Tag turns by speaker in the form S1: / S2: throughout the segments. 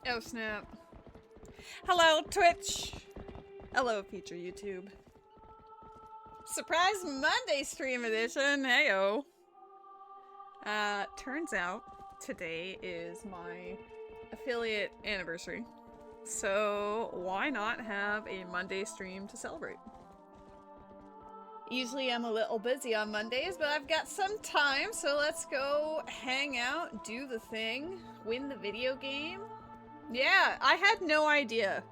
S1: Oh snap. Hello Twitch. Hello future YouTube. Surprise Monday stream edition. Heyo. Turns out today is my affiliate anniversary. So why not have a Monday stream to celebrate? Usually I'm a little busy on Mondays, but I've got some time, so let's go hang out, do the thing, win the video game. Yeah, I had no idea.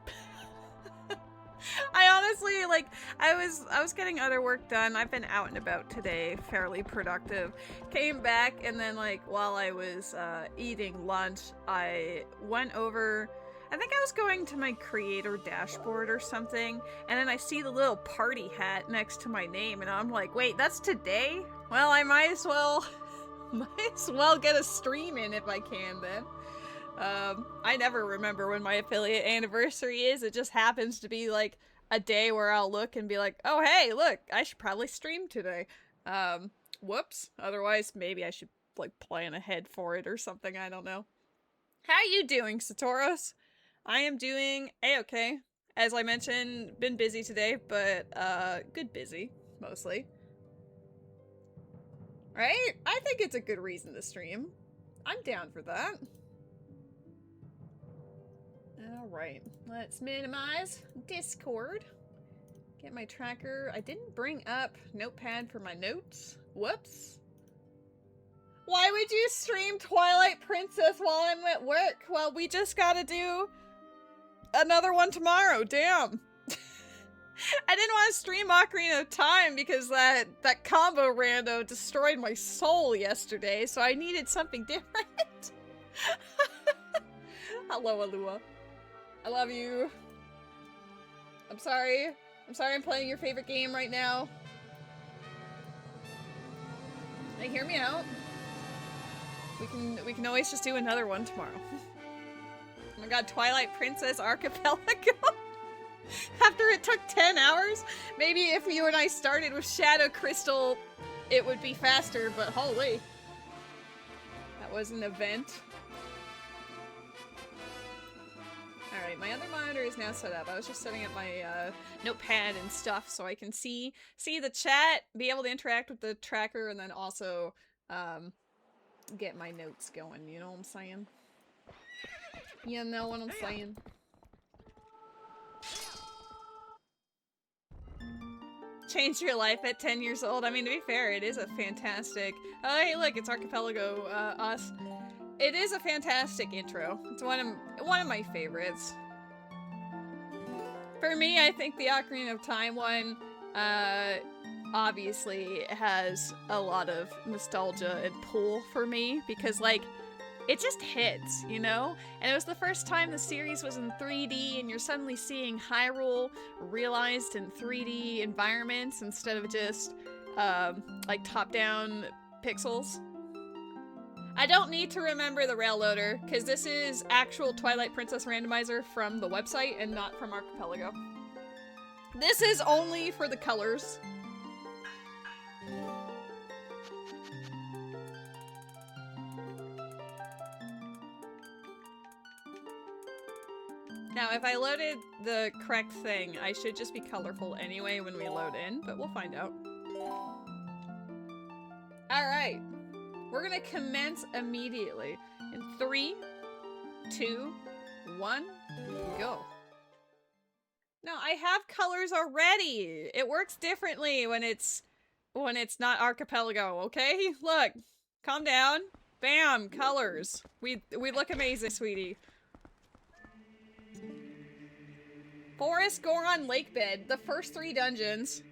S1: I honestly, like, I was getting other work done. I've been out and about today, fairly productive. Came back, and then, like, while I was eating lunch, I went over, I think I was going to my creator dashboard or something, and then I see the little party hat next to my name, and I'm like, wait, that's today? Well, I might as well get a stream in if I can then. I never remember when my affiliate anniversary is. It just happens to be like a day where I'll look and be like, oh hey, look, I should probably stream today. Whoops. Otherwise, maybe I should like plan ahead for it or something, I don't know. How you doing, Satoros? I am doing a-okay. As I mentioned, been busy today, but good busy, mostly. Right? I think it's a good reason to stream. I'm down for that. Alright, let's minimize Discord. Get my tracker. I didn't bring up Notepad for my notes. Whoops. Why would you stream Twilight Princess while I'm at work? Well, we just gotta do another one tomorrow. Damn. I didn't want to stream Ocarina of Time because that combo rando destroyed my soul yesterday, so I needed something different. Hello, Alua. I love you. I'm sorry. I'm sorry I'm playing your favorite game right now. Hey, hear me out. We can always just do another one tomorrow. Oh my god, Twilight Princess Archipelago. After it took 10 hours? Maybe if you and I started with Shadow Crystal, it would be faster, but holy. That was an event. Alright, my other monitor is now set up. I was just setting up my notepad and stuff so I can see the chat, be able to interact with the tracker, and then also get my notes going, you know what I'm saying? You know what I'm saying? Changed your life at 10 years old. I mean, to be fair, it is a fantastic... Oh, hey, look, it's Archipelago, us. It is a fantastic intro. It's one of my favorites. For me, I think the Ocarina of Time one, obviously has a lot of nostalgia and pull for me because, like, it just hits, you know? And it was the first time the series was in 3D and you're suddenly seeing Hyrule realized in 3D environments instead of just, like, top-down pixels. I don't need to remember the railloader, because this is actual Twilight Princess Randomizer from the website and not from Archipelago. This is only for the colors. Now, if I loaded the correct thing, I should just be colorful anyway when we load in, but we'll find out. Alright. We're gonna commence immediately. In 3, 2, 1, go. No, I have colors already. It works differently when it's not Archipelago, okay? Look, calm down. Bam, colors. We look amazing, sweetie. Forest, Goron, Lakebed, the first 3 dungeons.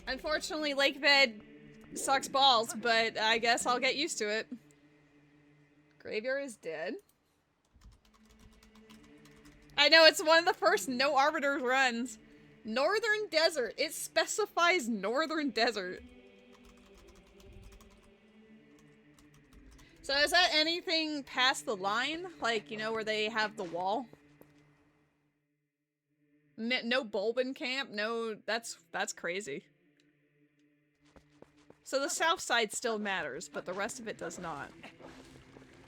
S1: Unfortunately, Lakebed sucks balls, but I guess I'll get used to it. Graveyard is dead. I know, it's one of the first no arbiters runs. Northern Desert. It specifies Northern Desert. So is that anything past the line? Like, you know, where they have the wall? No Bulbin camp? No, that's crazy. So the south side still matters, but the rest of it does not.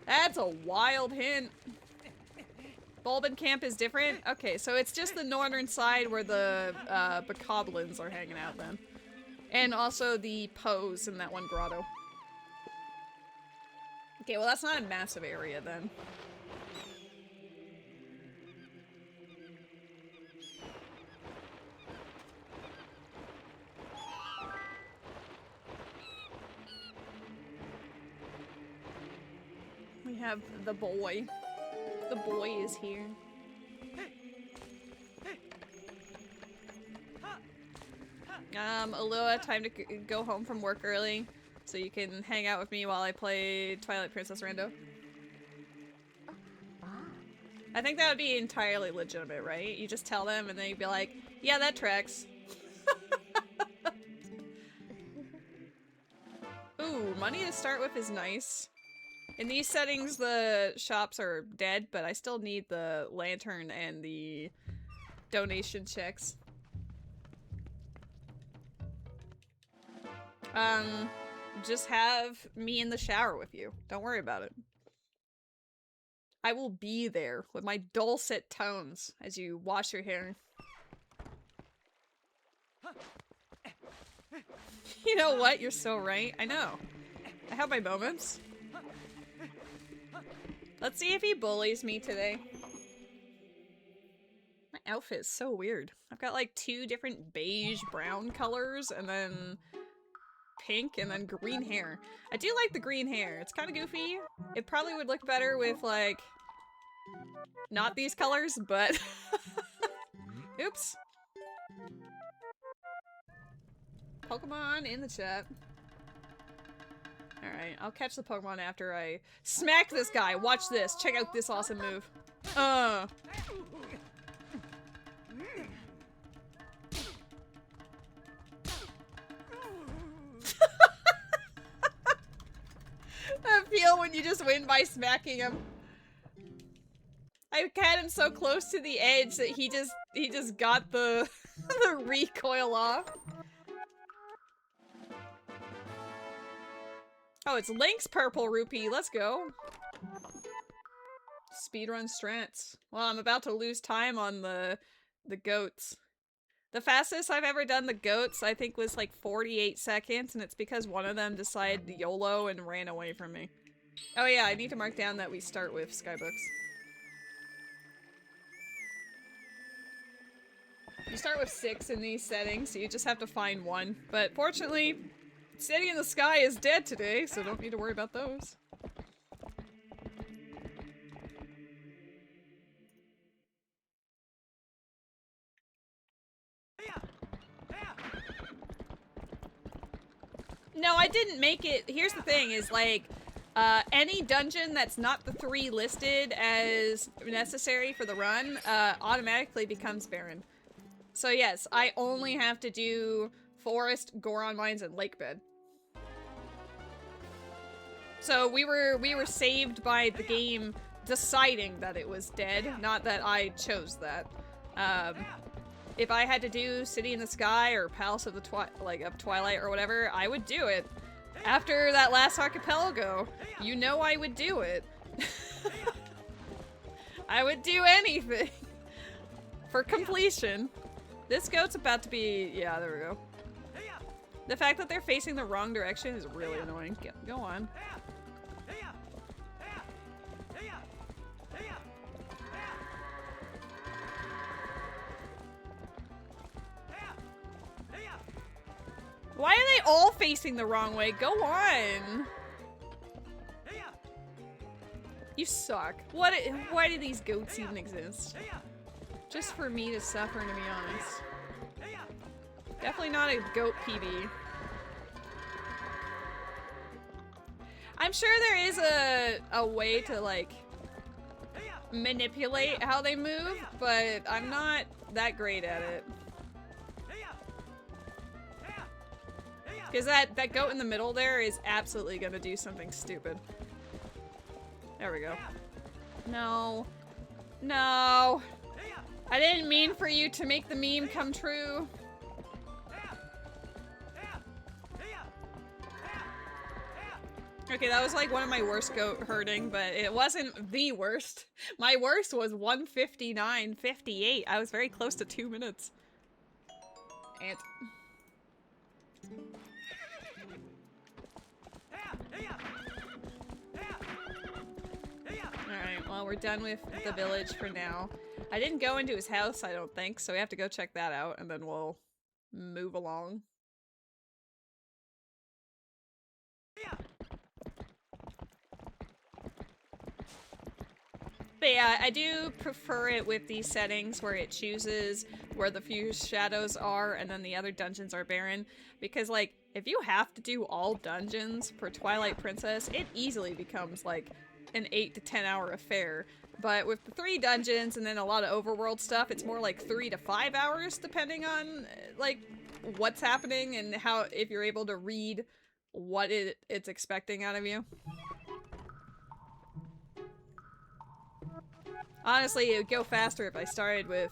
S1: That's a wild hint. Bulbin Camp is different? Okay, so it's just the northern side where the bokoblins are hanging out then. And also the Poes in that one grotto. Okay, well that's not a massive area then. We have the boy. The boy is here. Alua, time to go home from work early so you can hang out with me while I play Twilight Princess Rando. I think that would be entirely legitimate, right? You just tell them and then you'd be like, yeah, that tracks. Ooh, money to start with is nice. In these settings, the shops are dead, but I still need the lantern and the donation checks. Just have me in the shower with you. Don't worry about it. I will be there with my dulcet tones as you wash your hair. You know what? You're so right. I know. I have my moments. Let's see if he bullies me today. My outfit is so weird. I've got like 2 different beige brown colors and then pink and then green hair. I do like the green hair. It's kind of goofy. It probably would look better with like not these colors, but oops. Pokemon in the chat. Alright, I'll catch the Pokemon after I smack this guy. Watch this. Check out this awesome move. I feel when you just win by smacking him. I had him so close to the edge that he just got the the recoil off. Oh, it's Link's purple rupee. Let's go. Speedrun strats. Well, I'm about to lose time on the goats. The fastest I've ever done the goats, I think, was like 48 seconds, and it's because one of them decided to YOLO and ran away from me. Oh yeah, I need to mark down that we start with Skybooks. You start with 6 in these settings, so you just have to find one. But fortunately, City in the Sky is dead today, so don't need to worry about those. No, I didn't make it. Here's the thing, is like, any dungeon that's not the 3 listed as necessary for the run, automatically becomes barren. So yes, I only have to do Forest, Goron Mines, and Lake Bed. So we were saved by the game deciding that it was dead, not that I chose that. If I had to do City in the Sky or Palace of the Twilight or whatever, I would do it. After that last archipelago, you know I would do it. I would do anything for completion. This goat's about to be, yeah, there we go. The fact that they're facing the wrong direction is really annoying. Go on. Why are they all facing the wrong way? Go on. You suck. Why do these goats even exist? Just for me to suffer, to be honest. Definitely not a goat PB. I'm sure there is a way to, like, manipulate how they move, but I'm not that great at it. Because that goat in the middle there is absolutely gonna do something stupid. There we go. No. No. I didn't mean for you to make the meme come true. Okay, that was like one of my worst goat herding, but it wasn't the worst. My worst was 1:59:58. I was very close to 2 minutes. And alright, well, we're done with the village for now. I didn't go into his house, I don't think, so we have to go check that out, and then we'll move along. But yeah, I do prefer it with these settings where it chooses where the few shadows are and then the other dungeons are barren. Because, like, if you have to do all dungeons for Twilight Princess, it easily becomes, like, an 8 to 10 hour affair. But with the 3 dungeons and then a lot of overworld stuff, it's more like 3 to 5 hours depending on, like, what's happening and how, if you're able to read what it's expecting out of you. Honestly, it would go faster if I started with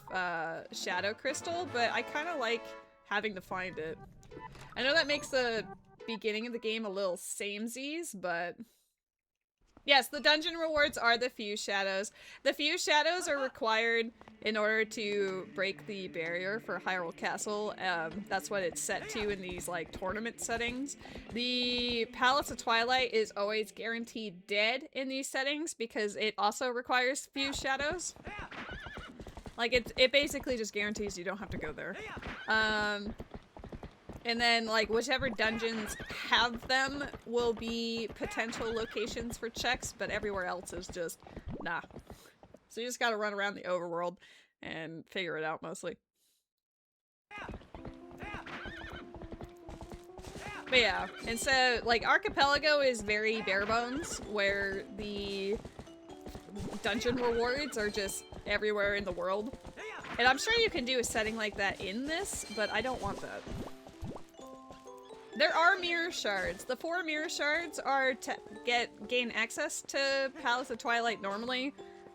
S1: Shadow Crystal, but I kind of like having to find it. I know that makes the beginning of the game a little samesies, but yes, the dungeon rewards are the Fuse Shadows. The Fuse Shadows are required in order to break the barrier for Hyrule Castle. That's what it's set to in these, like, tournament settings. The Palace of Twilight is always guaranteed dead in these settings because it also requires Fuse Shadows. Like, it basically just guarantees you don't have to go there. And then, like, whichever dungeons have them will be potential locations for checks, but everywhere else is just, nah. So you just gotta run around the overworld and figure it out, mostly. But yeah, and so, like, Archipelago is very bare bones, where the dungeon rewards are just everywhere in the world. And I'm sure you can do a setting like that in this, but I don't want that. There are mirror shards. The 4 mirror shards are to gain access to Palace of Twilight normally.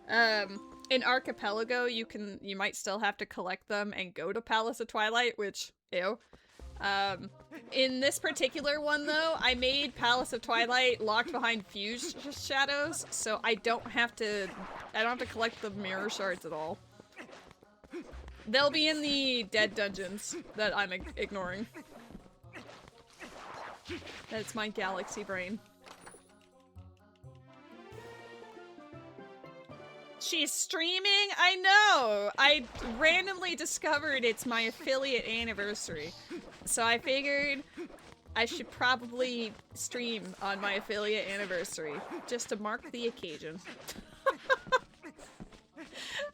S1: In Archipelago, you might still have to collect them and go to Palace of Twilight, which, ew. In this particular one, though, I made Palace of Twilight locked behind Fuse Shadows, so I don't have to collect the mirror shards at all. They'll be in the dead dungeons that I'm ignoring. That's my galaxy brain. She's streaming? I know! I randomly discovered it's my affiliate anniversary. So I figured I should probably stream on my affiliate anniversary, just to mark the occasion.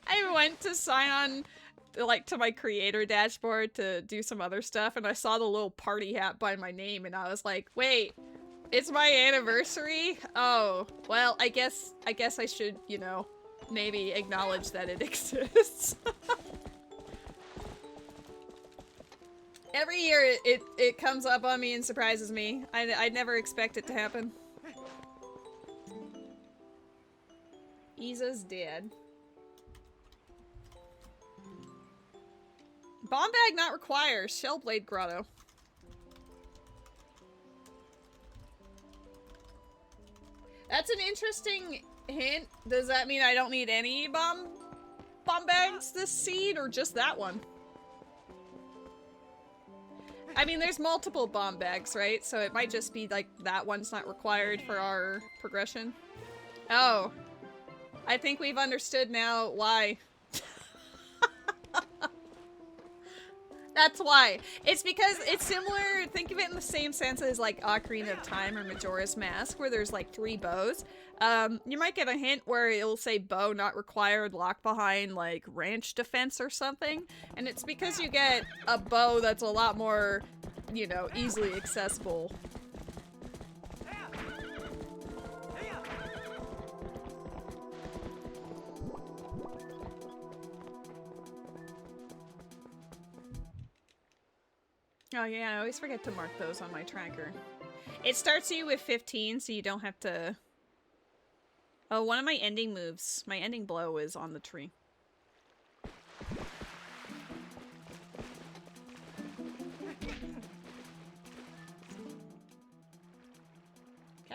S1: I went to sign on, like, to my creator dashboard to do some other stuff, and I saw the little party hat by my name, and I was like, wait, it's my anniversary? Oh, well, I guess I should, you know, maybe acknowledge that it exists. Every year it comes up on me and surprises me. I never expect it to happen. Iza's dead. Bomb bag not required. Shellblade grotto. That's an interesting hint. Does that mean I don't need any bomb bags this seed, or just that one? I mean, there's multiple bomb bags, right? So it might just be like that one's not required for our progression. Oh. I think we've understood now why. That's why. It's because it's similar, think of it in the same sense as like Ocarina of Time or Majora's Mask, where there's like 3 bows. You might get a hint where it'll say bow not required, locked behind like ranch defense or something. And it's because you get a bow that's a lot more, you know, easily accessible. Oh yeah, I always forget to mark those on my tracker. It starts you with 15, so you don't have to... Oh, one of my ending moves, my ending blow, is on the tree.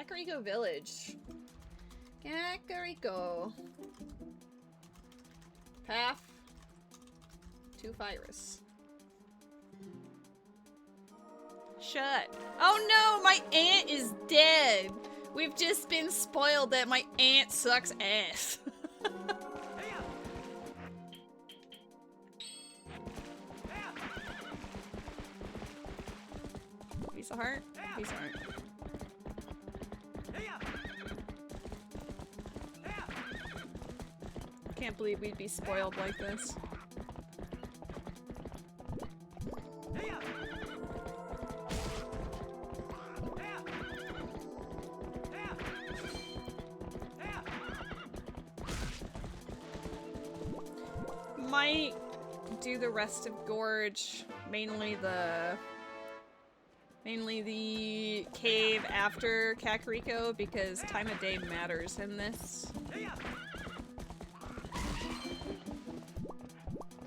S1: Kakariko Village. Kakariko. Path to Virus. Shut. Oh no, my aunt is dead. We've just been spoiled that my aunt sucks ass. Piece of heart? Piece of heart. Can't believe we'd be spoiled like this. Might do the rest of Gorge, mainly the cave after Kakariko, because time of day matters in this.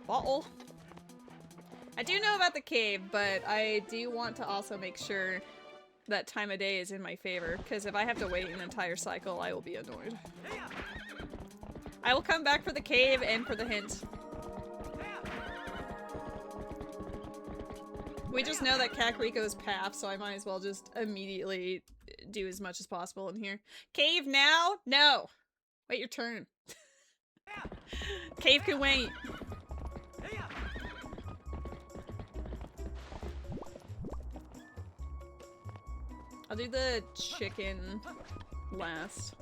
S1: Bottle. I do know about the cave, but I do want to also make sure that time of day is in my favor, because if I have to wait an entire cycle, I will be annoyed. I will come back for the cave and for the hint. We just know that Kakariko's path, so I might as well just immediately do as much as possible in here. Cave now? No! Wait your turn. Cave can wait. I'll do the chicken last.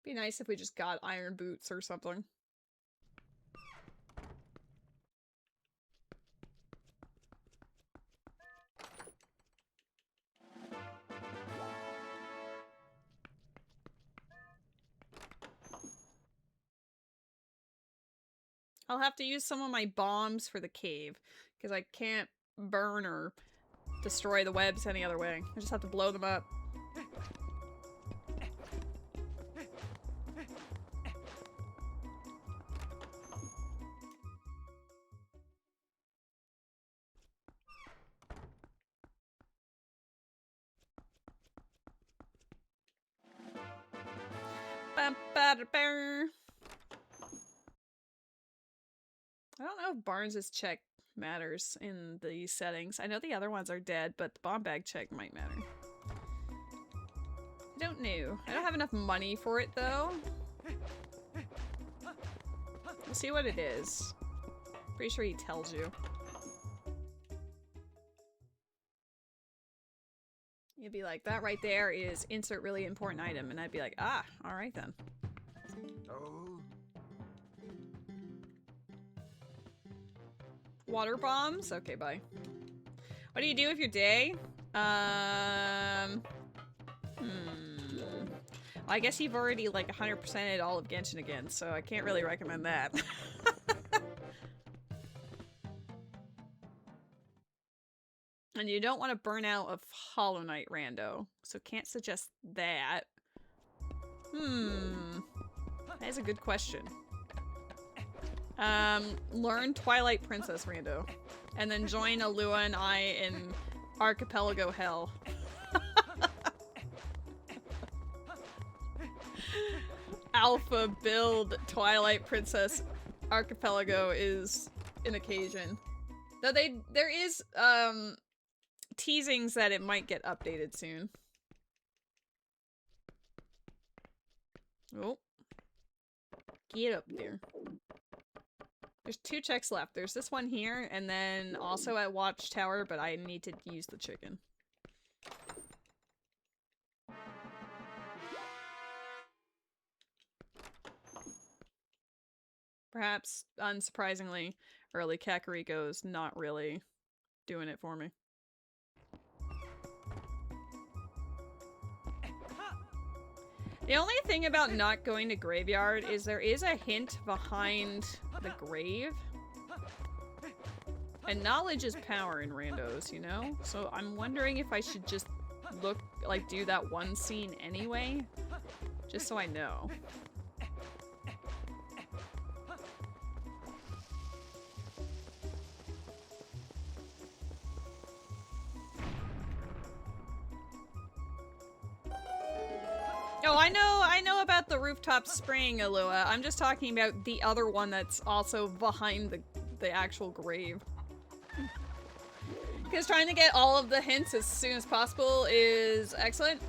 S1: Be nice if we just got iron boots or something. I'll have to use some of my bombs for the cave, because I can't burn or destroy the webs any other way. I just have to blow them up. I don't know if Barnes's check matters in these settings. I know the other ones are dead, but the bomb bag check might matter. I don't know. I don't have enough money for it, though. We'll see what it is. Pretty sure he tells you. You'd be like, that right there is insert really important item. And I'd be like, ah, alright then.
S2: Oh.
S1: Water bombs? Okay, bye. What do you do with your day? Well, I guess you've already like 100%ed all of Genshin again, so I can't really recommend that. And you don't want to burn out of Hollow Knight rando, so can't suggest that. That is a good question. Learn Twilight Princess rando, and then join Alua and I in Archipelago Hell. Alpha build Twilight Princess Archipelago is an occasion. Though there is teasings that it might get updated soon. Oh. Get up there. There's 2 checks left. There's this one here, and then also at Watchtower, but I need to use the chicken. Perhaps, unsurprisingly, early Kakariko's not really doing it for me. The only thing about not going to Graveyard is there is a hint behind the grave. And knowledge is power in randos, you know? So I'm wondering if I should just look, like, do that one scene anyway? Just so I know. I know about the rooftop spring, Alua. I'm just talking about the other one that's also behind the actual grave. Because trying to get all of the hints as soon as possible is excellent,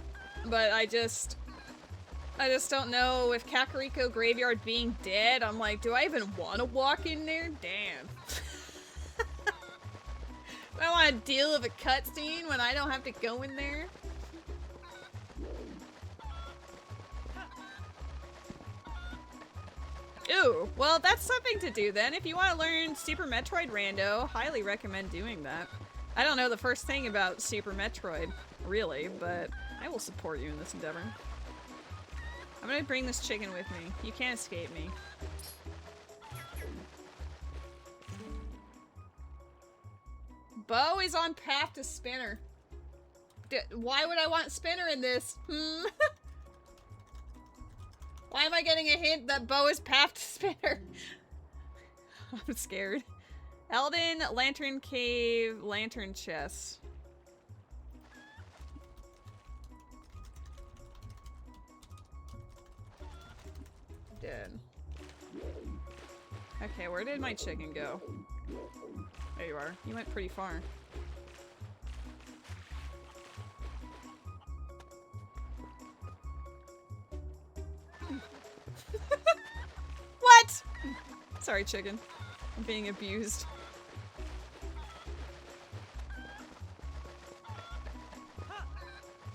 S1: but I just don't know with Kakariko Graveyard being dead. I'm like, do I even want to walk in there? Damn. I don't want to deal with a cutscene when I don't have to go in there. Ooh, well that's something to do then. If you want to learn Super Metroid Rando, highly recommend doing that. I don't know the first thing about Super Metroid, really, but I will support you in this endeavor. I'm gonna bring this chicken with me. You can't escape me. Bo is on path to Spinner. Why would I want Spinner in this? Why am I getting a hint that Bo is path to Spinner? I'm scared. Elden, Lantern Cave, Lantern Chest. Dead. Okay, where did my chicken go? There you are. You went pretty far. What? Sorry, chicken. I'm being abused.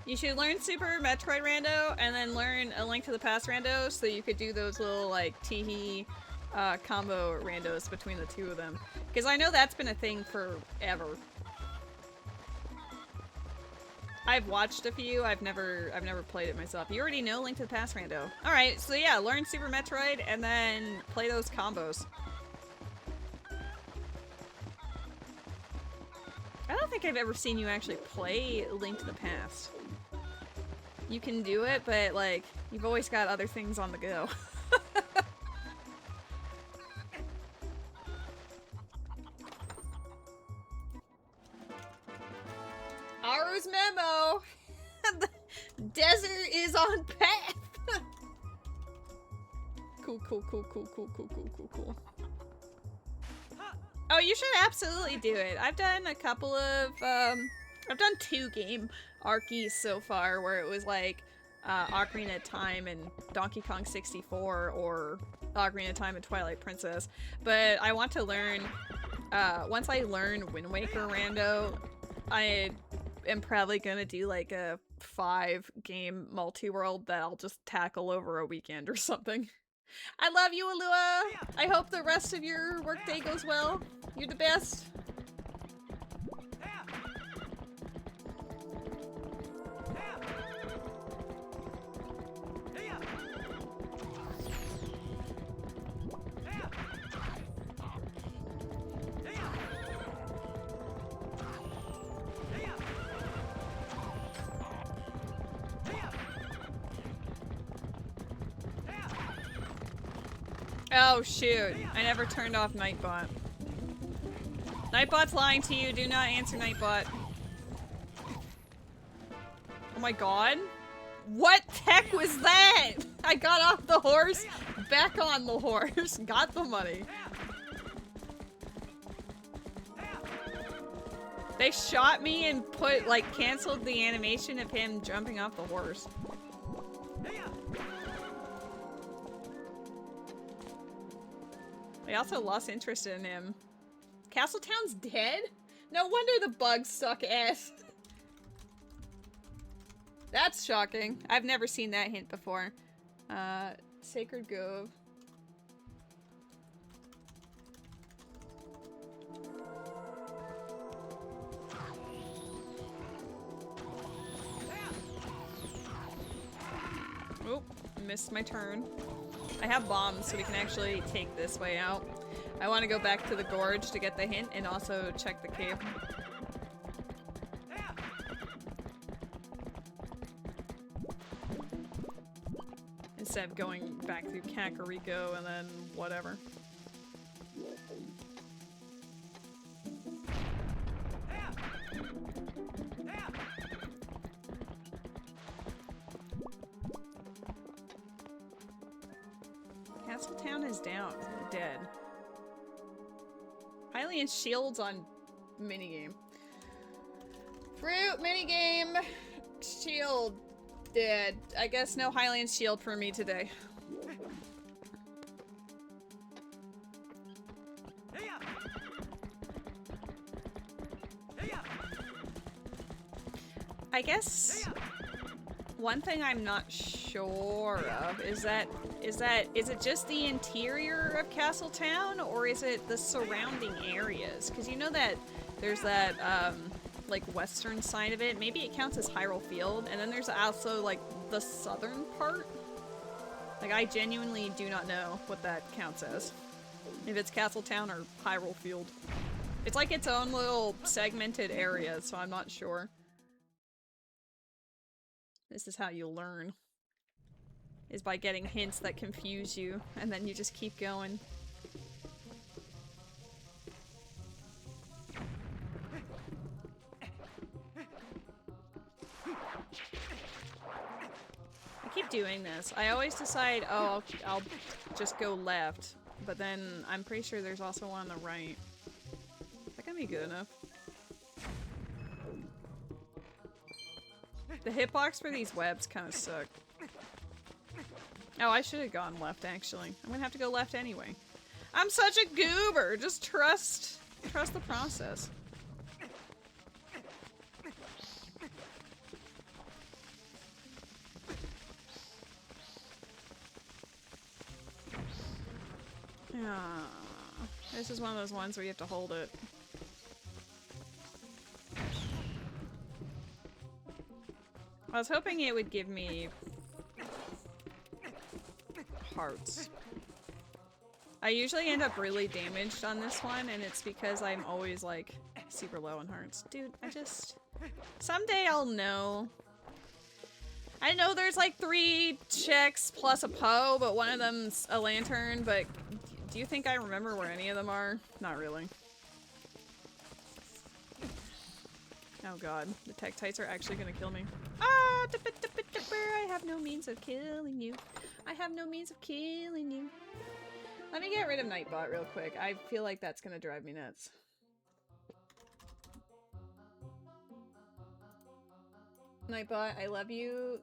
S1: You should learn Super Metroid Rando and then learn A Link to the Past Rando so you could do those little like teehee combo randos between the two of them. Because I know that's been a thing forever. I've watched a few, I've never played it myself. You already know Link to the Past Rando. Alright, so yeah, learn Super Metroid and then play those combos. I don't think I've ever seen you actually play Link to the Past. You can do it, but like, you've always got other things on the go. Aru's memo! The desert is on path! Cool. Oh, you should absolutely do it. I've done a couple of, I've done 2 game archies so far where it was like, Ocarina of Time and Donkey Kong 64 or Ocarina of Time and Twilight Princess. But I want to learn, once I learn Wind Waker Rando, I am probably gonna do like a 5-game multi-world that I'll just tackle over a weekend or something. I love you, Alua! I hope the rest of your workday goes well. You're the best. Oh shoot, I never turned off Nightbot. Nightbot's lying to you, do not answer Nightbot. Oh my god. What tech was that? I got off the horse, back on the horse, got the money. They shot me and put, like, canceled the animation of him jumping off the horse. I also lost interest in him. Castletown's dead? No wonder the bugs suck ass. That's shocking. I've never seen that hint before. Sacred Grove. Oh, missed my turn. I have bombs, so we can actually take this way out. I want to go back to the gorge to get the hint and also check the cave. Instead of going back through Kakariko and then whatever. Castle Town is down. Dead. Hylian shields on minigame. Fruit minigame. Shield. Dead. I guess no Hylian shield for me today. I guess one thing I'm not sure of is it just the interior of Castle Town, or is it the surrounding areas? Because you know that there's that like western side of it. Maybe it counts as Hyrule Field, and then there's also like the southern part. Like I genuinely do not know what that counts as. If it's Castle Town or Hyrule Field. It's like its own little segmented area, so I'm not sure. This is how you'll learn. Is by getting hints that confuse you, and then you just keep going. I keep doing this. I always decide, oh, I'll just go left, but then I'm pretty sure there's also one on the right. Is that gonna be good enough? The hitbox for these webs kind of suck. Oh, I should have gone left, actually. I'm gonna have to go left anyway. I'm such a goober! Just trust the process. Ah, this is one of those ones where you have to hold it. I was hoping it would give me hearts. I usually end up really damaged on this one, and it's because I'm always like super low on hearts. Dude, someday I'll know. I know there's like 3 checks plus a Poe, but one of them's a lantern, but do you think I remember where any of them are? Not really. Oh god, the Tektites are actually gonna kill me. Ah! I have no means of killing you. I have no means of killing you. Let me get rid of Nightbot real quick. I feel like that's gonna drive me nuts. Nightbot, I love you.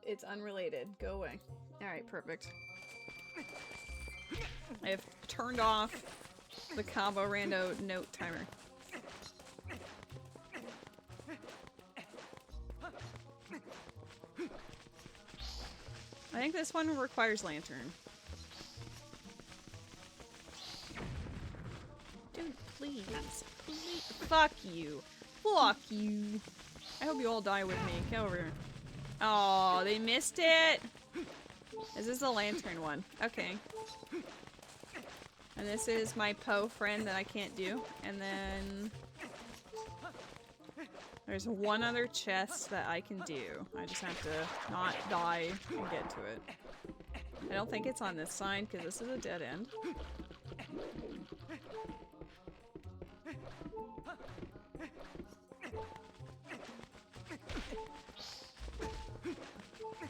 S1: It's unrelated. Go away. Alright, perfect. I have turned off the combo rando note timer. I think this one requires lantern. Dude, please. Please. Fuck you. Fuck you. I hope you all die with me. Get over here. Oh, they missed it. This is the lantern one. Okay. And this is my Poe friend that I can't do. And then there's one other chest that I can do. I just have to not die and get to it. I don't think it's on this side because this is a dead end.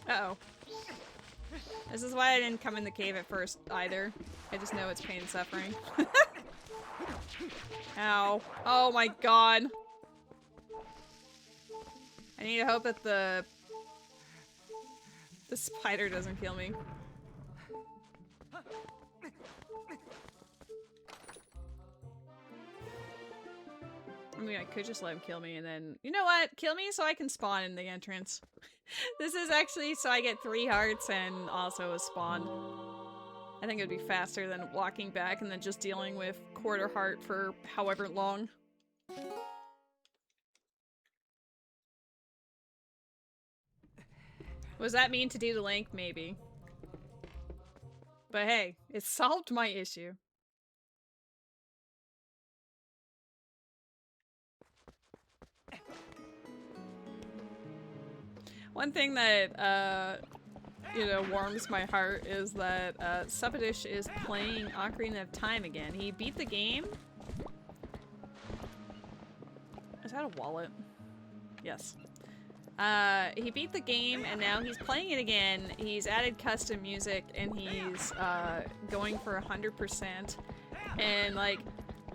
S1: Uh-oh. This is why I didn't come in the cave at first either. I just know it's pain and suffering. Ow. Oh my god. I need to hope that the spider doesn't kill me. I mean, I could just let him kill me and then... You know what? Kill me so I can spawn in the entrance. This is actually so I get 3 hearts and also a spawn. I think it would be faster than walking back and then just dealing with quarter heart for however long. Was that mean to do the link? Maybe. But hey, it solved my issue. One thing that, you know, warms my heart is that Supadish is playing Ocarina of Time again. He beat the game. Is that a wallet? Yes. He beat the game and now he's playing it again. He's added custom music and he's going for 100%. And like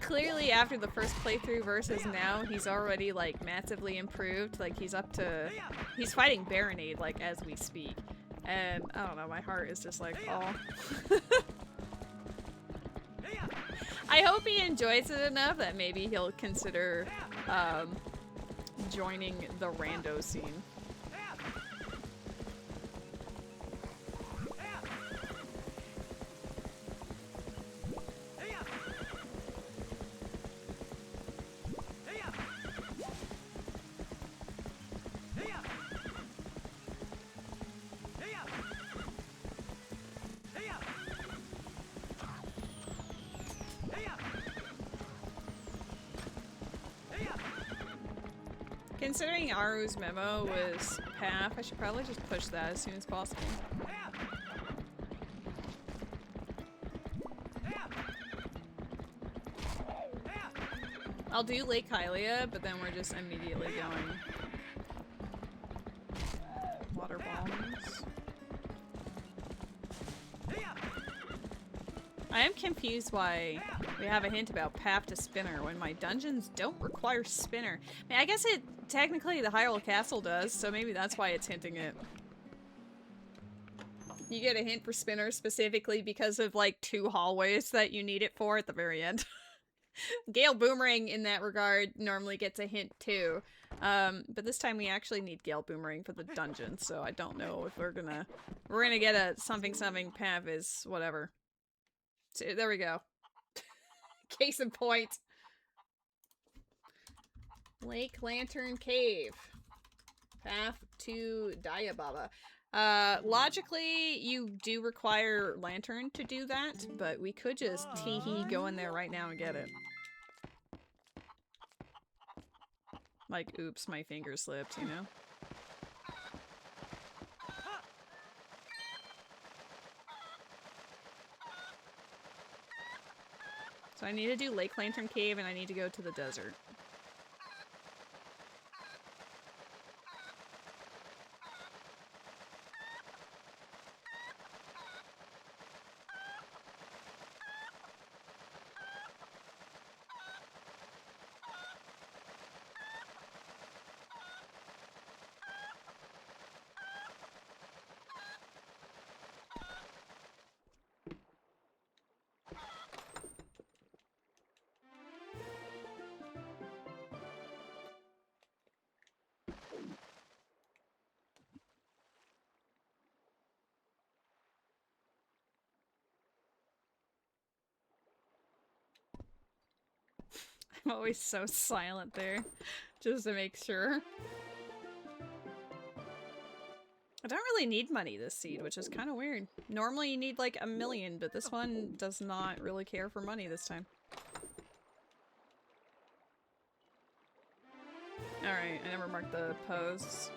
S1: clearly after the first playthrough versus now, he's already like massively improved. Like he's fighting Baronade like as we speak. And I don't know, my heart is just like, oh. I hope he enjoys it enough that maybe he'll consider joining the rando scene. Considering Aru's memo was half, I should probably just push that as soon as possible. I'll do Lake Hylia, but then we're just immediately going water bombs. I am confused why we have a hint about path to spinner when my dungeons don't require spinner. I mean, I guess it technically the Hyrule Castle does, so maybe that's why it's hinting it. You get a hint for spinner specifically because of like 2 hallways that you need it for at the very end. Gale Boomerang in that regard normally gets a hint too. But this time we actually need Gale Boomerang for the dungeon, so I don't know if we're gonna get a something path is whatever. So, there we go. Case in point. Lake Lantern Cave. Path to Diababa. Logically, you do require Lantern to do that, but we could just tee-hee go in there right now and get it. Like, oops, my finger slipped, you know? So I need to do Lake Lantern Cave and I need to go to the desert. I'm always so silent there, just to make sure. I don't really need money this seed, which is kind of weird. Normally you need like 1 million, but this one does not really care for money this time. Alright, I never marked the Poes.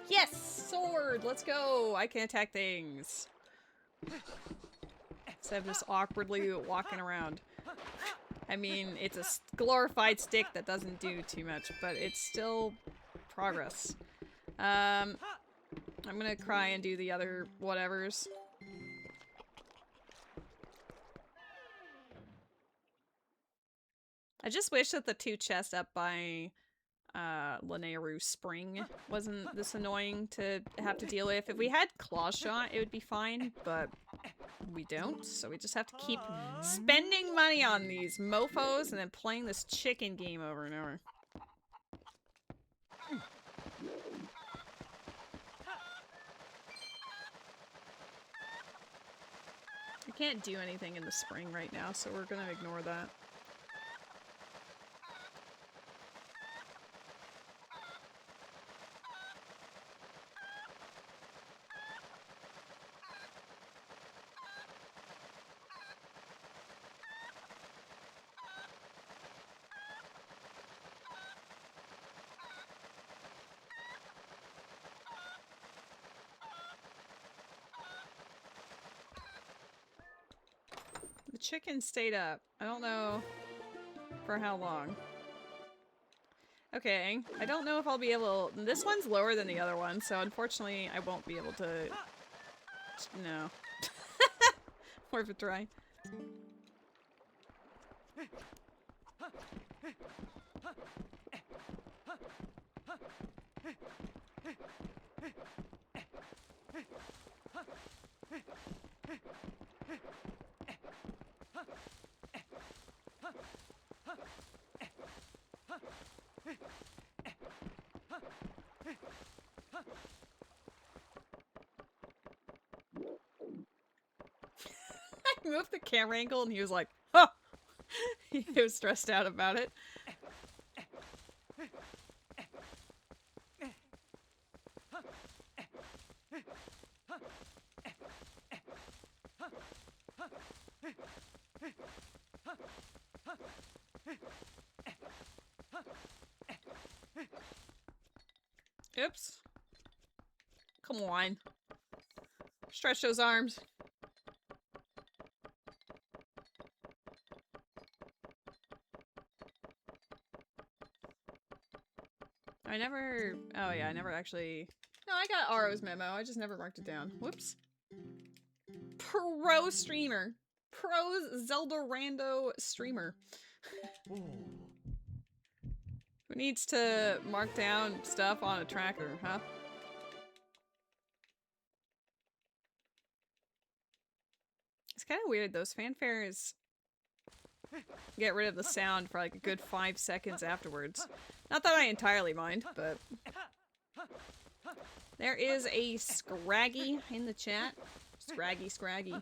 S1: Yes! Sword! Let's go! I can attack things. Instead of just awkwardly walking around. I mean, it's a glorified stick that doesn't do too much, but it's still progress. I'm gonna cry and do the other whatevers. I just wish that the 2 chests up by Lanayru Spring wasn't this annoying to have to deal with. If we had Claw Shot, it would be fine, but we don't, so we just have to keep spending money on these mofos and then playing this chicken game over and over. I can't do anything in the spring right now, so we're gonna ignore that. chicken stayed up. I don't know for how long. Okay, I don't know if I'll be able... This one's lower than the other one, so unfortunately I won't be able to... No. Worth a try. I moved the camera angle and he was like, huh! He was stressed out about it. Oops. Come on. Stretch those arms. I never... Oh yeah, I never actually... No, I got Aro's memo. I just never marked it down. Whoops. Pro streamer. Pro Zelda rando streamer. Who needs to mark down stuff on a tracker, huh? It's kind of weird. Those fanfares get rid of the sound for like a good 5 seconds afterwards. Not that I entirely mind, but... There is a Scraggy in the chat. Scraggy, Scraggy.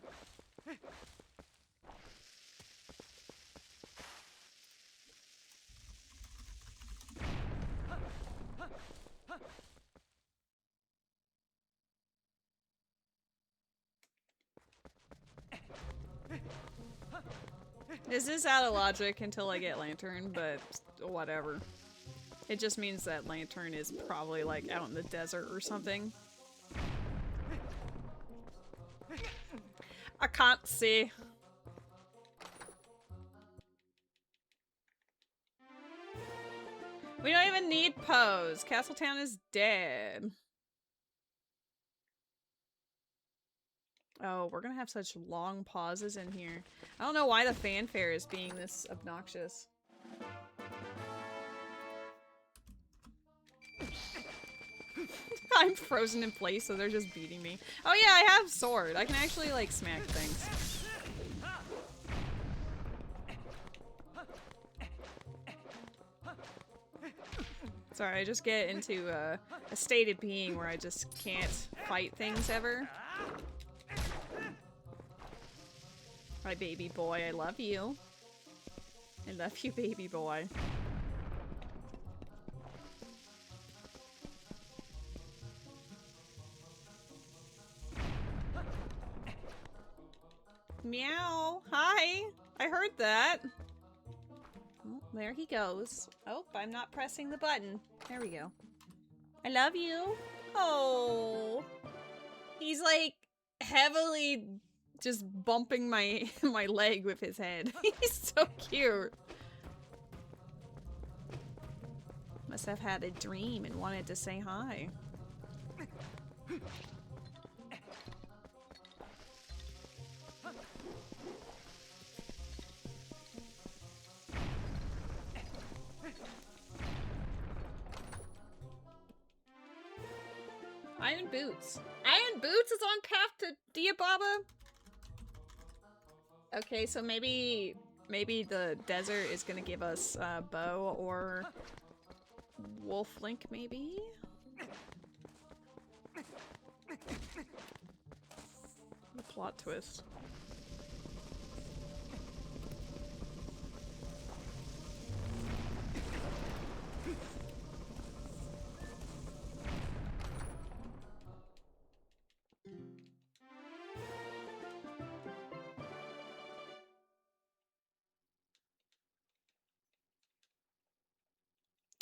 S1: This is out of logic until I get Lantern, but whatever. It just means that Lantern is probably like out in the desert or something. I can't see. We don't even need Poes. Castletown is dead. Oh, we're gonna have such long pauses in here. I don't know why the fanfare is being this obnoxious. I'm frozen in place, so they're just beating me. Oh yeah, I have sword. I can actually, like, smack things. Sorry, I just get into a state of being where I just can't fight things ever. My baby boy, I love you. I love you, baby boy. Meow. Hi. I heard that. Oh, there he goes. Oh, I'm not pressing the button. There we go. I love you. Oh. He's like heavily just bumping my my leg with his head. He's so cute. Must have had a dream and wanted to say hi. Iron Boots. Iron Boots is on path to Diababa? Okay, so maybe the desert is gonna give us Bow or Wolf Link, maybe? The plot twist.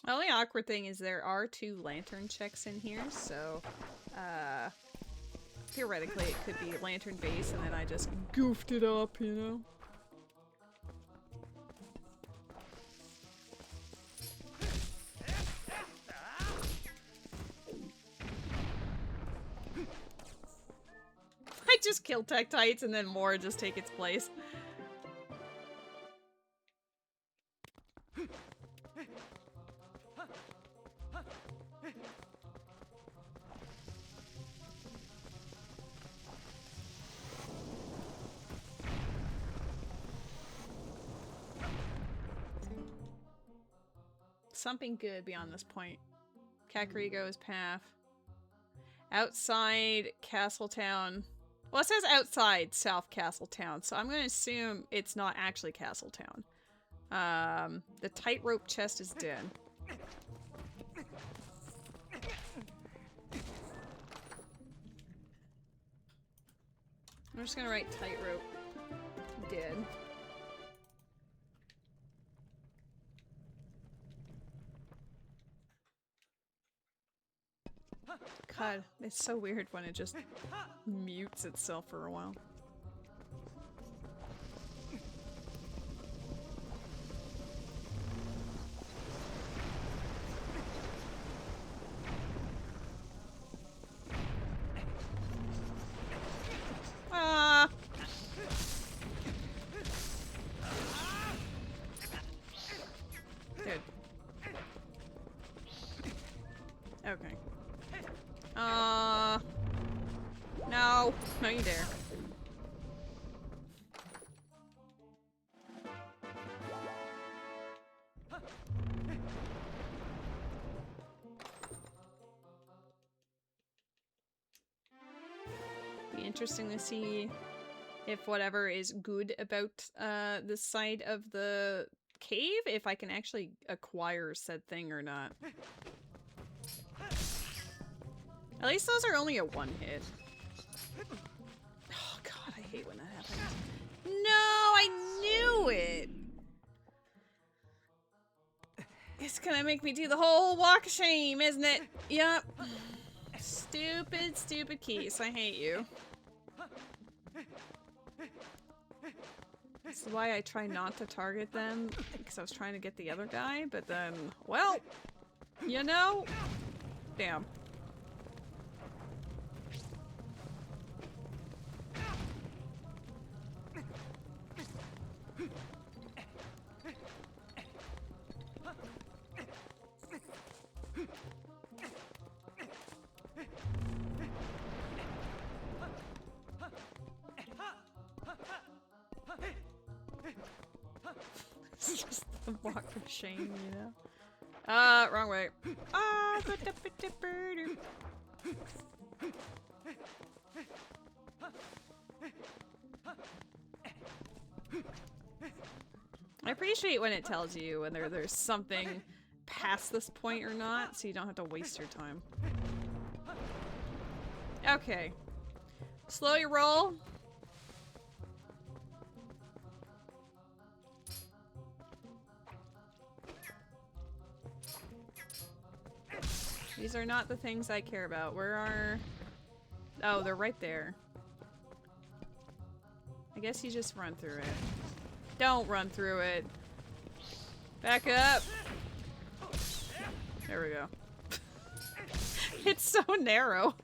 S1: The only awkward thing is there are 2 lantern checks in here, so theoretically it could be lantern base and then I just goofed it up, you know? might just kill Tektites and then more just take its place. Something good beyond this point. Kakariko's path. Outside Castletown. Well, it says outside South Castletown, so I'm going to assume it's not actually Castletown. The tightrope chest is dead. I'm just going to write tightrope dead. God, it's so weird when it just mutes itself for a while. Ah! Dude. Okay. No. No, you dare. Be interesting to see if whatever is good about this side of the cave, if I can actually acquire said thing or not. At least those are only a one hit. Oh god, I hate when that happens. No, I knew it! It's gonna make me do the whole walk of shame, isn't it? Yup. Stupid, stupid keys. I hate you. This is why I try not to target them, because I was trying to get the other guy, but then, well, you know? Damn. It's just the walk of shame, you know? Wrong way. I appreciate when it tells you whether there's something past this point or not, so you don't have to waste your time. Okay. Slow your roll. These are not the things I care about. Where are... Oh, they're right there. I guess you just run through it. Don't run through it. Back up. There we go. It's so narrow.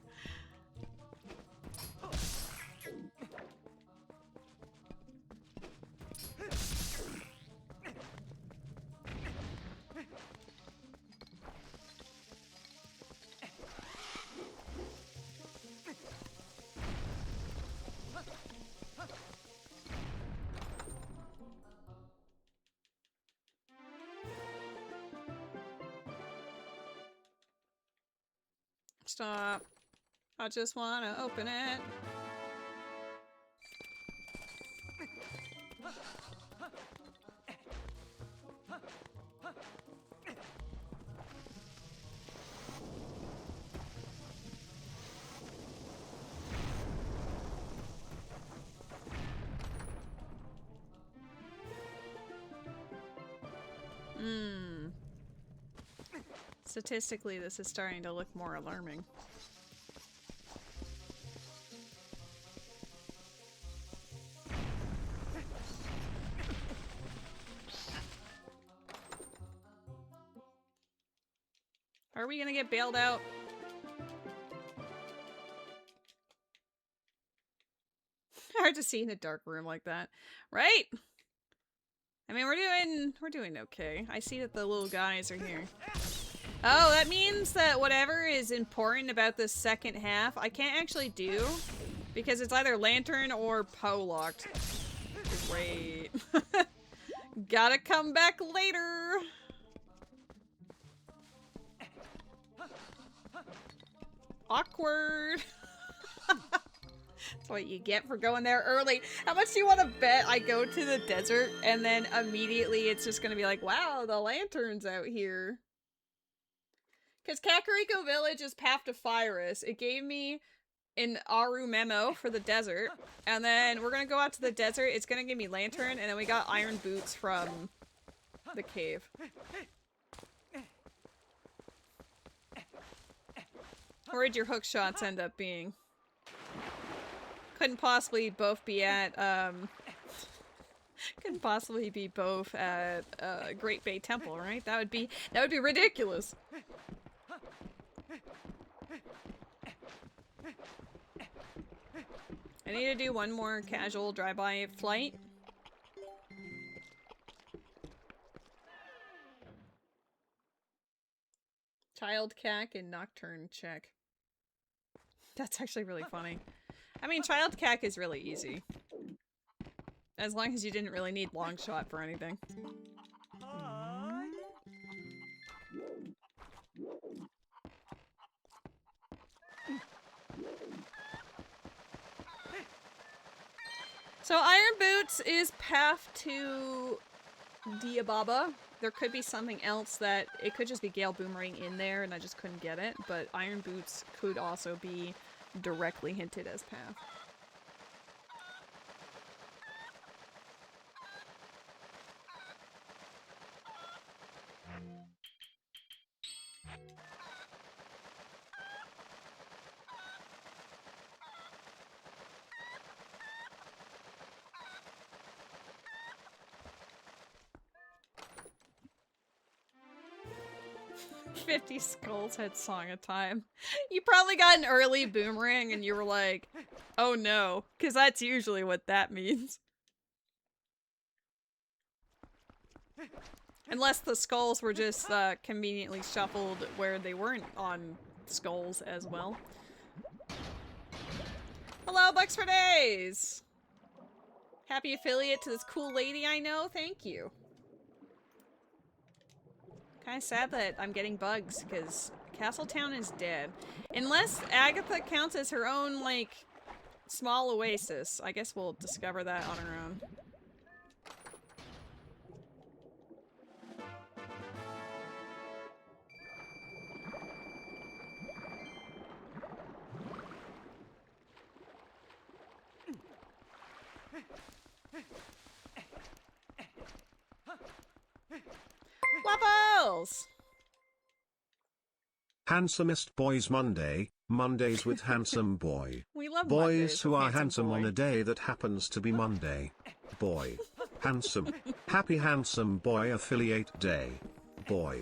S1: Stop. I just want to open it. Statistically, this is starting to look more alarming. Are we gonna get bailed out? hard to see in a dark room like that, right? I mean, we're doing okay. I see that the little guys are here. Oh, that means that whatever is important about the second half, I can't actually do because it's either lantern or Poe locked. Great. Gotta come back later. Awkward. That's what you get for going there early. How much do you want to bet I go to the desert and then immediately it's just gonna be like, wow, the lantern's out here. Because Kakariko Village is Path to Fyrus. It gave me an Aru memo for the desert. And then we're gonna go out to the desert. It's gonna give me lantern. And then we got iron boots from the cave. Where'd your hook shots end up being? Couldn't possibly both be at, couldn't possibly be both at, Great Bay Temple, right? That would be ridiculous. I need to do one more casual drive-by flight. Child cack and nocturne check. That's actually really funny. I mean, child cack is really easy. As long as you didn't really need long shot for anything. So Iron Boots is path to Diababa. There could be something else that it could just be Gale Boomerang in there and I just couldn't get it, but Iron Boots could also be directly hinted as path. $50 skulls had song a time. You probably got an early boomerang and you were like, oh no, because that's usually what that means. Unless the skulls were just conveniently shuffled where they weren't on skulls as well. Hello, Bucks for Days! Happy affiliate to this cool lady I know, thank you. Kinda sad that I'm getting bugs, because Castletown is dead. Unless Agatha counts as her own, like, small oasis. I guess we'll discover that on our own. Waffles!
S3: Handsomest Boys Monday, Mondays with Handsome Boy.
S1: We love
S3: Boys
S1: Mondays
S3: who
S1: with
S3: are handsome
S1: boy.
S3: on a day that happens to be Monday. Boy. Handsome. Happy Handsome Boy Affiliate Day. Boy.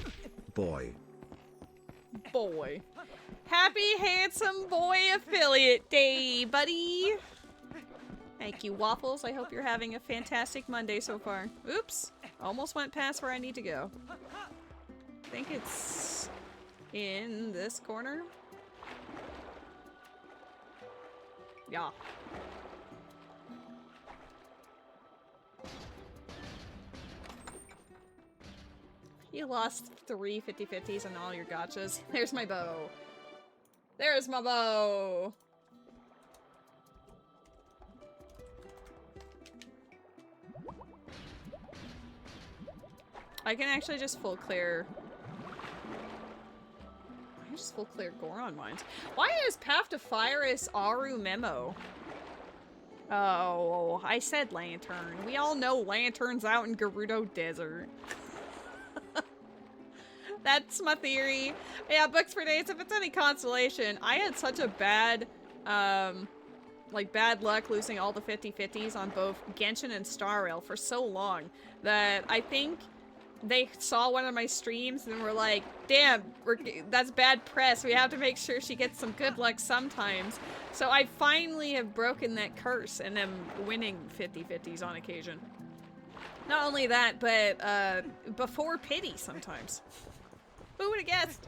S3: Boy.
S1: Boy. Happy Handsome Boy Affiliate Day, buddy! Thank you, Waffles. I hope you're having a fantastic Monday so far. Oops. Almost went past where I need to go. I think it's in this corner. Yeah. You lost 3 50/50s on all your gotchas. There's my bow. There's my bow. I can actually just full clear. I can just full clear Goron mines. Why is Path to Fyrus Aru memo? Oh, I said lantern. We all know lanterns out in Gerudo Desert. That's my theory. Yeah, Books for Days, if it's any consolation, I had such a bad, like bad luck losing all the 50/50s on both Genshin and Star Rail for so long that I think they saw one of my streams and were like, damn, that's bad press. We have to make sure she gets some good luck sometimes. So I finally have broken that curse and am winning 50-50s on occasion. Not only that, but before pity sometimes. Who would have guessed?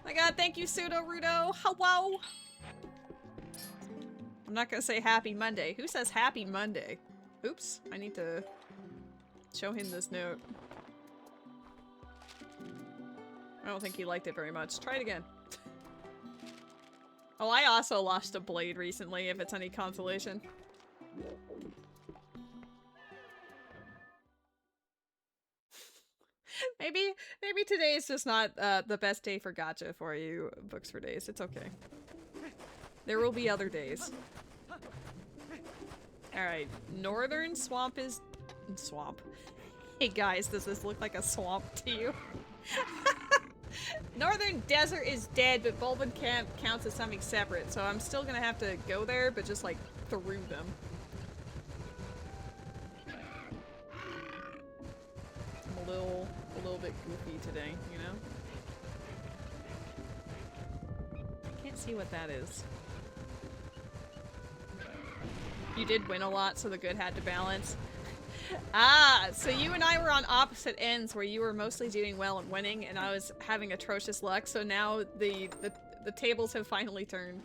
S1: My god, thank you, Pseudo Rudo. Hello. I'm not gonna say happy Monday. Who says happy Monday? Oops, I need to show him this note. I don't think he liked it very much. Try it again. Oh, I also lost a blade recently, if it's any consolation. Maybe today is just not the best day for gacha for you, Books for Days. It's okay. There will be other days. Alright, Northern Swamp is... Swamp. Hey guys, does this look like a swamp to you? Northern Desert is dead, but Bulbin Camp counts as something separate, so I'm still gonna have to go there, but just like through them. I'm a little bit goofy today, you know? Can't see what that is. You did win a lot, so the good had to balance. Ah, so you and I were on opposite ends where you were mostly doing well and winning, and I was having atrocious luck, so now the tables have finally turned.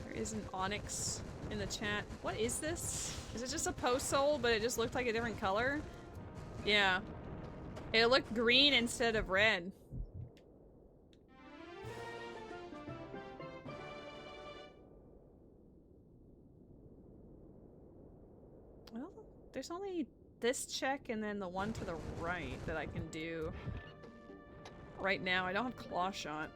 S1: There is an onyx in the chat. What is this? Is it just a post soul, but it just looked like a different color? Yeah. It looked green instead of red. Well, there's only this check and then the one to the right that I can do right now. I don't have claw shot.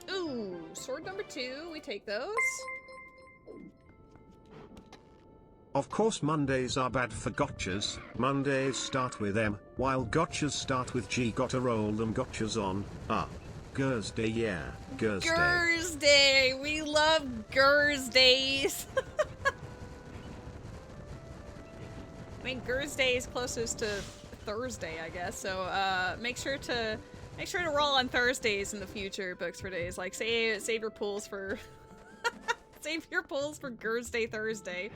S1: Ooh, sword number 2. We take those.
S3: Of course Mondays are bad for gotchas. Mondays start with M, while gotchas start with G. Gotta roll them gotchas on. Ah. Thursday, yeah. Thursday.
S1: Thursday! We love Thursdays! I mean, Thursday is closest to Thursday, I guess, so make sure to roll on Thursdays in the future, Books for Days. Like, save your pulls for... save your pulls for Thursday.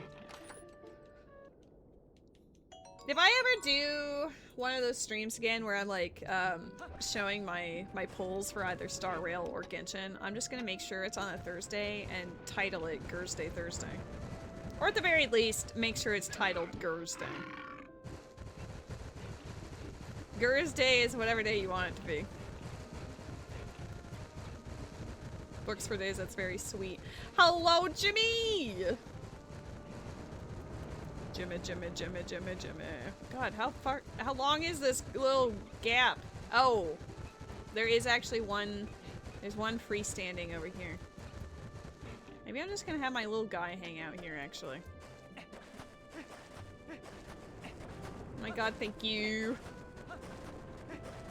S1: If I ever do one of those streams again where I'm like showing my pulls for either Star Rail or Genshin, I'm just gonna make sure it's on a Thursday and title it Thursday. Or at the very least, make sure it's titled Thursday. Thursday is whatever day you want it to be. Books for Days, that's very sweet. Hello, Jimmy! Jimmy. God, how long is this little gap? Oh, there is actually there's one freestanding over here. Maybe I'm just gonna have my little guy hang out here, actually. Oh my god, thank you.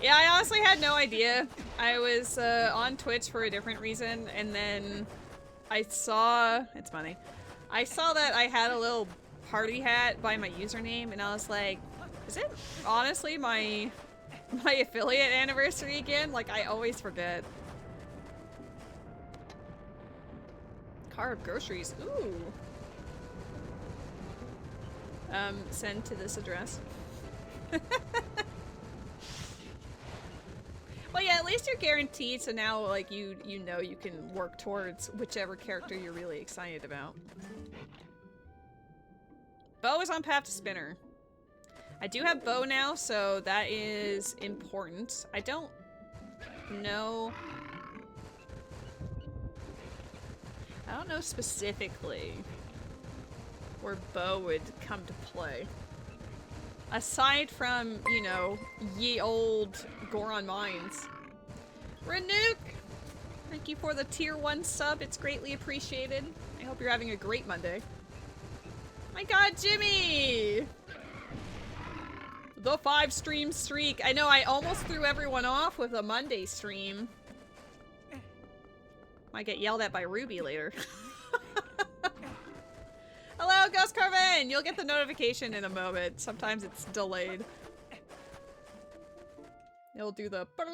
S1: Yeah, I honestly had no idea. I was on Twitch for a different reason, and then I saw, it's funny, I saw that I had a little party hat by my username, and I was like, is it honestly my affiliate anniversary again? Like, I always forget. Car of groceries. Ooh. Send to this address. Well, yeah, at least you're guaranteed, so now, like, you know you can work towards whichever character you're really excited about. Bow is on path to spinner. I do have bow now, so that is important. I don't know specifically where bow would come to play. Aside from, you know, ye old Goron Mines. Renook! Thank you for the tier 1 sub, it's greatly appreciated. I hope you're having a great Monday. My god, Jimmy! The 5 stream streak. I know I almost threw everyone off with a Monday stream. Might get yelled at by Ruby later. Hello, Ghost Carvin! You'll get the notification in a moment. Sometimes it's delayed. It'll do the... But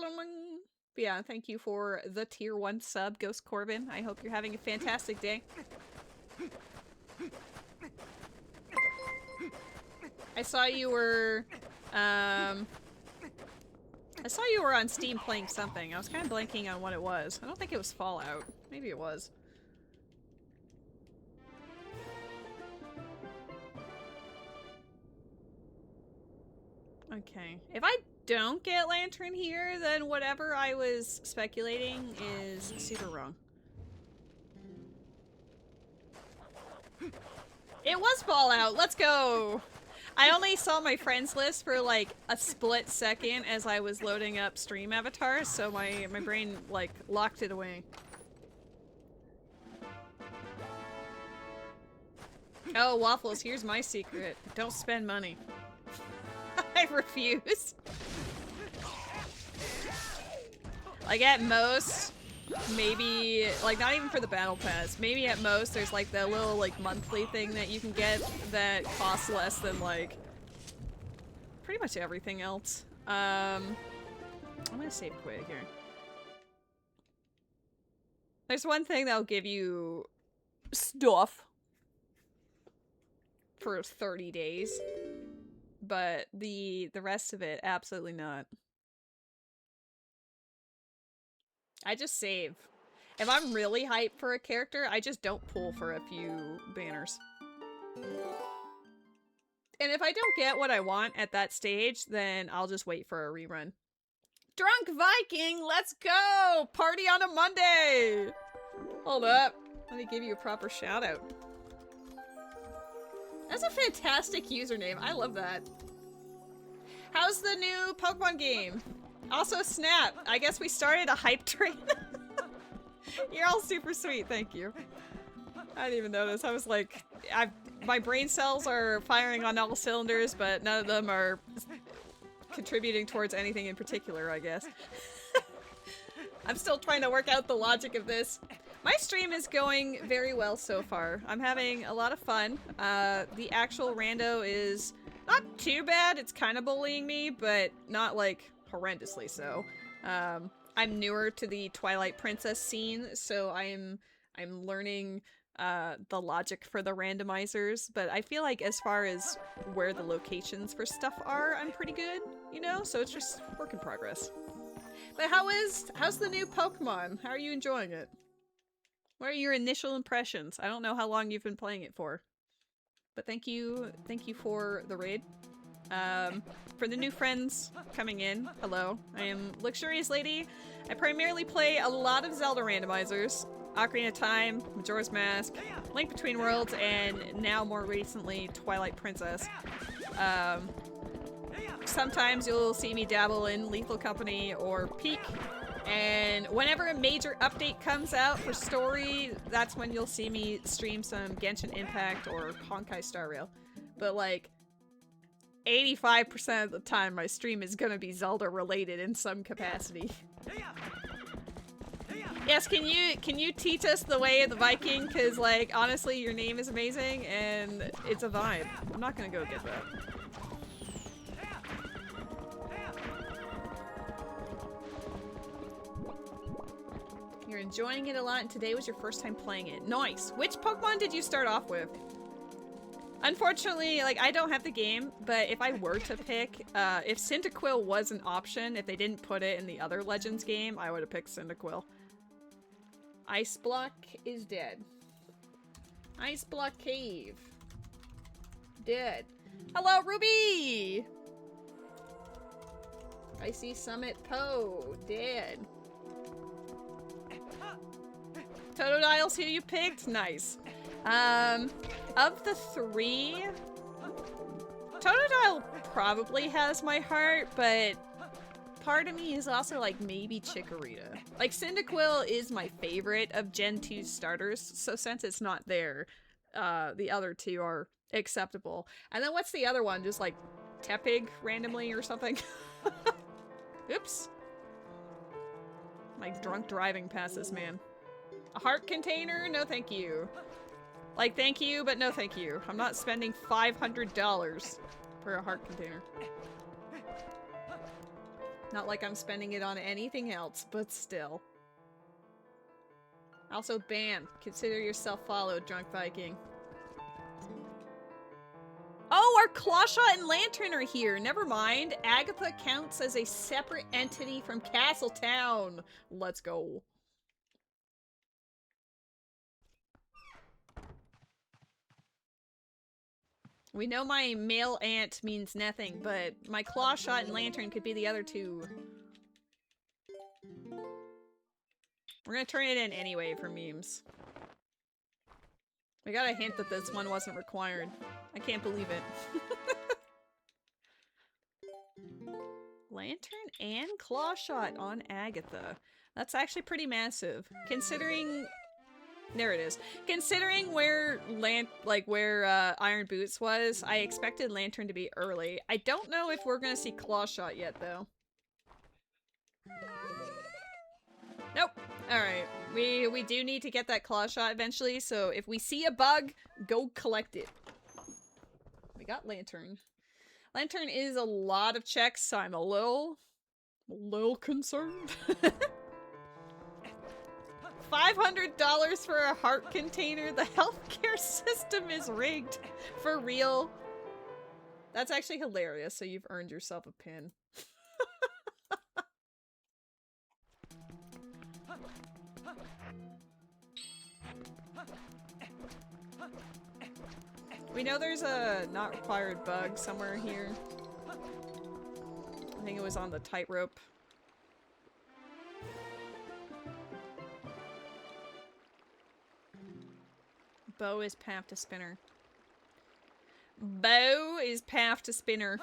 S1: yeah, thank you for the tier 1 sub, Ghost Corbin. I hope you're having a fantastic day. I saw you were... I saw you were on Steam playing something. I was kind of blanking on what it was. I don't think it was Fallout. Maybe it was. Okay. If I don't get Lantern here, then whatever I was speculating is super wrong. It was Fallout! Let's go! I only saw my friends list for like a split second as I was loading up stream avatars, so my brain like locked it away. Oh, Waffles, here's my secret. Don't spend money. I refuse. Like at most, maybe, like not even for the battle pass, maybe at most there's like the little like monthly thing that you can get that costs less than like pretty much everything else. I'm gonna save quick here. There's one thing that'll give you stuff for 30 days. But the rest of it, absolutely not. I just save. If I'm really hyped for a character, I just don't pull for a few banners. And if I don't get what I want at that stage, then I'll just wait for a rerun. Drunk Viking, let's go! Party on a Monday! Hold up. Let me give you a proper shout out. That's a fantastic username. I love that. How's the new Pokemon game? Also, Snap. I guess we started a hype train. You're all super sweet. Thank you. I didn't even notice. I was like, my brain cells are firing on all cylinders, but none of them are contributing towards anything in particular, I guess. I'm still trying to work out the logic of this. My stream is going very well so far. I'm having a lot of fun. The actual rando is not too bad. It's kind of bullying me, but not like horrendously so. I'm newer to the Twilight Princess scene, so I'm learning the logic for the randomizers, but I feel like as far as where the locations for stuff are, I'm pretty good, you know? So it's just work in progress. But how's the new Pokemon? How are you enjoying it? What are your initial impressions? I don't know how long you've been playing it for. But thank you for the raid. For the new friends coming in, hello. I am Luxurious Lady. I primarily play a lot of Zelda randomizers. Ocarina of Time, Majora's Mask, Link Between Worlds, and now more recently, Twilight Princess. Sometimes you'll see me dabble in Lethal Company or Peak. And whenever a major update comes out for story, that's when you'll see me stream some Genshin Impact or Honkai Star Rail. But like, 85% of the time my stream is gonna be Zelda related in some capacity. Yes, can you teach us the way of the Viking? Cause like, honestly, your name is amazing and it's a vibe. I'm not gonna go get that. You're enjoying it a lot, and today was your first time playing it. Nice! Which Pokemon did you start off with? Unfortunately, like, I don't have the game, but if I were to pick, if Cyndaquil was an option, if they didn't put it in the other Legends game, I would have picked Cyndaquil. Ice Block is dead. Ice Block Cave. Dead. Hello, Ruby! Icy Summit Poe. Dead. Totodile's who you picked? Nice. Of the three, Totodile probably has my heart, but part of me is also like maybe Chikorita. Like Cyndaquil is my favorite of Gen 2 starters, so since it's not there, the other two are acceptable. And then what's the other one? Just like Tepig randomly or something. Oops. My drunk driving past this man. A heart container? No thank you. Like, thank you, but no thank you. I'm not spending $500 for a heart container. Not like I'm spending it on anything else, but still. Also, banned. Consider yourself followed, Drunk Viking. Oh, our Clawshot and Lantern are here. Never mind. Agatha counts as a separate entity from Castletown. Let's go. We know my male aunt means nothing, but my Clawshot and Lantern could be the other two. We're gonna turn it in anyway for memes. We got a hint that this one wasn't required. I can't believe it. Lantern and Clawshot on Agatha. That's actually pretty massive. Considering... There it is. Considering where Iron Boots was, I expected Lantern to be early. I don't know if we're gonna see Clawshot yet, though. Nope. Alright. We do need to get that Clawshot eventually, so if we see a bug, go collect it. We got Lantern. Lantern is a lot of checks, so I'm a little concerned. $500 for a heart container? The healthcare system is rigged. For real. That's actually hilarious, so you've earned yourself a pin. We know there's a not required bug somewhere here. I think it was on the tightrope. Bow is path to spinner. Bow is path to spinner.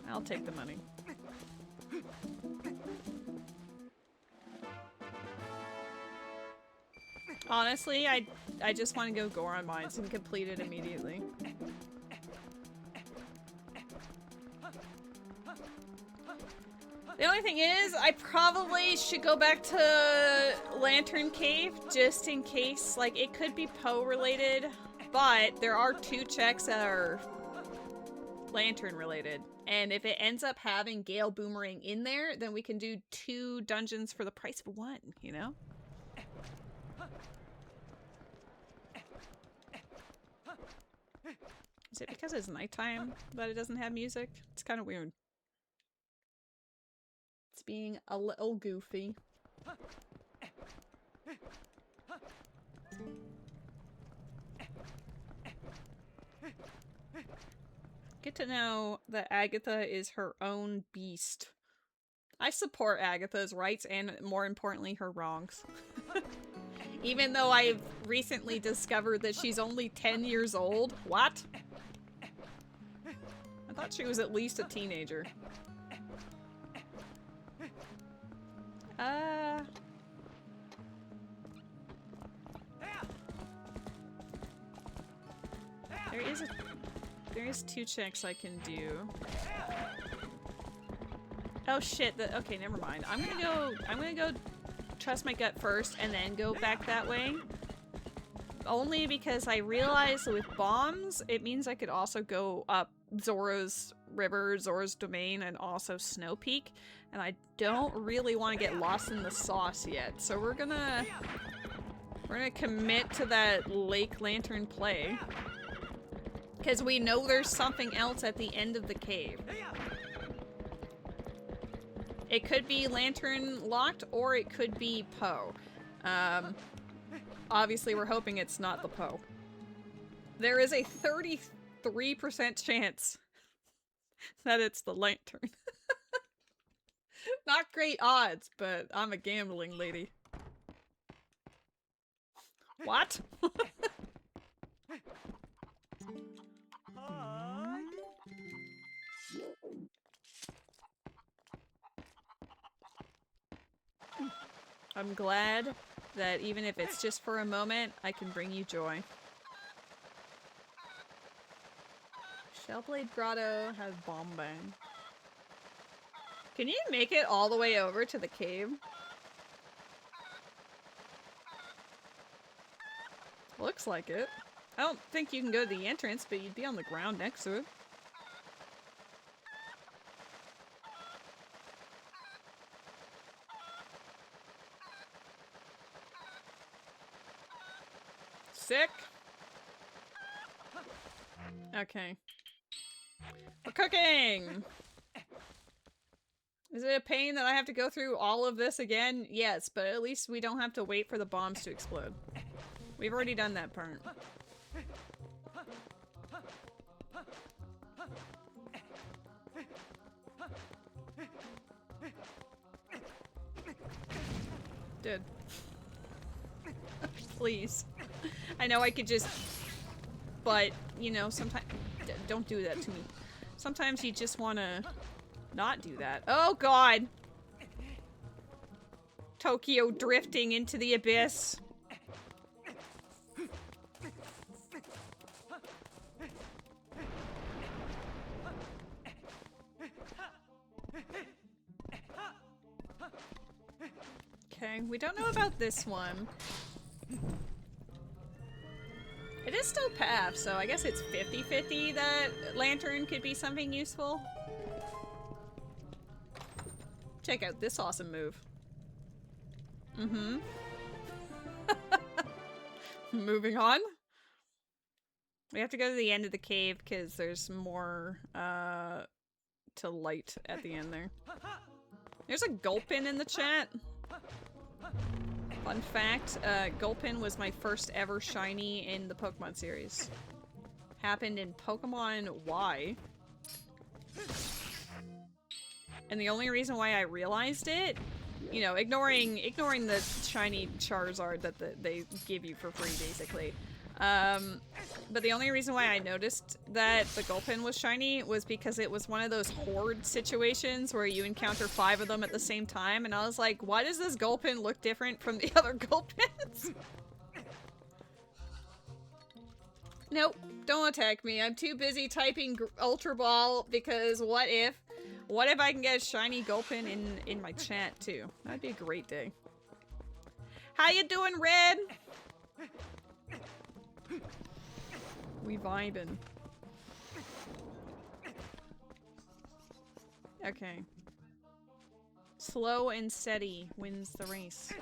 S1: I'll take the money. Honestly, I just want to go Goron Mines and complete it immediately. The only thing is, I probably should go back to Lantern Cave just in case. Like, it could be Poe related, but there are 2 checks that are Lantern related. And if it ends up having Gale Boomerang in there, then we can do 2 dungeons for the price of 1, you know? Is it because it's nighttime that it doesn't have music? It's kind of weird. It's being a little goofy. Get to know that Agatha is her own beast. I support Agatha's rights and, more importantly, her wrongs. Even though I've recently discovered that she's only 10 years old. What? I thought she was at least a teenager. There is 2 checks I can do. Oh shit, okay, never mind. I'm gonna go trust my gut first and then go back that way. Only because I realized that with bombs, it means I could also go up Zora's River, Zora's Domain, and also Snow Peak. And I don't really want to get lost in the sauce yet. So we're gonna commit to that Lake Lantern play. Because we know there's something else at the end of the cave. It could be Lantern locked, or it could be Poe. Obviously, we're hoping it's not the Poe. There is a 33% chance that it's the Lantern. Not great odds, but I'm a gambling lady. What? I'm glad that even if it's just for a moment, I can bring you joy. Bellblade Grotto has bomb bang. Can you make it all the way over to the cave? Looks like it. I don't think you can go to the entrance, but you'd be on the ground next to it. Sick. Okay. We're cooking! Is it a pain that I have to go through all of this again? Yes, but at least we don't have to wait for the bombs to explode. We've already done that part. Dude. Please. I know I could just... But, you know, sometimes... Don't do that to me. Sometimes you just want to not do that. Oh, God! Tokyo drifting into the abyss. Okay, we don't know about this one. It is still path, so I guess it's 50-50 that lantern could be something useful. Check out this awesome move. Mm-hmm. Moving on. We have to go to the end of the cave because there's more to light at the end there. There's a Gulpin in the chat. Fun fact, Gulpin was my first ever shiny in the Pokemon series. Happened in Pokemon Y. And the only reason why I realized it, you know, ignoring the shiny Charizard that they give you for free, basically. But the only reason why I noticed that the Gulpin was shiny was because it was one of those horde situations where you encounter 5 of them at the same time, and I was like, why does this Gulpin look different from the other Gulpins? Nope, don't attack me. I'm too busy typing Ultra Ball because what if I can get a shiny Gulpin in my chat too? That'd be a great day. How you doing, Red? We vibin'. Okay. Slow and steady wins the race.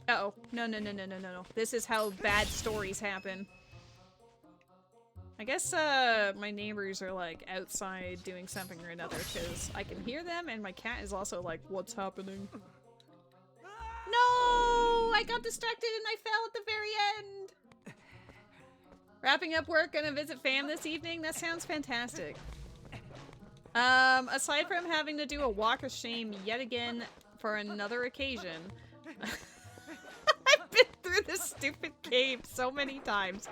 S1: Uh-oh. No. This is how bad stories happen. I guess, my neighbors are, like, outside doing something or another, because I can hear them, and my cat is also like, what's happening? No! I got distracted and I fell at the very end! Wrapping up work, gonna visit fam this evening? That sounds fantastic. Aside from having to do a walk of shame yet again for another occasion, I've been through this stupid cave so many times.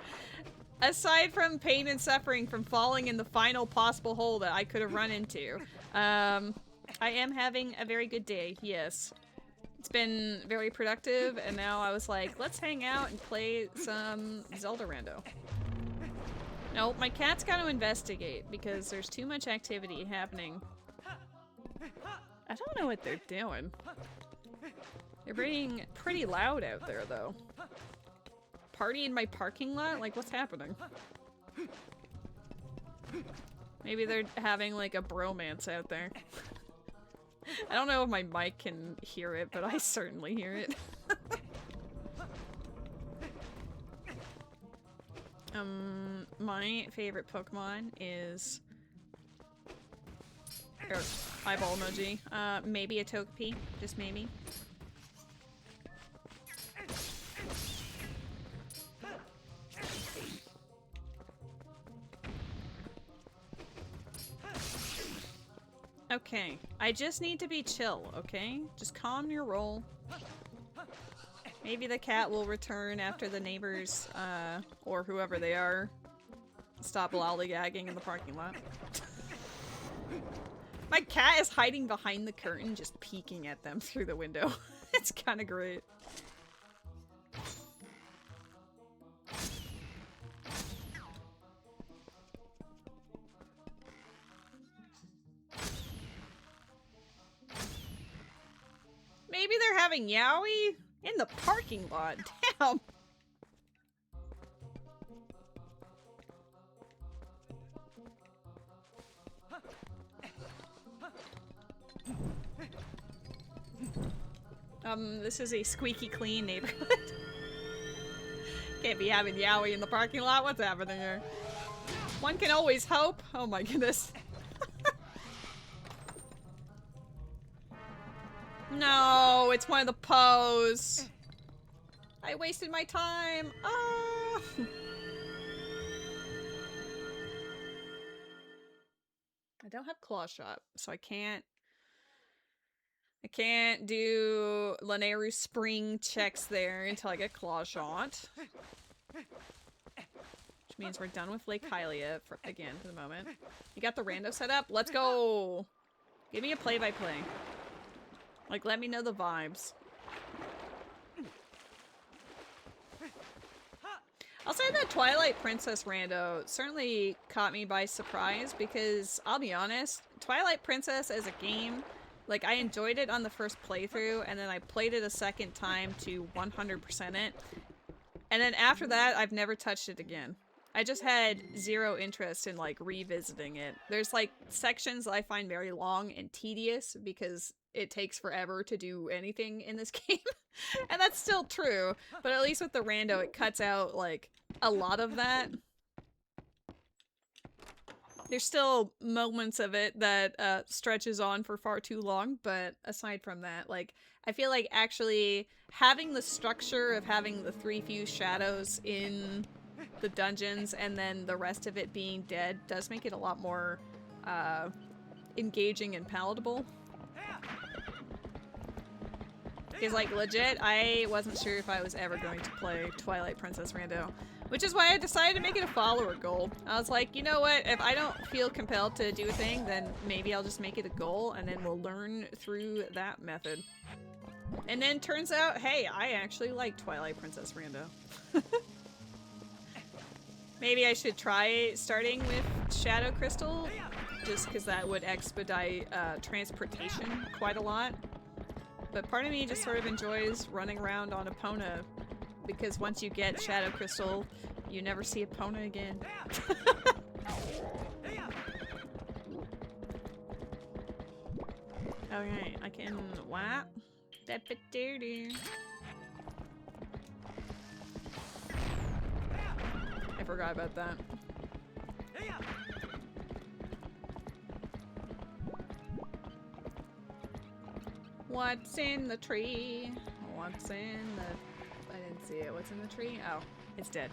S1: Aside from pain and suffering from falling in the final possible hole that I could have run into, I am having a very good day, yes. It's been very productive, and now I was like, let's hang out and play some Zelda Rando. No, my cat's got to investigate, because there's too much activity happening. I don't know what they're doing. They're being pretty loud out there, though. Party in my parking lot? Like, what's happening? Maybe they're having, like, a bromance out there. I don't know if my mic can hear it, but I certainly hear it. My favorite Pokemon is... Or, eyeball emoji. Maybe a Togepi. Just maybe. Okay, I just need to be chill, okay? Just calm your roll. Maybe the cat will return after the neighbors, or whoever they are, stop lollygagging in the parking lot. My cat is hiding behind the curtain, just peeking at them through the window. It's kind of great. having yaoi? In the parking lot. Damn. This is a squeaky clean neighborhood. Can't be having yaoi in the parking lot. What's happening here? One can always hope. Oh my goodness. No, it's one of the Poes. I wasted my time. Oh. I don't have claw shot, so I can't do Laneru spring checks there until I get claw shot. Which means we're done with Lake Hylia for the moment. You got the rando set up? Let's go! Give me a play-by-play. Like, let me know the vibes. I'll say that Twilight Princess Rando certainly caught me by surprise because, I'll be honest, Twilight Princess as a game, like, I enjoyed it on the first playthrough, and then I played it a second time to 100% it. And then after that, I've never touched it again. I just had zero interest in, like, revisiting it. There's, like, sections that I find very long and tedious because it takes forever to do anything in this game. And that's still true, but at least with the rando, it cuts out, like, a lot of that. There's still moments of it that stretches on for far too long, but aside from that, like, I feel like actually having the structure of having the 3 fused shadows in the dungeons and then the rest of it being dead does make it a lot more engaging and palatable. Because, like, legit, I wasn't sure if I was ever going to play Twilight Princess Rando. Which is why I decided to make it a follower goal. I was like, you know what, if I don't feel compelled to do a thing, then maybe I'll just make it a goal, and then we'll learn through that method. And then turns out, hey, I actually like Twilight Princess Rando. Maybe I should try starting with Shadow Crystal, just because that would expedite transportation quite a lot. But part of me just sort of enjoys running around on Epona, because once you get Shadow Crystal, you never see Epona again. Okay, I can whap. I forgot about that. What's in the tree? What's in the... I didn't see it. What's in the tree? Oh, it's dead.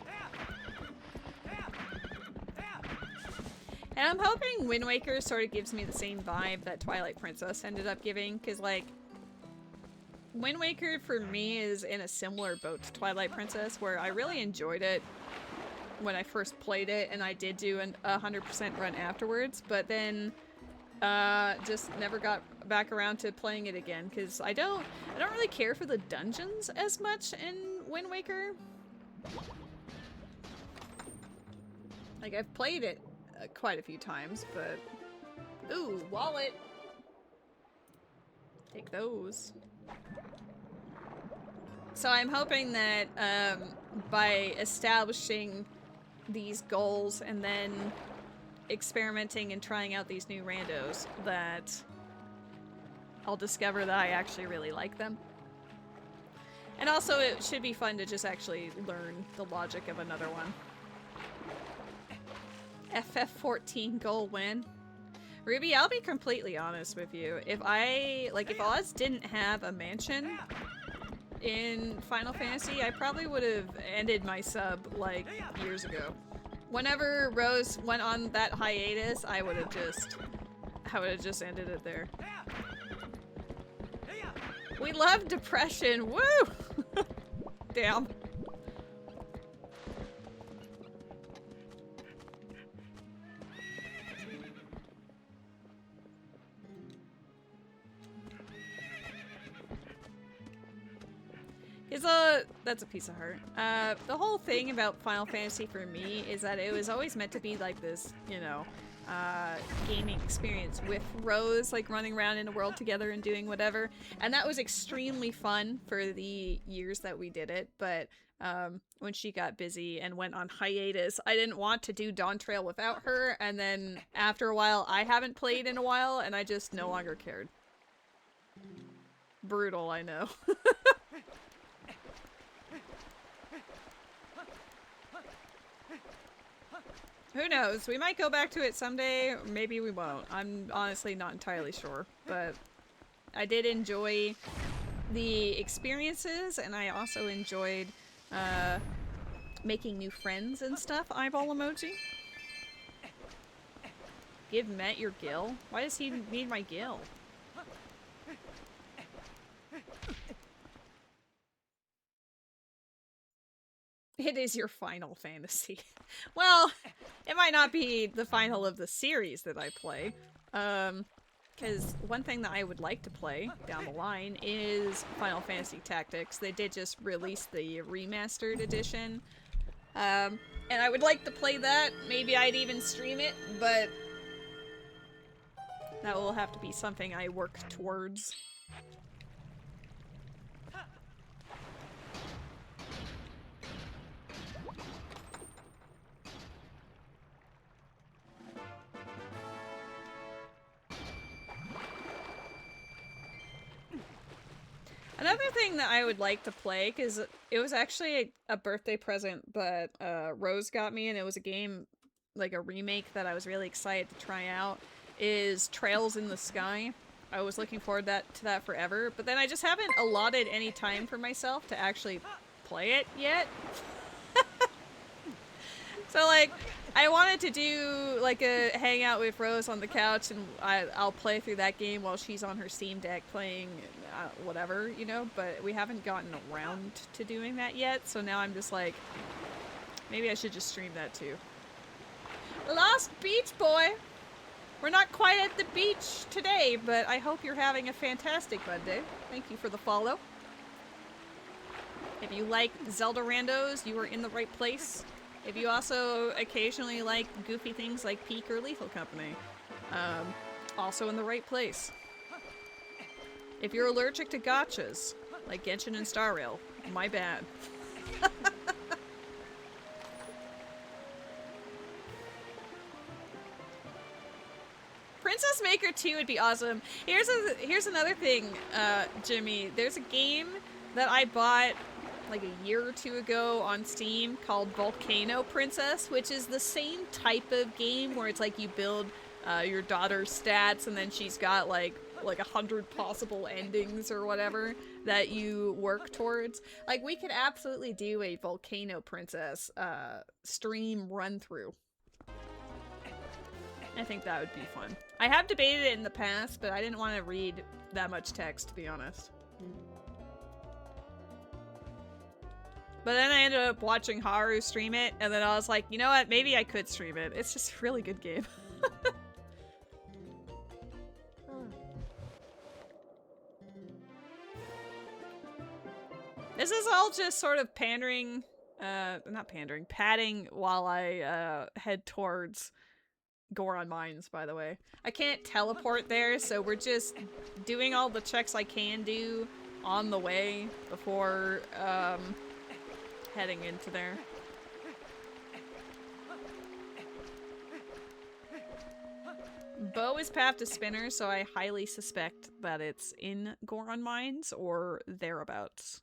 S1: And I'm hoping Wind Waker sort of gives me the same vibe that Twilight Princess ended up giving, because, like, Wind Waker for me is in a similar boat to Twilight Princess, where I really enjoyed it when I first played it, and I did do a 100% run afterwards, but then just never got back around to playing it again, because I don't really care for the dungeons as much in Wind Waker. Like, I've played it quite a few times, but... Ooh, wallet! Take those. So I'm hoping that by establishing these goals and then experimenting and trying out these new randos, that I'll discover that I actually really like them. And also it should be fun to just actually learn the logic of another one. FF14 goal win. Ruby, I'll be completely honest with you. If Oz didn't have a mansion in Final Fantasy, I probably would have ended my sub, like, years ago. Whenever Rose went on that hiatus, I would have just ended it there. We love depression, woo! Damn. Because that's a piece of heart. The whole thing about Final Fantasy for me is that it was always meant to be like this, you know, gaming experience with Rose, like running around in a world together and doing whatever. And that was extremely fun for the years that we did it, but when she got busy and went on hiatus, I didn't want to do Dawn Trail without her, and then after a while, I haven't played in a while, and I just no longer cared. Brutal, I know. Who knows? We might go back to it someday, or maybe we won't. I'm honestly not entirely sure, but I did enjoy the experiences, and I also enjoyed making new friends and stuff. Eyeball emoji. Give Met your gill? Why does he need my gill? It is your Final Fantasy. Well, it might not be the final of the series that I play. Because one thing that I would like to play down the line is Final Fantasy Tactics. They did just release the remastered edition. And I would like to play that. Maybe I'd even stream it, but that will have to be something I work towards. Another thing that I would like to play, because it was actually a birthday present that Rose got me, and it was a game, like a remake that I was really excited to try out, is Trails in the Sky. I was looking forward to that forever, but then I just haven't allotted any time for myself to actually play it yet. So, like, I wanted to do, like, a hangout with Rose on the couch, and I'll play through that game while she's on her Steam Deck playing whatever, you know, but we haven't gotten around to doing that yet, so now I'm just like, maybe I should just stream that too. Lost Beach Boy! We're not quite at the beach today, but I hope you're having a fantastic Monday. Thank you for the follow. If you like Zelda randos, you are in the right place. If you also occasionally like goofy things like Peak or Lethal Company, also in the right place. If you're allergic to gachas, like Genshin and Star Rail, my bad. Princess Maker 2 would be awesome. Here's another thing, Jimmy. There's a game that I bought like a year or two ago on Steam called Volcano Princess, which is the same type of game where it's like you build your daughter's stats, and then she's got like 100 possible endings or whatever that you work towards. Like, we could absolutely do a Volcano Princess stream run through. I think that would be fun. I have debated it in the past, but I didn't want to read that much text, to be honest. But then I ended up watching Haru stream it, and then I was like, you know what, maybe I could stream it. It's just a really good game. This is all just sort of pandering, not pandering, padding while I head towards Goron Mines, by the way. I can't teleport there, so we're just doing all the checks I can do on the way before heading into there. Bow is path to Spinner, so I highly suspect that it's in Goron Mines or thereabouts.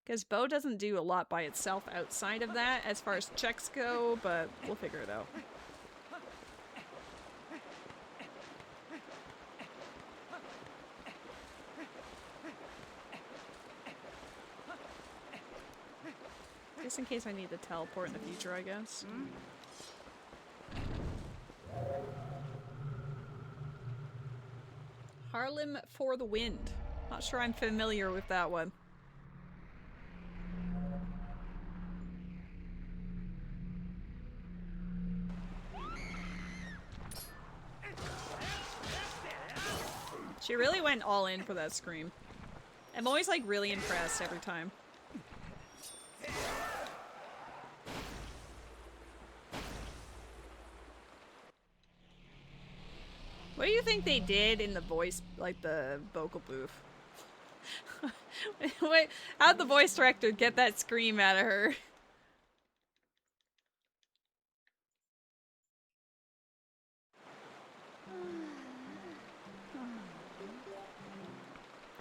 S1: Because Bow doesn't do a lot by itself outside of that as far as checks go, but we'll figure it out. Just in case I need to teleport in the future, I guess. Harlem for the Wind. Not sure I'm familiar with that one. She really went all in for that scream. I'm always like really impressed every time. What do you think they did in the voice, like the vocal booth? Wait, how'd the voice director get that scream out of her?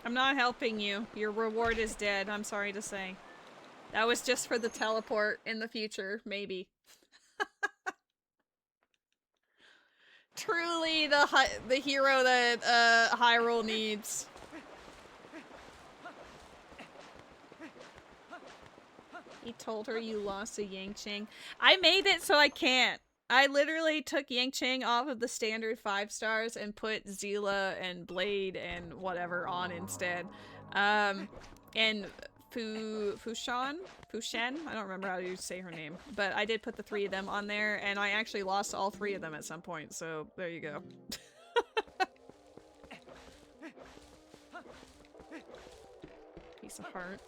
S1: I'm not helping you. Your reward is dead, I'm sorry to say. That was just for the teleport in the future, maybe. Truly the hero that Hyrule needs. He told her you lost a Yangcheng. I made it so I can't. I literally took Yangcheng off of the standard 5 stars and put Zila and Blade and whatever on instead. And Fushan? I don't remember how to say her name. But I did put the 3 of them on there, and I actually lost all 3 of them at some point, so there you go. Piece of heart.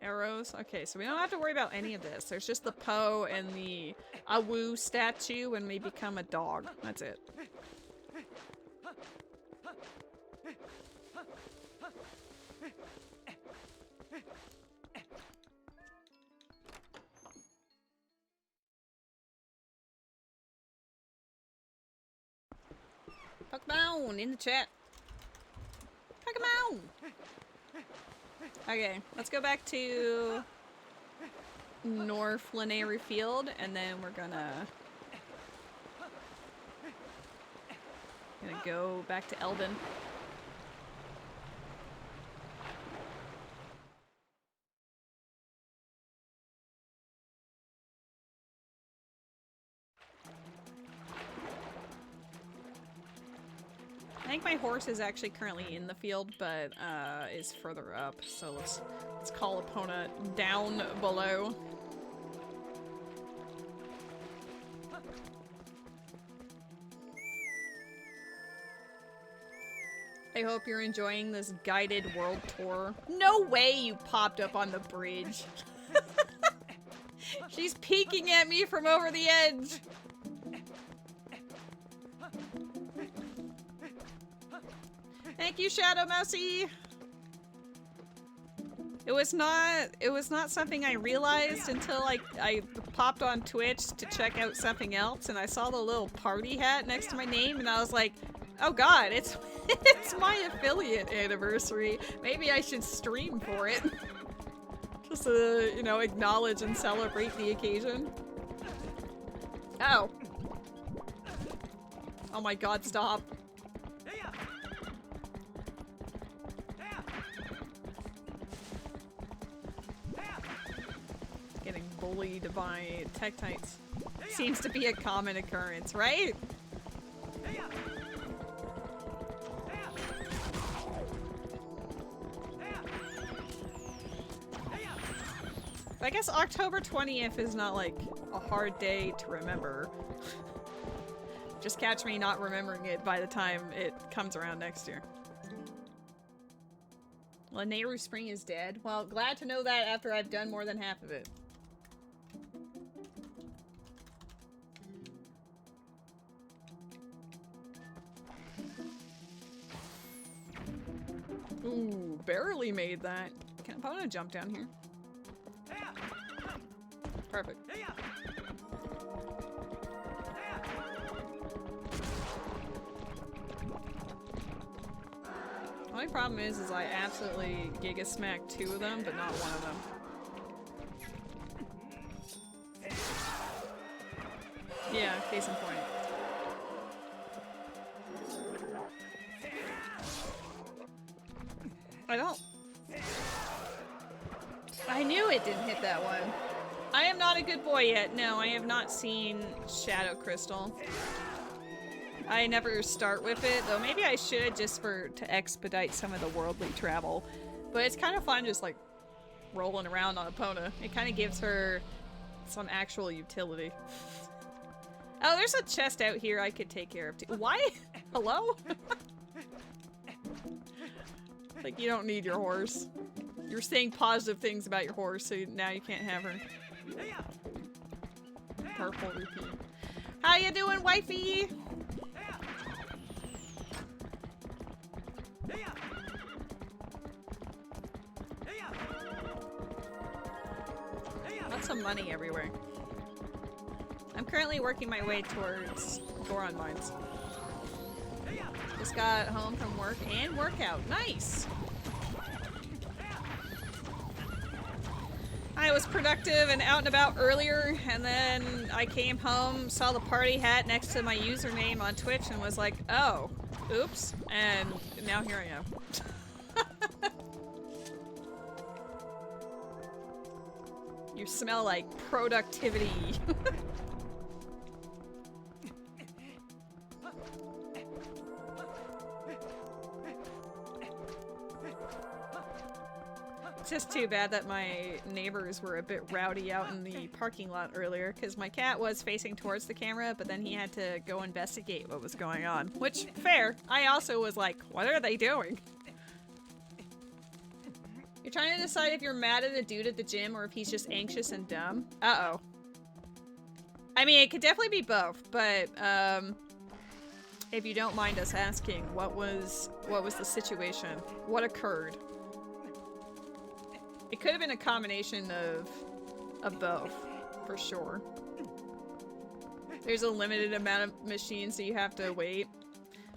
S1: Arrows? Okay, so we don't have to worry about any of this. There's just the Poe and the Awu statue when we become a dog. That's it. Pokemon in the chat. Pokemon! Okay, let's go back to North Lanayru Field, and then we're gonna go back to Eldon. I think my horse is actually currently in the field, but is further up. So let's call Epona down below. I hope you're enjoying this guided world tour. No way you popped up on the bridge. She's peeking at me from over the edge. Thank you, Shadow Mousy. It was not something I realized until I popped on Twitch to check out something else, and I saw the little party hat next to my name, and I was like, oh god, it's it's my affiliate anniversary. Maybe I should stream for it. Just to, you know, acknowledge and celebrate the occasion. Oh. Oh my god, stop. Getting bullied by Tektites seems to be a common occurrence, right? I guess October 20th is not like a hard day to remember. Just catch me not remembering it by the time it comes around next year. Lanayru Spring is dead. Well, glad to know that after I've done more than half of it. Ooh, barely made that. Can Epona jump down here? Perfect. My problem is I absolutely Giga Smacked 2 of them, but not one of them. Yeah, case in point. I knew it didn't hit that one. I am not a good boy yet. No, I have not seen Shadow Crystal. I never start with it, though maybe I should just to expedite some of the worldly travel. But it's kind of fun just like rolling around on Epona. It kind of gives her some actual utility. Oh, there's a chest out here I could take care of too. Why? Hello? Like, you don't need your horse. You're saying positive things about your horse, so now you can't have her. Purple repeat. How you doing, wifey? Lots of money everywhere. I'm currently working my way towards Goron Mines. Just got home from work and workout. Nice! I was productive and out and about earlier, and then I came home, saw the party hat next to my username on Twitch, and was like, oh, oops, and now here I am. You smell like productivity. It's just too bad that my neighbors were a bit rowdy out in the parking lot earlier, because my cat was facing towards the camera, but then he had to go investigate what was going on. Which, fair. I also was like, what are they doing? You're trying to decide if you're mad at a dude at the gym or if he's just anxious and dumb. Uh-oh. I mean, it could definitely be both, but, if you don't mind us asking, what was the situation? What occurred? It could have been a combination of both, for sure. There's a limited amount of machines, so you have to wait.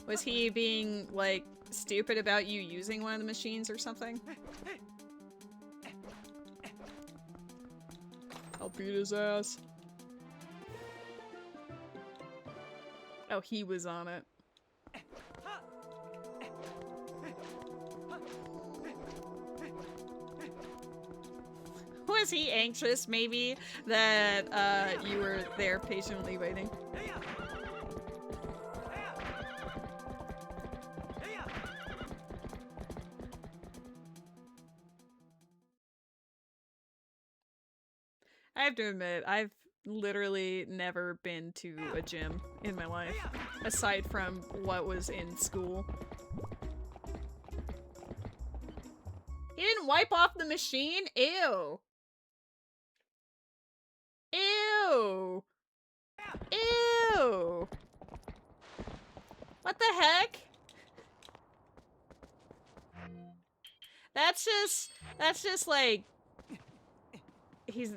S1: Was he being, like, stupid about you using one of the machines or something? I'll beat his ass. Oh, he was on it. Was he anxious, maybe, that you were there patiently waiting? I have to admit, I've literally never been to a gym in my life, aside from what was in school. He didn't wipe off the machine? Ew. Ew. Ew. What the heck? That's just like, he's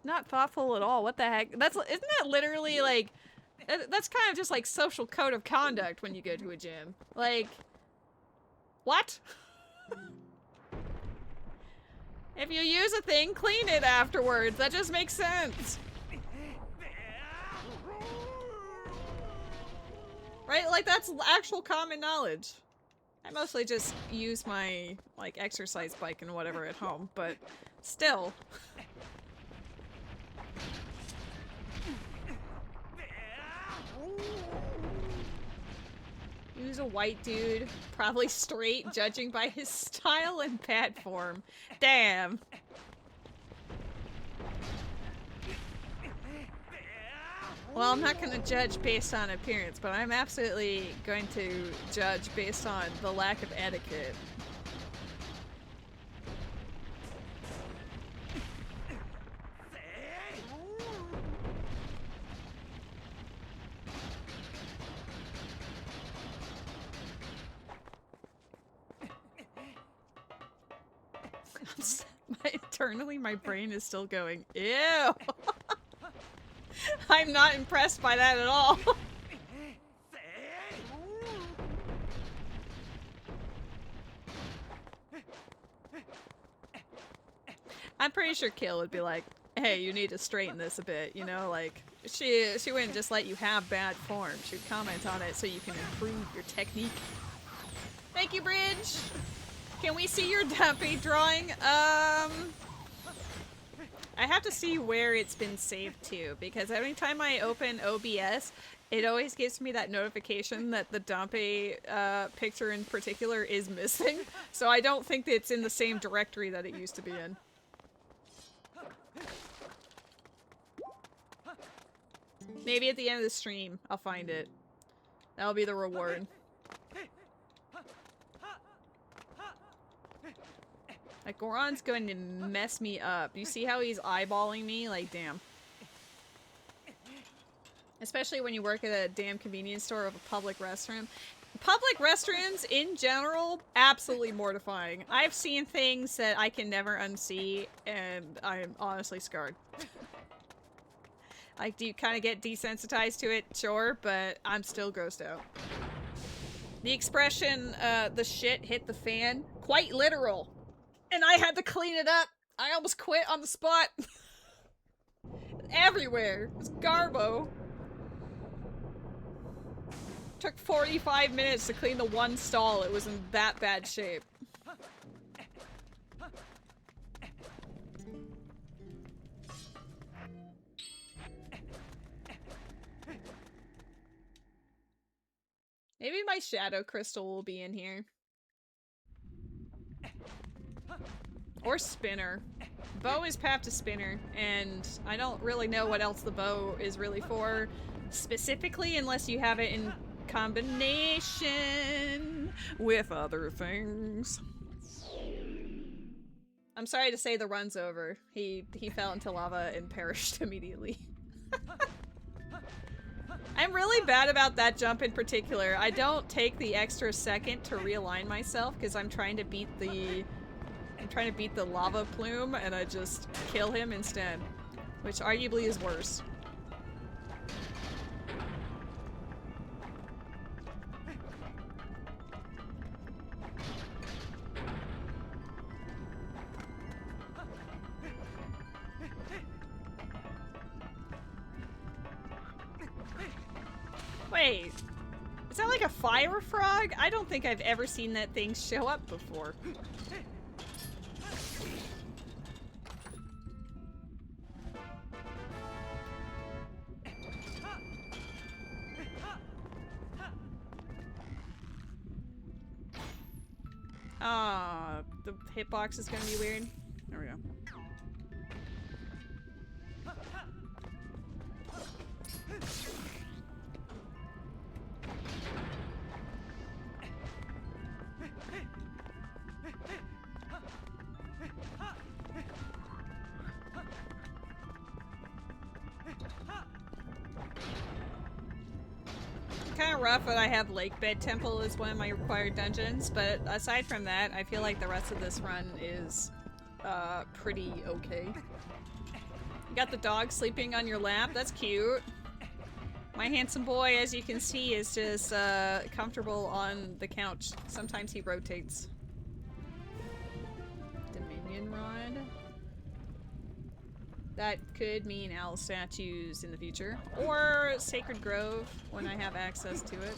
S1: not thoughtful at all. What the heck? Isn't that literally like, that's kind of just like social code of conduct when you go to a gym. Like, what? If you use a thing, clean it afterwards. That just makes sense. Right? Like, that's actual common knowledge. I mostly just use my, like, exercise bike and whatever at home, but still. He was a white dude, probably straight, judging by his style and bad form. Damn. Well, I'm not gonna judge based on appearance, but I'm absolutely going to judge based on the lack of etiquette. Internally, my brain is still going, ew! I'm not impressed by that at all. I'm pretty sure Kill would be like, hey, you need to straighten this a bit, you know, like, she wouldn't just let you have bad form. She'd comment on it so you can improve your technique. Thank you, Bridge! Can we see your dumpy drawing? I have to see where it's been saved to, because every time I open OBS, it always gives me that notification that the Dompe picture in particular is missing. So I don't think that it's in the same directory that it used to be in. Maybe at the end of the stream, I'll find it. That'll be the reward. Like, Goron's going to mess me up. You see how he's eyeballing me? Like, damn. Especially when you work at a damn convenience store of a public restroom. Public restrooms, in general, absolutely mortifying. I've seen things that I can never unsee, and I'm honestly scarred. Like, do you kind of get desensitized to it? Sure, but I'm still grossed out. The expression, the shit hit the fan, quite literal. And I had to clean it up. I almost quit on the spot. Everywhere. It was garbo. Took 45 minutes to clean the one stall. It was in that bad shape. Maybe my shadow crystal will be in here. Or spinner. Bow is path to spinner, and I don't really know what else the bow is really for specifically unless you have it in combination with other things. I'm sorry to say the run's over. He fell into lava and perished immediately. I'm really bad about that jump in particular. I don't take the extra second to realign myself because I'm trying to beat the lava plume, and I just kill him instead, which arguably is worse. Wait, is that like a fire frog? I don't think I've ever seen that thing show up before. Ah, the hitbox is gonna be weird. There we go. Kind of rough that I have Lake Bed Temple as one of my required dungeons, but aside from that, I feel like the rest of this run is pretty okay. You got the dog sleeping on your lap, that's cute. My handsome boy, as you can see, is just comfortable on the couch. Sometimes he rotates. Dominion Rod. That could mean owl statues in the future. Or Sacred Grove when I have access to it.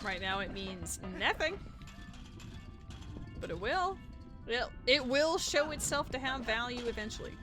S1: Right now it means nothing. But it will. It will show itself to have value eventually.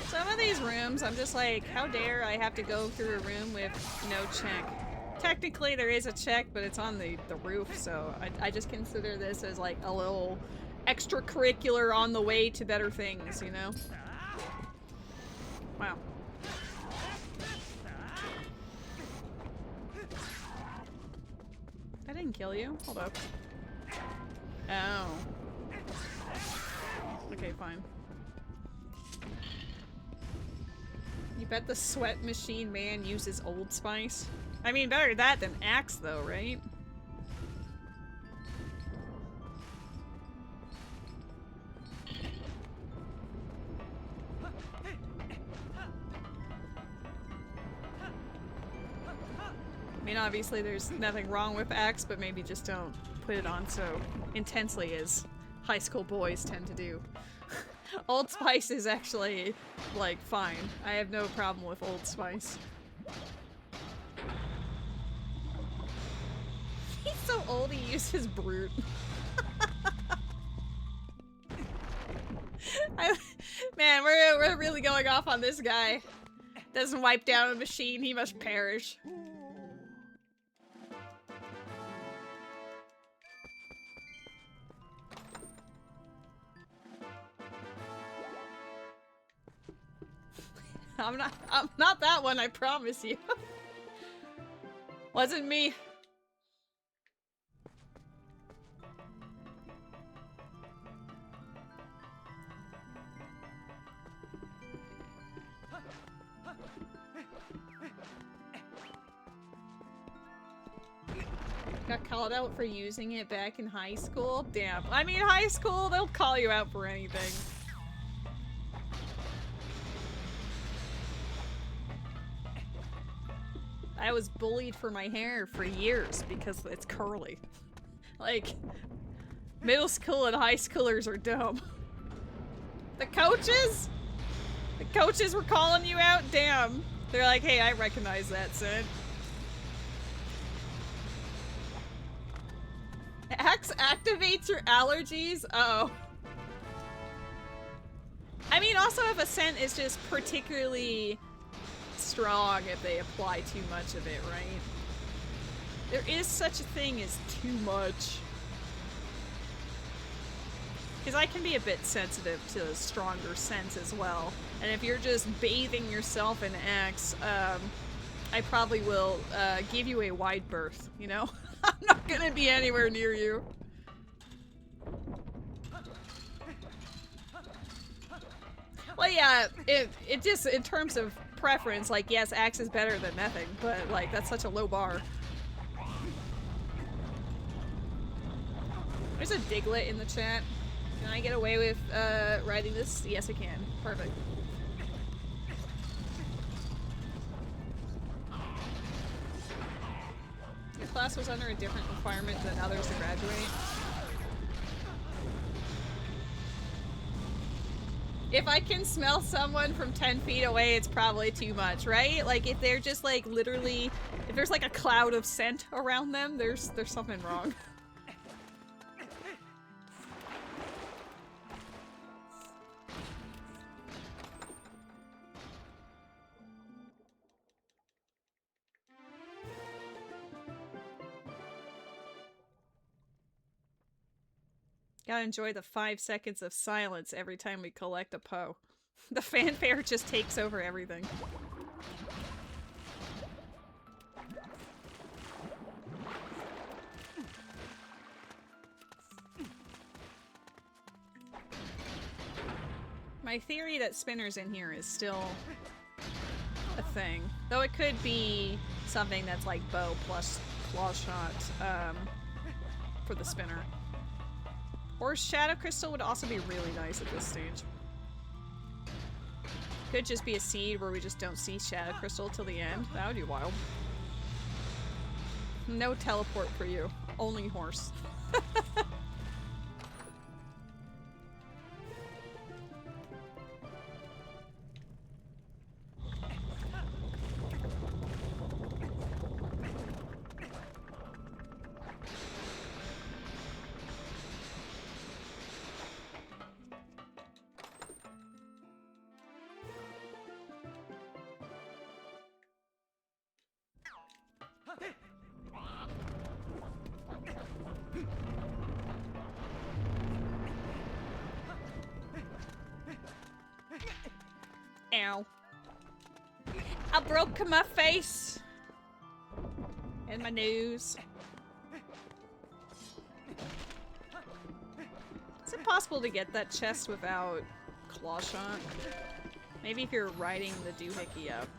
S1: Some of these rooms, I'm just like, how dare I have to go through a room with no check. Technically there is a check, but it's on the roof, so I just consider this as like a little extracurricular on the way to better things, you know? Wow. I didn't kill you. Hold up. Oh. Okay, fine. You bet the sweat machine man uses Old Spice? I mean, better that than Axe, though, right? I mean, obviously there's nothing wrong with Axe, but maybe just don't put it on so intensely as high school boys tend to do. Old Spice is actually, like, fine. I have no problem with Old Spice. He's so old he uses Brute. Man, we're really going off on this guy. Doesn't wipe down a machine, he must perish. I'm not that one, I promise you. Wasn't me. Got called out for using it back in high school? Damn. I mean, high school, they'll call you out for anything. I was bullied for my hair for years because it's curly. Like, middle school and high schoolers are dumb. The coaches? The coaches were calling you out? Damn. They're like, hey, I recognize that, son. Axe activates your allergies? Uh oh. I mean, also if a scent is just particularly strong if they apply too much of it, right? There is such a thing as too much. Because I can be a bit sensitive to stronger scents as well. And if you're just bathing yourself in Axe, I probably will give you a wide berth, you know? I'm not gonna be anywhere near you. Well, yeah, it just, in terms of preference, like, yes, Axe is better than nothing, but, like, that's such a low bar. There's a Diglett in the chat. Can I get away with, writing this? Yes, I can. Perfect. Your class was under a different requirement than others to graduate. If I can smell someone from 10 feet away, it's probably too much, right? Like, if they're just, like, literally... If there's, like, a cloud of scent around them, there's something wrong. Gotta enjoy the 5 seconds of silence every time we collect a Poe. The fanfare just takes over everything. My theory that Spinner's in here is still a thing. Though it could be something that's like bow plus claw shot for the Spinner. Or Shadow Crystal would also be really nice at this stage. Could just be a seed where we just don't see Shadow Crystal till the end. That would be wild. No teleport for you. Only horse. Ow. I broke my face. And my nose. Is it possible to get that chest without claw shot? Maybe if you're riding the doohickey up.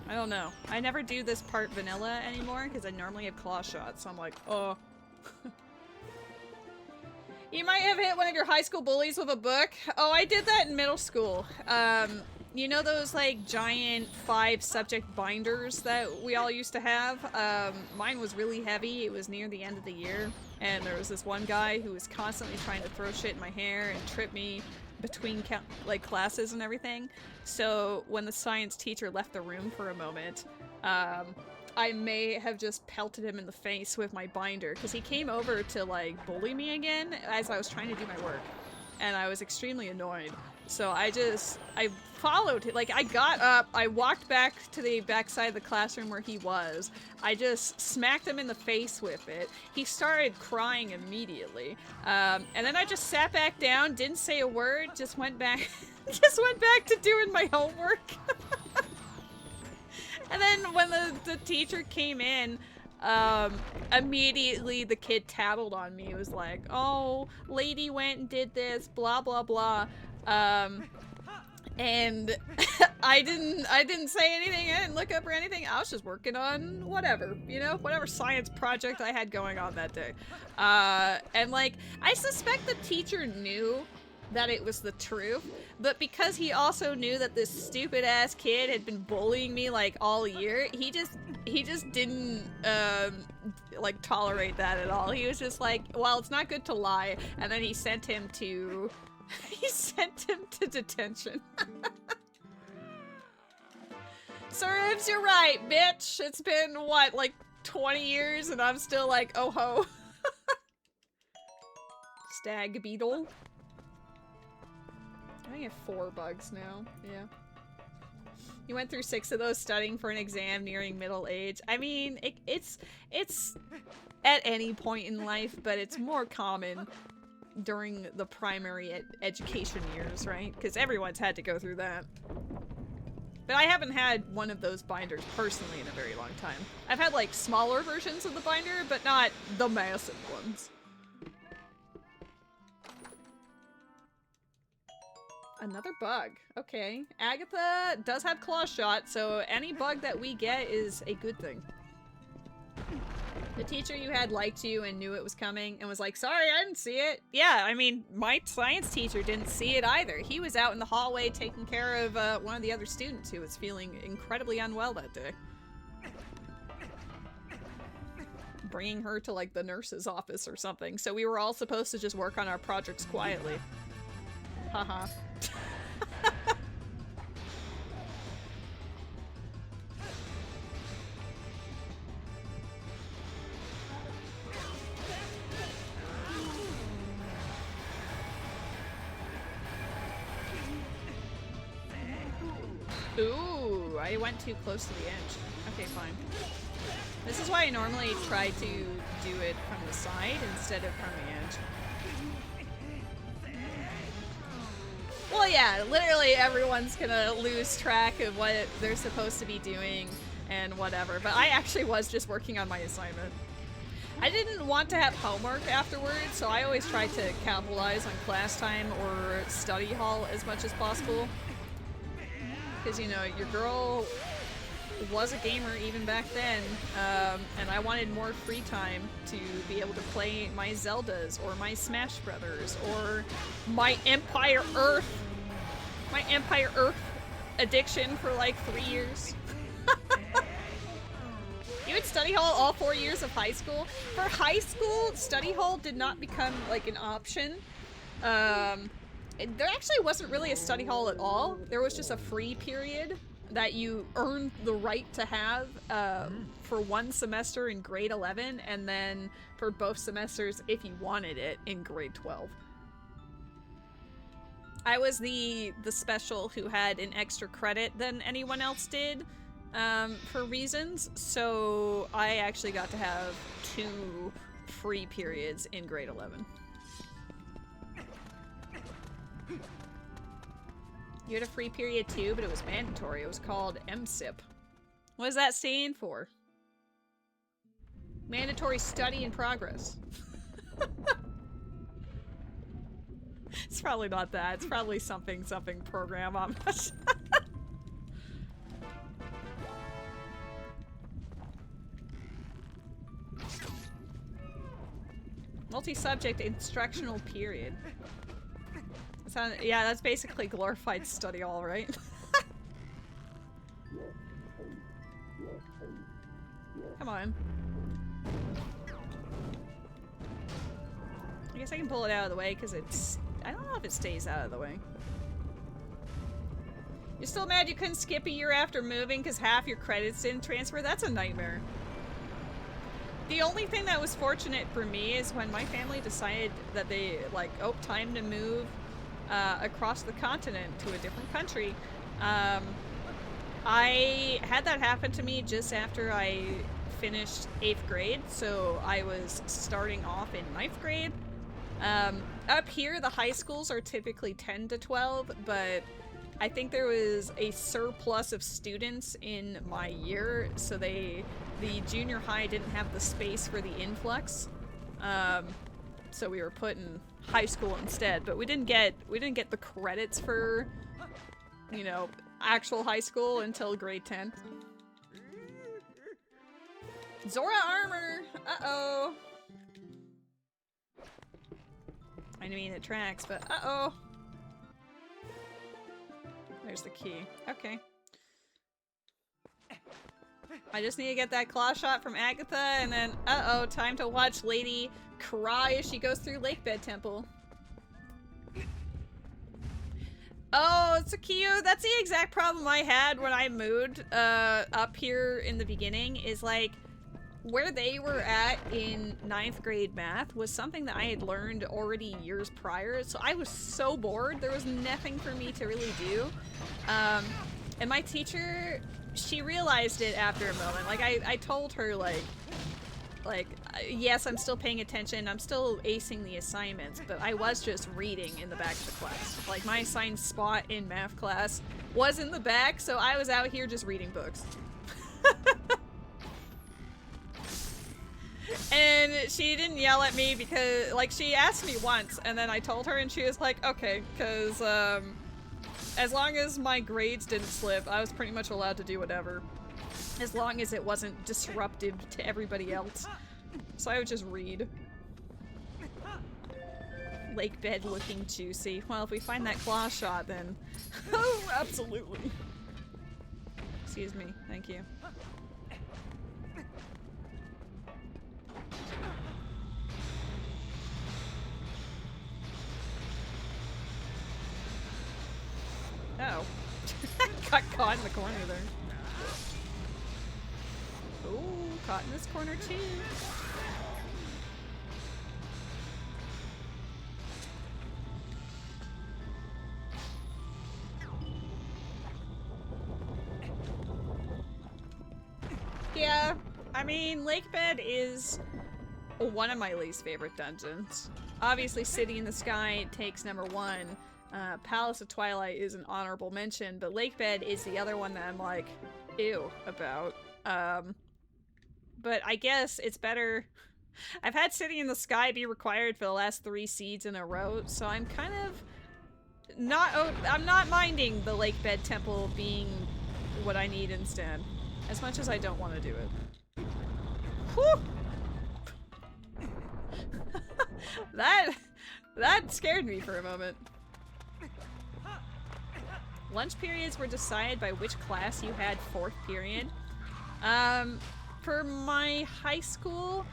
S1: I don't know. I never do this part vanilla anymore because I normally have claw shots, so I'm like, oh. You might have hit one of your high school bullies with a book. Oh, I did that in middle school. You know those, like, giant 5-subject binders that we all used to have? Mine was really heavy. It was near the end of the year. And there was this one guy who was constantly trying to throw shit in my hair and trip me between, like, classes and everything. So when the science teacher left the room for a moment, I may have just pelted him in the face with my binder. Because he came over to, like, bully me again as I was trying to do my work. and I was extremely annoyed. So I followed him. Like, I got up, I walked back to the backside of the classroom where he was. I just smacked him in the face with it. He started crying immediately. And then I just sat back down, didn't say a word, just went back, to doing my homework. And then when the teacher came in, immediately the kid tattled on me. It was like, oh, lady went and did this, blah, blah, blah. And I didn't say anything. I didn't look up or anything. I was just working on whatever, you know, whatever science project I had going on that day. And like, I suspect the teacher knew that it was the truth, but because he also knew that this stupid ass kid had been bullying me like all year, he just didn't like tolerate that at all. He was just like, well, it's not good to lie, and then he sent him to detention. Serves you right, bitch. It's been what, like 20 years and I'm still like, oh ho. Stag beetle. I think I have 4 bugs now. Yeah. You went through 6 of those studying for an exam nearing middle age. I mean, it's at any point in life, but it's more common during the primary education years, right? Because everyone's had to go through that. But I haven't had one of those binders personally in a very long time. I've had like smaller versions of the binder, but not the massive ones. Another bug. Okay. Agatha does have claw shot, so any bug that we get is a good thing. The teacher you had liked you and knew it was coming and was like, sorry, I didn't see it. Yeah, I mean, my science teacher didn't see it either. He was out in the hallway taking care of one of the other students who was feeling incredibly unwell that day. Bringing her to like the nurse's office or something. So we were all supposed to just work on our projects quietly. Haha. Ooh, I went too close to the edge. Okay, fine. This is why I normally try to do it from the side instead of from the edge. Well, yeah, literally everyone's gonna lose track of what they're supposed to be doing and whatever, but I actually was just working on my assignment. I didn't want to have homework afterwards, so I always tried to capitalize on class time or study hall as much as possible. Because, you know, your girl was a gamer even back then, and I wanted more free time to be able to play my Zeldas or my Smash Brothers or my Empire Earth addiction for like 3 years. You had study hall all 4 years of high school. For high school, study hall did not become like an option. There actually wasn't really a study hall at all. There was just a free period that you earned the right to have for 1 semester in grade 11, and then for both semesters if you wanted it in grade 12. I was the special who had an extra credit than anyone else did for reasons, so I actually got to have 2 free periods in grade 11. You had a free period too, but it was mandatory. It was called MSIP. What does that stand for? Mandatory study in progress. It's probably not that. It's probably something program. I'm not sure. Multi-subject instructional period. Yeah, that's basically glorified study hall, right? Come on. I guess I can pull it out of the way because it's... I don't know if it stays out of the way. You're still mad you couldn't skip a year after moving because half your credits didn't transfer? That's a nightmare. The only thing that was fortunate for me is when my family decided that they, like, oh, time to move across the continent to a different country. I had that happen to me just after I finished 8th grade, so I was starting off in 9th grade. Up here, the high schools are typically 10 to 12, but I think there was a surplus of students in my year, so the junior high didn't have the space for the influx. So we were put in high school instead, but we didn't get the credits for, you know, actual high school until grade 10. Zora armor! Uh-oh! I mean, it tracks, but uh-oh! There's the key. Okay. I just need to get that claw shot from Agatha, and then, uh-oh, time to watch Lady cry as she goes through Lakebed Temple. Oh, Tsukiyo, that's the exact problem I had when I moved up here in the beginning, is like, where they were at in 9th grade math was something that I had learned already years prior, so I was so bored. There was nothing for me to really do. And my teacher, she realized it after a moment. Like, I told her, like, yes, I'm still paying attention, I'm still acing the assignments, but I was just reading in the back of the class. Like, my assigned spot in math class was in the back, so I was out here just reading books. And she didn't yell at me because, like, she asked me once, and then I told her, and she was like, okay, because, as long as my grades didn't slip, I was pretty much allowed to do whatever. As long as it wasn't disruptive to everybody else. So I would just read. Lake bed looking juicy. Well, if we find that claw shot, then... Oh, absolutely. Excuse me. Thank you. Oh. Got caught in the corner there. Ooh, caught in this corner too. Yeah, I mean, Lakebed is one of my least favorite dungeons. Obviously, City in the Sky takes #1. Palace of Twilight is an honorable mention, but Lakebed is the other one that I'm like, ew, about. But I guess it's better. I've had City in the Sky be required for the last 3 seeds in a row, so I'm kind of not, I'm not minding the Lakebed Temple being what I need instead. As much as I don't want to do it. Whew! That scared me for a moment. Lunch periods were decided by which class you had 4th period. For my high school,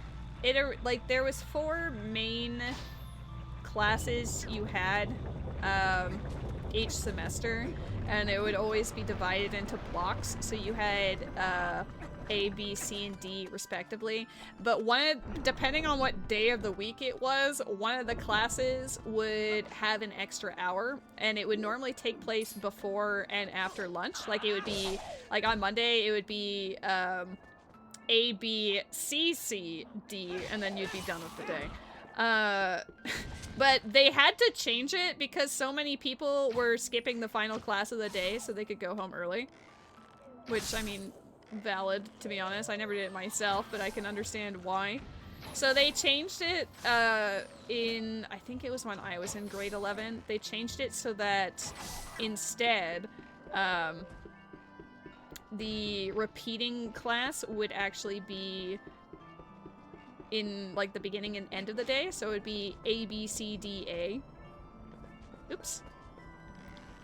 S1: there was 4 main classes you had each semester, and it would always be divided into blocks. So you had A, B, C, and D respectively. But depending on what day of the week it was, one of the classes would have an extra hour, and it would normally take place before and after lunch. Like, it would be, like on Monday, it would be A, B, C, C, D, and then you'd be done with the day. But they had to change it because so many people were skipping the final class of the day so they could go home early. Which, I mean, valid, to be honest. I never did it myself, but I can understand why. So they changed it in, I think it was when I was in grade 11, they changed it so that instead, the repeating class would actually be in, like, the beginning and end of the day, so it would be A, B, C, D, A. Oops.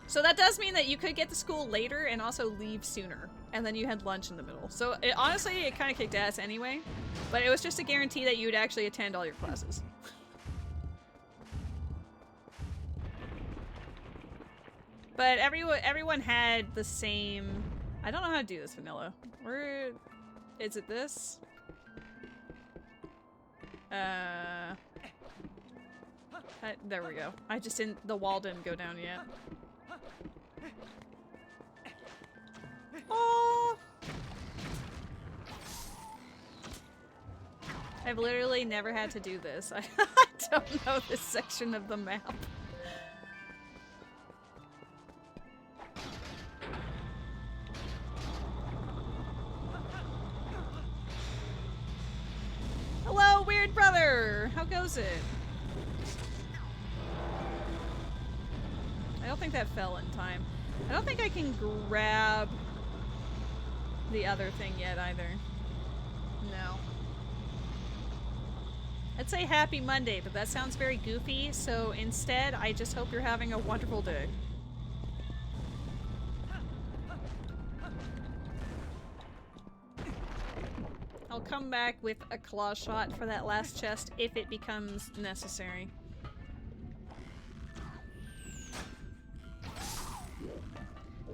S1: So that does mean that you could get to school later and also leave sooner, and then you had lunch in the middle. So honestly, it kind of kicked ass anyway, but it was just a guarantee that you would actually attend all your classes. But everyone had the same... I don't know how to do this, Vanilla. Is it There we go. I just didn't- the wall didn't go down yet. Oh! I've literally never had to do this. I don't know this section of the map. Hello, weird brother! How goes it? I don't think that fell in time. I don't think I can grab the other thing yet either. No. I'd say happy Monday, but that sounds very goofy, so instead, I just hope you're having a wonderful day. I'll come back with a claw shot for that last chest if it becomes necessary.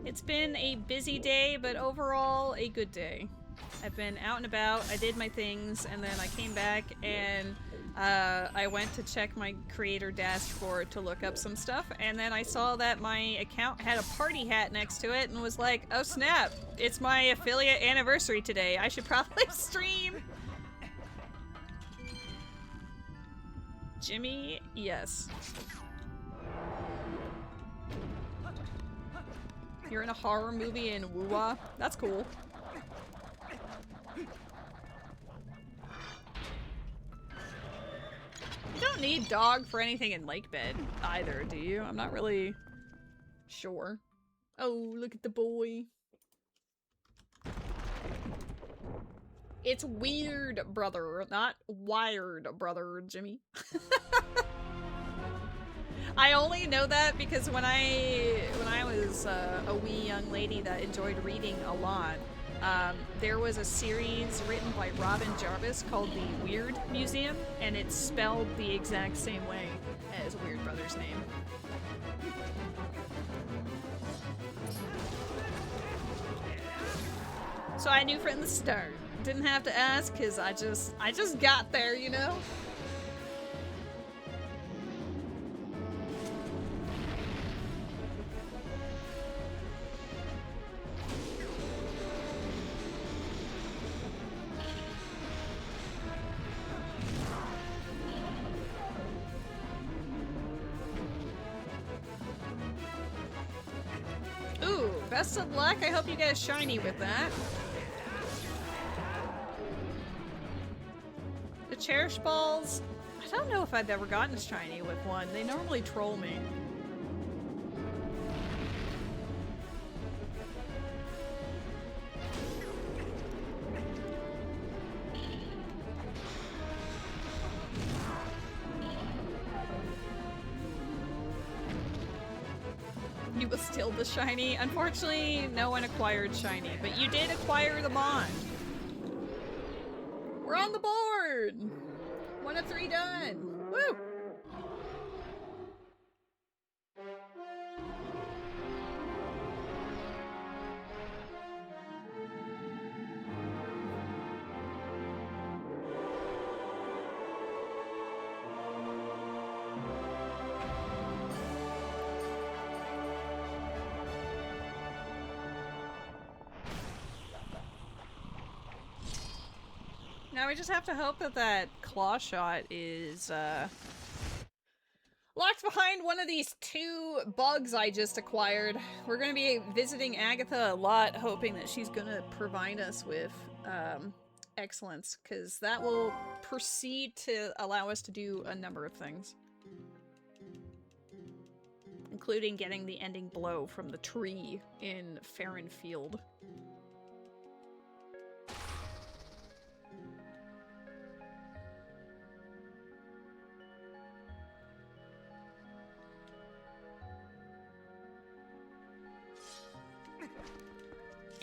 S1: It's been a busy day, but overall a good day. I've been out and about, I did my things, and then I came back and I went to check my creator dashboard to look up some stuff, and then I saw that my account had a party hat next to it and was like, oh snap, it's my affiliate anniversary today. I should probably stream. Jimmy, yes. You're in a horror movie in Woo-Wah? That's cool. You don't need dog for anything in Lake Bed either, do you? I'm not really sure. Oh, look at the boy. It's weird, brother, not wired, brother, Jimmy. I only know that because when I was a wee young lady that enjoyed reading a lot, there was a series written by Robin Jarvis called The Weird Museum, and it's spelled the exact same way as Weird Brother's name. So I knew from the start. Didn't have to ask, cause I just got there, you know? Ooh, best of luck. I hope you get a shiny with that. The cherish balls, I don't know if I've ever gotten a shiny with one. They normally troll me. You will steal the shiny. Unfortunately, no one acquired shiny, but you did acquire the bond. We're on the board! 1 of 3 done! Woo! Now we just have to hope that that claw shot is, locked behind one of these 2 bugs I just acquired. We're gonna be visiting Agatha a lot, hoping that she's gonna provide us with, excellence, because that will proceed to allow us to do a number of things. Including getting the ending blow from the tree in Farron Field.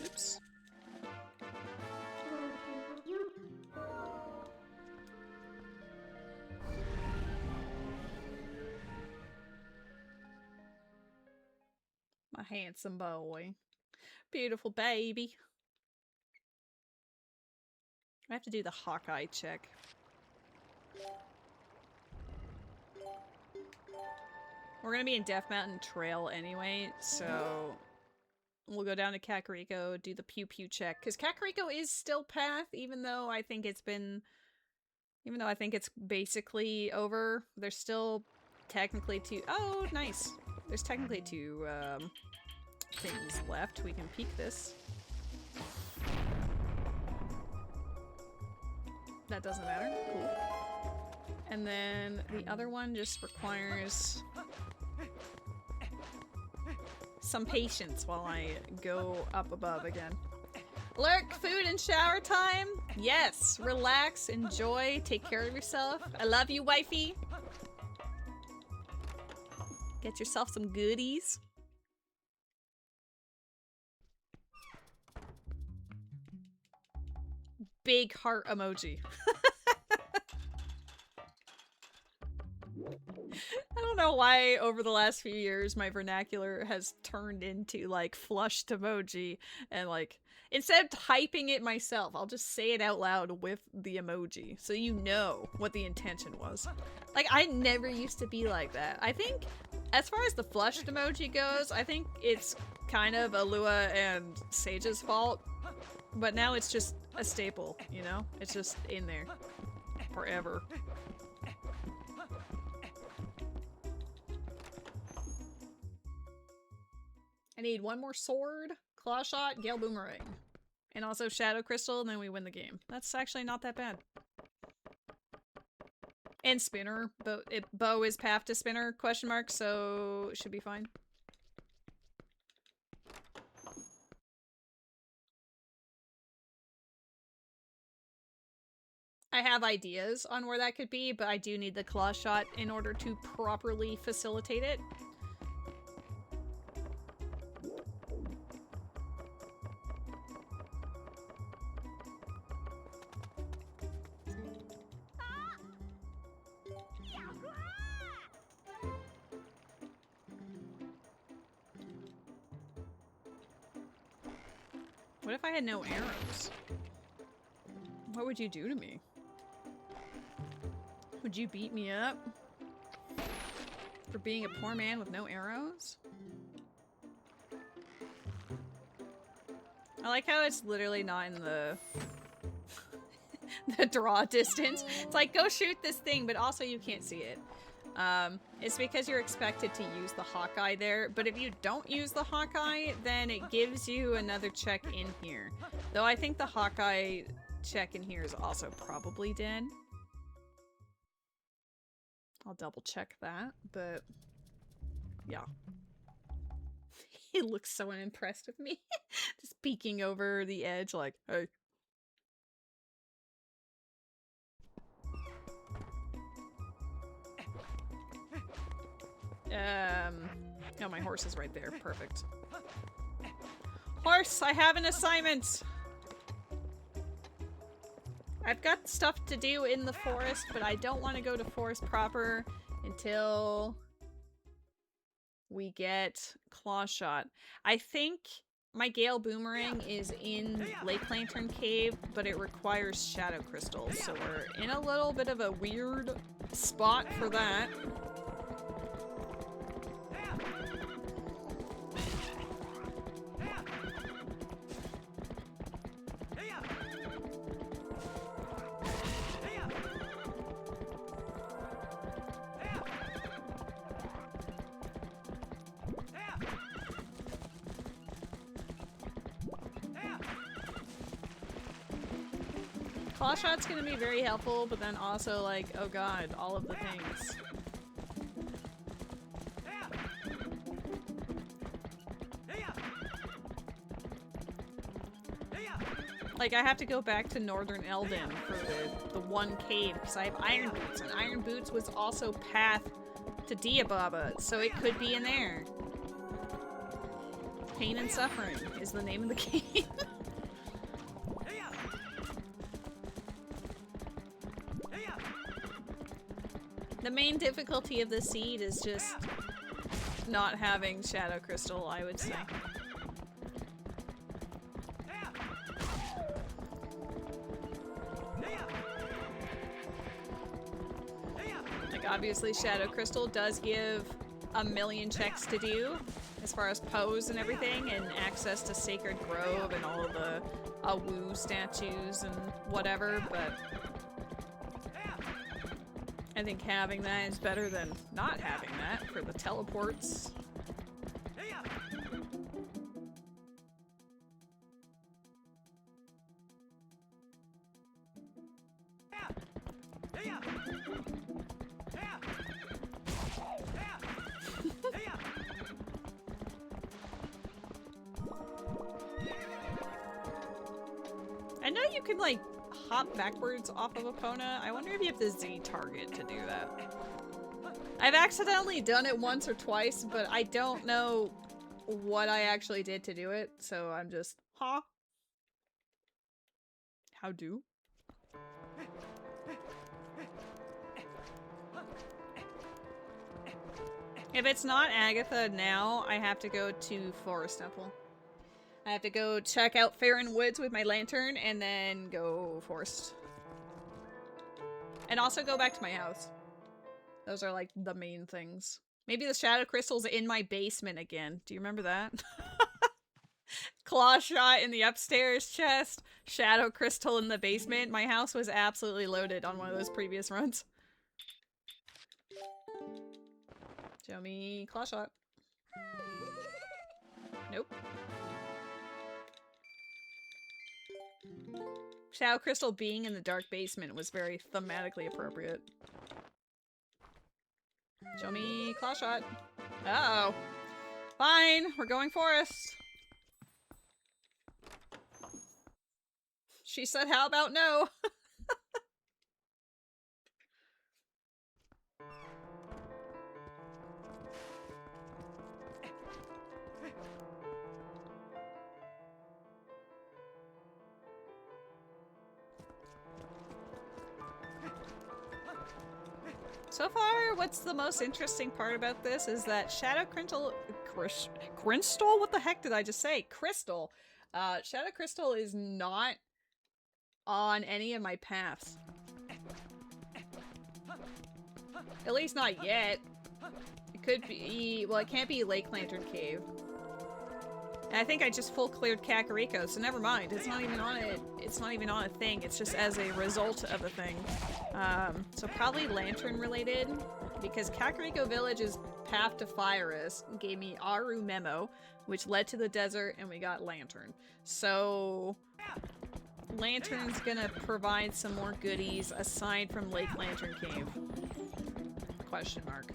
S1: Oops. My handsome boy. Beautiful baby. I have to do the Hawkeye check. We're gonna be in Death Mountain Trail anyway, so we'll go down to Kakariko, do the pew pew check, because Kakariko is still path, even though I think it's basically over. There's still technically two. Oh, nice. There's technically two things left. We can peek this. That doesn't matter. Cool. And then the other one just requires some patience while I go up above again. Lurk, food and shower time? Yes. Relax, enjoy, take care of yourself. I love you, wifey. Get yourself some goodies. Big heart emoji. I don't know why over the last few years my vernacular has turned into like flushed emoji, and like instead of typing it myself, I'll just say it out loud with the emoji so you know what the intention was. Like, I never used to be like that. I think as far as the flushed emoji goes, I think it's kind of Alua and Sage's fault, but now it's just a staple, you know? It's just in there forever. I need one more sword, claw shot, gale boomerang, and also shadow crystal, and then we win the game. That's actually not that bad. And spinner, but bow is path to spinner, question mark, so should be fine. I have ideas on where that could be, but I do need the claw shot in order to properly facilitate it. What if I had no arrows? What would you do to me? Would you beat me up? For being a poor man with no arrows? I like how it's literally not in the the draw distance. It's like, go shoot this thing, but also you can't see it. It's because you're expected to use the Hawkeye there, but if you don't use the Hawkeye, then it gives you another check in here. Though I think the Hawkeye check in here is also probably dead. I'll double check that, but yeah. He looks so unimpressed with me. Just peeking over the edge like, hey. Oh, my horse is right there. Perfect. Horse, I have an assignment! I've got stuff to do in the forest, but I don't want to go to forest proper until we get Claw Shot. I think my Gale Boomerang is in Lake Lantern Cave, but it requires Shadow Crystals, so we're in a little bit of a weird spot for that. Claw Shot's gonna be very helpful, but then also like, oh god, all of the things. Like, I have to go back to Northern Eldin for the one cave, because I have Iron Boots, and Iron Boots was also path to Diababa, so it could be in there. Pain and Suffering is the name of the cave. The main difficulty of the seed is just not having Shadow Crystal, I would say. Like, obviously Shadow Crystal does give a million checks to do as far as Poes and everything, and access to Sacred Grove and all of the Wu statues and whatever, but I think having that is better than not having that for the teleports. I know you can, like, hop backwards off of Epona. I wonder if you have to Z target to do that. I've accidentally done it once or twice, but I don't know what I actually did to do it, so I'm just, huh? How do? If it's not Agatha now, I have to go to Forest Temple. I have to go check out Farron Woods with my lantern and then go Forest. And also go back to my house. Those are like the main things. Maybe the Shadow Crystal's in my basement again. Do you remember that? Claw shot in the upstairs chest. Shadow Crystal in the basement. My house was absolutely loaded on one of those previous runs. Show me claw shot. Nope. Shadow Crystal being in the dark basement was very thematically appropriate. Show me claw shot. Uh-oh. Fine, we're going Forest. She said, how about no? So far, what's the most interesting part about this is that Shadow Crystal... Crystal? What the heck did I just say? Crystal. Shadow Crystal is not on any of my paths. At least not yet. It could be... Well, it can't be Lake Lantern Cave. And I think I just full cleared Kakariko, so never mind. It's not even on it. It's not even on a thing. It's just as a result of a thing. So probably lantern related, because Kakariko Village's path to Fyrus gave me Aru Memo, which led to the desert, and we got lantern. So lantern's gonna provide some more goodies aside from Lake Lantern Cave. Question mark.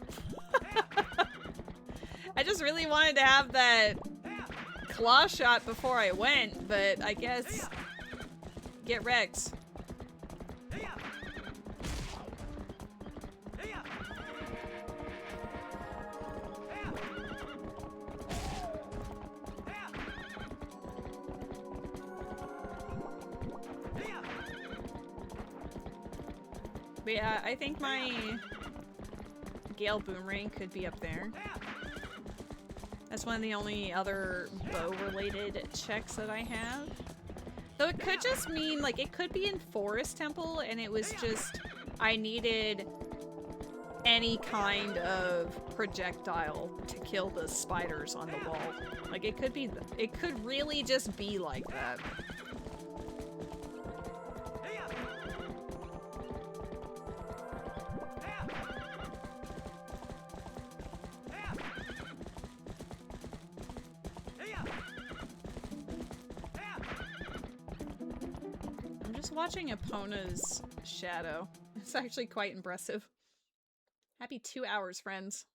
S1: I just really wanted to have that claw shot before I went, but I guess get wrecked. But yeah, I think my Gale Boomerang could be up there. That's one of the only other bow-related checks that I have. Though it could just mean, like, it could be in Forest Temple, and it was just, I needed any kind of projectile to kill the spiders on the wall. Like, it could be, it could really just be like that. Watching Epona's shadow. It's actually quite impressive. Happy 2 hours, friends.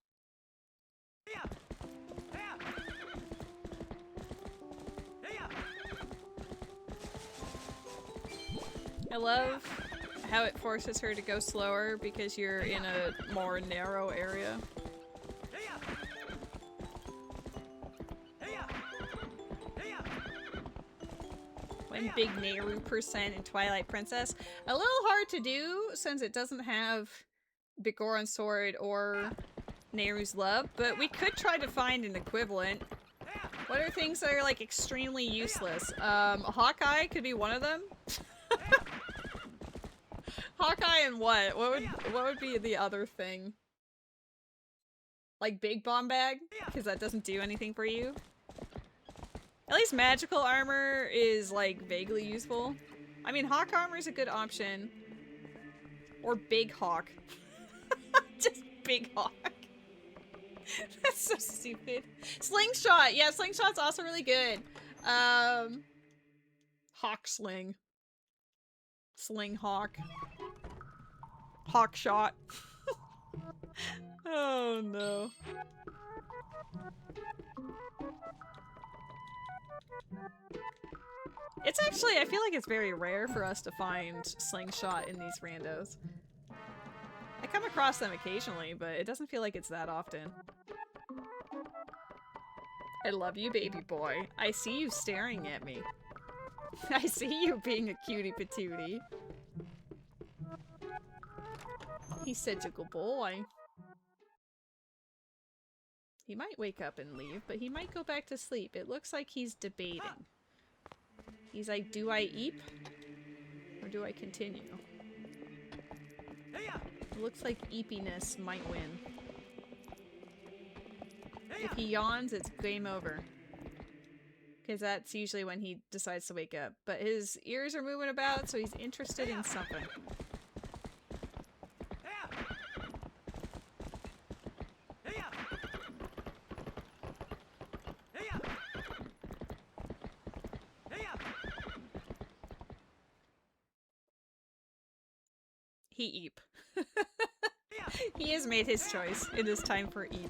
S1: I love how it forces her to go slower because you're in a more narrow area. Big Nehru percent in Twilight Princess. A little hard to do since it doesn't have Bigoron's sword or Nehru's love, but we could try to find an equivalent. What are things that are like extremely useless? Hawkeye could be one of them. Hawkeye and what? What would be the other thing? like big bomb bag, because that doesn't do anything for you. At least magical armor is like vaguely useful. I mean, hawk armor is a good option. Or big hawk. Just big hawk. That's so stupid. Slingshot! Yeah, slingshot's also really good. Hawk sling. Sling hawk. Hawk shot. Oh no. It's actually, I feel like it's very rare for us to find slingshot in these randos. I come across them occasionally, but it doesn't feel like it's that often. I love you, baby boy. I see you staring at me. I see you being a cutie patootie. He's such a good boy. He might wake up and leave, but he might go back to sleep. It looks like he's debating. He's like, do I eep? Or do I continue? It looks like eepiness might win. If he yawns, it's game over. Because that's usually when he decides to wake up. But his ears are moving about, so he's interested in something. He eep. He has made his choice. It is time for eep.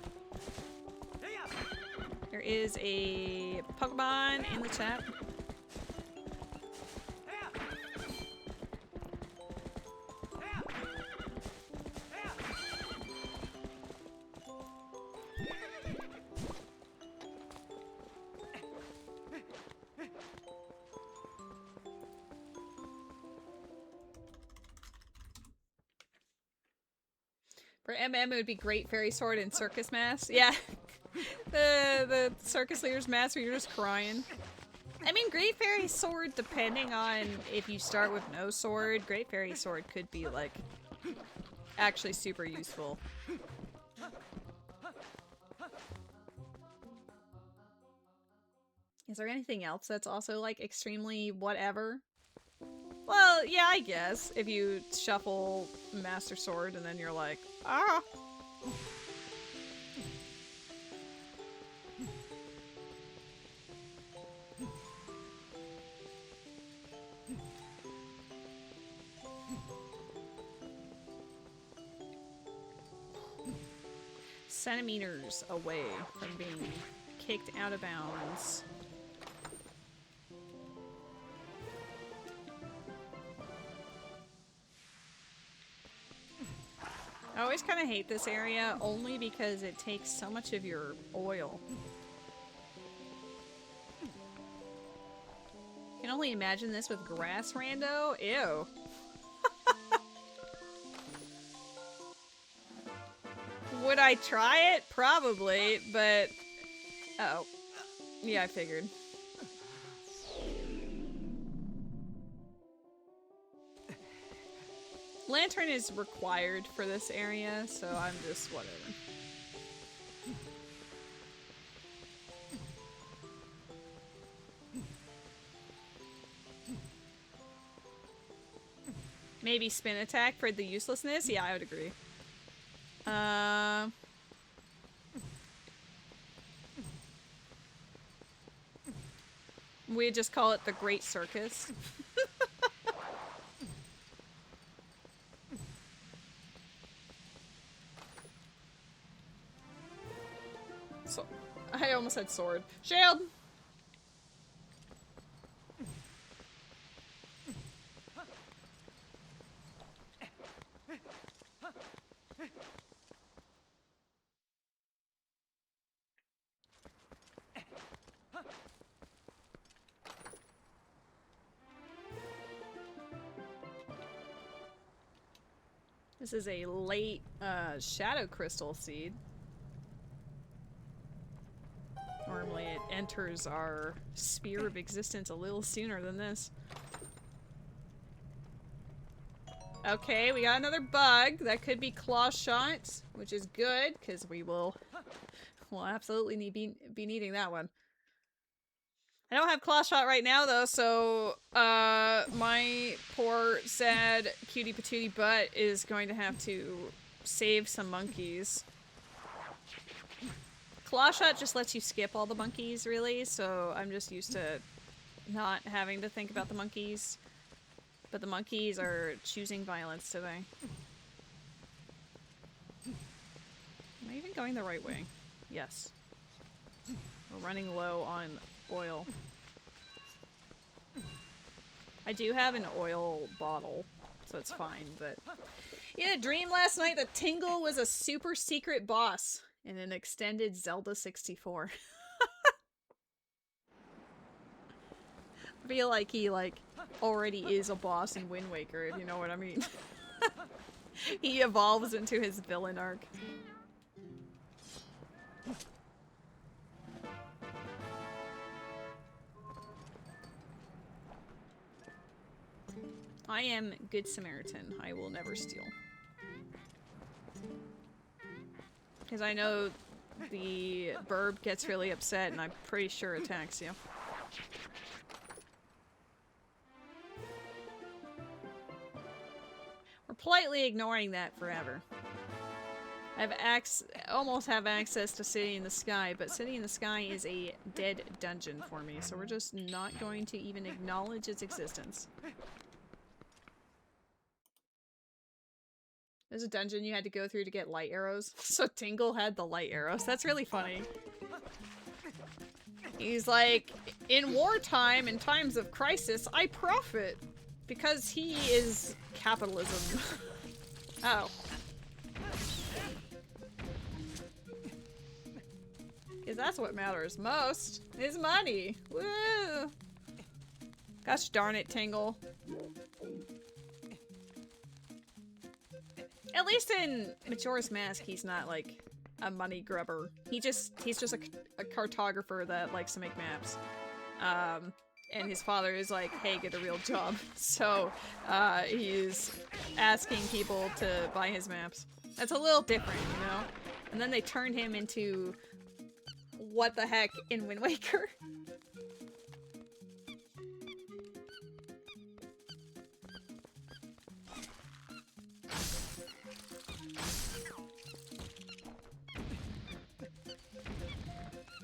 S1: There is a Pokemon in the chat. For MM, it would be Great Fairy Sword and Circus Mask. Yeah. The circus leader's mask where you're just crying. I mean, Great Fairy Sword, depending on if you start with no sword, Great Fairy Sword could be, like, actually super useful. Is there anything else that's also, like, extremely whatever? Well, yeah, I guess. If you shuffle Master Sword and then you're like, ah! Centimeters away from being kicked out of bounds. I always kind of hate this area only because it takes so much of your oil. I can only imagine this with grass rando. Ew. Would I try it? Probably, but... Uh-oh. Yeah, I figured. Lantern is required for this area, so I'm just whatever. Maybe spin attack for the uselessness? Yeah, I would agree. We just call it the Great Circus. So, I almost said sword. Shield! This is a late shadow crystal seed. Normally it enters our sphere of existence a little sooner than this. Okay, we got another bug. That could be claw shot, which is good, because we will We'll absolutely be needing that one. I don't have claw shot right now though, so my poor sad cutie patootie butt is going to have to save some monkeys. Claw shot just lets you skip all the monkeys, really, so I'm just used to not having to think about the monkeys. But the monkeys are choosing violence today. Am I even going the right way? Yes. We're running low on oil. I do have an oil bottle, so it's fine, but... Yeah, dream last night that Tingle was a super secret boss in an extended Zelda 64. I feel like he, already is a boss in Wind Waker, if you know what I mean. He evolves into his villain arc. I am Good Samaritan. I will never steal. Because I know the burb gets really upset and I'm pretty sure attacks you. We're politely ignoring that forever. I almost have access to City in the Sky, but City in the Sky is a dead dungeon for me, so we're just not going to even acknowledge its existence. There's a dungeon you had to go through to get light arrows. So Tingle had the light arrows. That's really funny. He's like, in wartime, in times of crisis, I profit. Because he is capitalism. Oh. Because that's what matters most. Is money. Woo! Gosh darn it, Tingle. At least in Majora's Mask, he's not like a money grubber. He's just a cartographer that likes to make maps. And his father is like, hey, get a real job. So, he's asking people to buy his maps. That's a little different, you know? And then they turned him into what the heck in Wind Waker.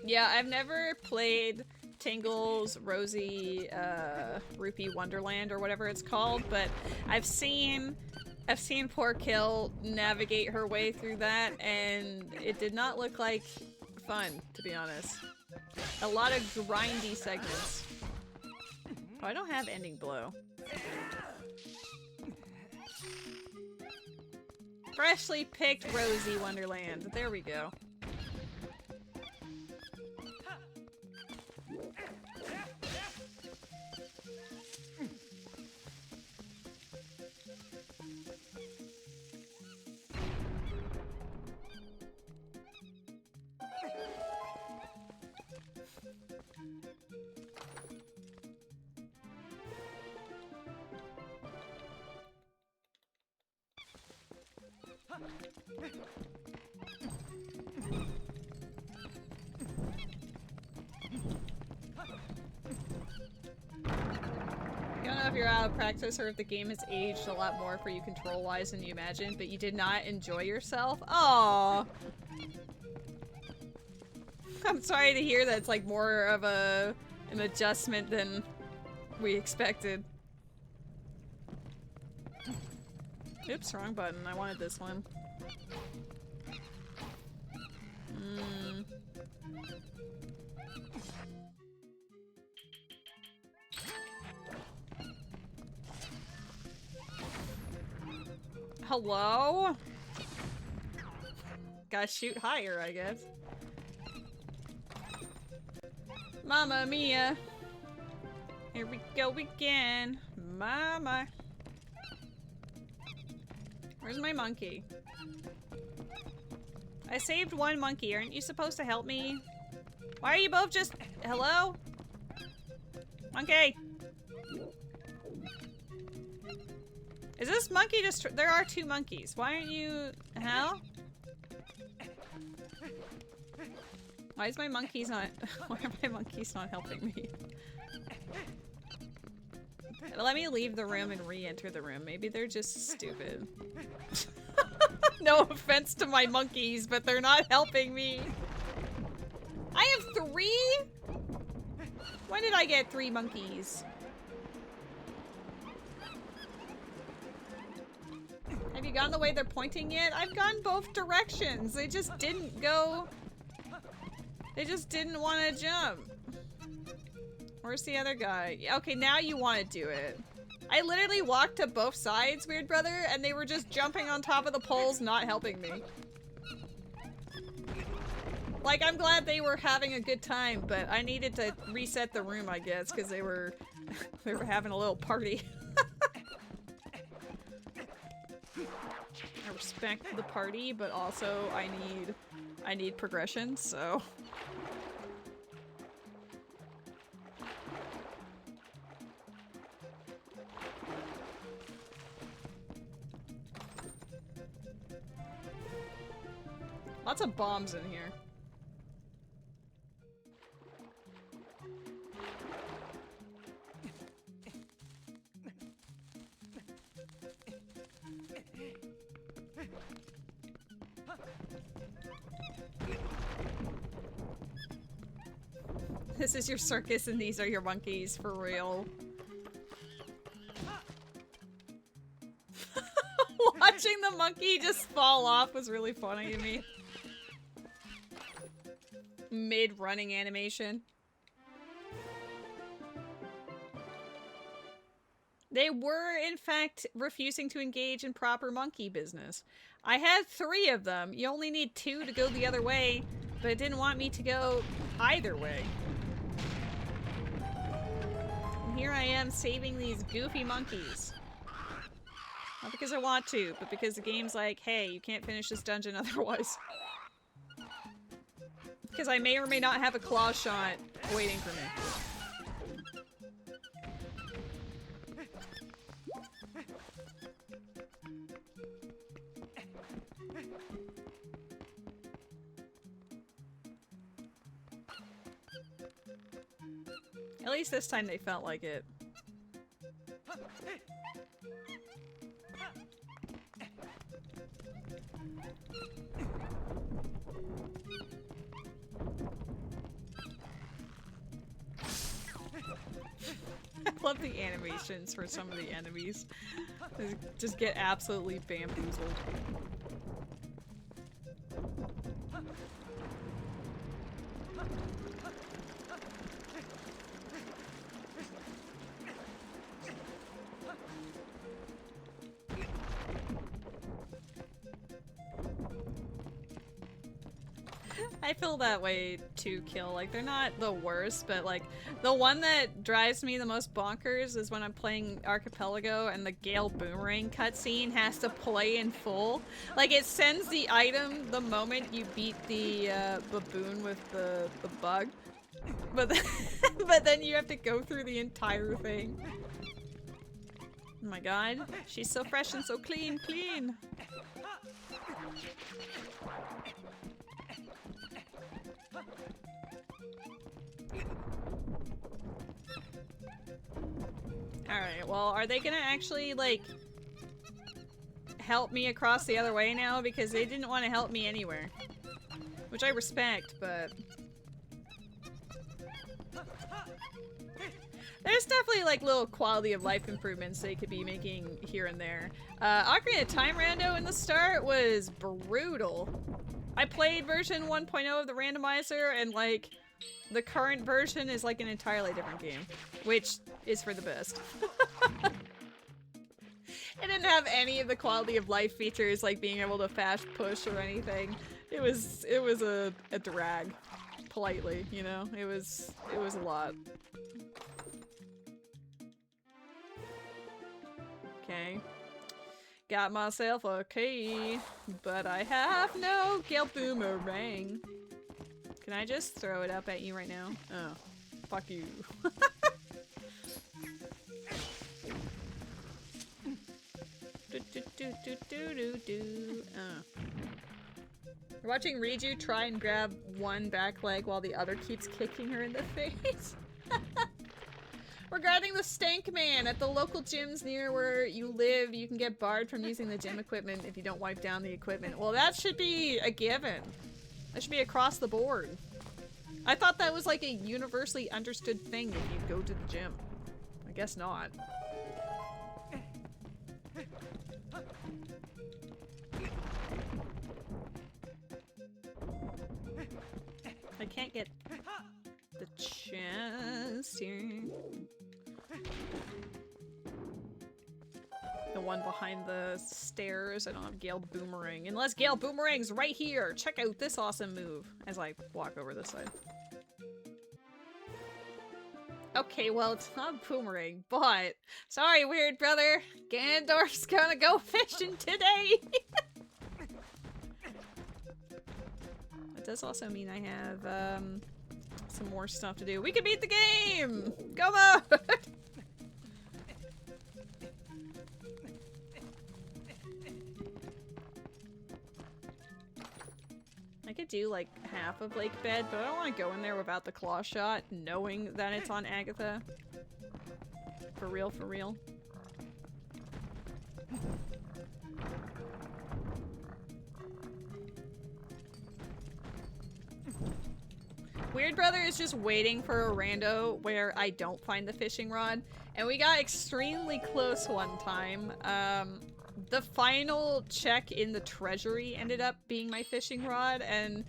S1: Yeah, I've never played Tingle's Rosy Rupee Wonderland or whatever it's called, but I've seen poor Kill navigate her way through that, and it did not look like fun, to be honest. A lot of grindy segments. Oh, I don't have Ending Blow. Freshly picked Rosy Wonderland. There we go. I don't know if you're out of practice or if the game has aged a lot more for you control-wise than you imagined, but you did not enjoy yourself? Aww. I'm sorry to hear that it's like more of an adjustment than we expected. Oops, wrong button. I wanted this one. Hello? Gotta shoot higher, I guess. Mamma mia. Here we go again. Mama. Where's my monkey? I saved one monkey. Aren't you supposed to help me? Why are you both just... Hello? Monkey! Is this monkey just... There are two monkeys. Why aren't you... How? Why is my monkeys not- why are my monkeys not helping me? Let me leave the room and re-enter the room. Maybe they're just stupid. No offense to my monkeys, but they're not helping me. I have 3? When did I get 3 monkeys? Have you gone the way they're pointing yet? I've gone both directions. They just didn't go. They just didn't want to jump. Where's the other guy? Okay, now you want to do it. I literally walked to both sides, weird brother, and they were just jumping on top of the poles, not helping me. Like, I'm glad they were having a good time, but I needed to reset the room, I guess, because they were they were having a little party. I respect the party, but also I need progression, so. Lots of bombs in here. This is your circus and these are your monkeys, for real. Watching the monkey just fall off was really funny to me. Mid-running animation. They were, in fact, refusing to engage in proper monkey business. I had 3 of them. You only need 2 to go the other way, but it didn't want me to go either way. And here I am saving these goofy monkeys. Not because I want to, but because the game's like, hey, you can't finish this dungeon otherwise. Because I may or may not have a claw shot waiting for me. At least this time they felt like it. I love the animations for some of the enemies. They just get absolutely bamboozled. I feel that way too, Kill. Like, they're not the worst, but like, the one that drives me the most bonkers is when I'm playing Archipelago and the Gale Boomerang cutscene has to play in full. Like, it sends the item the moment you beat the baboon with the bug. But then, but then you have to go through the entire thing. Oh my god, she's so fresh and so clean, clean! Alright, well, are they gonna actually, like, help me across the other way now? Because they didn't want to help me anywhere. Which I respect, but... there's definitely, like, little quality of life improvements they could be making here and there. Ocarina of Time Rando in the start was brutal. I played version 1.0 of the randomizer, and, like, the current version is, like, an entirely different game. Which is for the best. It didn't have any of the quality of life features, like being able to fast push or anything. It was a drag. Politely, you know? It was a lot. Okay. Got myself a key, but I have no Gale Boomerang. Can I just throw it up at you right now? Oh. Fuck you. We're watching Riju try and grab one back leg while the other keeps kicking her in the face. Regarding the Stank Man, at the local gyms near where you live, you can get barred from using the gym equipment if you don't wipe down the equipment. Well, that should be a given. That should be across the board. I thought that was like a universally understood thing if you go to the gym. I guess not. I can't get the chest here. The one behind the stairs. I don't have Gale Boomerang. Unless Gale Boomerang's right here. Check out this awesome move as I walk over this side. Okay, well, it's not Boomerang, but... Sorry, weird brother. Ganondorf's gonna go fishing today! That does also mean I have, some more stuff to do. We can beat the game! Come on! I could do like half of Lake Bed, but I don't want to go in there without the claw shot, knowing that it's on Agatha. For real, for real. Weird Brother is just waiting for a rando where I don't find the fishing rod, and we got extremely close one time. The final check in the treasury ended up being my fishing rod, and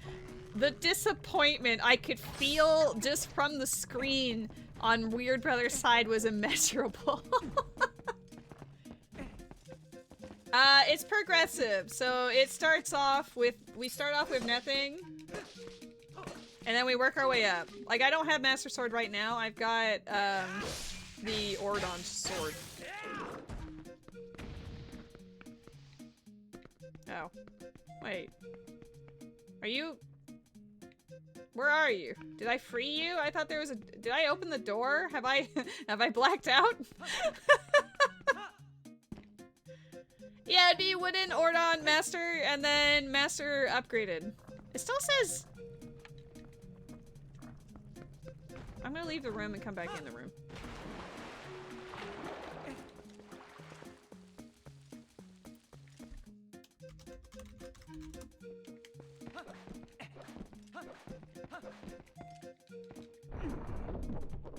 S1: the disappointment I could feel just from the screen on Weird Brother's side was immeasurable. It's progressive, so it starts off with, we start off with nothing, and then we work our way up. Like, I don't have Master Sword right now, I've got, the Ordon Sword. Oh. Wait. Are you... Where are you? Did I free you? I thought there was a... Did I open the door? Have I... have I blacked out? Yeah, it'd be Wooden, Ordon, Master, and then Master upgraded. It still says... I'm gonna leave the room and come back in the room.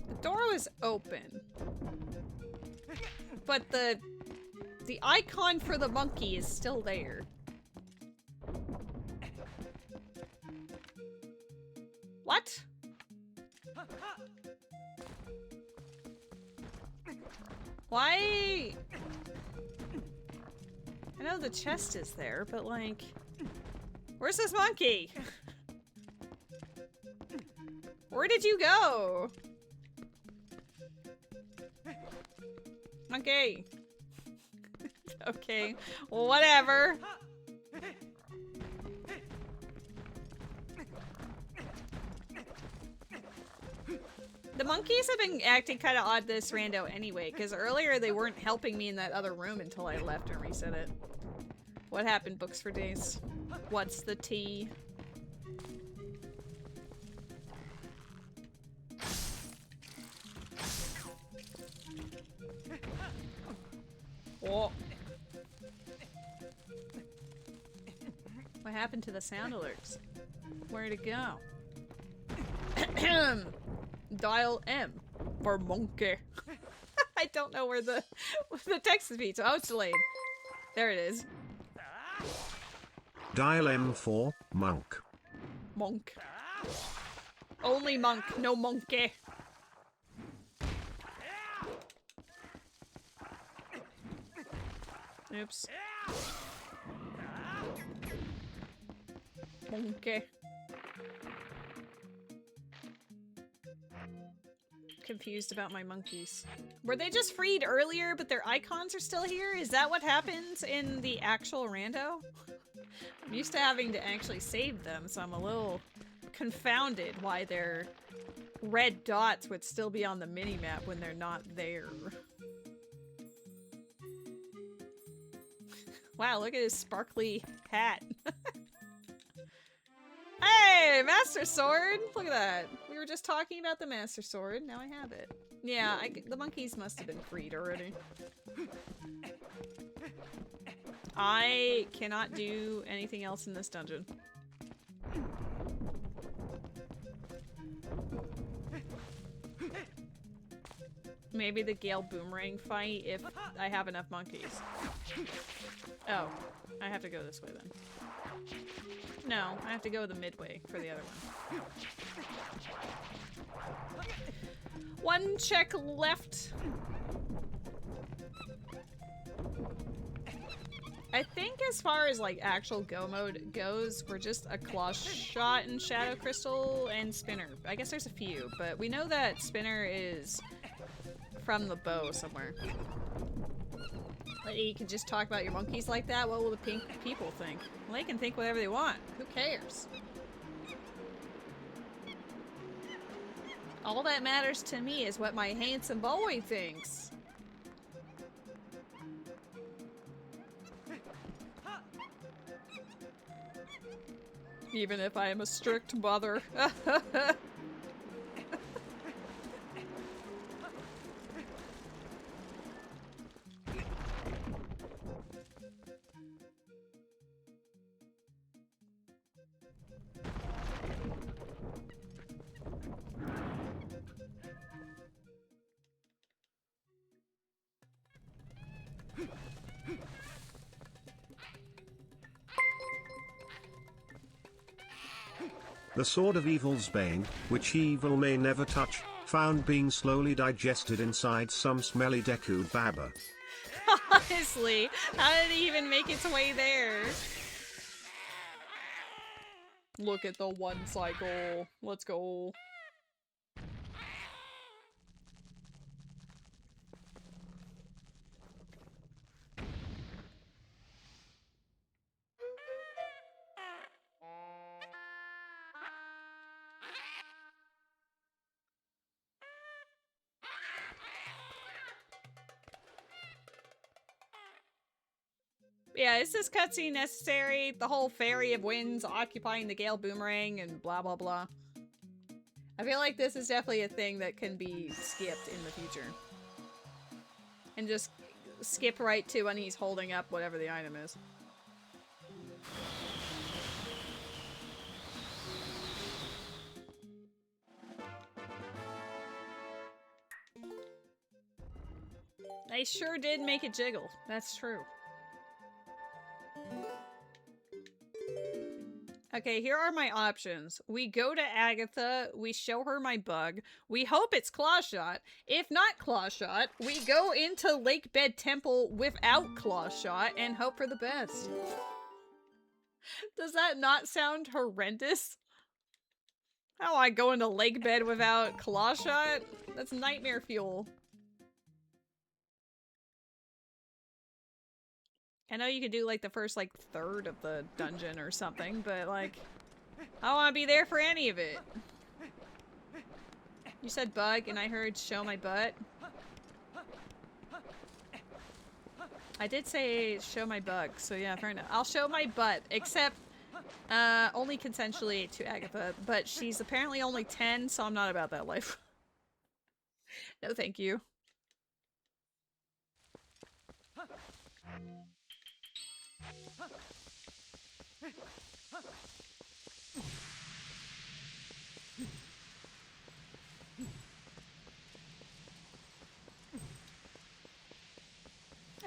S1: The door was open, but the icon for the monkey is still there. What? Why? I know the chest is there, but like, where's this monkey? Where did you go? Monkey. Okay, well, whatever. The monkeys have been acting kind of odd this rando anyway, because earlier they weren't helping me in that other room until I left and reset it. What happened, Books for Days? What's the tea? Whoa. What happened to the sound alerts? Where'd it go? Dial M for monkey. I don't know where the text is beat, so oh, it's delayed. There it is.
S3: Dial M for monk.
S1: Monk. Only monk, no monkey. Oops. Monkey. Confused about my monkeys. Were they just freed earlier, but their icons are still here? Is that what happens in the actual rando? I'm used to having to actually save them, so I'm a little confounded why their red dots would still be on the minimap when they're not there. Wow, look at his sparkly hat. Hey, Master Sword! Look at that. We were just talking about the Master Sword. Now I have it. Yeah, the monkeys must have been freed already. I cannot do anything else in this dungeon. Maybe the Gale Boomerang fight if I have enough monkeys. Oh, I have to go this way then. No, I have to go the midway for the other one. One check left. I think as far as like actual go mode goes, we're just a claw shot and Shadow Crystal and Spinner. I guess there's a few, but we know that Spinner is from the bow somewhere. Like, you can just talk about your monkeys like that? What will the pink people think? Well, they can think whatever they want. Who cares? All that matters to me is what my handsome boy thinks. Even if I am a strict mother.
S3: The Sword of Evil's Bane, which evil may never touch, found being slowly digested inside some smelly Deku Baba.
S1: Honestly, how did it even make its way there? Look at the one cycle. Let's go. Yeah, is this cutscene necessary? The whole Fairy of Winds occupying the Gale Boomerang and blah blah blah. I feel like this is definitely a thing that can be skipped in the future. And just skip right to when he's holding up whatever the item is. They sure did make it jiggle. That's true. Okay, here are my options. We go to Agatha, we show her my bug, we hope it's Clawshot. If not Clawshot, we go into Lake Bed Temple without Clawshot and hope for the best. Does that not sound horrendous? How do I go into Lake Bed without Clawshot? That's nightmare fuel. I know you could do like the first like third of the dungeon or something, but like I don't want to be there for any of it. You said bug and I heard show my butt. I did say show my bug, so yeah, fair enough. I'll show my butt, except only consensually to Agatha, but she's apparently only 10, so I'm not about that life. No thank you.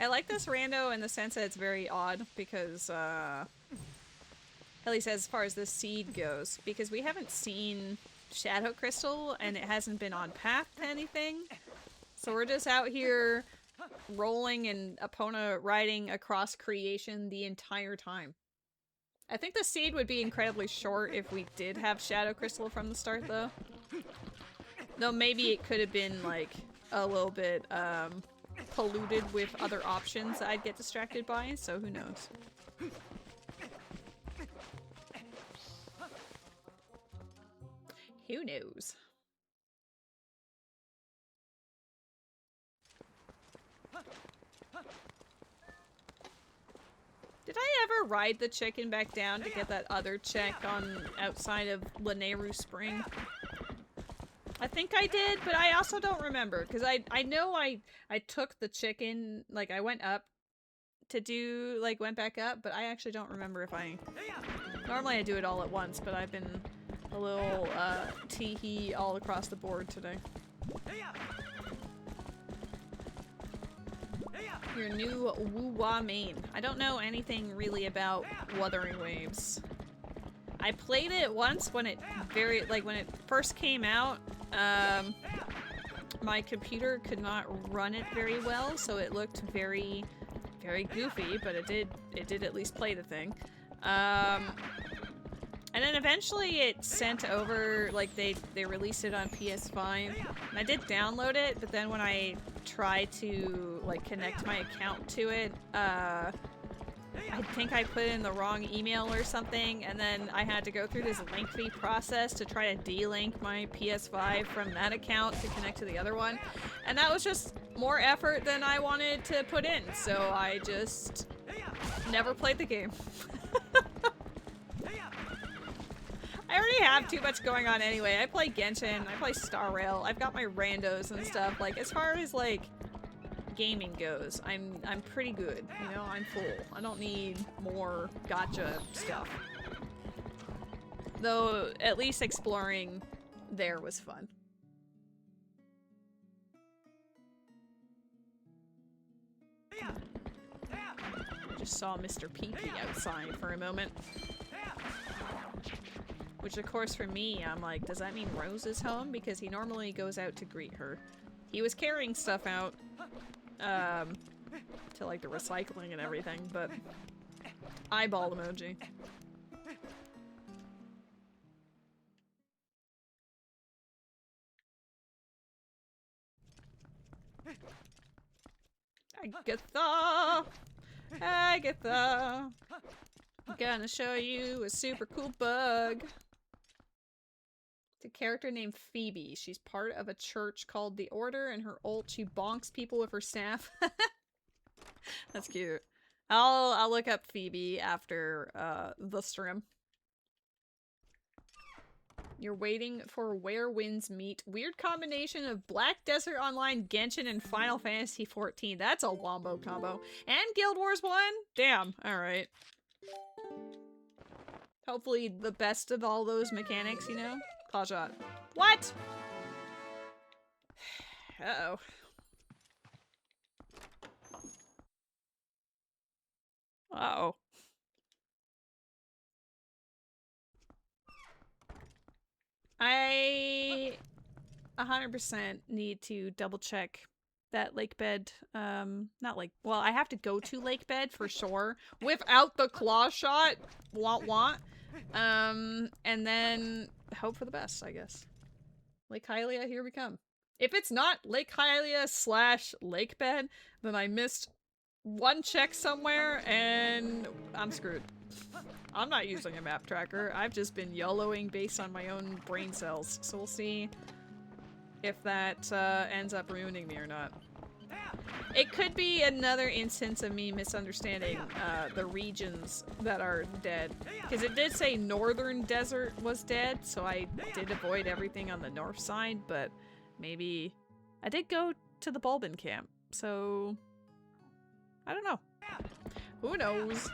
S1: I like this rando in the sense that it's very odd because, at least as far as the seed goes, because we haven't seen Shadow Crystal and it hasn't been on path to anything. So we're just out here rolling and Epona riding across creation the entire time. I think the seed would be incredibly short if we did have Shadow Crystal from the start though. Though maybe it could have been like a little bit, polluted with other options that I'd get distracted by, so who knows. Who knows? Did I ever ride the chicken back down to get that other chick on outside of Lanayru Spring? I think I did, but I also don't remember, because I know I took the chicken, like I went up to do, like went back up, but I actually don't remember if I... Normally I do it all at once, but I've been a little tee-hee all across the board today. Your new Woo-Wah main. I don't know anything really about Wuthering Waves. I played it once when it when it first came out. My computer could not run it very well, so it looked very goofy, but it did at least play the thing. And then eventually it sent over, like they released it on PS5, and I did download it, but then when I tried to like connect my account to it, I think I put in the wrong email or something, and then I had to go through this lengthy process to try to de-link my PS5 from that account to connect to the other one, and that was just more effort than I wanted to put in, so I just never played the game. I already have too much going on anyway. I play Genshin, I play Star Rail, I've got my randos and stuff. Like, as far as like gaming goes, I'm pretty good, you know, I'm full. I don't need more gacha stuff. Though, at least exploring there was fun. I just saw Mr. Pee-Pee outside for a moment. Which, of course, for me, I'm like, does that mean Rose is home? Because he normally goes out to greet her. He was carrying stuff out, to, like, the recycling and everything, but... Eyeball emoji. Agatha! Agatha! I'm gonna show you a super cool bug. It's a character named Phoebe. She's part of a church called the Order, and her ult, she bonks people with her staff. That's cute. I'll look up Phoebe after the stream. You're waiting for Where Winds Meet. Weird combination of Black Desert Online, Genshin, and Final Fantasy XIV. That's a wombo combo. And Guild Wars 1? Damn. Alright. Hopefully the best of all those mechanics, you know? Claw shot. What? Uh-oh. Uh-oh. I 100% need to double check that lake bed. Not like, well, I have to go to lake bed for sure without the claw shot. Want. And then hope for the best, I guess. Lake Hylia, here we come. If it's not Lake Hylia / lake bed, then I missed one check somewhere and I'm screwed. I'm not using a map tracker. I've just been YOLOing based on my own brain cells. So we'll see if that ends up ruining me or not. It could be another instance of me misunderstanding the regions that are dead. Because it did say Northern Desert was dead, so I did avoid everything on the north side, but maybe... I did go to the Bulbin camp, so... I don't know. Who knows?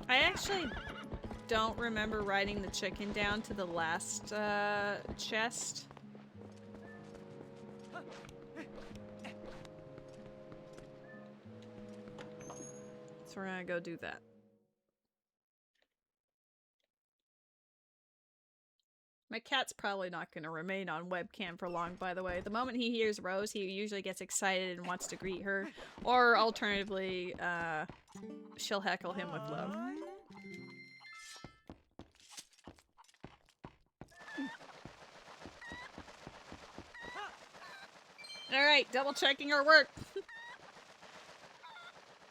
S1: I actually don't remember riding the chicken down to the last chest. So we're gonna go do that. My cat's probably not going to remain on webcam for long, by the way. The moment he hears Rose, he usually gets excited and wants to greet her. Or, alternatively, she'll heckle him with love. Alright, double checking our work.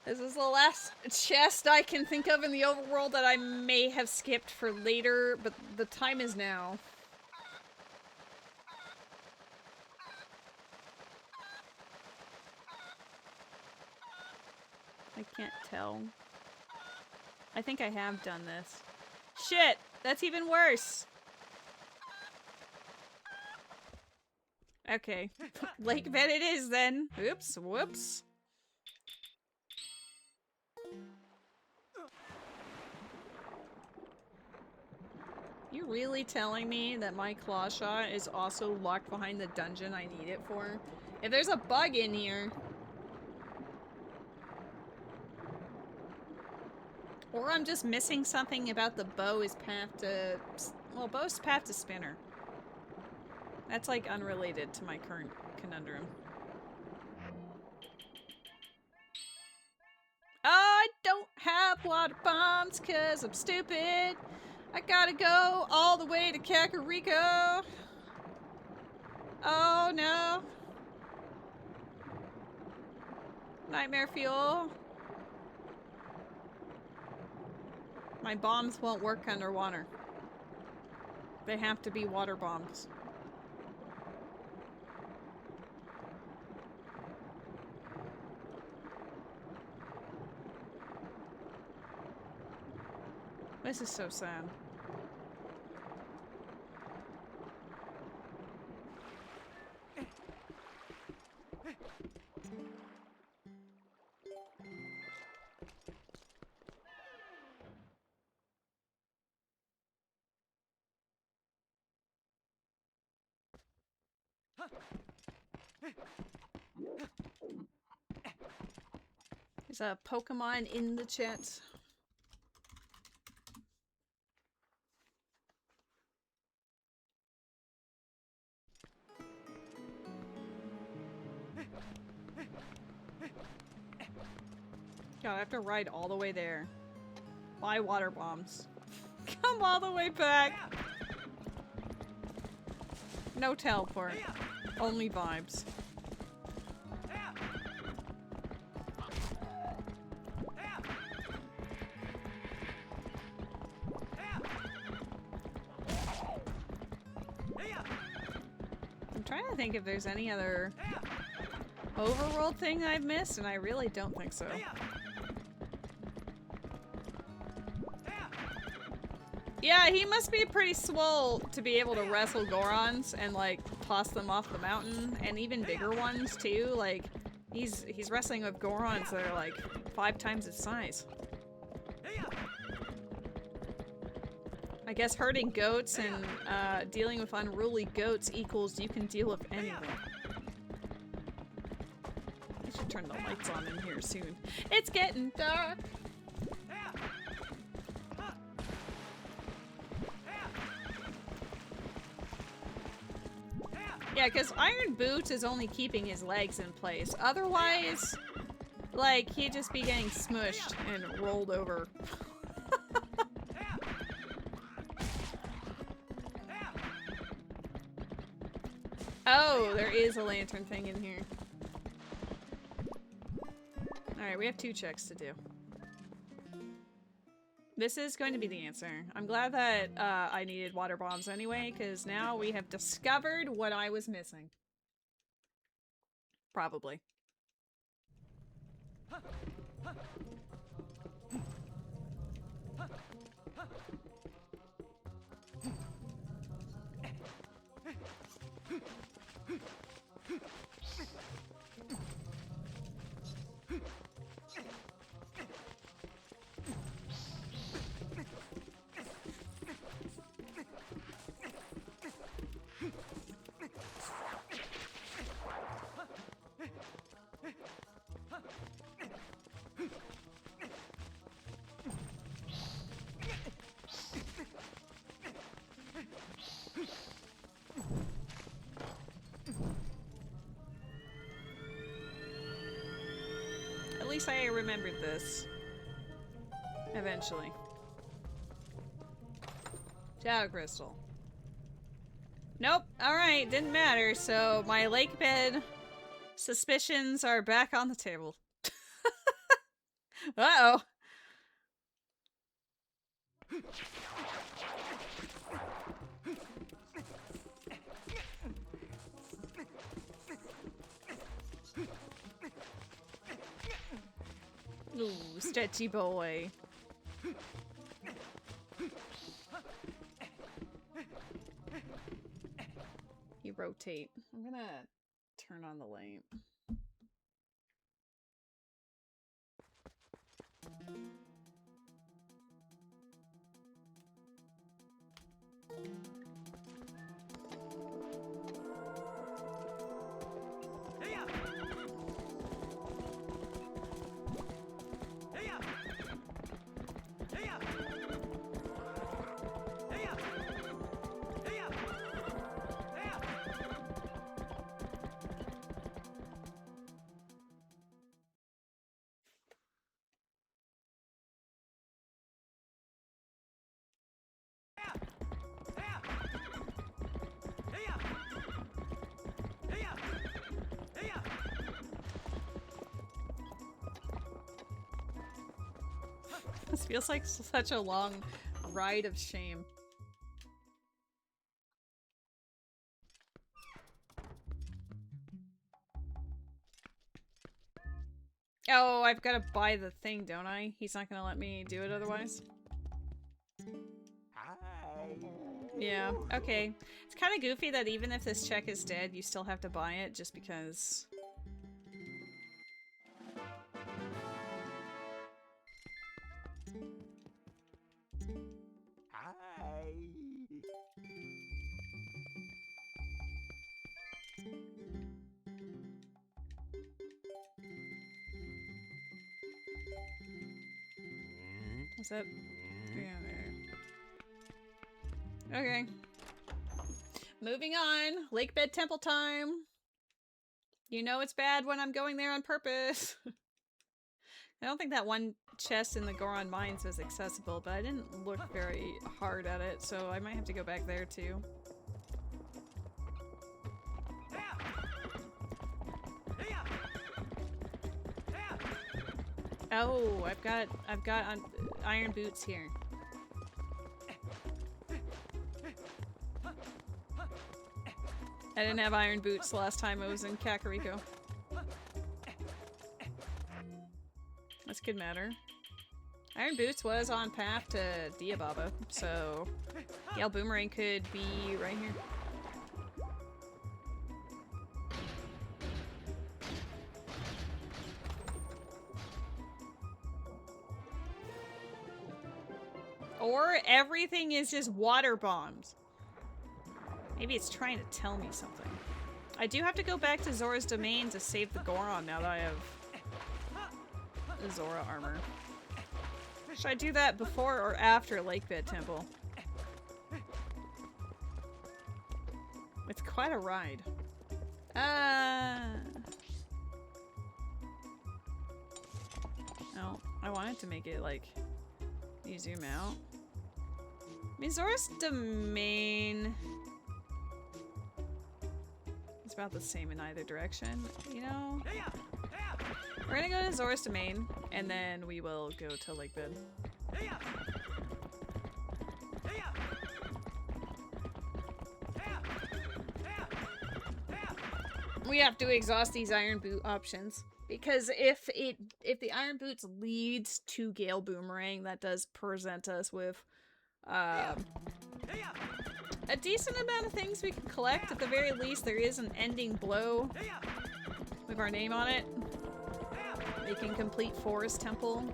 S1: This is the last chest I can think of in the overworld that I may have skipped for later, but the time is now. I can't tell. I think I have done this. Shit! That's even worse! Okay. Lake bed it is then. Oops, whoops. You really telling me that my claw shot is also locked behind the dungeon I need it for? If there's a bug in here... Or I'm just missing something about the Poes path to... Well, Poes path to Spinner. That's like unrelated to my current conundrum. Oh, I don't have water bombs because I'm stupid. I gotta go all the way to Kakariko. Oh no. Nightmare fuel. My bombs won't work underwater. They have to be water bombs. This is so sad. There's a Pokemon in the chat. God, I have to ride all the way there. Buy water bombs. Come all the way back. No teleport. Only vibes. I'm trying to think if there's any other overworld thing I've missed, and I really don't think so. Yeah, he must be pretty swole to be able to wrestle Gorons and like toss them off the mountain, and even bigger ones too. Like he's wrestling with Gorons that are like 5 times his size. I guess herding goats and dealing with unruly goats equals you can deal with anything. I should turn the lights on in here soon. It's getting dark. Yeah, because Iron Boots is only keeping his legs in place. Otherwise, like, he'd just be getting smushed and rolled over. Oh, there is a lantern thing in here. Alright, we have 2 checks to do. This is going to be the answer. I'm glad that I needed water bombs anyway, because now we have discovered what I was missing. Probably. At least I remembered this. Eventually. Shadow Crystal. Nope. Alright, didn't matter. So my lake bed suspicions are back on the table. Uh-oh. Ooh, stretchy boy. You rotate. I'm gonna turn on the light. This feels like such a long ride of shame. Oh, I've got to buy the thing, don't I? He's not gonna let me do it otherwise? Yeah, okay. It's kind of goofy that even if this check is dead, you still have to buy it just because... Is that... Yeah, there. Okay. Moving on. Lake Bed Temple time. You know it's bad when I'm going there on purpose. I don't think that one chest in the Goron Mines was accessible, but I didn't look very hard at it, so I might have to go back there too. Oh, I've got iron boots here. I didn't have iron boots last time I was in Kakariko. This could matter. Iron boots was on path to Diababa, so Gale Boomerang could be right here. Or everything is just water bombs. Maybe it's trying to tell me something. I do have to go back to Zora's Domain to save the Goron now that I have the Zora armor. Should I do that before or after Lake Bed Temple? It's quite a ride. No, I wanted to make it like you zoom out. I mean, Zora's Domain is about the same in either direction, you know? We're gonna go to Zora's Domain, and then we will go to Lake Bed. We have to exhaust these iron boot options. Because if the iron boots leads to Gale Boomerang, that does present us with a decent amount of things we can collect. At the very least, there is an ending blow with our name on it. We can complete Forest Temple.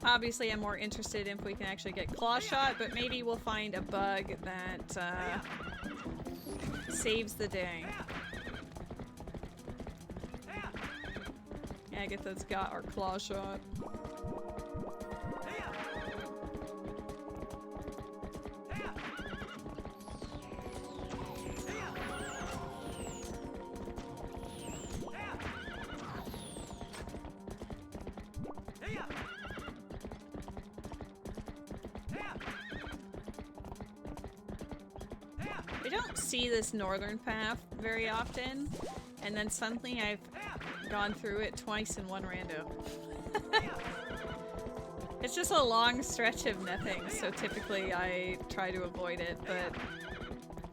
S1: Obviously, I'm more interested in if we can actually get Claw Shot, but maybe we'll find a bug that saves the day. Yeah, Agatha's got our Claw Shot. We don't see this northern path very often, and then suddenly I've gone through it twice in one rando. It's just a long stretch of nothing, so typically I try to avoid it, but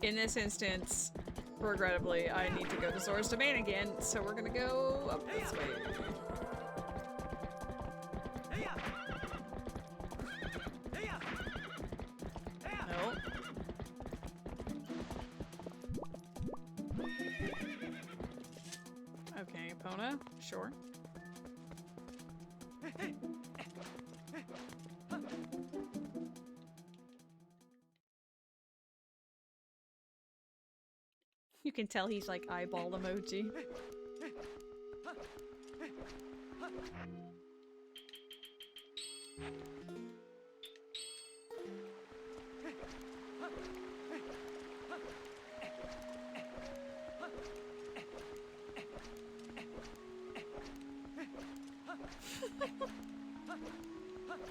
S1: in this instance, regrettably, I need to go to Zora's Domain again, so we're gonna go up this way. No. Okay, Epona, sure. You can tell he's like eyeball emoji.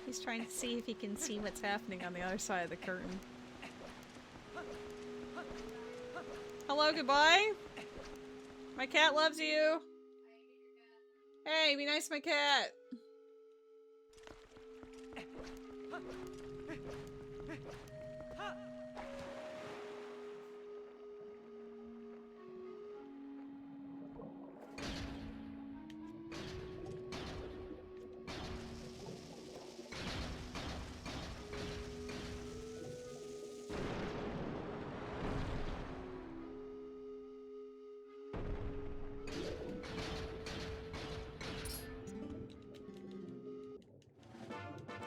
S1: He's trying to see if he can see what's happening on the other side of the curtain. Hello, goodbye. My cat loves you. Hey, be nice to my cat.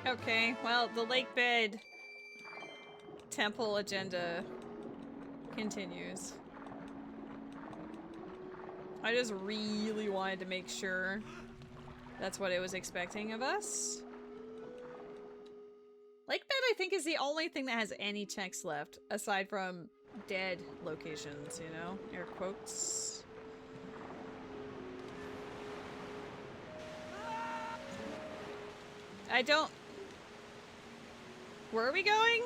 S1: Okay, well, the lake bed temple agenda continues. I just really wanted to make sure that's what it was expecting of us. Lake bed, I think, is the only thing that has any checks left, aside from dead locations, you know? Air quotes. I don't... Where are we going?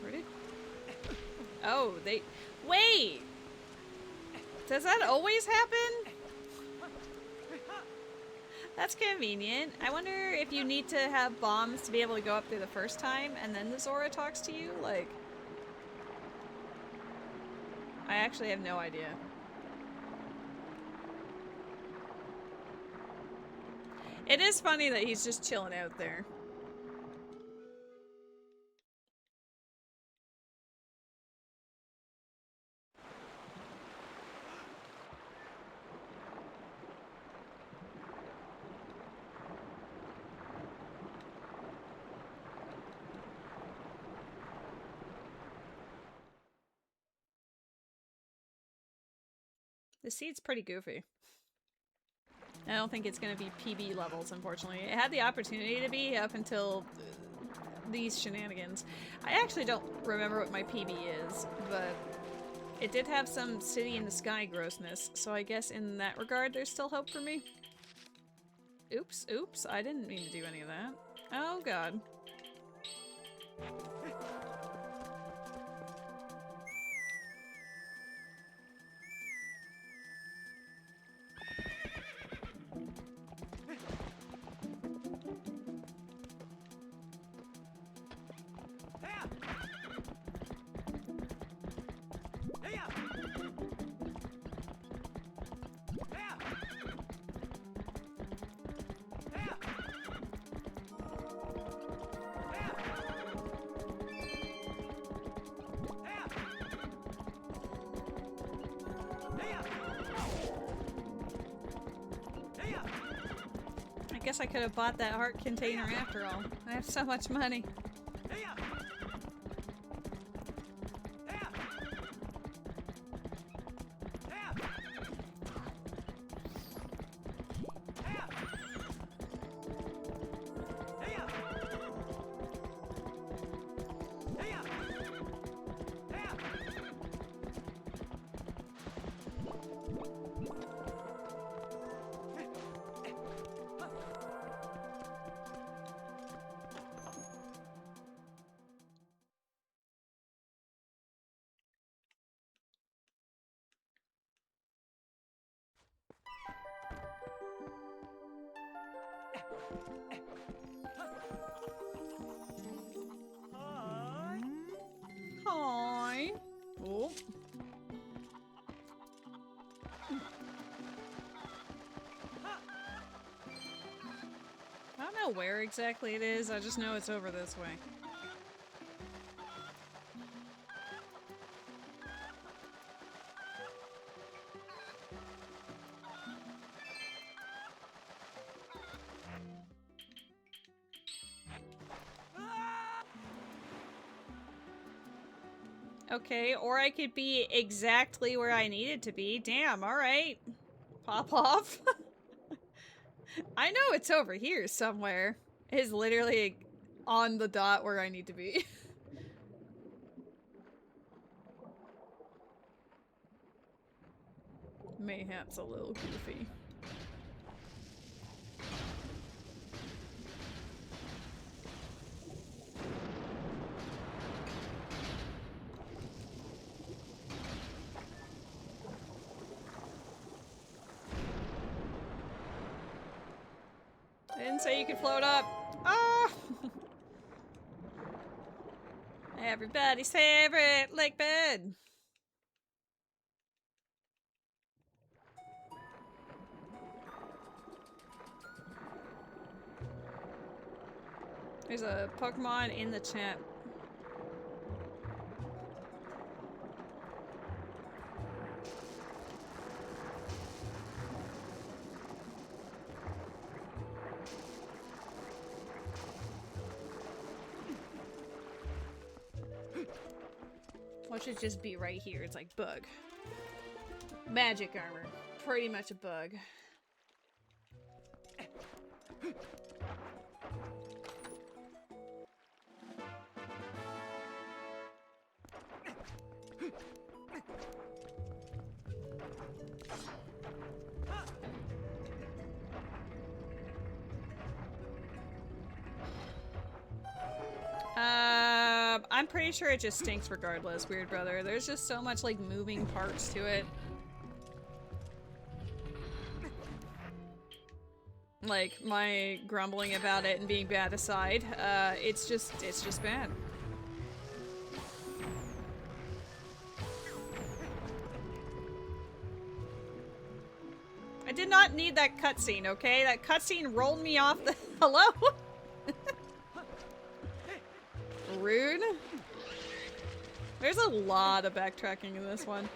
S1: Where did... Oh, they... Wait! Does that always happen? That's convenient. I wonder if you need to have bombs to be able to go up there the first time, and then the Zora talks to you? Like... I actually have no idea. It is funny that he's just chilling out there. The seed's pretty goofy. I don't think it's going to be PB levels, unfortunately. It had the opportunity to be up until these shenanigans. I actually don't remember what my PB is, but it did have some City in the Sky grossness, so I guess in that regard there's still hope for me. Oops, oops, I didn't mean to do any of that. Oh god. I guess I could have bought that heart container after all. I have so much money. Hi. Oh. I don't know where exactly it is, I just know it's over this way. Okay, or I could be exactly where I needed to be. Damn, alright. Pop off. I know it's over here somewhere. It's literally on the dot where I need to be. Mayhap's a little goofy. I didn't say you could float up. Ah! Everybody's favorite lake bed. There's a Pokemon in the chat. What should just be right here? It's like bug. Magic armor. Pretty much a bug. I'm pretty sure it just stinks regardless, Weird Brother. There's just so much, like, moving parts to it. Like, my grumbling about it and being bad aside, it's just bad. I did not need that cutscene, okay? That cutscene rolled me off the- Hello? Rude. There's a lot of backtracking in this one.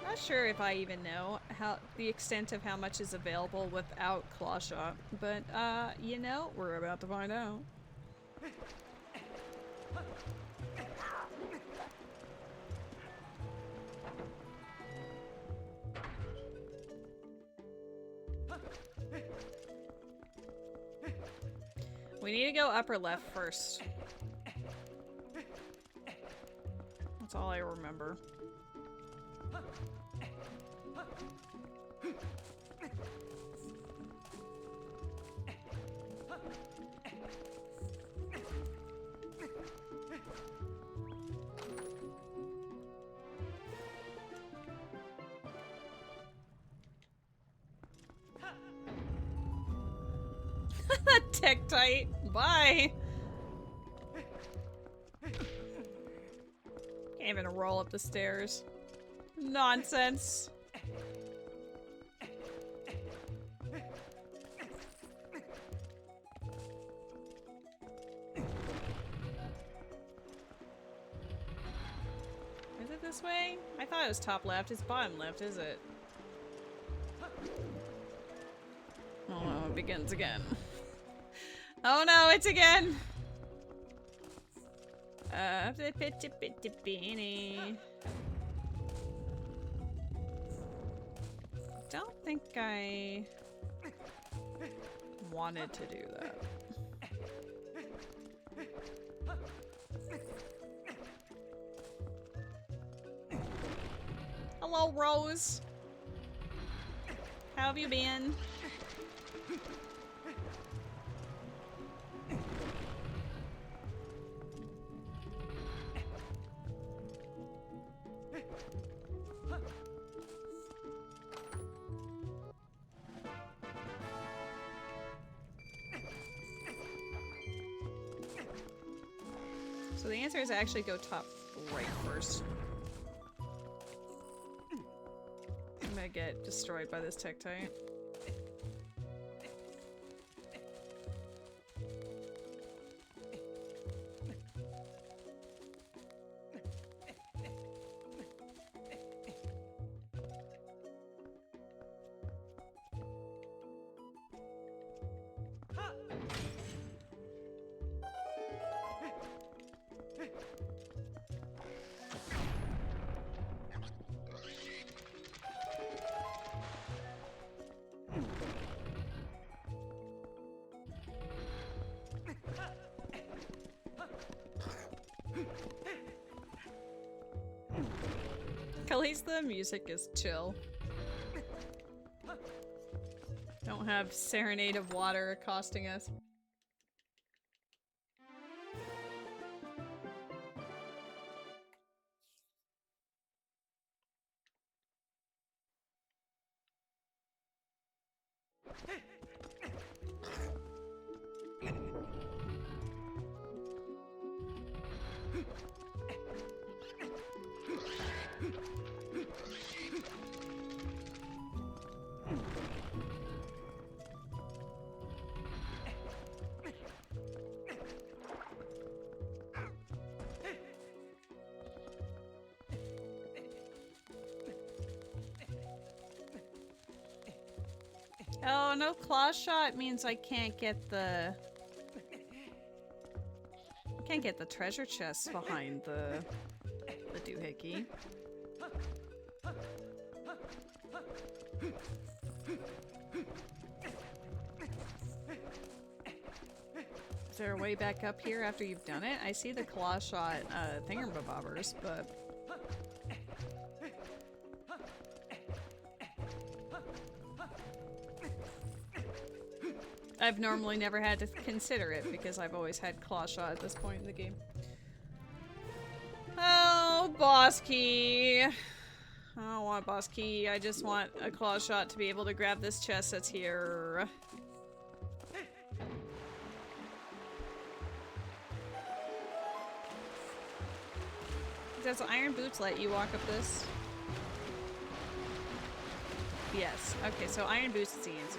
S1: Not sure if I even know the extent of how much is available without Claw Shot, but you know, we're about to find out. We need to go upper left first. That's all I remember. Tektite. Bye. Can't even roll up the stairs. Nonsense. Is it this way? I thought it was top left. It's bottom left, is it? Oh no, it begins again. Oh no, it's again! Don't think I wanted to do that. Hello, Rose. How have you been? So the answer is actually go top right first. I'm gonna get destroyed by this Tektite. At least the music is chill. Don't have Serenade of Water accosting us. Oh, no claw shot means I can't get the... I can't get the treasure chests behind the doohickey. Is there a way back up here after you've done it? I see the claw shot thingamabobbers, but... I've normally never had to consider it because I've always had claw shot at this point in the game. Oh, boss key. I don't want boss key. I just want a claw shot to be able to grab this chest that's here. Does Iron Boots let you walk up this? Yes. Okay, so Iron Boots is the answer.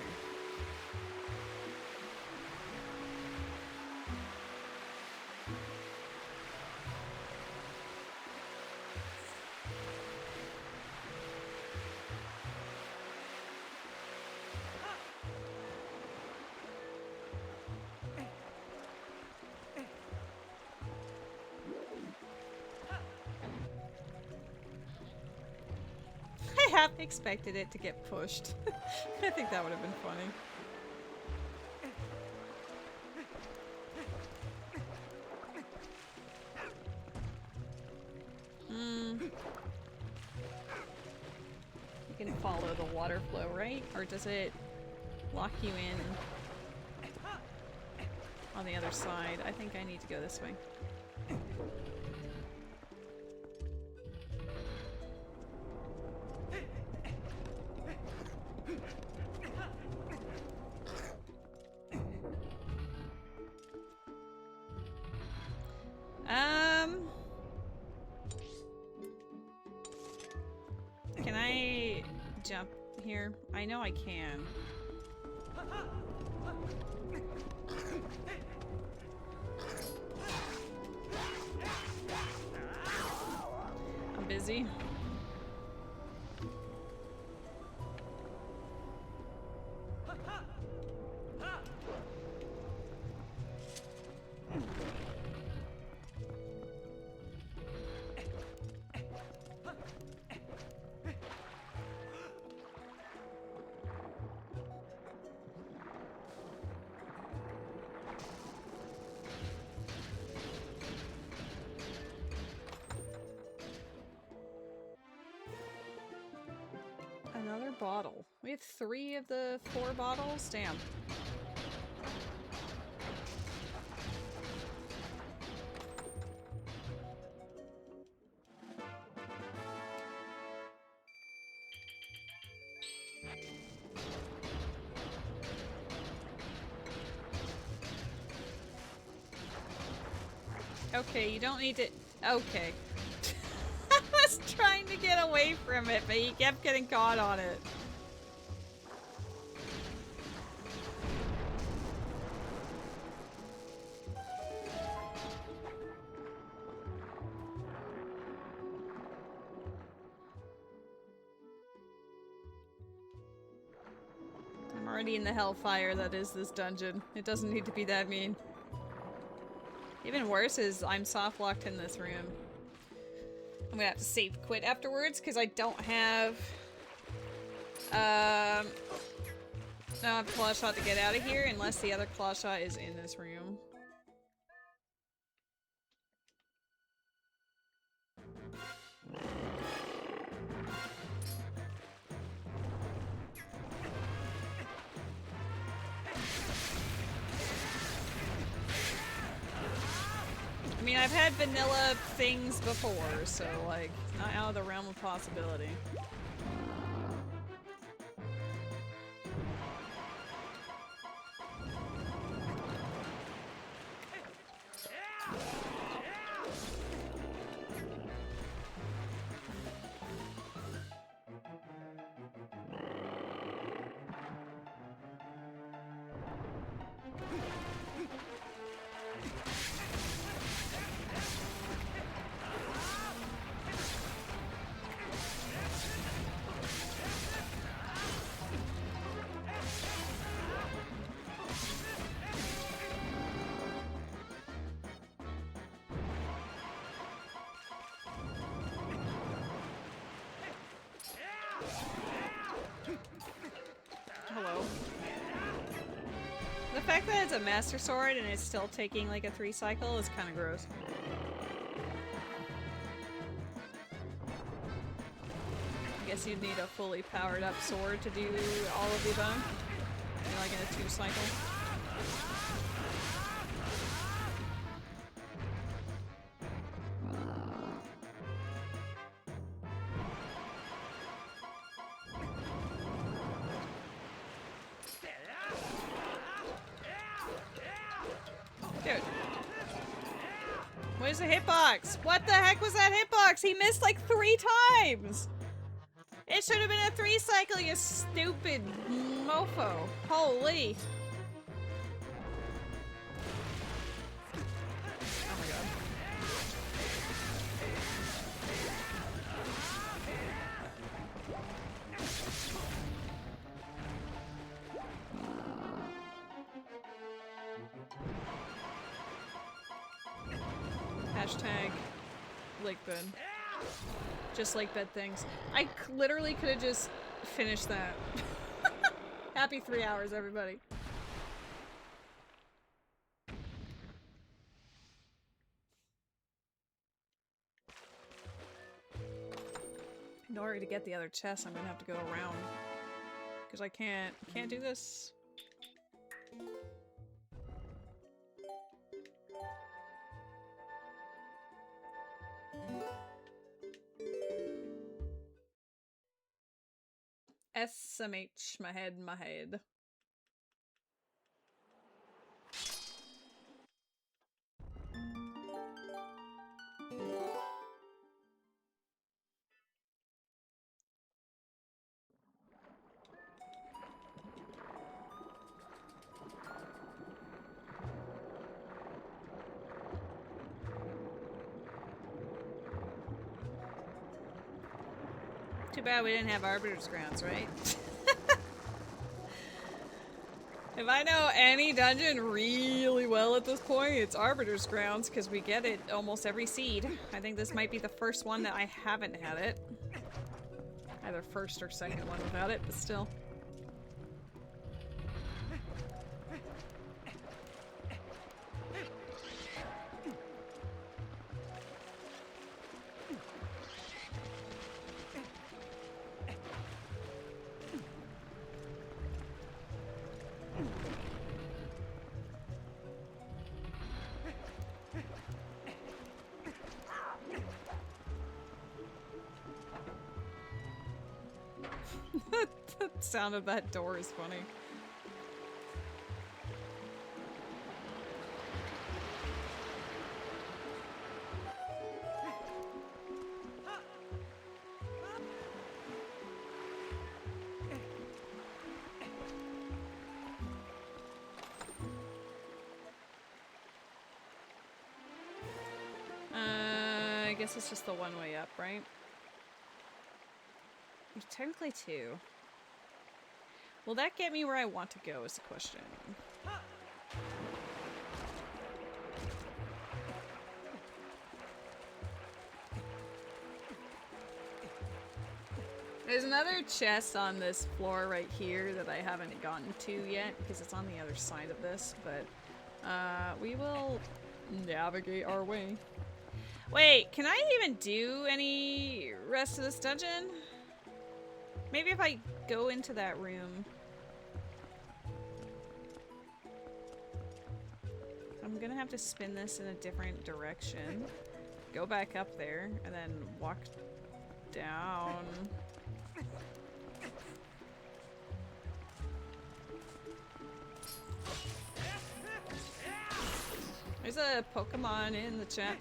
S1: I half expected it to get pushed. I think that would have been funny. You can follow the water flow, right? Or does it lock you in on the other side? I think I need to go this way. Can I jump here? I know I can. I'm busy. Another bottle. We have 3 of the 4 bottles? Damn. Okay, you don't need to... Okay. I was trying to get away from it, but he kept getting caught on it. I'm already in the hellfire that is this dungeon. It doesn't need to be that mean. Even worse is I'm soft locked in this room. I'm gonna have to save quit afterwards because I don't have a claw shot to get out of here unless the other claw shot is in this room. I mean, I've had vanilla things before, so, like, not out of the realm of possibility. Hello. The fact that it's a master sword and it's still taking like a 3 cycle is kind of gross. I guess you'd need a fully powered up sword to do all of the above. You're like in a 2 cycle. Dude. Where's the hitbox? What the heck was that hitbox? He missed like 3 times! It should have been a 3 cycle, you stupid mofo. Holy. Oh my god. Hashtag lake bed. Just lake bed things. I literally could have just finished that. Happy 3 hours, everybody. In order to get the other chest, I'm gonna have to go around. Because I can't do this. SMH, my head, my head. Too bad we didn't have Arbiter's Grounds, right? If I know any dungeon really well at this point, it's Arbiter's Grounds, because we get it almost every seed. I think this might be the first one that I haven't had it. Either first or second one without it, but still. The sound of that door is funny. I guess it's just the one way up, right? There's technically two. Will that get me where I want to go is the question. There's another chest on this floor right here that I haven't gotten to yet because it's on the other side of this, but we will navigate our way. Wait, can I even do any rest of this dungeon? Maybe if I go into that room. I'm gonna have to spin this in a different direction. Go back up there and then walk down. There's a Pokemon in the chat.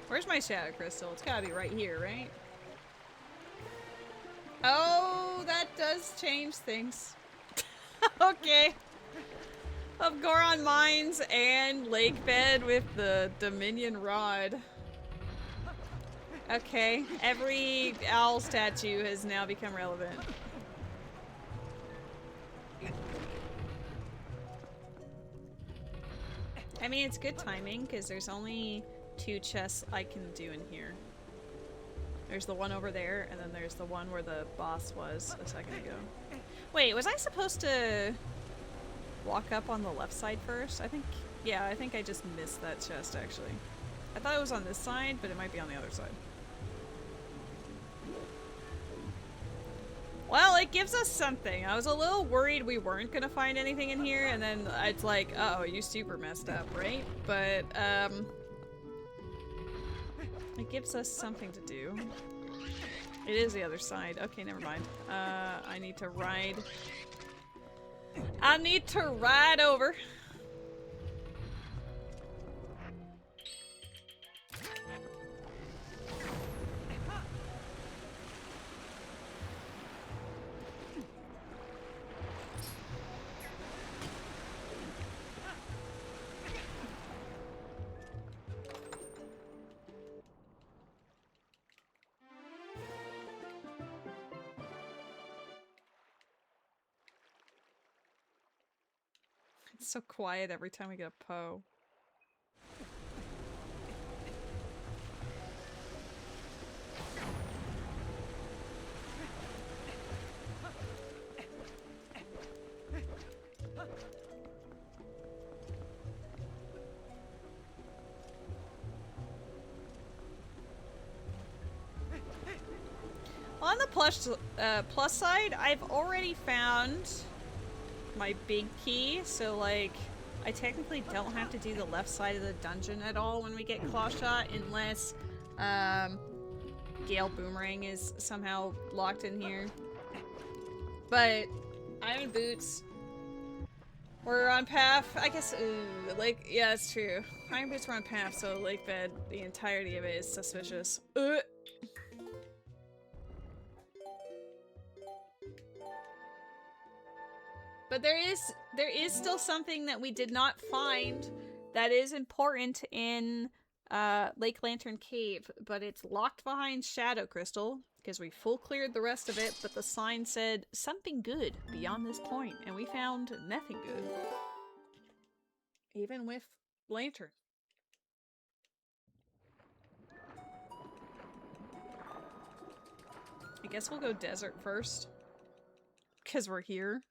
S1: Where's my shadow crystal? It's gotta be right here, right? Oh, that does change things. Okay. Of Goron Mines and Lake Bed with the Dominion Rod. Okay, every owl statue has now become relevant. I mean, it's good timing because there's only 2 chests I can do in here. There's the one over there, and then there's the one where the boss was a second ago. Wait, was I supposed to walk up on the left side first? I think, yeah, I think I just missed that chest, actually. I thought it was on this side, but it might be on the other side. Well, it gives us something. I was a little worried we weren't gonna find anything in here, and then it's like, uh-oh, you super messed up, right? But, it gives us something to do. It is the other side. Okay, never mind. I need to ride. I need to ride over. It's so quiet every time we get a Poe. On the plus side, I've already found my big key, so like I technically don't have to do the left side of the dungeon at all when we get claw shot, unless Gale Boomerang is somehow locked in here. But Iron Boots, we're on path. I guess like, yeah, it's true. Iron Boots were on path, so Lake Bed, the entirety of it is suspicious. But there is still something that we did not find that is important in Lake Lantern Cave, but it's locked behind Shadow Crystal because we full cleared the rest of it, but the sign said something good beyond this point, and we found nothing good. Even with Lantern. guess we'll go desert first. Because we're here.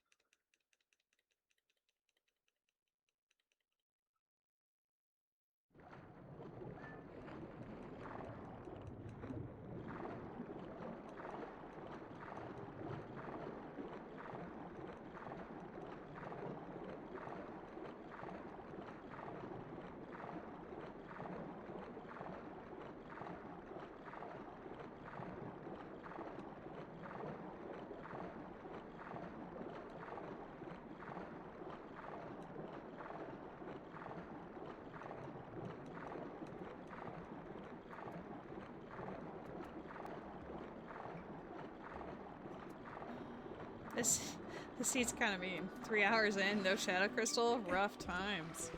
S1: This seat's kind of mean. 3 hours in, no shadow crystal, rough times.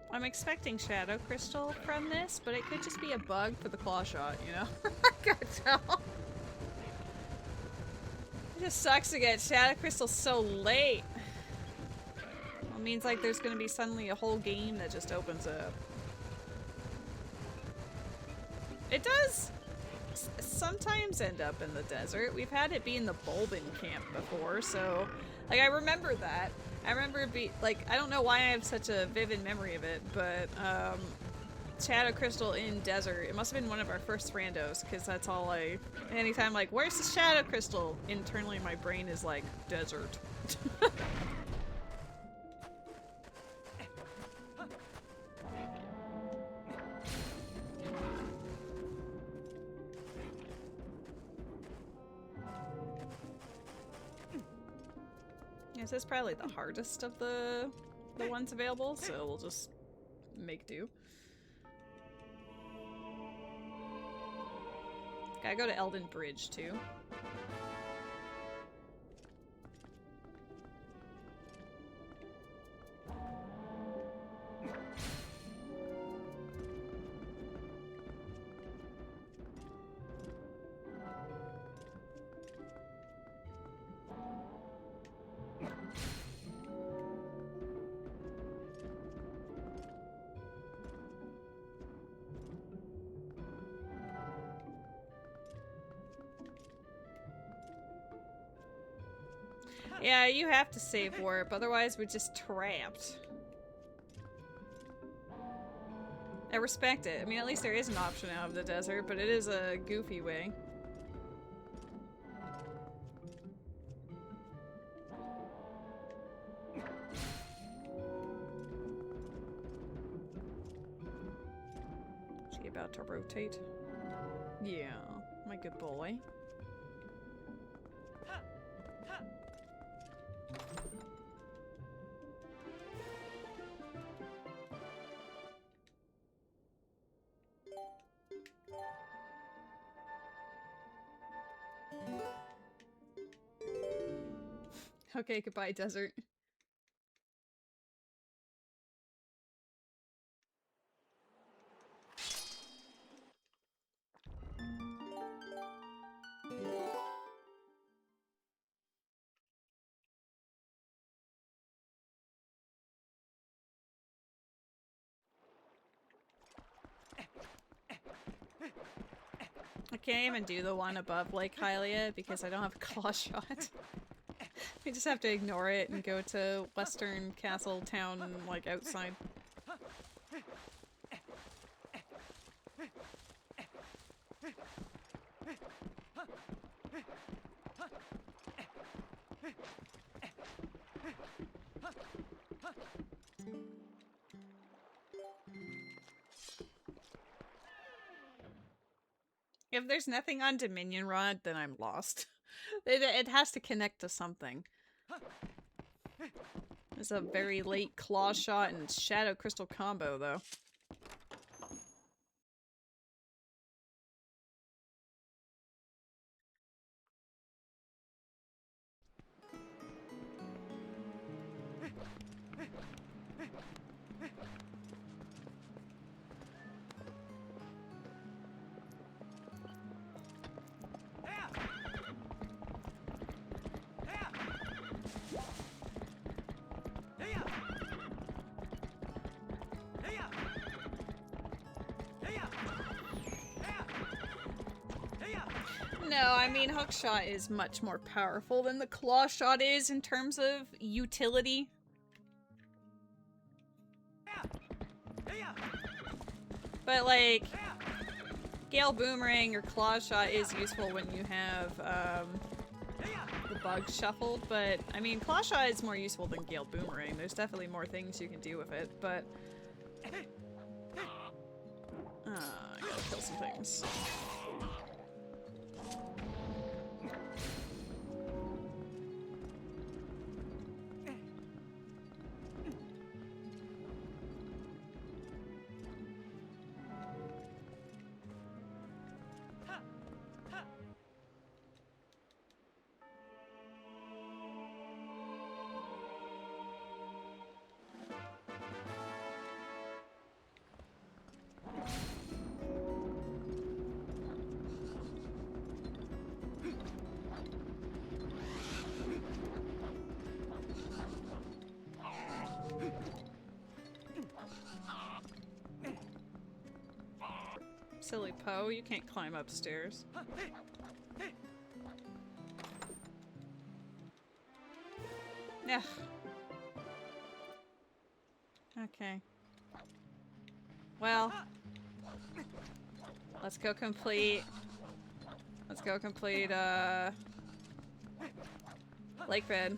S1: I'm expecting shadow crystal from this, but it could just be a bug for the claw shot, you know? I can't tell. It just sucks to get shadow crystal so late. It means like there's gonna be suddenly a whole game that just opens up. It does sometimes end up in the desert. We've had it be in the Bulbin camp before, so like I remember that. I remember it be like, I don't know why I have such a vivid memory of it, but shadow crystal in desert. It must have been one of our first randos, because that's all anytime like, where's the shadow crystal? Internally my brain is like, desert. This is probably the hardest of the ones available, so we'll just make do. Gotta go to Elden Bridge too. Yeah, you have to save warp, otherwise we're just trapped. I respect it. I mean, at least there is an option out of the desert, but it is a goofy way. Is he about to rotate? Yeah, my good boy. Okay, goodbye, desert. I can't even do the one above Lake Hylia because I don't have a claw shot. We just have to ignore it and go to Western Castle Town, like, outside. If there's nothing on Dominion Rod, then I'm lost. It has to connect to something. It's a very late claw shot and shadow crystal combo, though. No, I mean, hookshot is much more powerful than the claw shot is in terms of utility. But, like, Gale Boomerang or claw shot is useful when you have, the bugs shuffled, but, I mean, claw shot is more useful than Gale Boomerang. There's definitely more things you can do with it, but... I gotta kill some things. Silly Poe, you can't climb upstairs. Ugh. Okay. Well, let's go complete. Let's go complete, lake bed.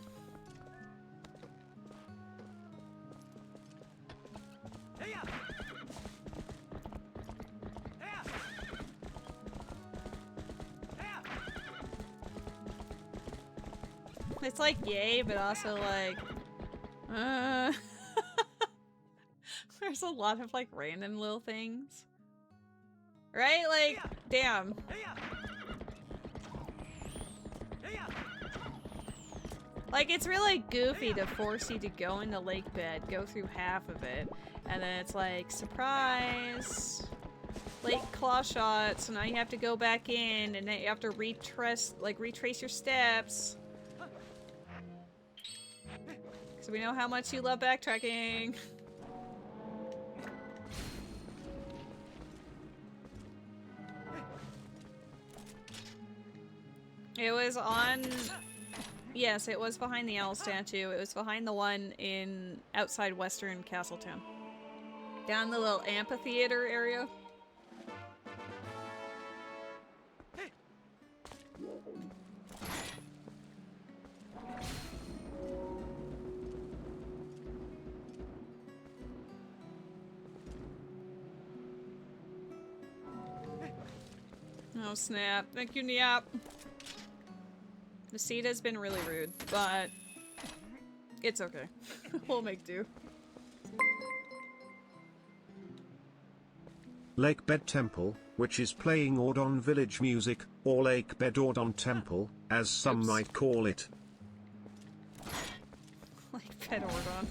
S1: It's like yay, but also like, there's a lot of like random little things. Right? Like, damn. Like, it's really goofy to force you to go into lake bed, go through half of it, and then it's like, surprise! Lake claw shot, so now you have to go back in, and then you have to retrace your steps. So we know how much you love backtracking. It was on... Yes, it was behind the owl statue. It was behind the one in outside Western Castletown. Down the little amphitheater area. Oh snap. Thank you, Niap. The seed has been really rude, but it's okay. We'll make do.
S3: Lake Bed Temple, which is playing Ordon village music, or Lake Bed Ordon Temple, as some might call it.
S1: Lake Bed Ordon.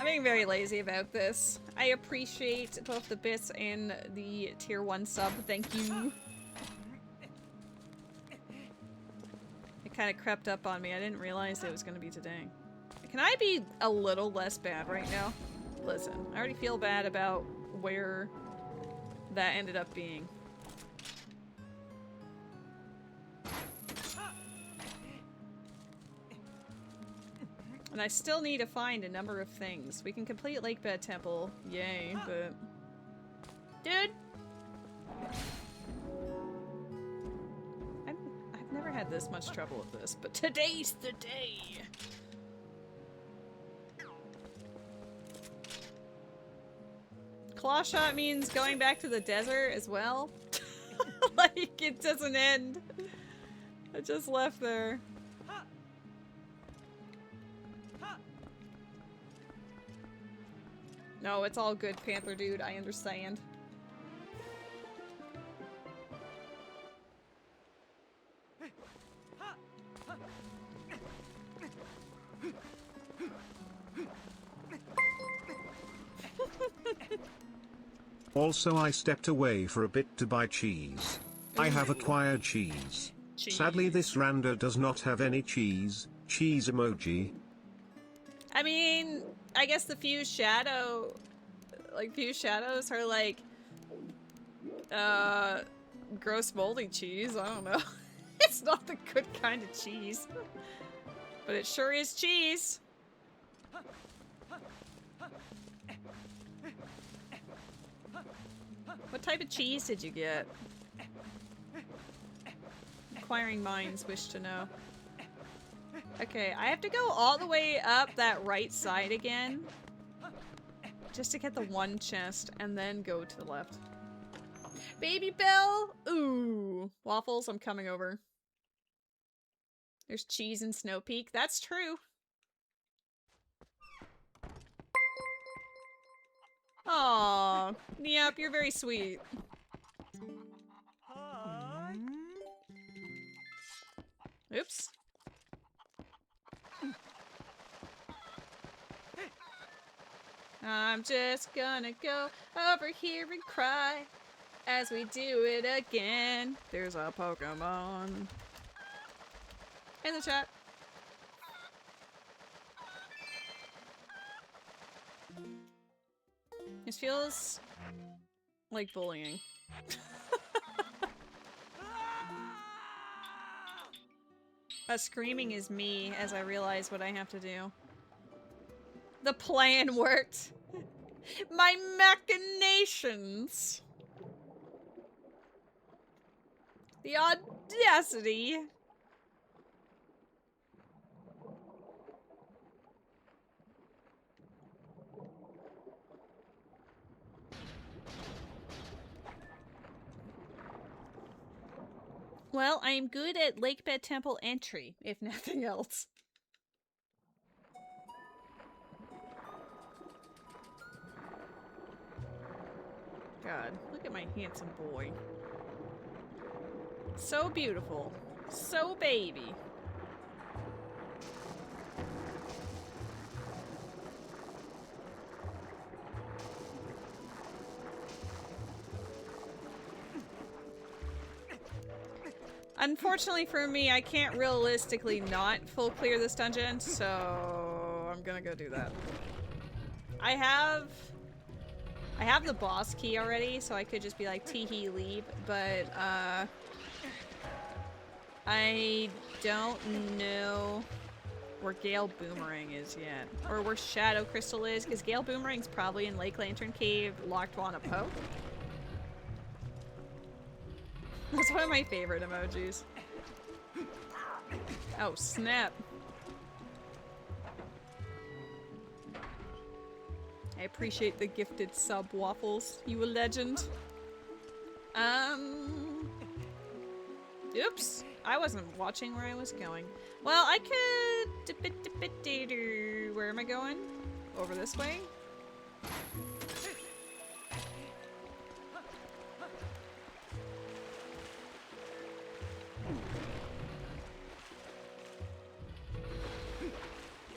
S1: I'm being very lazy about this. I appreciate both the bits and the tier 1 sub. Thank you. It kind of crept up on me. I didn't realize it was going to be today. Can I be a little less bad right now? Listen, I already feel bad about where that ended up being. And I still need to find a number of things. We can complete Lake Bed Temple, yay, but... Dude! I've never had this much trouble with this, but today's the day! Claw shot means going back to the desert as well? Like, it doesn't end. I just left there. No, it's all good, Panther dude. I understand.
S3: Also, I stepped away for a bit to buy cheese. I have acquired cheese. Sadly, this rando does not have any cheese emoji.
S1: I mean, I guess the fused shadows are like Gross moldy cheese. I don't know. It's not the good kind of cheese. But it sure is cheese. What type of cheese did you get? Inquiring minds wish to know. Okay, I have to go all the way up that right side again. Just to get the one chest and then go to the left. Baby Bell! Ooh. Waffles, I'm coming over. There's cheese in Snow Peak. That's true. Aww. Yep, you're very sweet. Oops. I'm just gonna go over here and cry as we do it again. There's a Pokemon in the chat. This feels like bullying. Screaming is me as I realize what I have to do. The plan worked. My machinations. The audacity. Well, I am good at Lake Bed Temple entry, if nothing else. God, look at my handsome boy. So beautiful. So baby. Unfortunately for me, I can't realistically not full clear this dungeon, so I'm gonna go do that. I have the boss key already, so I could just be like, tee-hee, leave, but, I don't know where Gale Boomerang is yet. Or where Shadow Crystal is, because Gale Boomerang's probably in Lake Lantern Cave, locked on a Poe. That's one of my favorite emojis. Oh, snap. I appreciate the gifted sub, Waffles. You a legend. Oops. I wasn't watching where I was going. Well, I could... Where am I going? Over this way?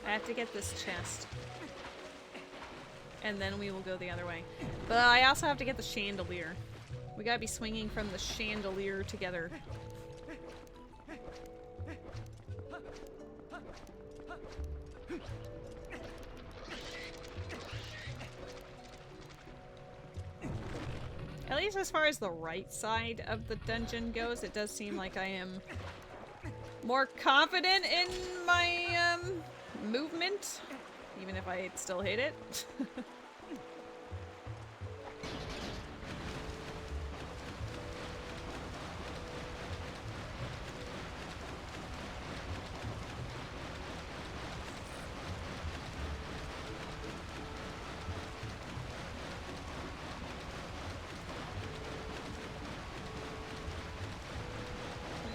S1: I have to get this chest. And then we will go the other way. But I also have to get the chandelier. We gotta be swinging from the chandelier together. At least as far as the right side of the dungeon goes, it does seem like I am more confident in my, movement. Even if I still hate it.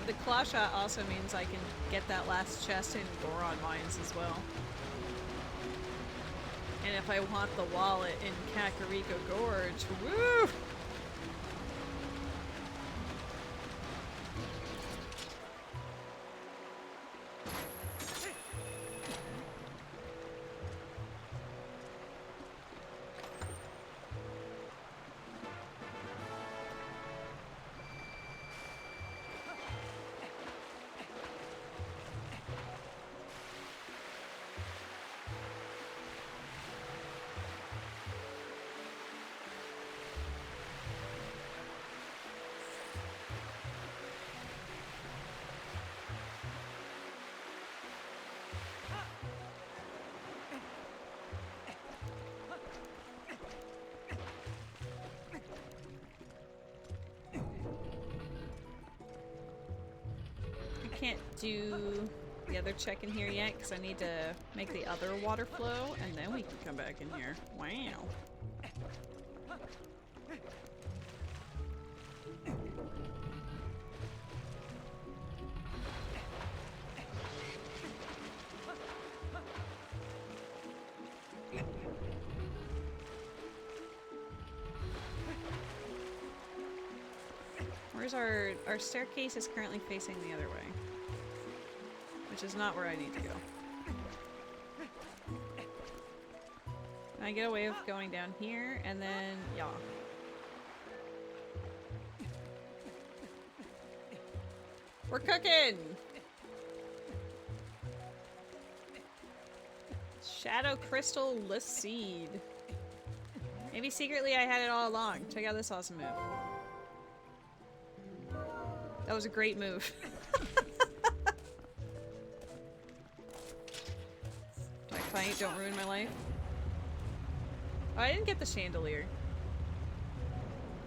S1: The claw shot also means I can get that last chest in Goron Mines as well. And if I want the wallet in Kakariko Gorge, woo! can't do the other check in here yet because I need to make the other water flow and then we can come back in here. Wow. Where's our staircase is currently facing the other way. Which is not where I need to go. I get away with going down here and then yeah. We're cooking! Shadow Crystal Seed. Maybe secretly I had it all along. Check out this awesome move. That was a great move. Jack Fight, don't ruin my life. Oh, I didn't get the chandelier.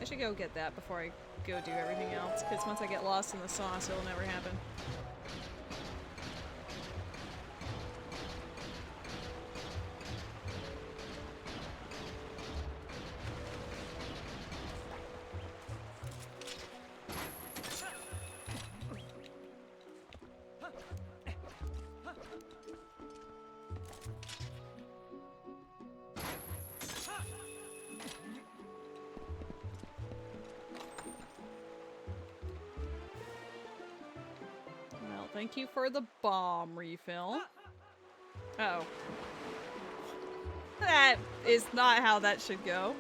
S1: I should go get that before I go do everything else, because once I get lost in the sauce, it'll never happen. Thank you for the bomb refill. Uh oh. That is not how that should go.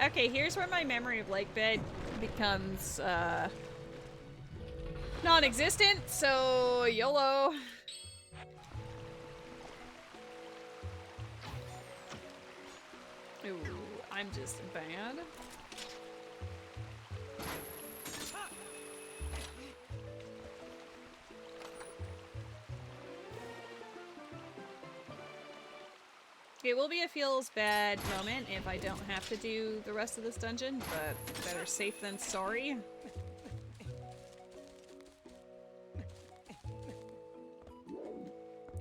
S1: Okay, here's where my memory of Lake Bed becomes non-existent, so YOLO. Ooh, I'm just bad. It will be a feels bad moment if I don't have to do the rest of this dungeon, but better safe than sorry.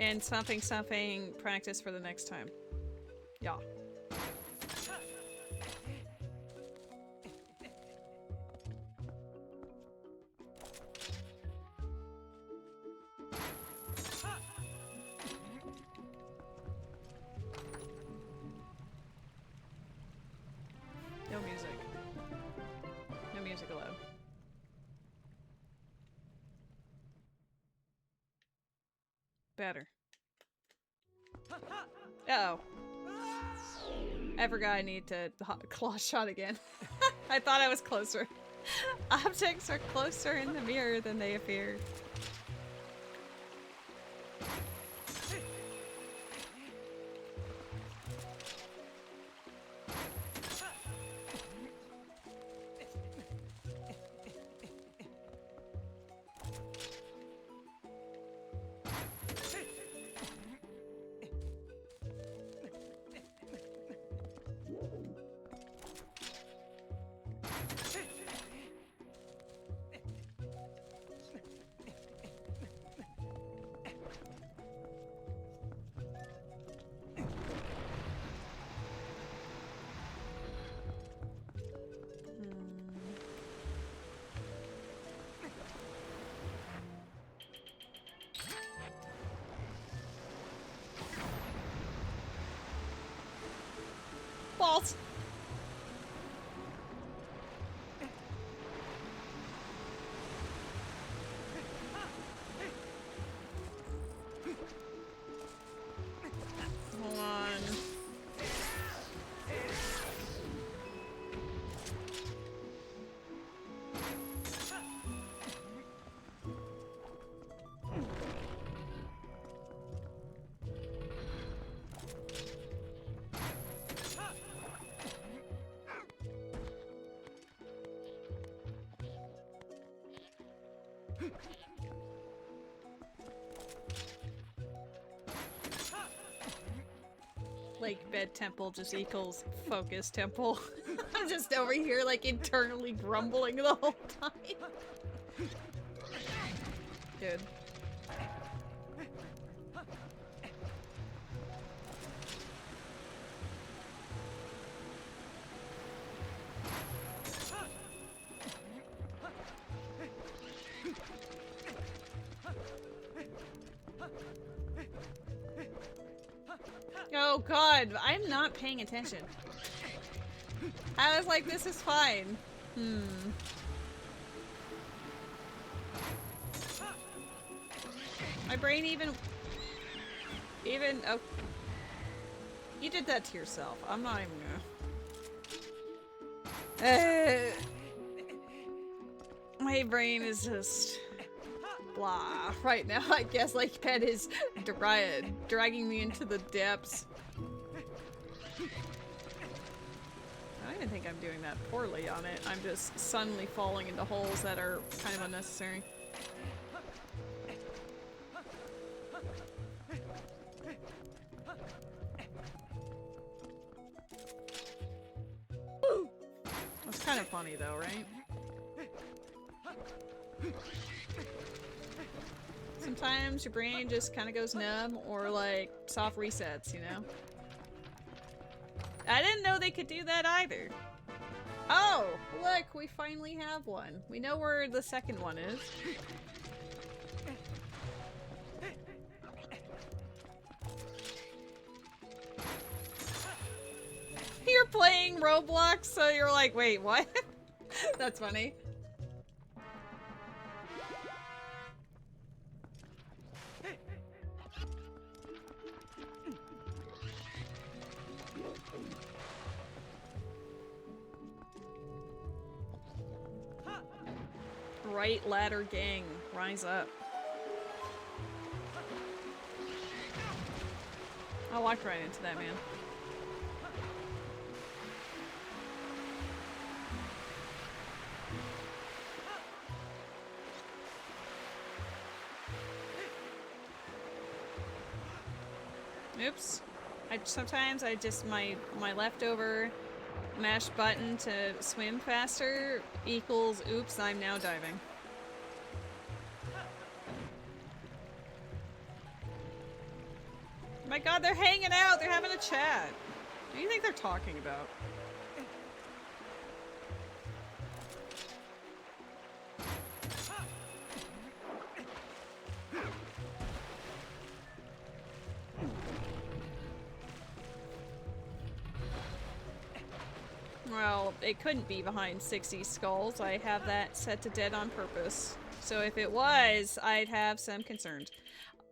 S1: And something practice for the next time. Yeah. No music. No music allowed. Better. Uh-oh. I forgot I need to claw shot again. I thought I was closer. Objects are closer in the mirror than they appear. Balls. Hold on. Lake Bed Temple just equals Focus Temple. I'm just over here like internally grumbling the whole time. Dude. Oh god, I'm not paying attention. I was like, this is fine. My brain even, oh. You did that to yourself. I'm not even gonna. My brain is just blah right now. I guess like Pet is dragging me into the depths. I don't even think I'm doing that poorly on it. I'm just suddenly falling into holes that are kind of unnecessary. That's kind of funny though, right? Sometimes your brain just kind of goes numb or like soft resets, you know? I didn't know they could do that either. Oh, look, we finally have one. We know where the second one is. You're playing Roblox, so you're like, wait, what? That's funny. Right ladder gang, rise up. I walked right into that, man. Oops. Sometimes I just my leftover mash button to swim faster equals oops, I'm now diving. My god, they're hanging out, they're having a chat. What do you think they're talking about? Well, it couldn't be behind 60 skulls. I have that set to dead on purpose. So if it was, I'd have some concerns.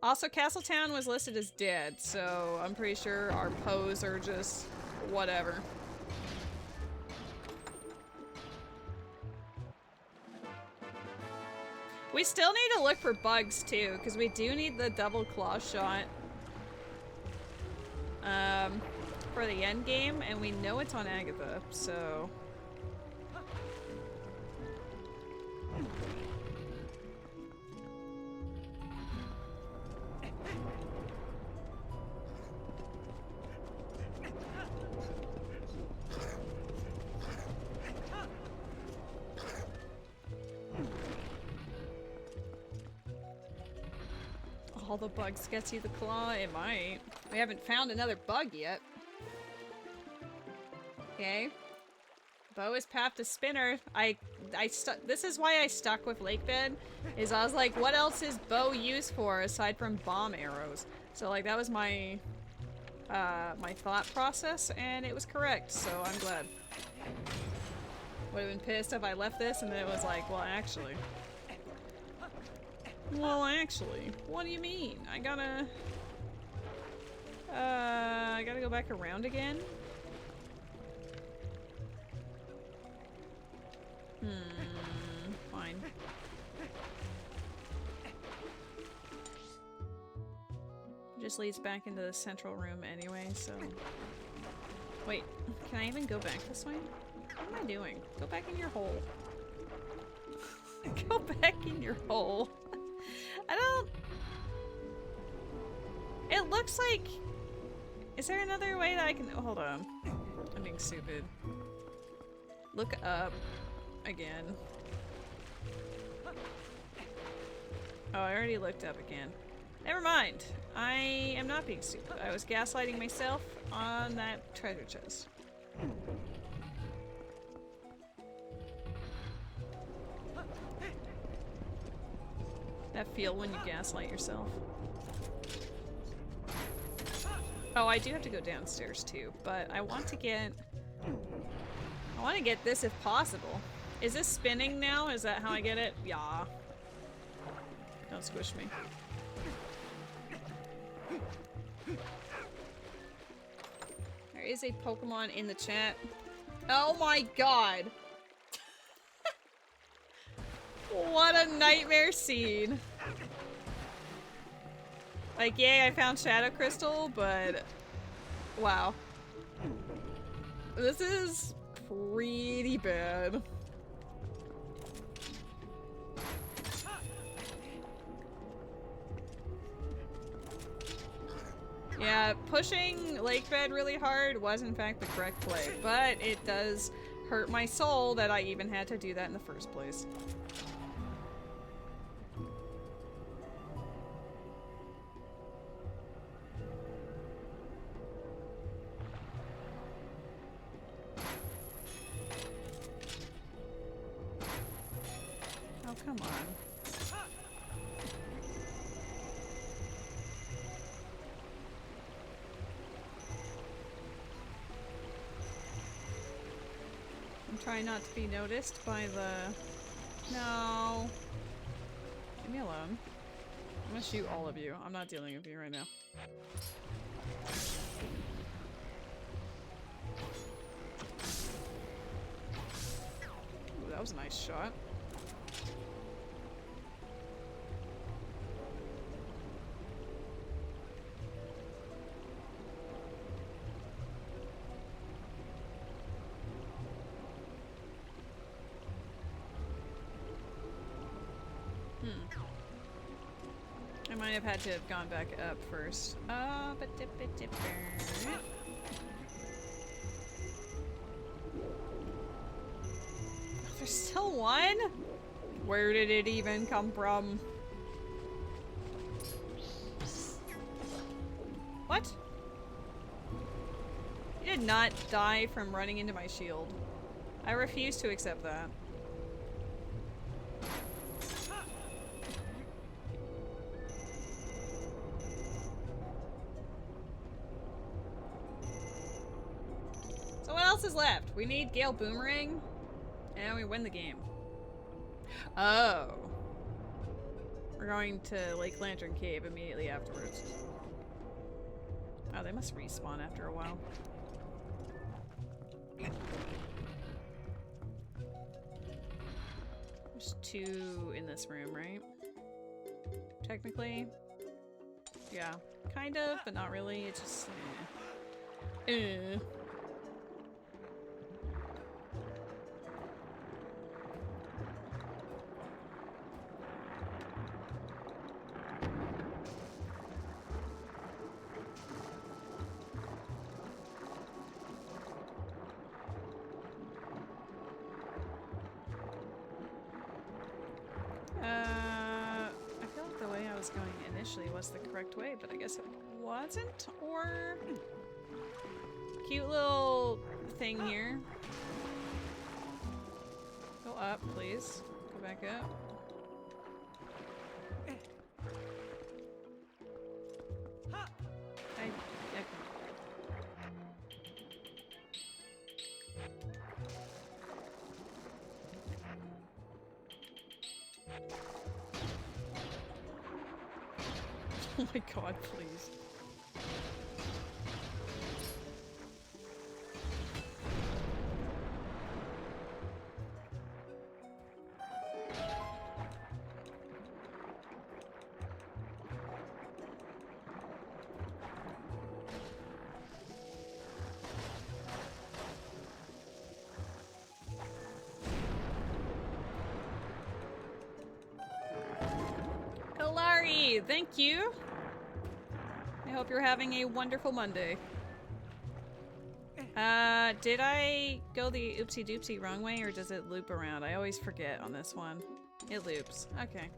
S1: Also, Castletown was listed as dead, so I'm pretty sure our Poes are just whatever. We still need to look for bugs too, because we do need the double claw shot. For the end game, and we know it's on Agatha, so all the bugs gets you the claw. It might. We haven't found another bug yet. Okay. Bow is path to spinner. This is why I stuck with Lakebed, is I was like, what else is bow used for aside from bomb arrows? So like that was my my thought process, and it was correct, so I'm glad. Would have been pissed if I left this and then it was like, well actually. Well actually, what do you mean? I gotta go back around again? Fine. Just leads back into the central room anyway, so... Wait, can I even go back this way? What am I doing? Go back in your hole. Go back in your hole. I don't... It looks like... Is there another way that I can... Oh, hold on. I'm being stupid. Look up. Again. Oh, I already looked up again. Never mind. I am not being stupid. I was gaslighting myself on that treasure chest. That feel when you gaslight yourself. Oh, I do have to go downstairs too, but I want to get... I want to get this if possible. Is this spinning now? Is that how I get it? Yeah. Don't squish me. There is a Pokemon in the chat. Oh my god! What a nightmare scene. Like, yay, I found Shadow Crystal, but... Wow. This is pretty bad. Yeah, pushing Lake Bed really hard was in fact the correct play, but it does hurt my soul that I even had to do that in the first place. Oh, come on. I'm trying not to be noticed by the... No. Leave me alone. I'm gonna shoot all of you. I'm not dealing with you right now. Ooh, that was a nice shot. I might have had to have gone back up first. There's still one? Where did it even come from? What? You did not die from running into my shield. I refuse to accept that. Is left. We need Gale Boomerang, and we win the game. Oh. We're going to Lake Lantern Cave immediately afterwards. Oh, they must respawn after a while. There's two in this room, right? Technically. Yeah. Kind of, but not really. It's just... I feel like the way I was going initially was the correct way, but I guess it wasn't, or... Cute little thing here. Go up, please. Go back up. Oh my god, please. Kalari, thank you. I hope you're having a wonderful Monday. Did I go the oopsie doopsie wrong way, or does it loop around? I always forget on this one. It loops. Okay.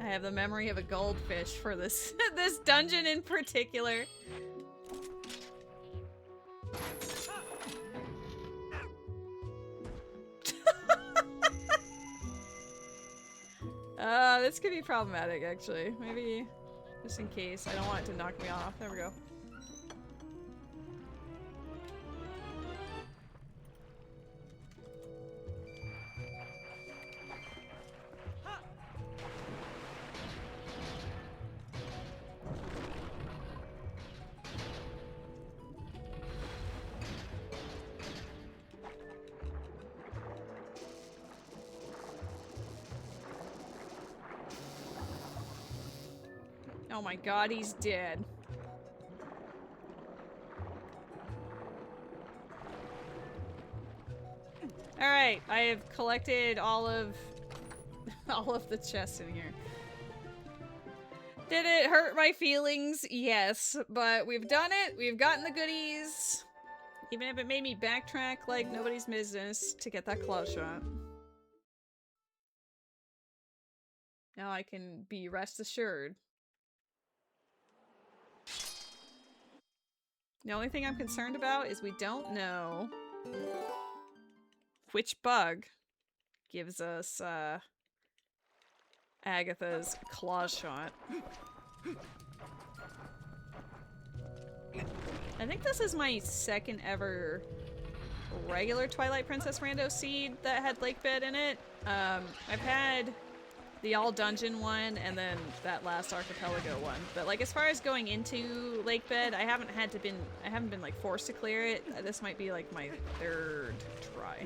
S1: I have the memory of a goldfish for this this dungeon in particular. This could be problematic, actually. Maybe just in case. I don't want it to knock me off. There we go. Oh my god, he's dead. Alright, I have collected all of the chests in here. Did it hurt my feelings? Yes, but we've done it. We've gotten the goodies. Even if it made me backtrack like nobody's business to get that claw shot. Now I can be rest assured. The only thing I'm concerned about is we don't know which bug gives us Agatha's claw shot. I think this is my second ever regular Twilight Princess Rando seed that had lake bed in it. I've had the all dungeon one and then that last archipelago one. But like as far as going into lake bed, I haven't been like forced to clear it. This might be like my third try.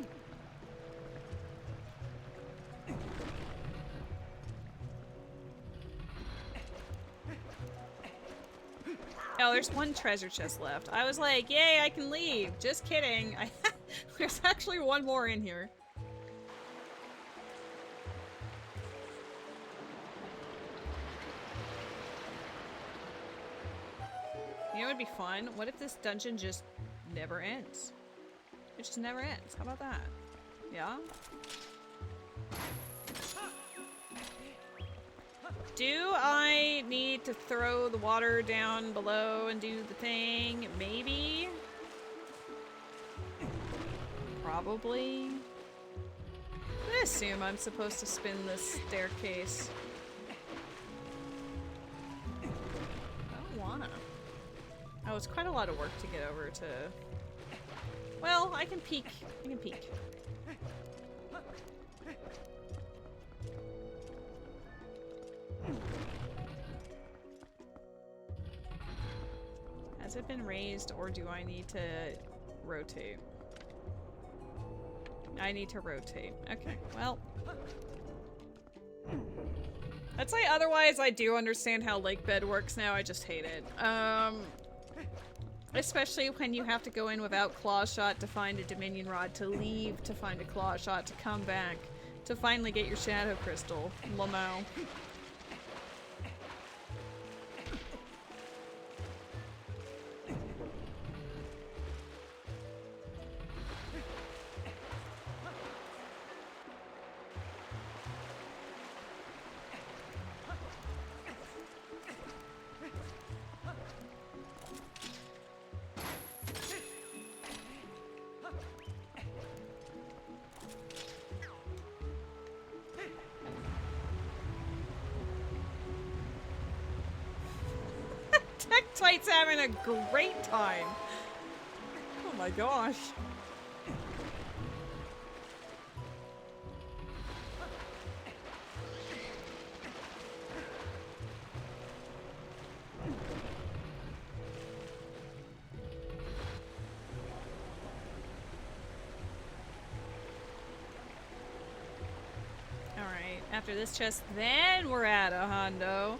S1: Oh, there's one treasure chest left. I was like, yay, I can leave. Just kidding. There's actually one more in here. You know what would be fun? What if this dungeon just never ends? It just never ends. How about that? Yeah? Do I need to throw the water down below and do the thing? Maybe? Probably? I assume I'm supposed to spin this staircase. I don't wanna. Oh, it's quite a lot of work to get over to... Well, I can peek. I can peek. Has it been raised, or do I need to rotate? I need to rotate. Okay, well... I'd say otherwise I do understand how lake bed works now, I just hate it. Especially when you have to go in without claw shot to find a Dominion Rod, to leave to find a claw shot, to come back, to finally get your Shadow Crystal. Lamo. Tech-Tite's having a great time. Oh my gosh. Alright, after this chest, then we're at a hondo.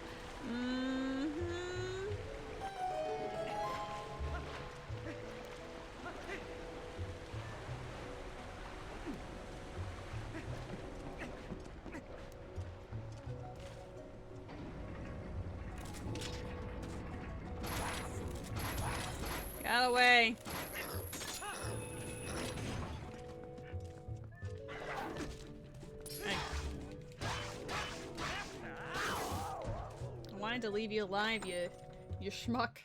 S1: to leave you alive, you schmuck.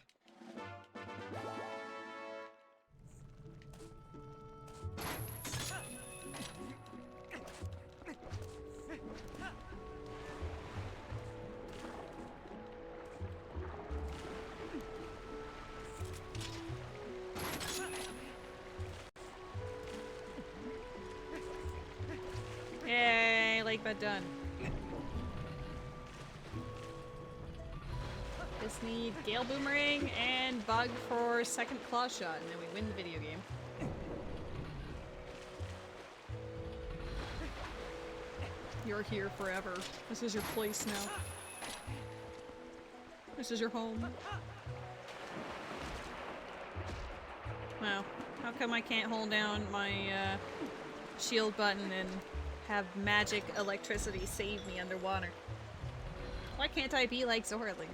S1: Yay, like that done. Just need Gale Boomerang and Bug for second claw shot, and then we win the video game. You're here forever. This is your place now. This is your home. Wow. How come I can't hold down my shield button and have magic electricity save me underwater? Why can't I be like Zorlink?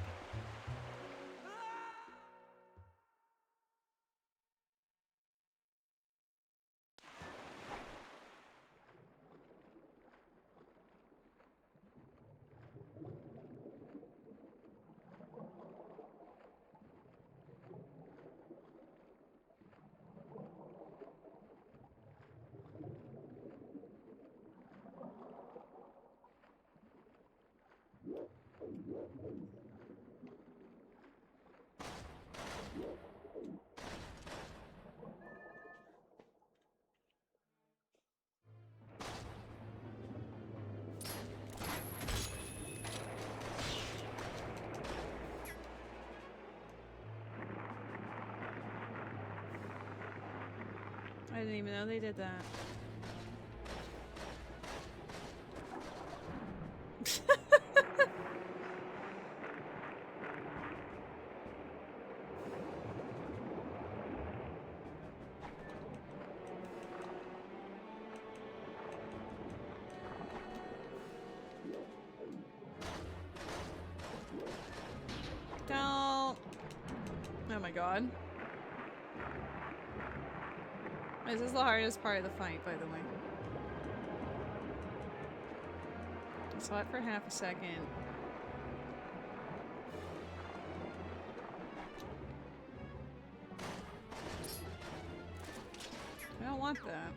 S1: I didn't even know they did that. Don't. Oh my god. This is the hardest part of the fight, by the way. I saw it for half a second. I don't want that.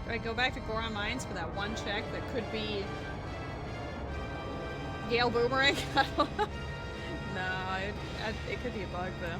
S1: Do I go back to Goron Mines for that one check that could be Gale Boomerang? I don't know. No, it could be a bug though.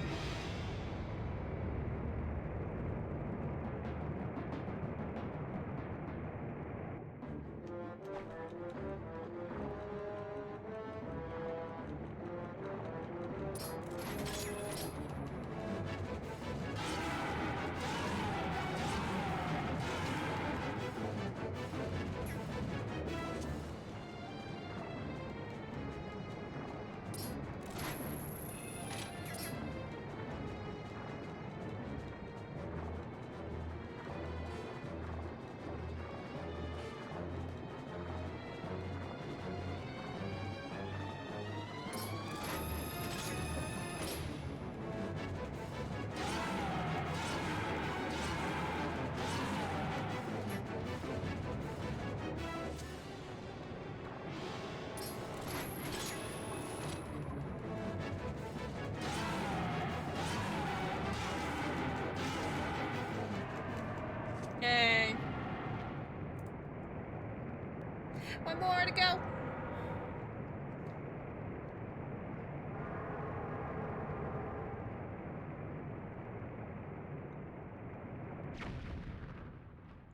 S1: Yay. One more to go.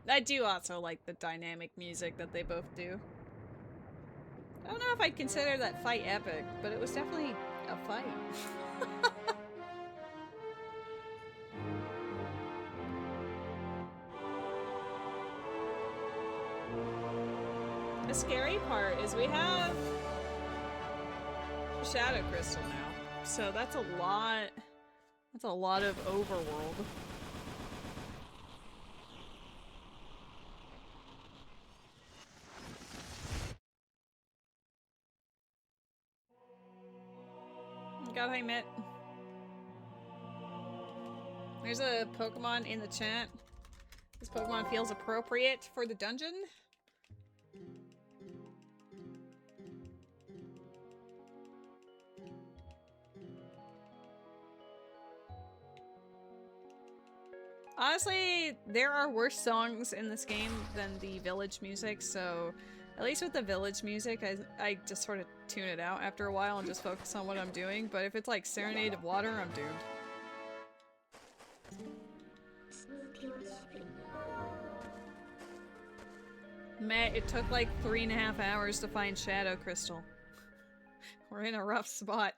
S1: I do also like the dynamic music that they both do. I don't know if I'd consider that fight epic, but it was definitely a fight. The scary part is we have Shadow Crystal now. So that's a lot. That's a lot of overworld. God, I met. There's a Pokemon in the chat. This Pokemon feels appropriate for the dungeon. Honestly, there are worse songs in this game than the village music, so at least with the village music, I just sort of tune it out after a while and just focus on what I'm doing, but if it's like Serenade of Water, I'm doomed. Man, it took like 3.5 hours to find Shadow Crystal. We're in a rough spot.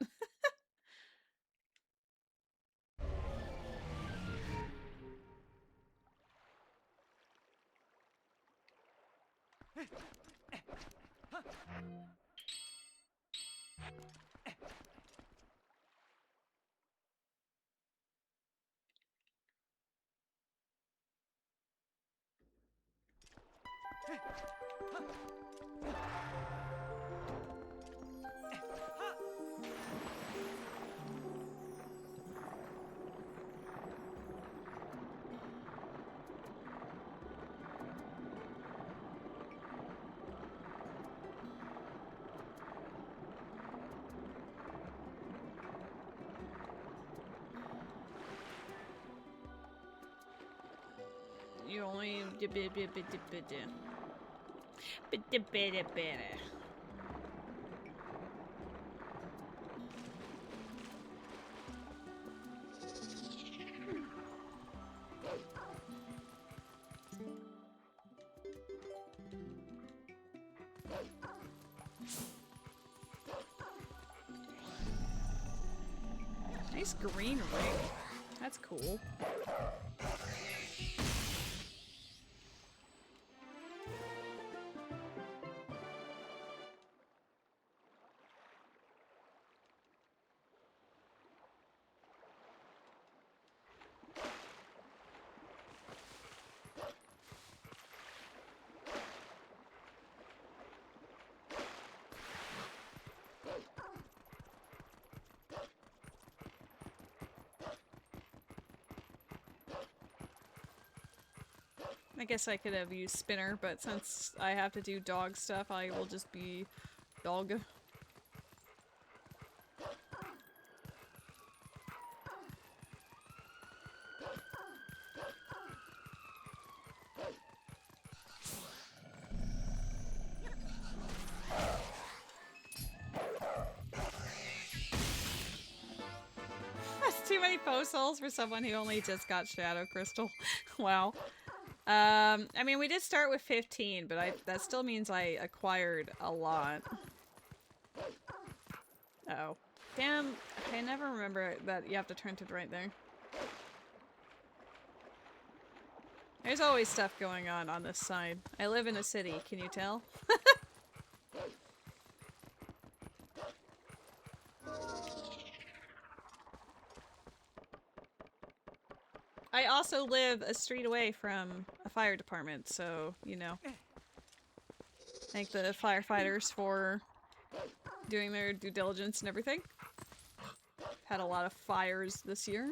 S1: You only nice green ring. That's cool. I guess I could have used Spinner, but since I have to do dog stuff, I will just be dog. That's too many Poes souls for someone who only just got Shadow Crystal. Wow. I mean, we did start with 15, but that still means I acquired a lot. Uh-oh. Damn, I never remember that you have to turn to the right there. There's always stuff going on this side. I live in a city, can you tell? I also live a street away from a fire department, so, you know. Thank the firefighters for doing their due diligence and everything. Had a lot of fires this year.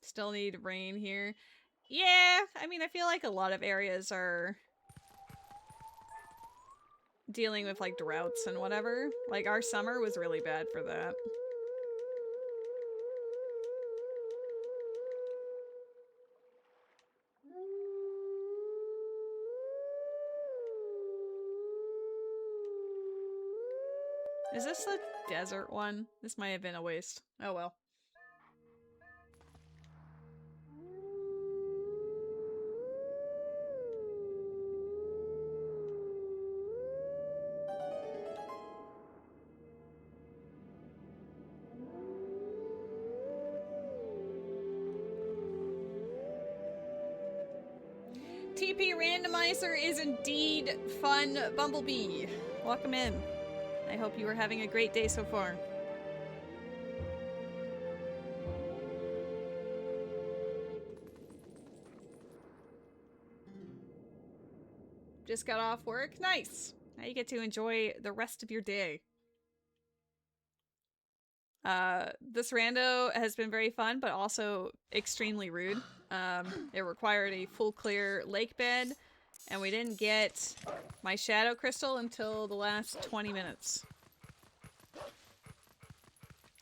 S1: Still need rain here. Yeah, I mean, I feel like a lot of areas are dealing with like droughts and whatever. Like our summer was really bad for that. Is this a desert one? This might have been a waste. Oh well. Racer is indeed fun, Bumblebee. Welcome in. I hope you are having a great day so far. Just got off work. Nice. Now you get to enjoy the rest of your day. This rando has been very fun, but also extremely rude. It required a full clear lake bed, and we didn't get my shadow crystal until the last 20 minutes.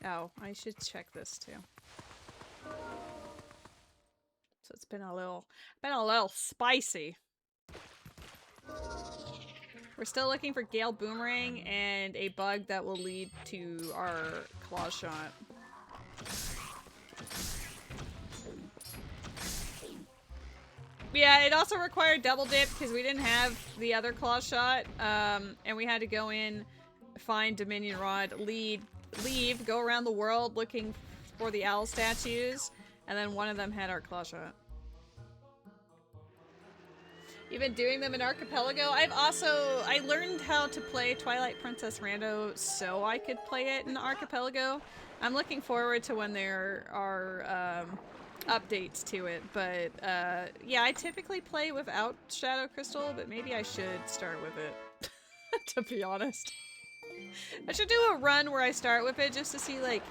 S1: Oh, I should check this too. So it's been a little spicy. We're still looking for Gale Boomerang and a bug that will lead to our claw shot. Yeah, it also required double dip because we didn't have the other claw shot, and we had to go in, find Dominion Rod, leave, go around the world looking for the owl statues, and then one of them had our claw shot. You've been doing them in Archipelago? I learned how to play Twilight Princess Rando so I could play it in Archipelago. I'm looking forward to when there are updates to it, but yeah, I typically play without Shadow Crystal, but maybe I should start with it, to be honest. I should do a run where I start with it just to see, like,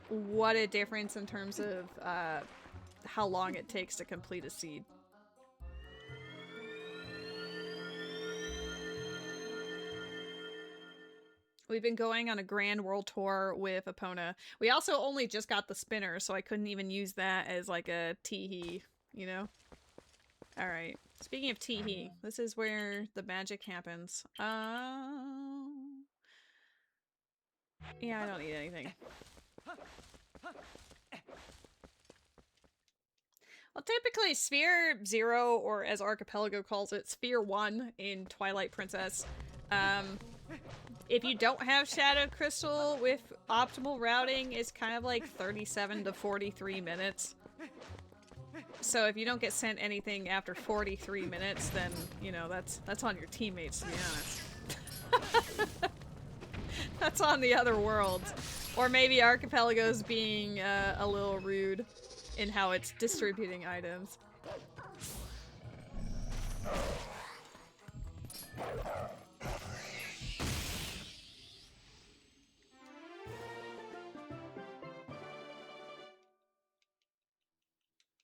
S1: what a difference in terms of how long it takes to complete a seed. We've been going on a grand world tour with Epona. We also only just got the spinner, so I couldn't even use that as like a teehee, you know? Alright. Speaking of teehee, this is where the magic happens. Yeah, I don't need anything. Well, typically Sphere 0, or as Archipelago calls it, Sphere 1 in Twilight Princess, if you don't have Shadow Crystal with optimal routing, it's kind of like 37 to 43 minutes. So if you don't get sent anything after 43 minutes, then, you know, that's on your teammates, to be honest. That's on the other worlds. Or maybe Archipelago's being a little rude in how it's distributing items.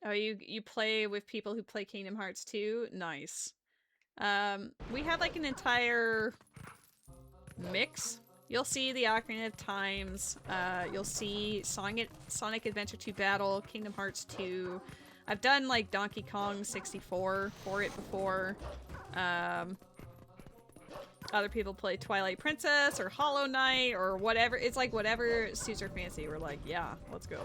S1: Oh, you play with people who play Kingdom Hearts 2? Nice. We have like an entire mix. You'll see the Ocarina of Times, you'll see Sonic Adventure 2 Battle, Kingdom Hearts 2. I've done like Donkey Kong 64 for it before. Other people play Twilight Princess or Hollow Knight or whatever. It's like whatever suits your fancy. We're like, yeah, let's go.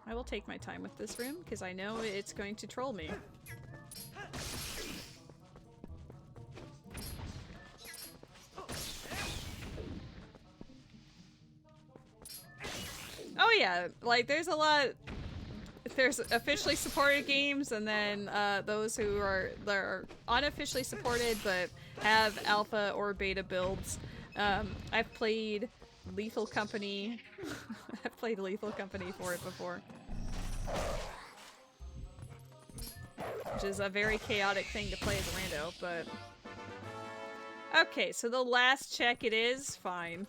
S1: I will take my time with this room because I know it's going to troll me. Oh yeah, like there's a lot. There's officially supported games, and then those who are unofficially supported but have alpha or beta builds. I've played Lethal Company. I've played Lethal Company for it before. Which is a very chaotic thing to play as a rando, but... Okay, so the last check it is, fine.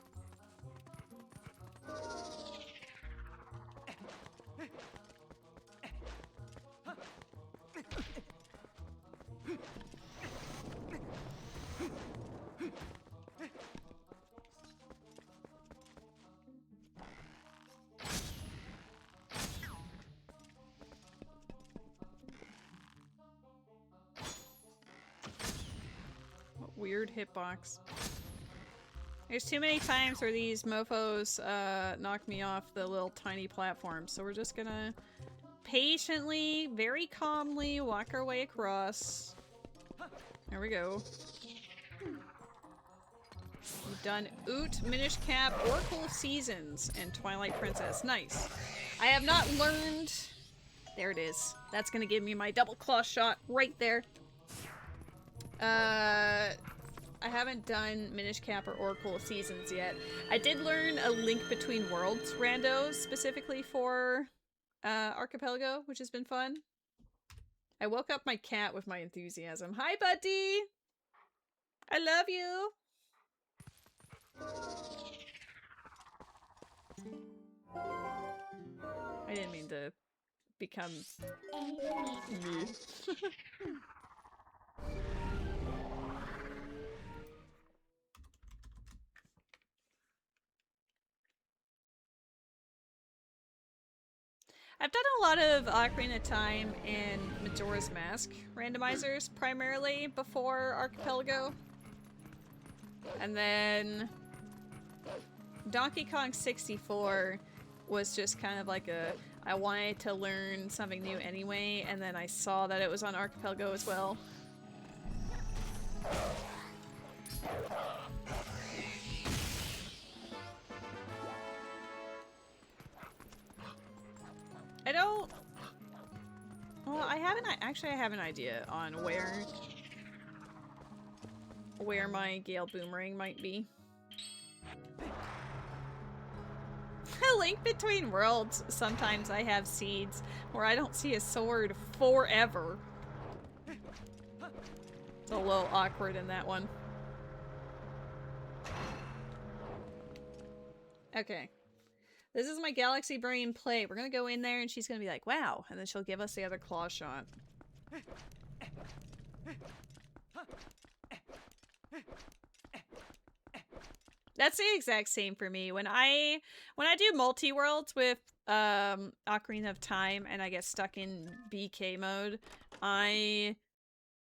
S1: Weird hitbox. There's too many times where these mofos knock me off the little tiny platform, so we're just gonna patiently, very calmly walk our way across. There we go. We've done Oot, Minish Cap, Oracle of Seasons, and Twilight Princess. Nice. I have not learned There it is. That's gonna give me my double claw shot right there. I haven't done Minish Cap or Oracle of Seasons yet. I did learn a Link Between Worlds rando specifically for Archipelago, which has been fun. I woke up my cat with my enthusiasm. Hi, buddy! I love you! I didn't mean to become me. I've done a lot of Ocarina of Time and Majora's Mask randomizers, primarily before Archipelago. And then Donkey Kong 64 was just kind of like a, I wanted to learn something new anyway, and then I saw that it was on Archipelago as well. I don't... Well, I have an idea on where my Gale Boomerang might be. A Link Between Worlds. Sometimes I have seeds where I don't see a sword forever. It's a little awkward in that one. Okay. This is my Galaxy Brain play. We're gonna go in there and she's gonna be like, wow. And then she'll give us the other claw shot. That's the exact same for me. When I do multi-worlds with Ocarina of Time and I get stuck in BK mode, I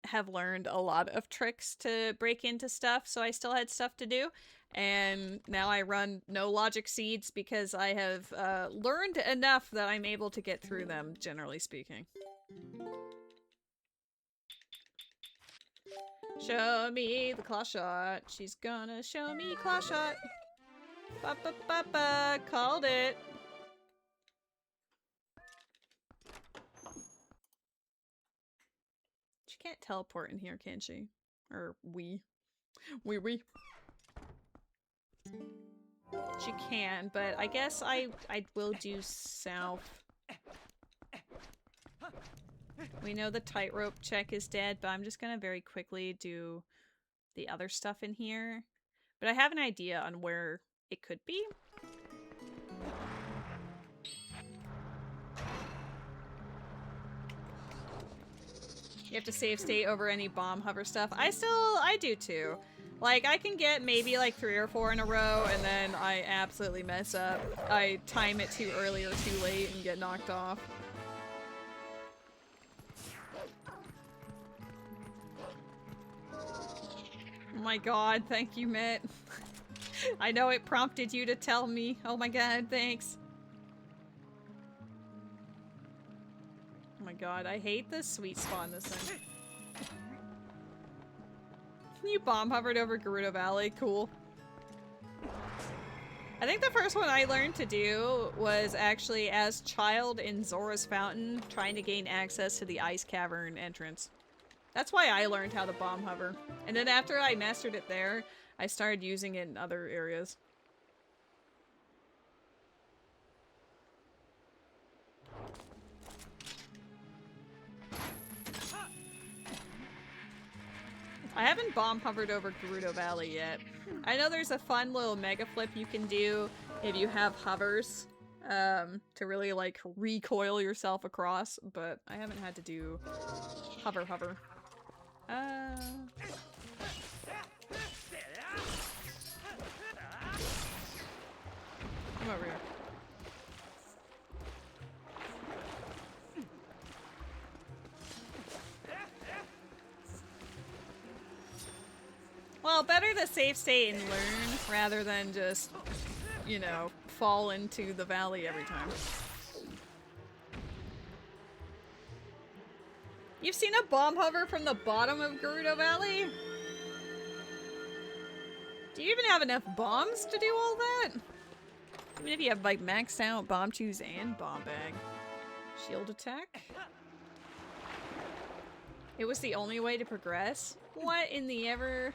S1: have learned a lot of tricks to break into stuff, so I still had stuff to do. And now I run no logic seeds because I have learned enough that I'm able to get through them, generally speaking. Show me the claw shot. She's gonna show me claw shot. Ba-ba-ba-ba. Called it. She can't teleport in here, can she? Or we. We. She can, but I guess I will do south. We know the tightrope check is dead, but I'm just gonna very quickly do the other stuff in here. But I have an idea on where it could be. You have to save state over any bomb hover stuff. I do too. Like, I can get maybe like 3 or 4 in a row, and then I absolutely mess up. I time it too early or too late and get knocked off. Oh my god, thank you, Mitt. I know it prompted you to tell me. Oh my god, thanks. Oh my god, I hate this sweet spot in this thing. You bomb hovered over Gerudo Valley, cool. I think the first one I learned to do was actually as Child in Zora's Fountain, trying to gain access to the Ice Cavern entrance. That's why I learned how to bomb hover. And then after I mastered it there, I started using it in other areas. I haven't bomb hovered over Gerudo Valley yet. I know there's a fun little mega flip you can do if you have hovers to really like recoil yourself across, but I haven't had to do hover. Come over here. Well, better to save state and learn rather than just, you know, fall into the valley every time. You've seen a bomb hover from the bottom of Gerudo Valley? Do you even have enough bombs to do all that? Even if you have like maxed out bomb choose and bomb bag. Shield attack. It was the only way to progress? What in the ever?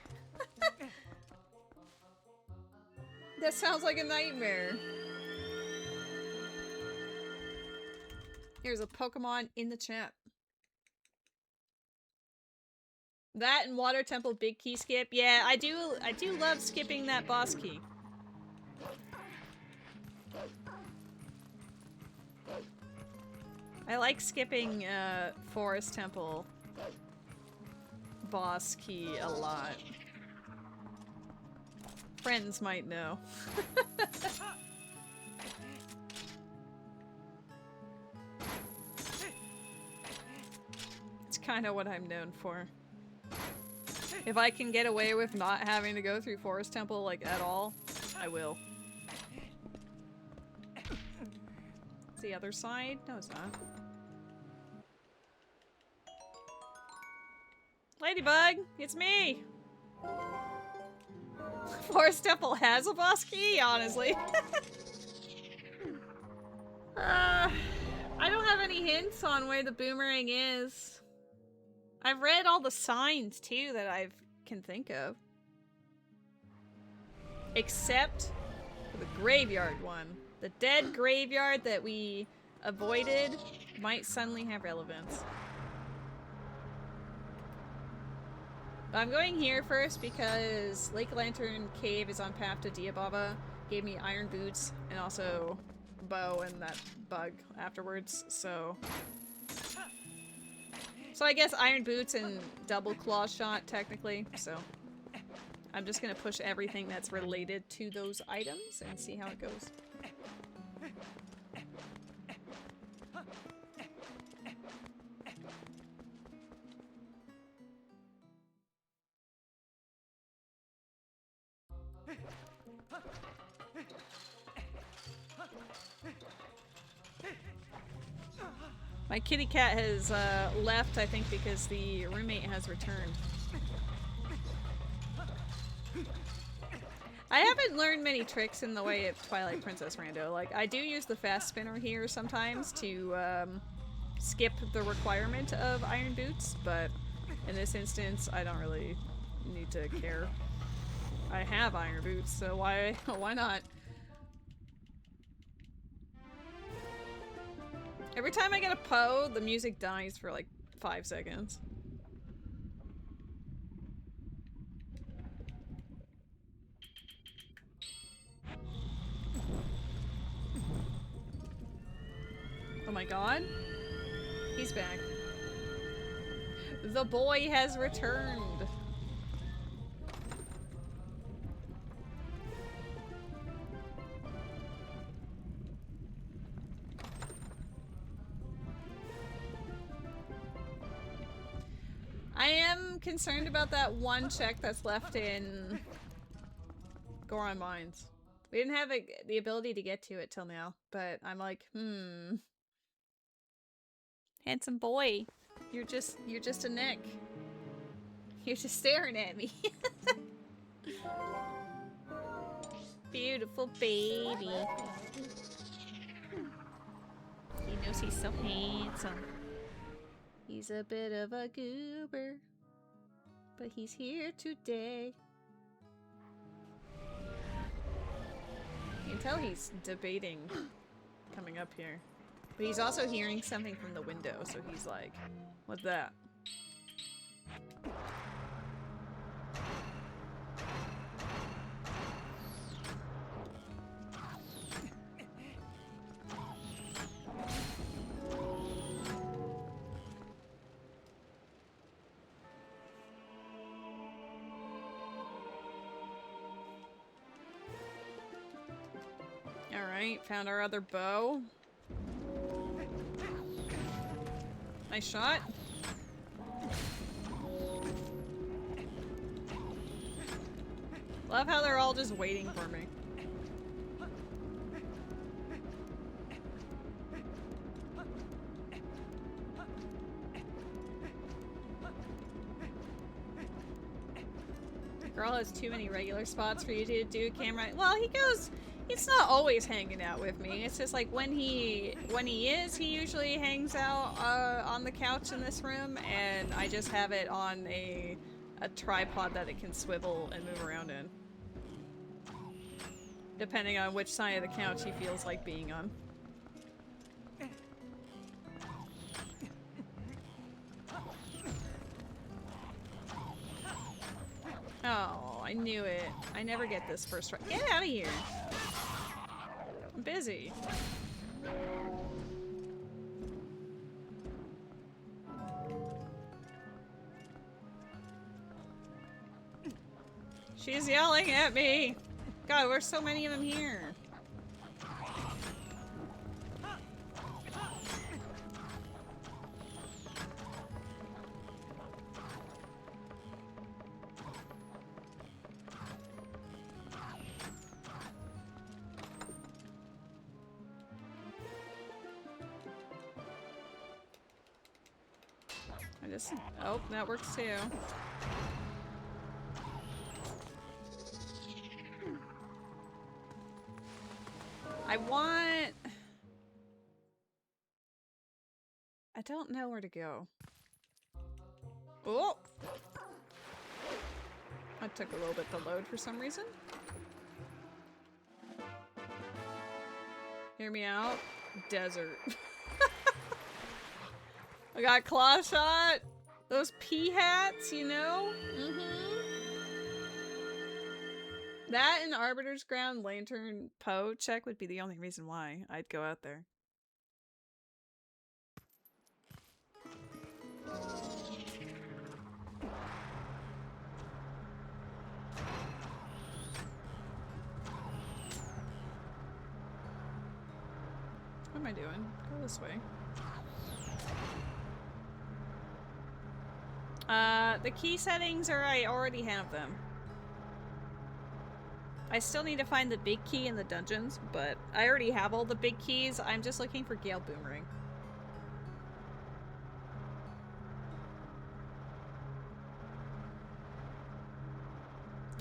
S1: That sounds like a nightmare. Here's a Pokemon in the chat. That and Water Temple big key skip. Yeah, I do love skipping that boss key. I like skipping Forest Temple boss key a lot. Friends might know. It's kind of what I'm known for. If I can get away with not having to go through Forest Temple, like, at all, I will. It's the other side? No, it's not. Ladybug! It's me! Forest Temple has a boss key, honestly. I don't have any hints on where the boomerang is. I've read all the signs, too, that I can think of. Except for the graveyard one. The dead graveyard that we avoided might suddenly have relevance. I'm going here first because Lake Lantern Cave is on path to Diababa. Gave me iron boots and also bow and that bug afterwards, so I guess iron boots and double claw shot technically, so I'm just gonna push everything that's related to those items and see how it goes. My kitty cat has left, I think, because the roommate has returned. I haven't learned many tricks in the way of Twilight Princess Rando. Like, I do use the fast spinner here sometimes to skip the requirement of iron boots, but in this instance, I don't really need to care. I have iron boots, so why not? Every time I get a Poe, the music dies for like 5 seconds. Oh my god. He's back. The boy has returned. I am concerned about that one check that's left in Goron Mines. We didn't have the ability to get to it till now, but I'm like, handsome boy, you're just a Nick. You're just staring at me. Beautiful baby. He knows he's so handsome. He's a bit of a goober, but he's here today. You can tell he's debating coming up here. But he's also hearing something from the window, so he's like, what's that? Alright, found our other bow. Nice shot. Love how they're all just waiting for me. Girl has too many regular spots for you to do camera. Well, he goes He's not always hanging out with me. It's just like when he is, he usually hangs out on the couch in this room, and I just have it on a tripod that it can swivel and move around in. Depending on which side of the couch he feels like being on. Oh, I knew it. I never get this first try. Get out of here! I'm busy. She's yelling at me! God, there's so many of them here. Oh, that works too. I don't know where to go. Oh! That took a little bit to load for some reason. Hear me out. Desert. I got claw shot. Those pea hats, you know? That and Arbiter's Ground Lantern Poe check would be the only reason why I'd go out there. What am I doing? Go this way. The key settings are I already have them. I still need to find the big key in the dungeons, but I already have all the big keys. I'm just looking for Gale Boomerang.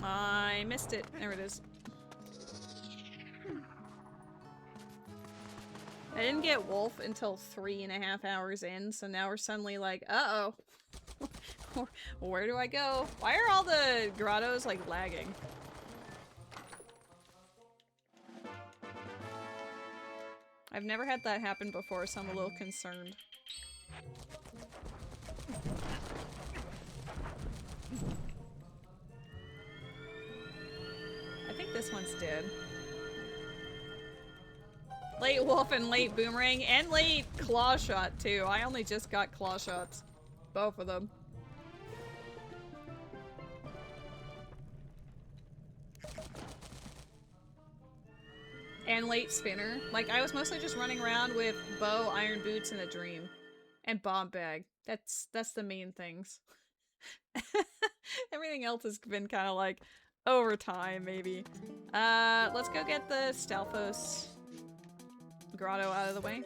S1: I missed it. There it is. I didn't get Wolf until 3.5 hours in, so now we're suddenly like, uh-oh. Where do I go? Why are all the grottos, like, lagging? I've never had that happen before, so I'm a little concerned. I think this one's dead. Late Wolf and late Boomerang, and late Claw Shot, too. I only just got Claw Shots. Both of them. And late Spinner. Like, I was mostly just running around with Bow, Iron Boots, and a Dream. And Bomb Bag. That's the main things. Everything else has been kind of like over time, maybe. Let's go get the Stalfos grotto out of the way.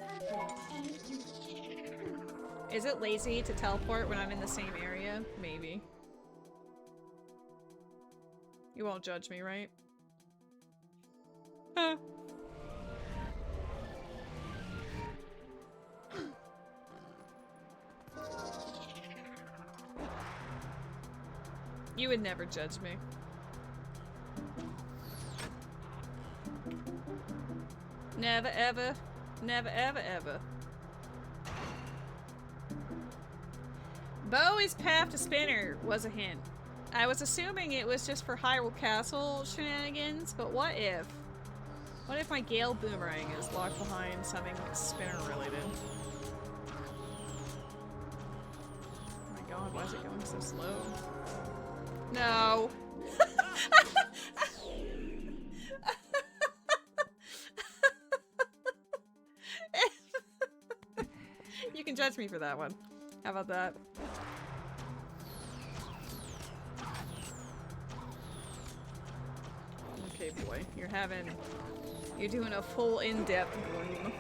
S1: Is it lazy to teleport when I'm in the same area? Maybe. You won't judge me, right? Huh. You would never judge me. Never ever. Never ever ever. Bow is path to Spinner was a hint. I was assuming it was just for Hyrule Castle shenanigans, but what if? What if my Gale Boomerang is locked behind something Spinner related? Oh my god, why is it going so slow? No. You can judge me for that one. How about that? Okay, boy. You're doing a full in-depth room.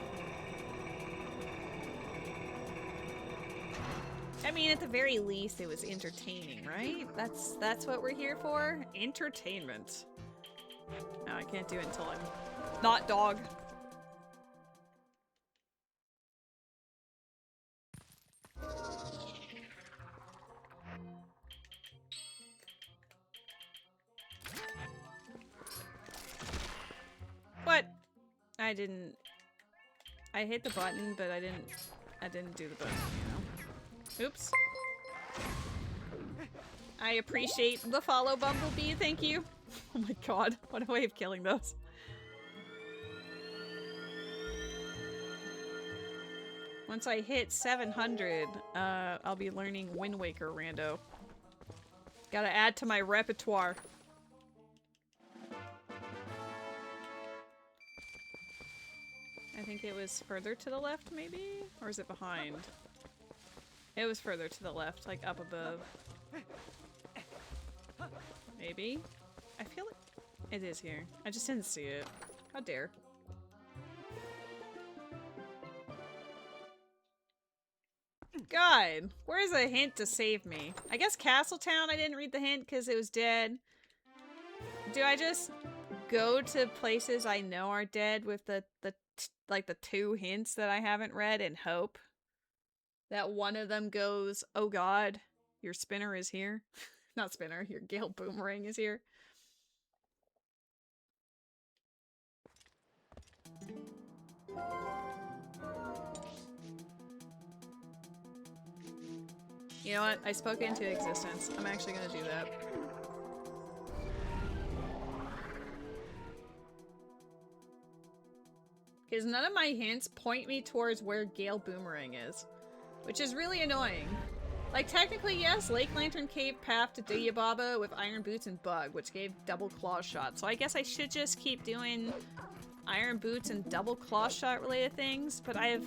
S1: I mean, at the very least, it was entertaining, right? That's what we're here for. Entertainment. No, I can't do it until I'm not dog. What? I didn't. I hit the button, but I didn't do the button, you know. Oops. I appreciate the follow, Bumblebee, thank you. Oh my god, what a way of killing those. Once I hit 700, I'll be learning Wind Waker rando. Gotta add to my repertoire. I think it was further to the left, maybe? Or is it behind? It was further to the left, like up above. Maybe? I feel like it is here. I just didn't see it. How dare. God, where's a hint to save me? I guess Castletown, I didn't read the hint because it was dead. Do I just go to places I know are dead with the 2 hints that I haven't read and hope that one of them goes, oh god, your spinner is here? Not spinner, your Gale Boomerang is here. You know what? I spoke it into existence. I'm actually gonna do that. Because none of my hints point me towards where Gale Boomerang is. Which is really annoying. Like, technically, yes, Lake Lantern Cave path to Duyababa with Iron Boots and Bug, which gave double claw shot. So I guess I should just keep doing Iron Boots and double claw shot related things, but I have...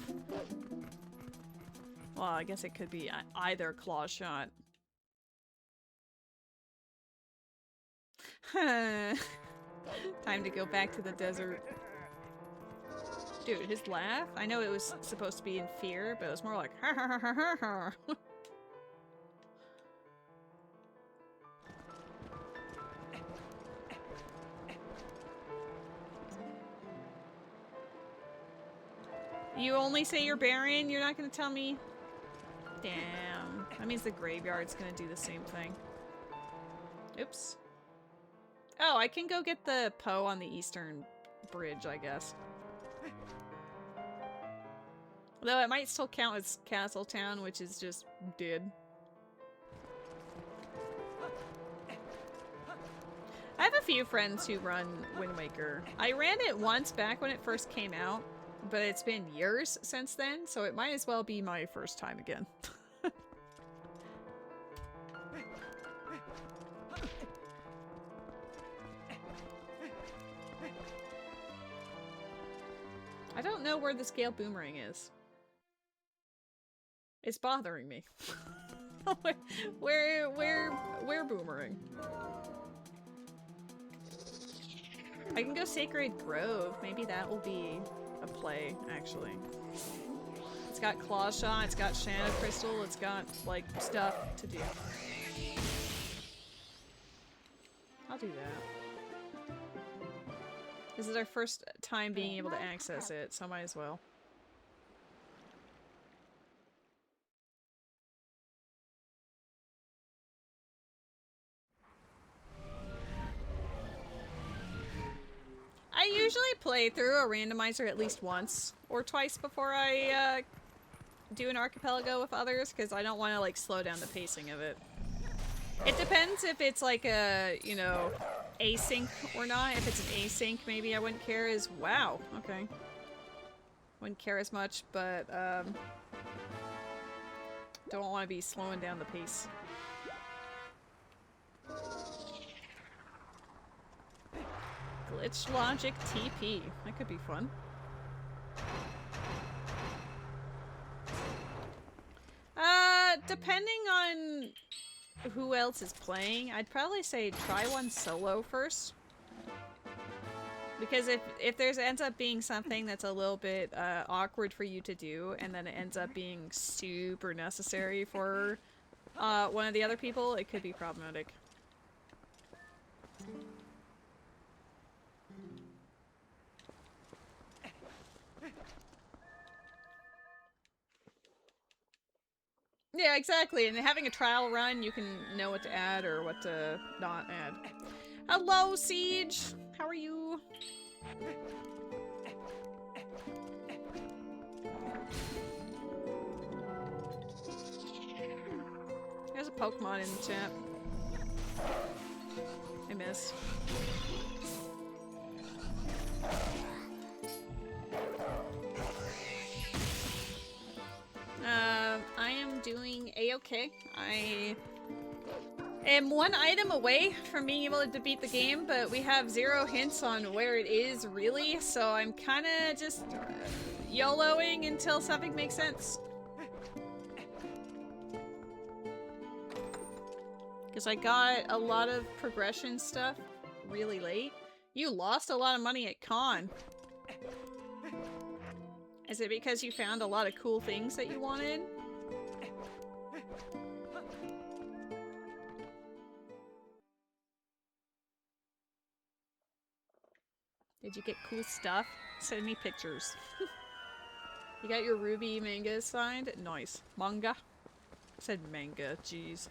S1: Well, I guess it could be either claw shot. Time to go back to the desert. Dude, his laugh? I know it was supposed to be in fear, but it was more like ha ha ha ha ha ha. You only say you're Baron? You're not gonna tell me? Damn. That means the graveyard's gonna do the same thing. Oops. Oh, I can go get the Poe on the eastern bridge, I guess. Although it might still count as Castletown, which is just dead. I have a few friends who run Wind Waker. I ran it once back when it first came out, but it's been years since then, so it might as well be my first time again. I don't know where the Gale Boomerang is. It's bothering me. where Boomerang? I can go Sacred Grove. Maybe that will be a play, actually. It's got Claw Shot, it's got Shadow Crystal, it's got, like, stuff to do. I'll do that. This is our first time being able to access it, so I might as well. I usually play through a randomizer at least once or twice before I do an archipelago with others, because I don't want to like slow down the pacing of it. It depends if it's like a, you know, async or not. If it's an async, maybe I wouldn't care as wow. Okay, wouldn't care as much, but don't want to be slowing down the pace. Glitch Logic TP. That could be fun. Depending on who else is playing, I'd probably say try one solo first. Because if there's ends up being something that's a little bit awkward for you to do, and then it ends up being super necessary for one of the other people, it could be problematic. Yeah, exactly. And having a trial run, you can know what to add or what to not add. Hello, Siege! How are you? There's a Pokemon in the chat. I missed. I am doing a-okay. I am one item away from being able to beat the game, but we have 0 hints on where it is really, so I'm kinda just YOLOing until something makes sense. Because I got a lot of progression stuff really late. You lost a lot of money at con. Is it because you found a lot of cool things that you wanted? Did you get cool stuff? Send me pictures. You got your Ruby manga signed? Nice. Manga? I said manga, jeez.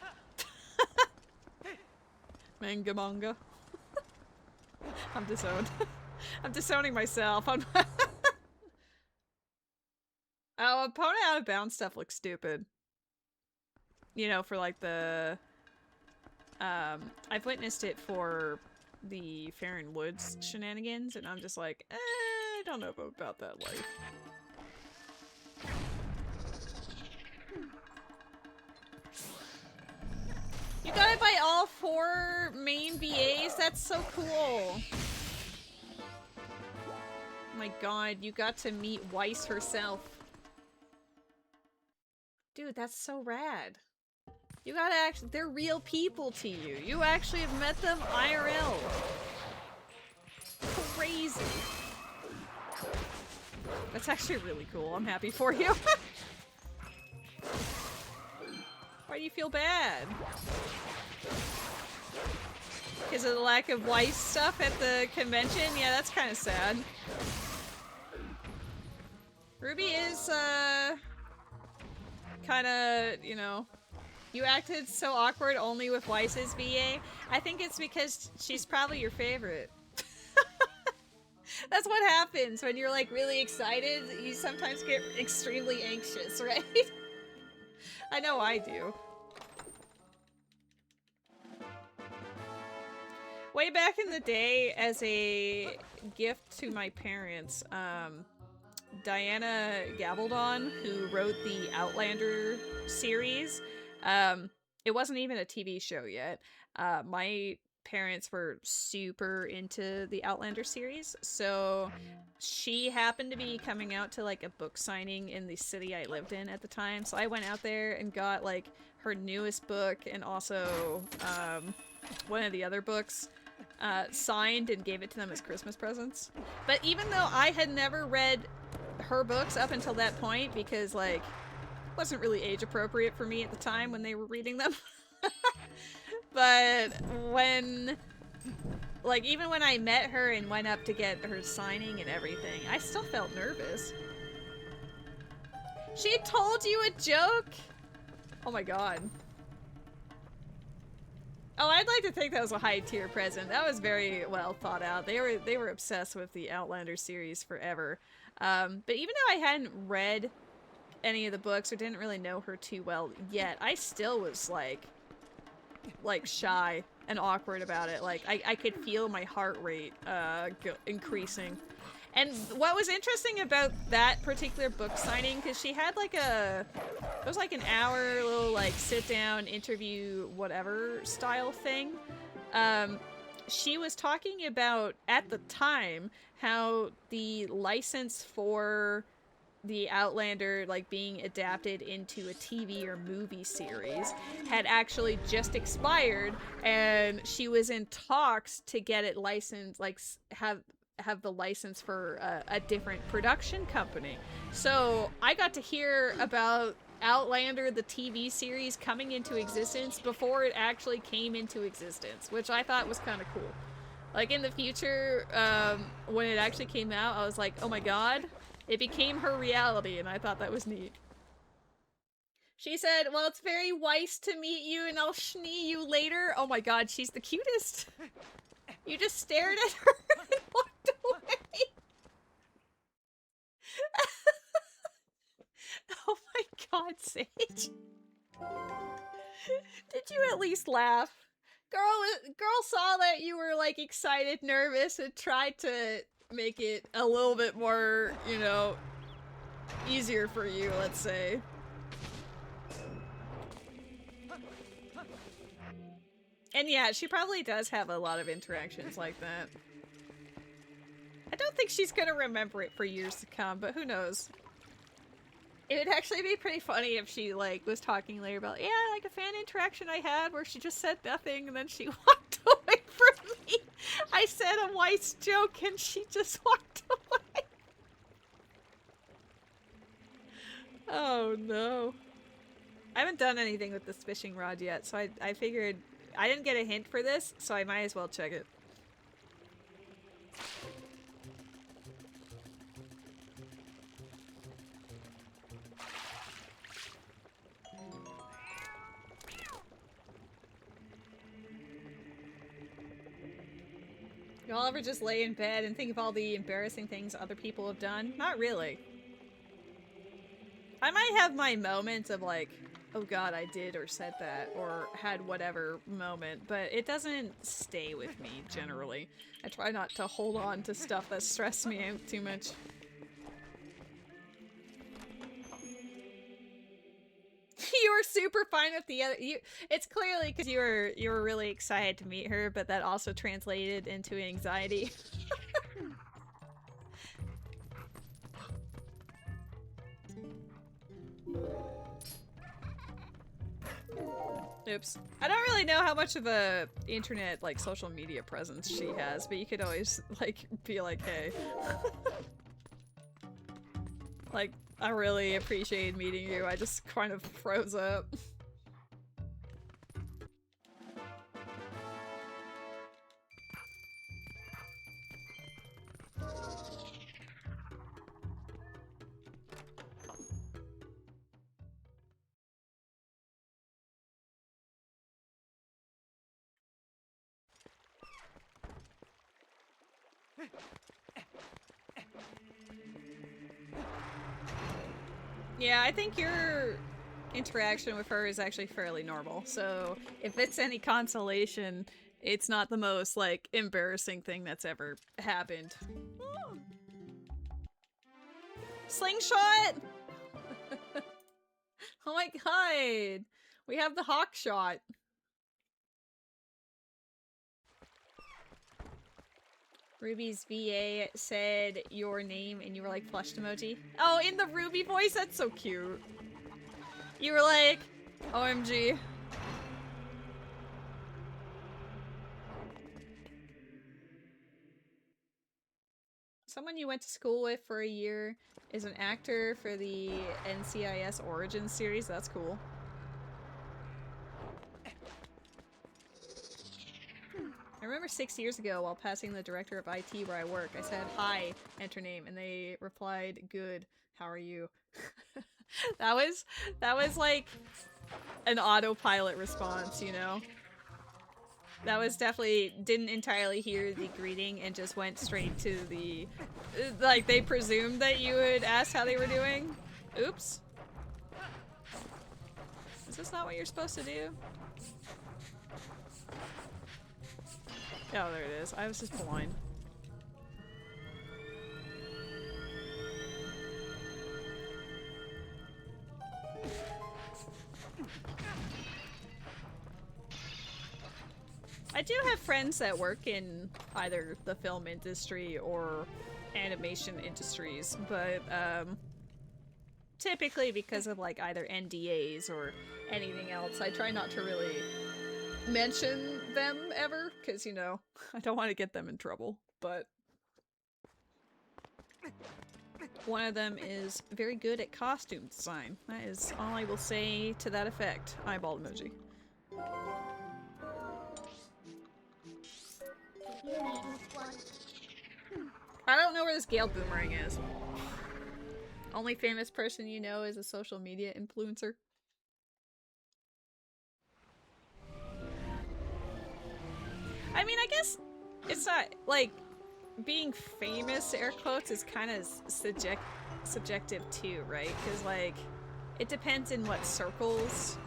S1: Manga. I'm disowned. I'm disowning myself. Oh, opponent out of bounds stuff looks stupid. You know, for like the... I've witnessed it for the Farron Woods shenanigans, and I'm just like, I don't know about that life. You got it by all 4 main VAs? That's so cool! Oh my god, you got to meet Weiss herself. Dude, that's so rad. You gotta actually- they're real people to you. You actually have met them IRL. Crazy. That's actually really cool. I'm happy for you. Why do you feel bad? Because of the lack of Weiss stuff at the convention? Yeah, that's kind of sad. Ruby is, kinda, you know, you acted so awkward only with Weiss's VA. I think it's because she's probably your favorite. That's what happens when you're like really excited. You sometimes get extremely anxious, right? I know I do. Way back in the day, as a gift to my parents, Diana Gabaldon, who wrote the Outlander series, it wasn't even a TV show yet. My parents were super into the Outlander series, so she happened to be coming out to like a book signing in the city I lived in at the time, so I went out there and got like her newest book and also one of the other books signed and gave it to them as Christmas presents. But even though I had never read her books up until that point, because like it wasn't really age appropriate for me at the time when they were reading them. But when, like, even when I met her and went up to get her signing and everything, I still felt nervous. She told you a joke? Oh my god. Oh, I'd like to think that was a high tier present. That was very well thought out. They were obsessed with the Outlander series forever. But even though I hadn't read any of the books or didn't really know her too well yet, I still was like shy and awkward about it. Like I could feel my heart rate increasing. And what was interesting about that particular book signing, because she had like it was like an hour little like sit down interview whatever style thing. She was talking about at the time how the license for the Outlander like being adapted into a TV or movie series had actually just expired, and she was in talks to get it licensed, like have the license for a different production company. So I got to hear about Outlander, the TV series, coming into existence before it actually came into existence, which I thought was kind of cool. Like in the future, when it actually came out, I was like, oh my god, It became her reality, and I thought that was neat. She said, well, it's very wise to meet you, and I'll schnee you later. Oh my god, she's the cutest. You just stared at her and walked away. Oh my god, Sage. Did you at least laugh? Girl saw that you were, like, excited, nervous, and tried to make it a little bit more, you know, easier for you, let's say. And yeah, she probably does have a lot of interactions like that. I don't think she's gonna remember it for years to come, but who knows? It would actually be pretty funny if she, like, was talking later about, yeah, like a fan interaction I had where she just said nothing and then she walked away from me. I said a wise joke and she just walked away. Oh no. I haven't done anything with this fishing rod yet, so I figured I didn't get a hint for this, so I might as well check it. Y'all ever just lay in bed and think of all the embarrassing things other people have done? Not really. I might have my moments of like, oh god, I did or said that, or had whatever moment, but it doesn't stay with me, generally. I try not to hold on to stuff that stress me out too much. You were super fine with the other. It's clearly because you were really excited to meet her, but that also translated into anxiety. Oops. I don't really know how much of a internet, like, social media presence she has, but you could always, like, be like, hey. Like, I really appreciated meeting you. I just kind of froze up. Yeah, I think your interaction with her is actually fairly normal, so if it's any consolation, it's not the most, like, embarrassing thing that's ever happened. Slingshot! Oh my god! We have the hawk shot. Ruby's VA said your name and you were like flushed emoji. Oh, in the Ruby voice? That's so cute. You were like, OMG. Someone you went to school with for a year is an actor for the NCIS Origins series. That's cool. I remember 6 years ago while passing the director of IT where I work, I said, hi, enter name, and they replied, good, how are you? That was like an autopilot response, you know? That was definitely, didn't entirely hear the greeting and just went straight to the, like, they presumed that you would ask how they were doing. Oops. Is this not what you're supposed to do? Oh, there it is. I was just blind. I do have friends that work in either the film industry or animation industries, but typically because of like either NDAs or anything else, I try not to really mention them ever, because, you know, I don't want to get them in trouble, but one of them is very good at costume design. That is all I will say to that effect. Eyeball emoji. I don't know where this Gale Boomerang is. Only famous person you know is a social media influencer. I mean, I guess it's not, like, being famous, air quotes, is kind of subjective too, right? Because, like, it depends in what circles,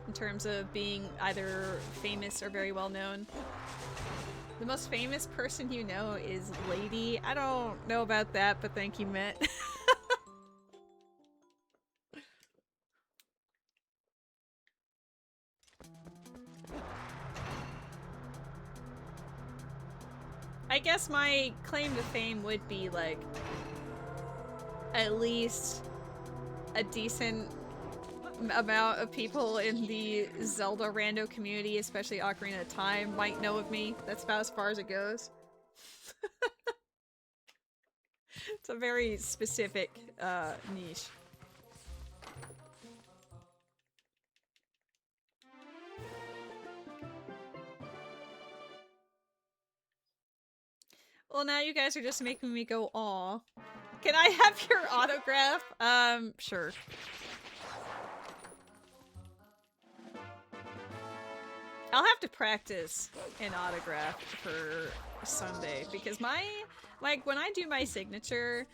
S1: in terms of being either famous or very well known. The most famous person you know is Lady. I don't know about that, but thank you, Matt. I guess my claim to fame would be, like, at least a decent amount of people in the Zelda rando community, especially Ocarina of Time, might know of me. That's about as far as it goes. It's a very specific niche. Well, now you guys are just making me go, aw. Can I have your autograph? Sure. I'll have to practice an autograph for Sunday, because like, when I do my signature,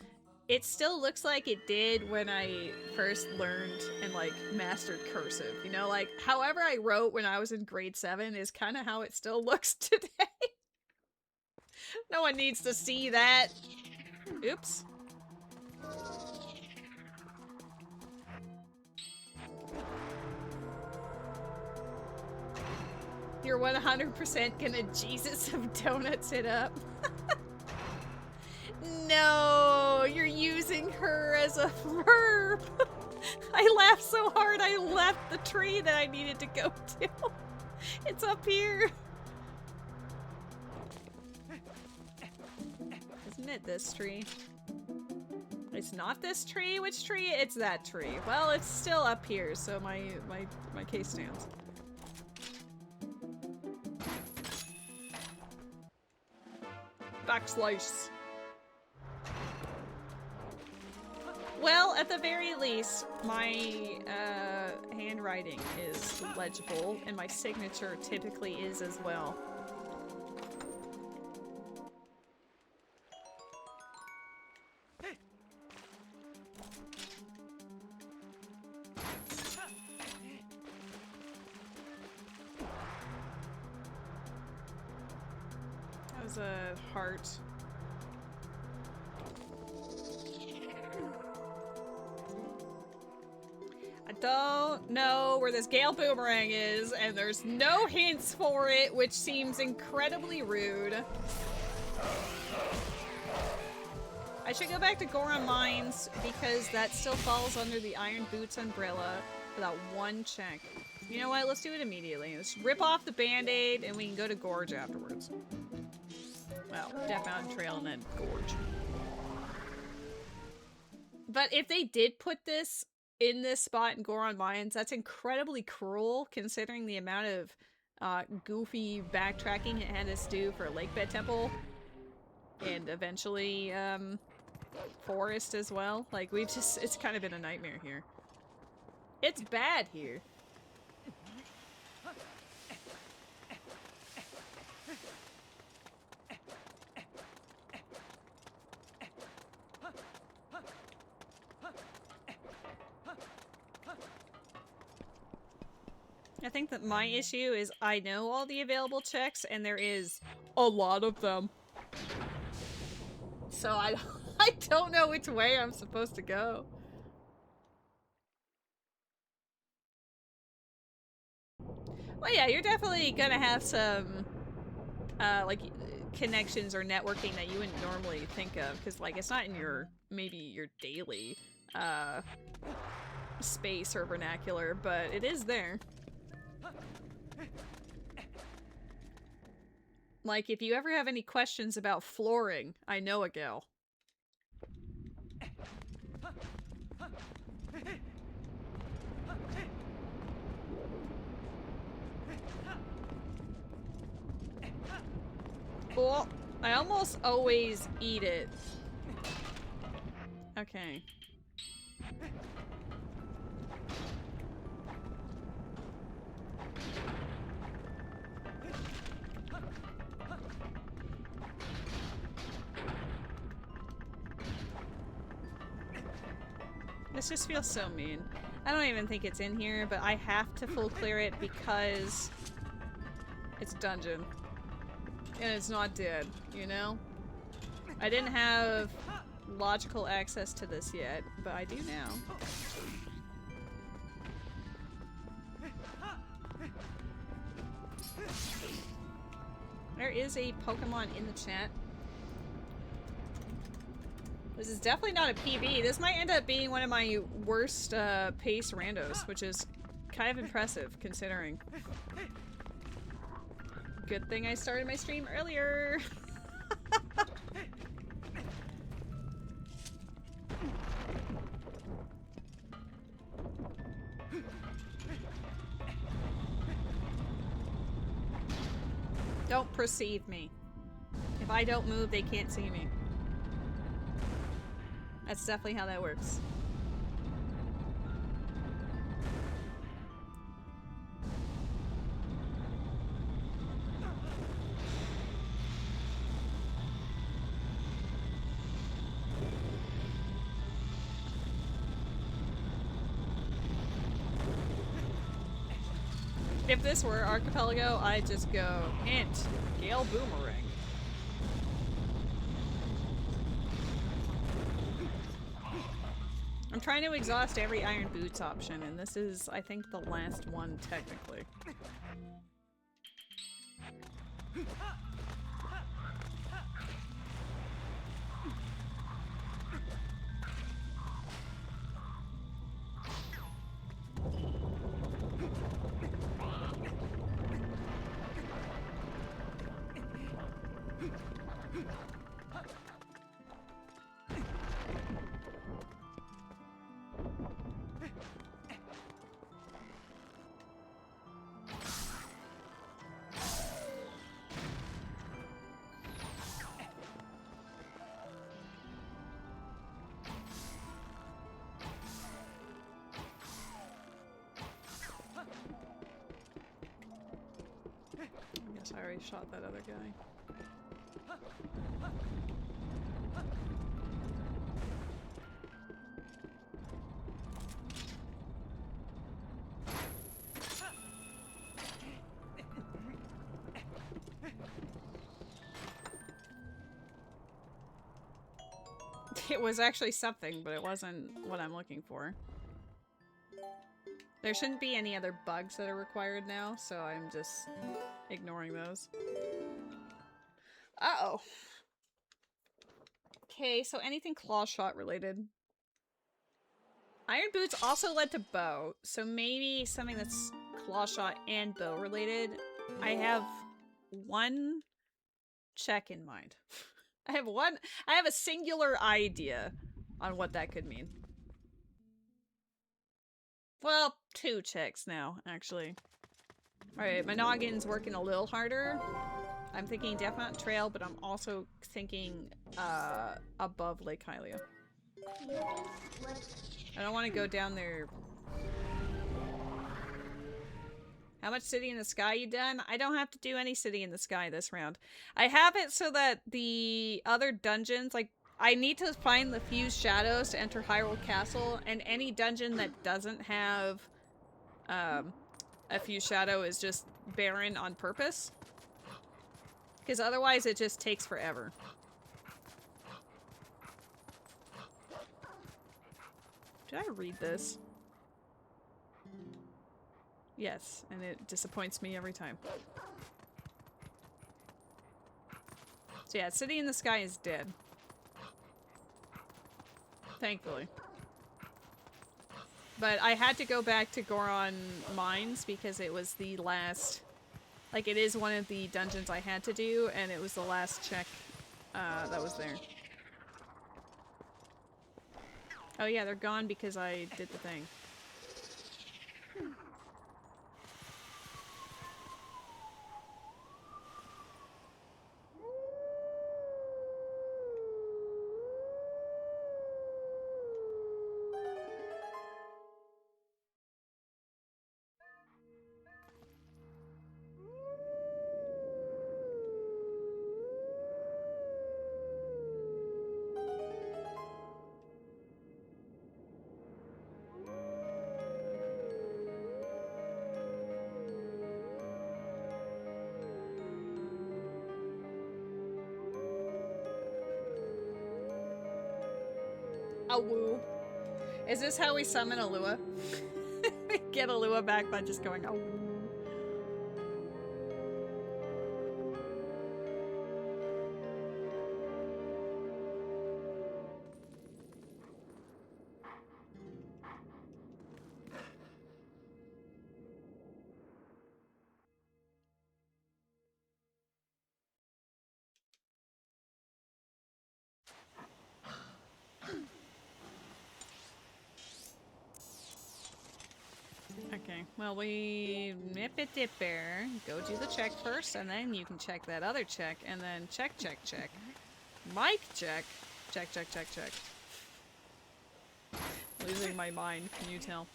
S1: it still looks like it did when I first learned and, like, mastered cursive. You know, like, however I wrote when I was in grade 7 is kind of how it still looks today. No one needs to see that. Oops. You're 100% gonna Jesus of Donuts it up. No, you're using her as a verb. I laughed so hard I left the tree that I needed to go to. It's up here. Isn't it this tree? It's not this tree? Which tree? It's that tree. Well, it's still up here, so my case stands. Backslice. Well, at the very least, my handwriting is legible, and my signature typically is as well. That was a heart. I don't know where this Gale Boomerang is, and there's no hints for it, which seems incredibly rude. I should go back to Goron Mines, because that still falls under the Iron Boots umbrella for that one check. You know what? Let's do it immediately. Let's rip off the band-aid, and we can go to Gorge afterwards. Well, Death Mountain Trail and then Gorge. But if they did put this in this spot in Goron Mines, that's incredibly cruel, considering the amount of goofy backtracking it had us do for Lakebed Temple. And eventually, Forest as well. Like, we've just, it's kind of been a nightmare here. It's bad here. I think that my issue is I know all the available checks, and there is a lot of them. So I don't know which way I'm supposed to go. Well, yeah, you're definitely gonna have some, like, connections or networking that you wouldn't normally think of, because, like, it's not in your, maybe your daily, space or vernacular, but it is there. Like, if you ever have any questions about flooring, I know a gal. Oh, I almost always eat it. Okay. This just feels so mean. I don't even think it's in here, but I have to full clear it because it's a dungeon. And it's not dead, you know? I didn't have logical access to this yet, but I do now. There is a Pokemon in the chat. This is definitely not a PB. This might end up being one of my worst pace randos, which is kind of impressive considering. Good thing I started my stream earlier. Don't perceive me. If I don't move, they can't see me. That's definitely how that works. If this were Archipelago, I'd just go, hint, Gale Boomerang. I'm trying to exhaust every Iron Boots option, and this is, I think, the last one, technically. I already shot that other guy. It was actually something, but it wasn't what I'm looking for. There shouldn't be any other bugs that are required now, so I'm just ignoring those. Uh-oh. Okay, so anything claw shot related. Iron Boots also led to bow, so maybe something that's claw shot and bow related. I have one check in mind. I have a singular idea on what that could mean. Well, two checks now, actually. Alright, my noggin's working a little harder. I'm thinking Death Mountain Trail, but I'm also thinking above Lake Hylia. I don't want to go down there. How much City in the Sky you done? I don't have to do any City in the Sky this round. I have it so that the other dungeons, like, I need to find the fused shadows to enter Hyrule Castle, and any dungeon that doesn't have a fused shadow is just barren on purpose. Because otherwise it just takes forever. Did I read this? Yes, and it disappoints me every time. So yeah, City in the Sky is dead. Thankfully. But I had to go back to Goron Mines because it was the last... Like, it is one of the dungeons I had to do, and it was the last check that was there. Oh yeah, they're gone because I did the thing. A woo. Is this how we summon a Lua? Get a Lua back by just going a woo. Okay, well, we nip it dipper. Go do the check first, and then you can check that other check, and then check. Mic check. Check. Losing my mind, can you tell?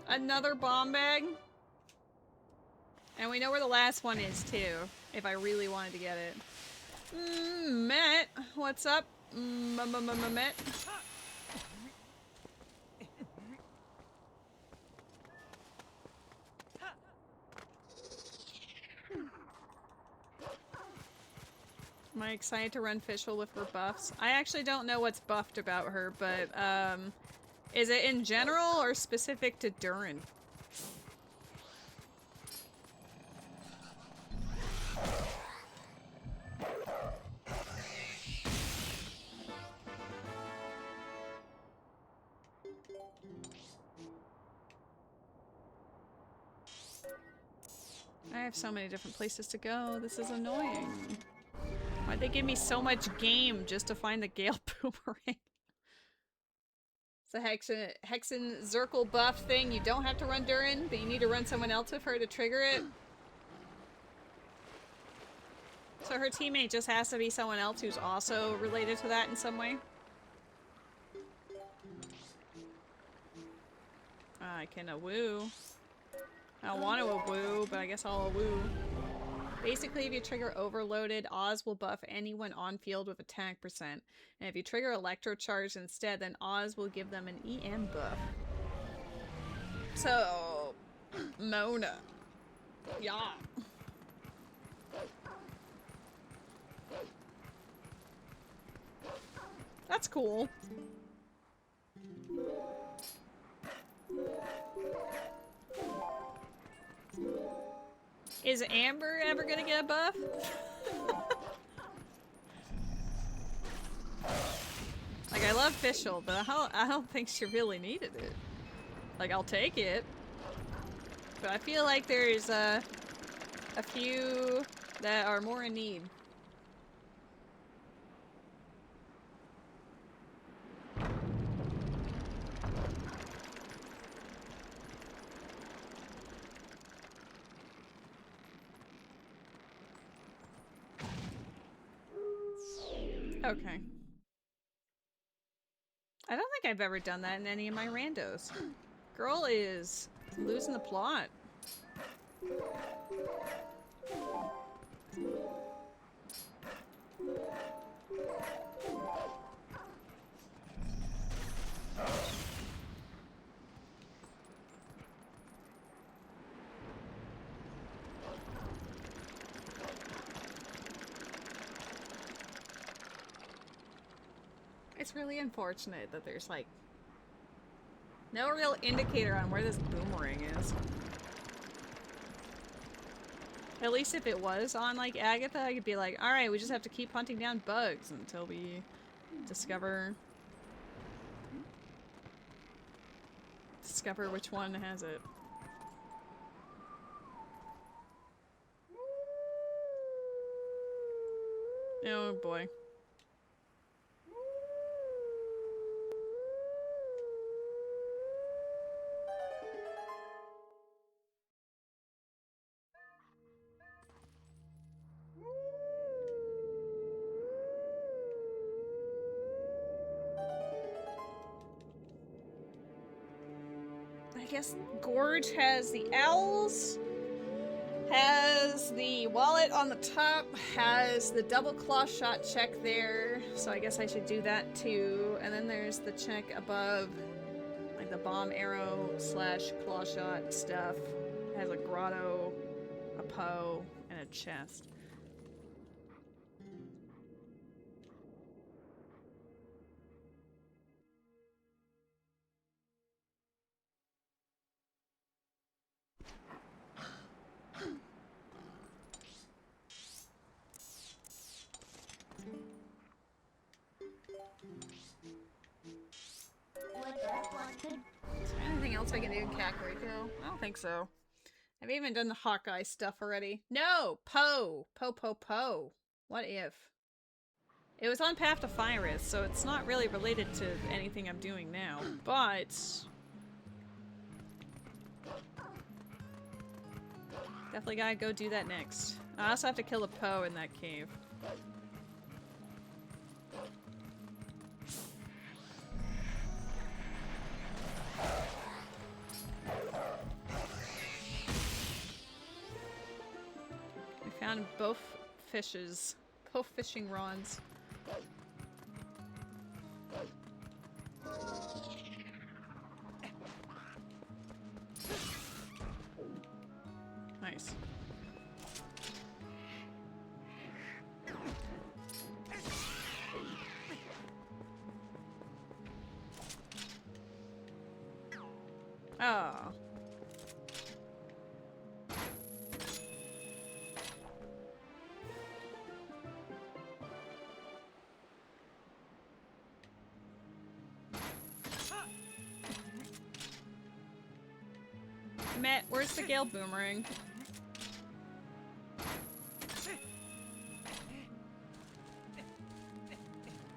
S1: Another bomb bag? And we know where the last one is, too, if I really wanted to get it. Matt, what's up? Matt. Am I excited to run Fischl with her buffs? I actually don't know what's buffed about her, but, is it in general or specific to Durin? I have so many different places to go. This is annoying. Why'd they give me so much game just to find the Gale Boomerang? It's a Hexen Zirkel buff thing. You don't have to run Durin, but you need to run someone else with her to trigger it. So her teammate just has to be someone else who's also related to that in some way. I can woo. I don't want to woo, but I guess I'll woo. Basically, if you trigger Overloaded, Oz will buff anyone on field with attack percent. And if you trigger Electrocharge instead, then Oz will give them an EM buff. So, Mona. Yeah. That's cool. Is Amber ever gonna get a buff? Like, I love Fischl, but I don't think she really needed it. Like, I'll take it. But I feel like there's a few that are more in need. Okay. I don't think I've ever done that in any of my randos. Girl is losing the plot. It's really unfortunate that there's, like, no real indicator on where this boomerang is. At least if it was on, like, Agatha, I could be like, alright, we just have to keep hunting down bugs until we discover which one has it. Oh boy. I guess Gorge has the owls, has the wallet on the top, has the double claw shot check there, so I guess I should do that too. And then there's the check above the bomb arrow slash claw shot stuff. It has a grotto, a Poe, and a chest. Is there anything else I can do in Kakariko? I don't think so. I've even done the Hawkeye stuff already. No! Poe! Poe. What if? It was on Path to Fyrus, so it's not really related to anything I'm doing now, but... definitely gotta go do that next. I also have to kill a Poe in that cave. We found both fishes. Both fishing rods. Nice. Oh. Matt, where's the Gale Boomerang?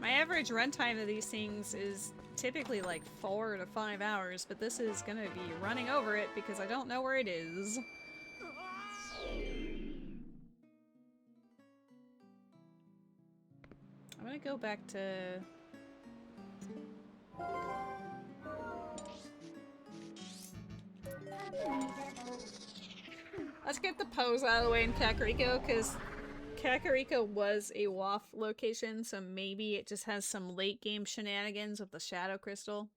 S1: My average runtime of these things is typically like 4 to 5 hours, but this is gonna be running over it because I don't know where it is. I'm gonna go back to... let's get the Poes out of the way in Kakariko, because Kakariko was a WAF location, so maybe it just has some late game shenanigans with the Shadow Crystal.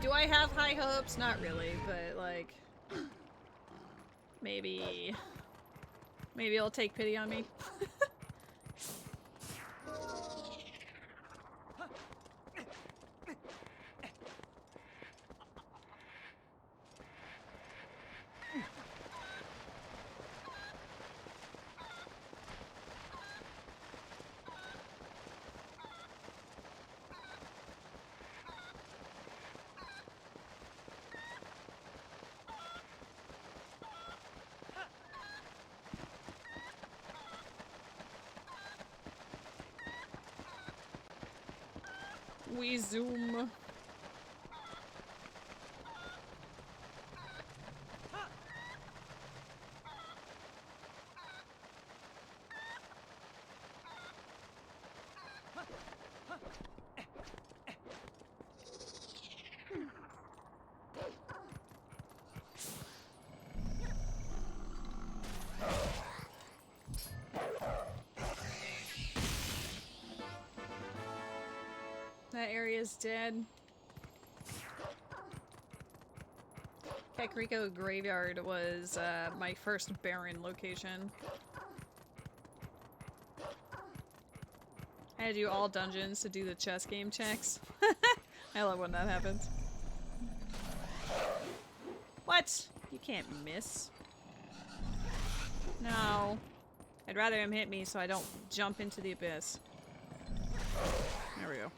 S1: Do I have high hopes? Not really, but like... maybe it'll take pity on me. We zoom. That area's dead. Kakariko Graveyard was my first Baron location. I had to do all dungeons to do the chess game checks. I love when that happens. What? You can't miss. No. I'd rather him hit me so I don't jump into the abyss. There we go.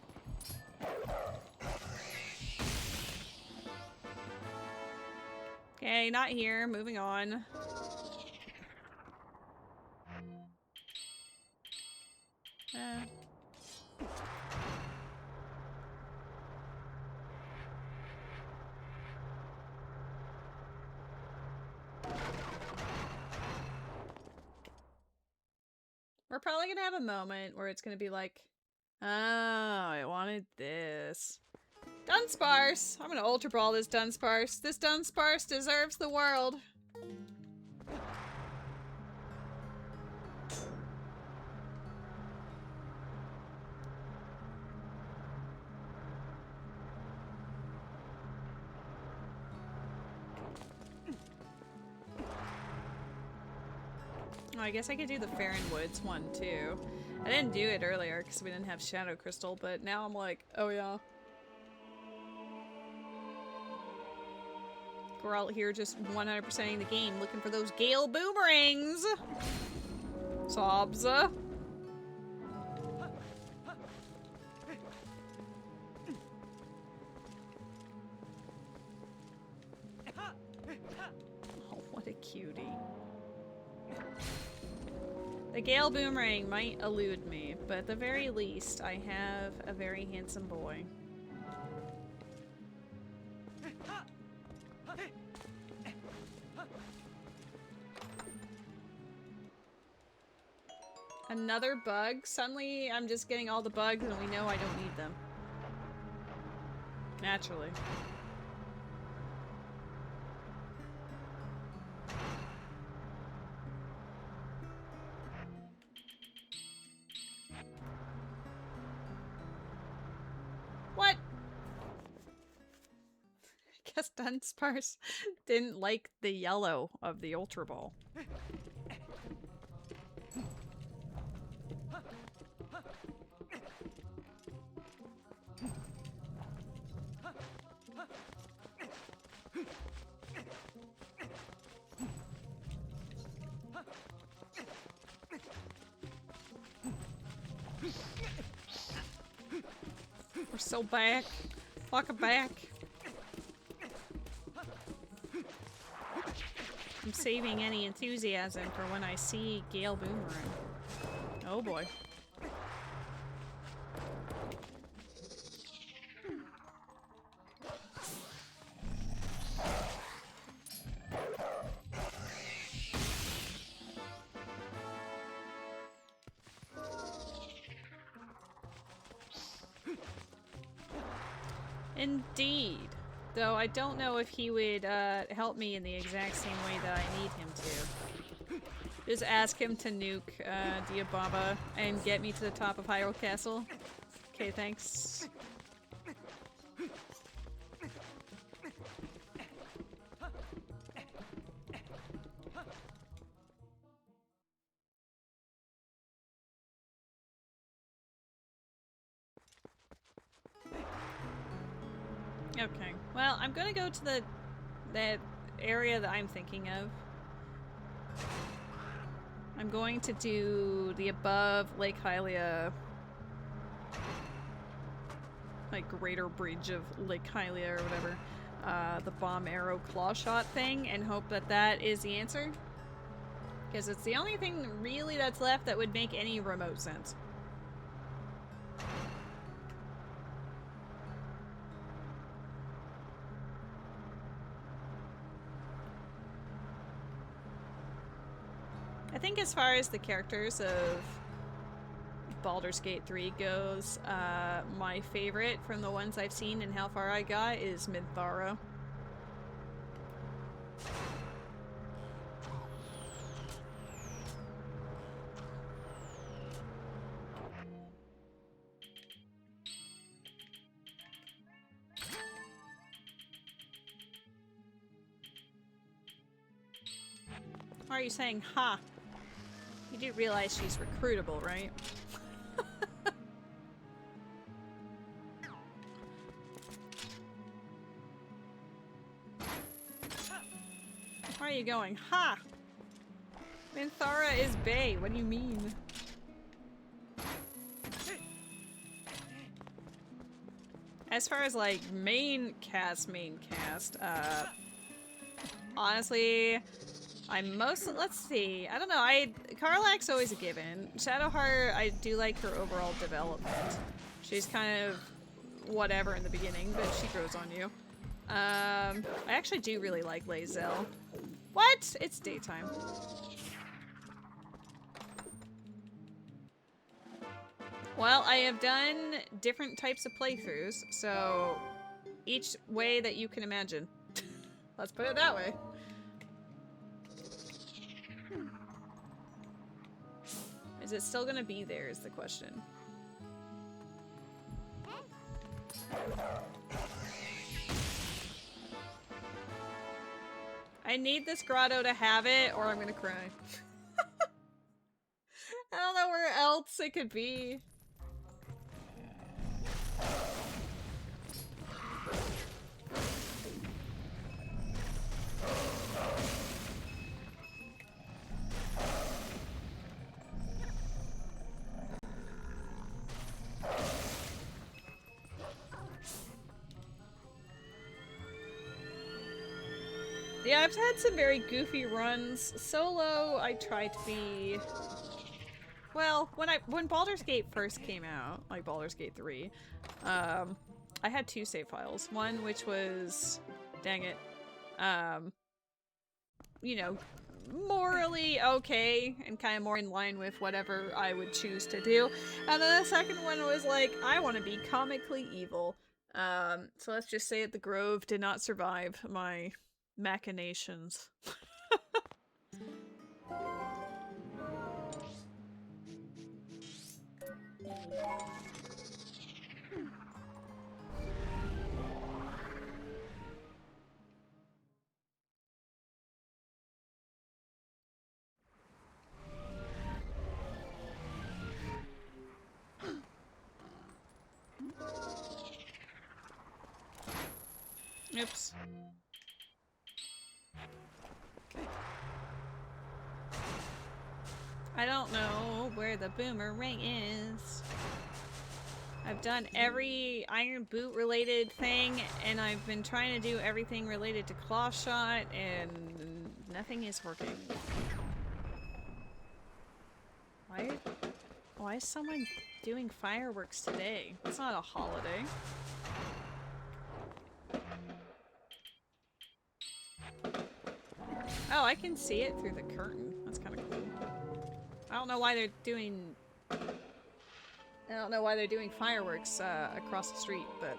S1: Okay, not here. Moving on. We're probably gonna have a moment where it's gonna be like, oh, I wanted this. Dunsparce! I'm gonna Ultra Ball this Dunsparce. This Dunsparce deserves the world. Oh, I guess I could do the Faron Woods one too. I didn't do it earlier because we didn't have Shadow Crystal, but now I'm like, oh yeah. We're out here just 100%ing the game, looking for those Gale Boomerangs! Sobs. Oh, what a cutie. The Gale Boomerang might elude me, but at the very least, I have a very handsome boy. Another bug? Suddenly, I'm just getting all the bugs and we know I don't need them. Naturally. What? I guess Dunsparce didn't like the yellow of the Ultra Ball. We're so back. Welcome back. I'm saving any enthusiasm for when I see Gale Boomerang. Oh boy. Indeed. Though I don't know if he would help me in the exact same way that I need him to. Just ask him to nuke Diababa and get me to the top of Hyrule Castle. Okay, thanks. Okay, well, I'm gonna go to that area that I'm thinking of. I'm going to do the above Lake Hylia, like greater bridge of Lake Hylia or whatever, the bomb arrow claw shot thing, and hope that that is the answer. Because it's the only thing really that's left that would make any remote sense. I think as far as the characters of Baldur's Gate 3 goes, my favorite from the ones I've seen and how far I got is Minthara. Why are you saying, ha? You do realize she's recruitable, right? Where are you going? Ha! Minthara is bae. What do you mean? As far as like main cast, honestly, I'm mostly, let's see, I don't know, Karlach's always a given. Shadowheart, I do like her overall development. She's kind of whatever in the beginning, but she grows on you. I actually do really like Lae'zel. What? It's daytime. Well, I have done different types of playthroughs, so each way that you can imagine. Let's put it that way. Is it still gonna be there is the question. I need this grotto to have it or I'm gonna cry. I don't know where else it could be. Yeah, I've had some very goofy runs. Solo, I tried to be... Well, when Baldur's Gate first came out, like Baldur's Gate 3, I had 2 save files. One which was, dang it, you know, morally okay and kind of more in line with whatever I would choose to do. And then the second one was like, I want to be comically evil. So let's just say that the Grove did not survive my machinations. Oops. Okay. I don't know where the boomerang is. I've done every Iron Boot related thing, and I've been trying to do everything related to Claw Shot, and nothing is working. Why is someone doing fireworks today? It's not a holiday. Oh, I can see it through the curtain. That's kind of cool. I don't know why they're doing fireworks across the street, but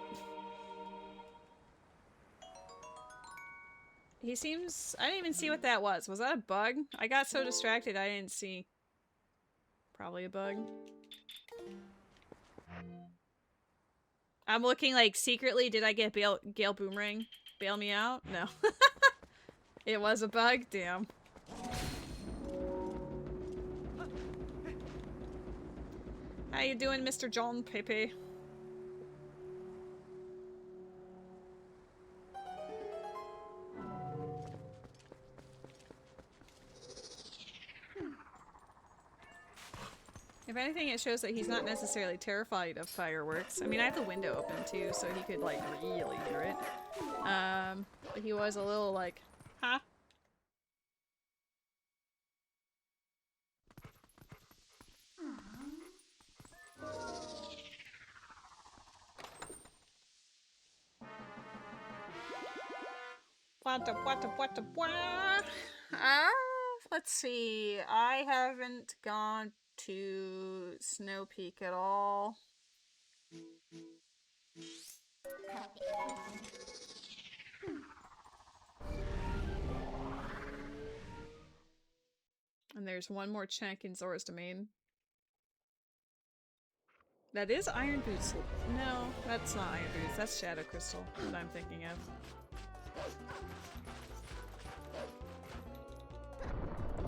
S1: he seems... I didn't even see what that was. Was that a bug? I got so distracted I didn't see. Probably a bug. I'm looking like secretly, did I get Gale Boomerang? Bail me out? No. It was a bug? Damn. How you doing, Mr. John Pepe? If anything, it shows that he's not necessarily terrified of fireworks. I mean, I have the window open too, so he could, like, really hear it. But he was a little like, huh? Let's see. I haven't gone to Snow Peak at all. And there's one more check in Zora's Domain. That is Iron Boots. No, that's not Iron Boots. That's Shadow Crystal that I'm thinking of.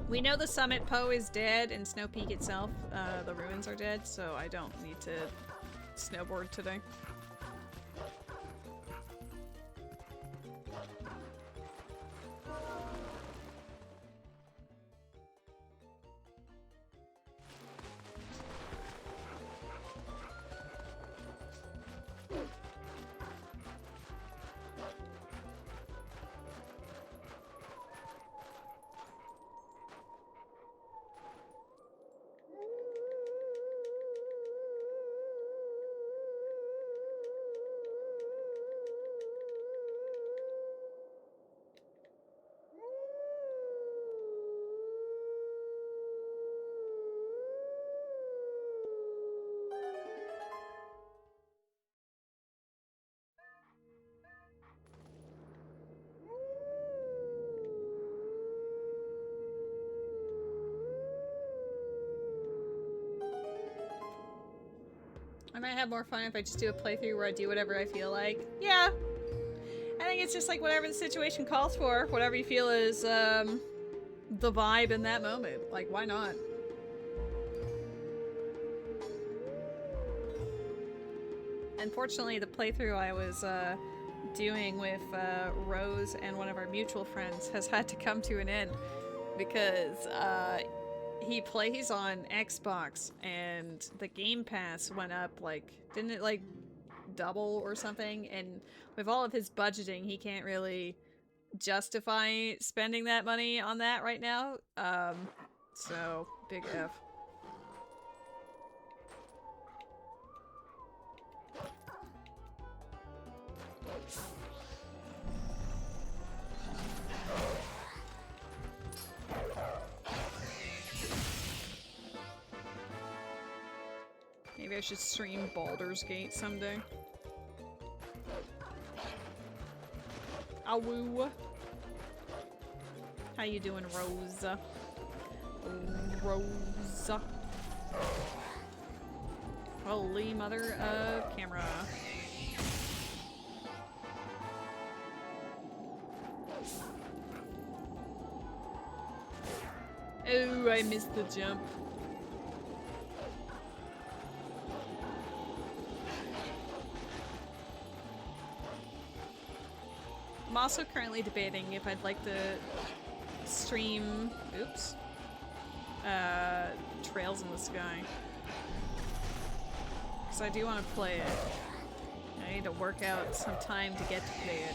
S1: We know the summit Poe is dead and Snow Peak itself, the ruins are dead, so I don't need to snowboard today. I might have more fun if I just do a playthrough where I do whatever I feel like. Yeah! I think it's just like whatever the situation calls for, whatever you feel is, the vibe in that moment. Like, why not? Unfortunately, the playthrough I was doing with Rose and one of our mutual friends has had to come to an end because he plays on Xbox and the Game Pass went up, like, didn't it like double or something? And with all of his budgeting, he can't really justify spending that money on that right now. So big F. Maybe I should stream Baldur's Gate someday. Awoo. How you doing, Rosa? Rosa. Holy mother of camera. Oh, I missed the jump. I'm also currently debating if I'd like to stream, oops, Trails in the Sky. Because I do want to play it. I need to work out some time to get to play it.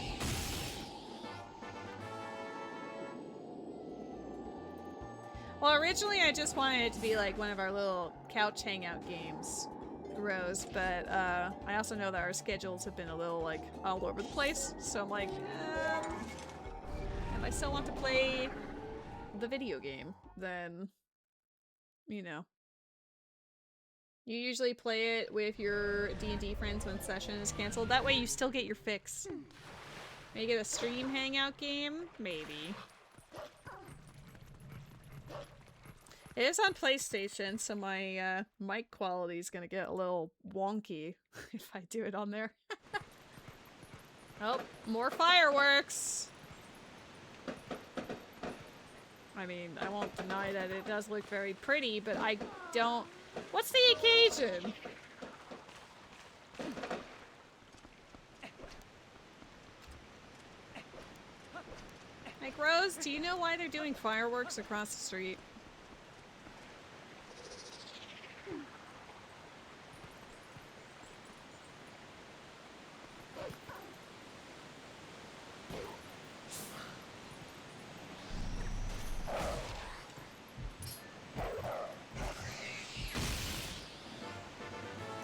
S1: Well, originally I just wanted it to be like one of our little couch hangout games, Rose, but I also know that our schedules have been a little like all over the place, so I'm like, if I still want to play the video game, then, you know. You usually play it with your D&D friends when session is canceled. That way you still get your fix. Maybe get a stream hangout game? Maybe. It is on PlayStation, so my mic quality is gonna get a little wonky if I do it on there. Oh, more fireworks! I mean, I won't deny that it does look very pretty, but I don't... What's the occasion? Like, Rose, do you know why they're doing fireworks across the street?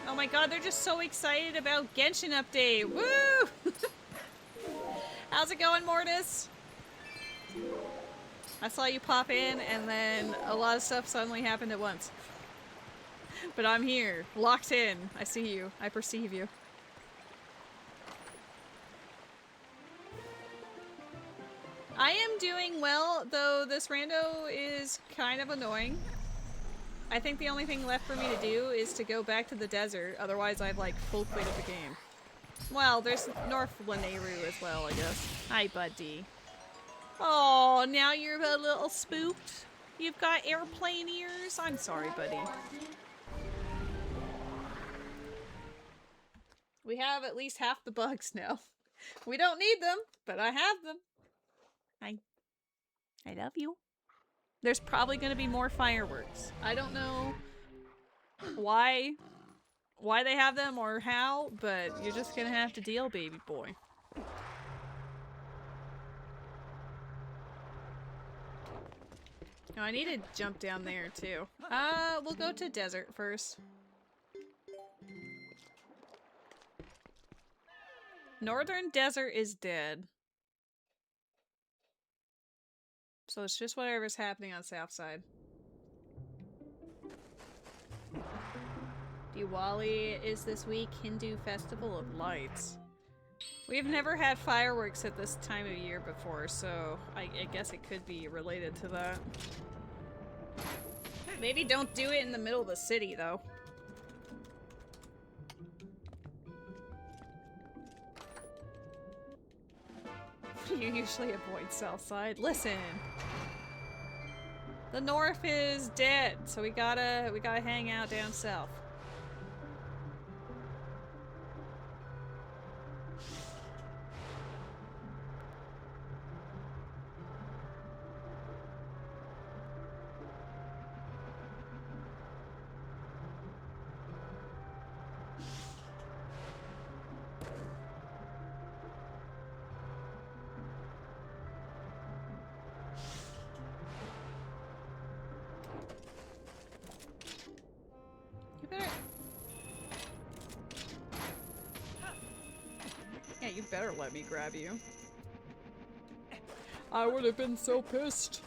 S1: Oh my god, they're just so excited about Genshin Update! Woo! How's it going, Mortis? I saw you pop in, and then a lot of stuff suddenly happened at once. But I'm here, locked in. I see you. I perceive you. I am doing well, though this rando is kind of annoying. I think the only thing left for me to do is to go back to the desert, otherwise I've like full quitted the game. Well, there's North Lanayru as well, I guess. Hi, buddy. Oh, now you're a little spooked? You've got airplane ears? I'm sorry, buddy. We have at least half the bugs now. We don't need them, but I have them. I love you. There's probably going to be more fireworks. I don't know why they have them or how, but you're just going to have to deal, baby boy. Oh, I need to jump down there too. We'll go to desert first. Northern desert is dead. So it's just whatever's happening on south side. Diwali is this week, Hindu Festival of Lights. We've never had fireworks at this time of year before, so I guess it could be related to that. Maybe don't do it in the middle of the city, though. You usually avoid south side. Listen! The north is dead, so we gotta hang out down south. better let me grab you. I would have been so pissed.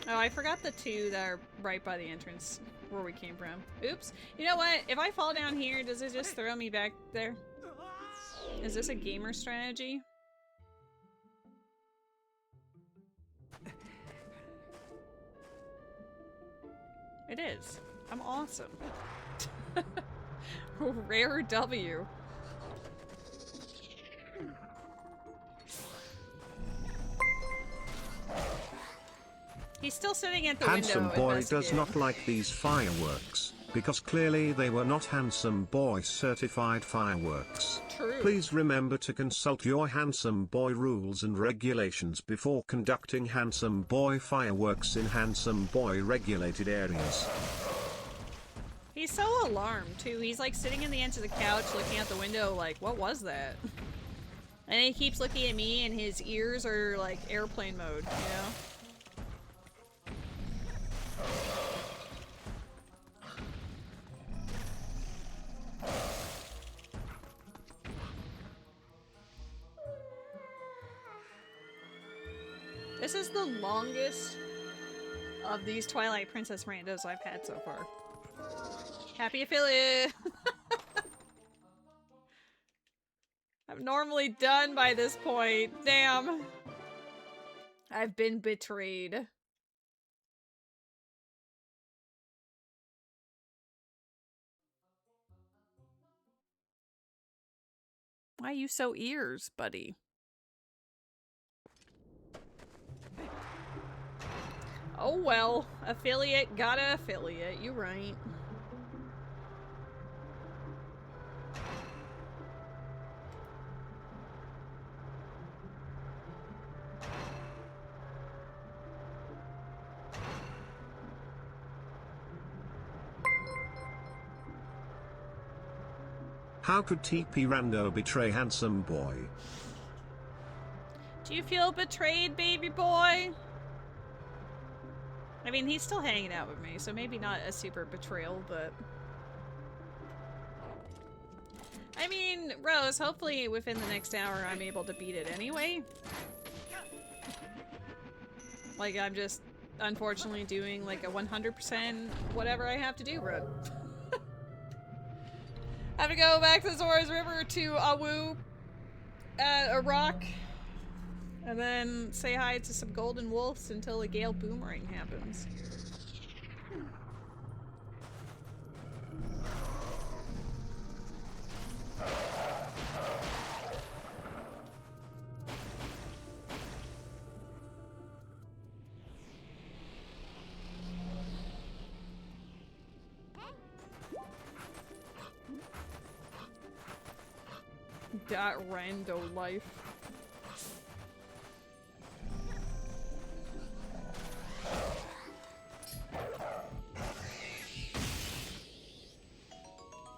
S1: Oh, I forgot the two that are right by the entrance where we came from. Oops. You know what? If I fall down here, does it just throw me back there? Is this a gamer strategy? It is. I'm awesome. Rare W. He's still sitting at the
S3: Handsome
S1: window.
S3: boy does not like these fireworks, because clearly they were not handsome boy certified fireworks.
S1: True.
S3: Please remember to consult your handsome boy rules and regulations before conducting handsome boy fireworks in handsome boy regulated areas.
S1: He's so alarmed too. He's like sitting in the edge of the couch looking out the window like, what was that? And he keeps looking at me and his ears are like airplane mode, you know? This is the longest of these Twilight Princess randos I've had so far. Happy affiliate! I'm normally done by this point. Damn. I've been betrayed. Why are you so ears, buddy? Oh well, affiliate gotta affiliate, you right.
S3: How could TP Rando betray handsome boy?
S1: Do you feel betrayed, baby boy? I mean, he's still hanging out with me, so maybe not a super betrayal, but... I mean, Rose, hopefully within the next hour I'm able to beat it anyway. Like, I'm just, unfortunately, doing like a 100% whatever I have to do run. I have to go back to Zora's River to Awu, a rock, and then say hi to some golden wolves until a gale boomerang happens. That rando life.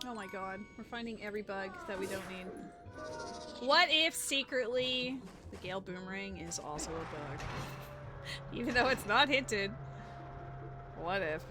S1: Oh my god, we're finding every bug that we don't need. What if secretly the Gale Boomerang is also a bug? Even though it's not hinted. What if?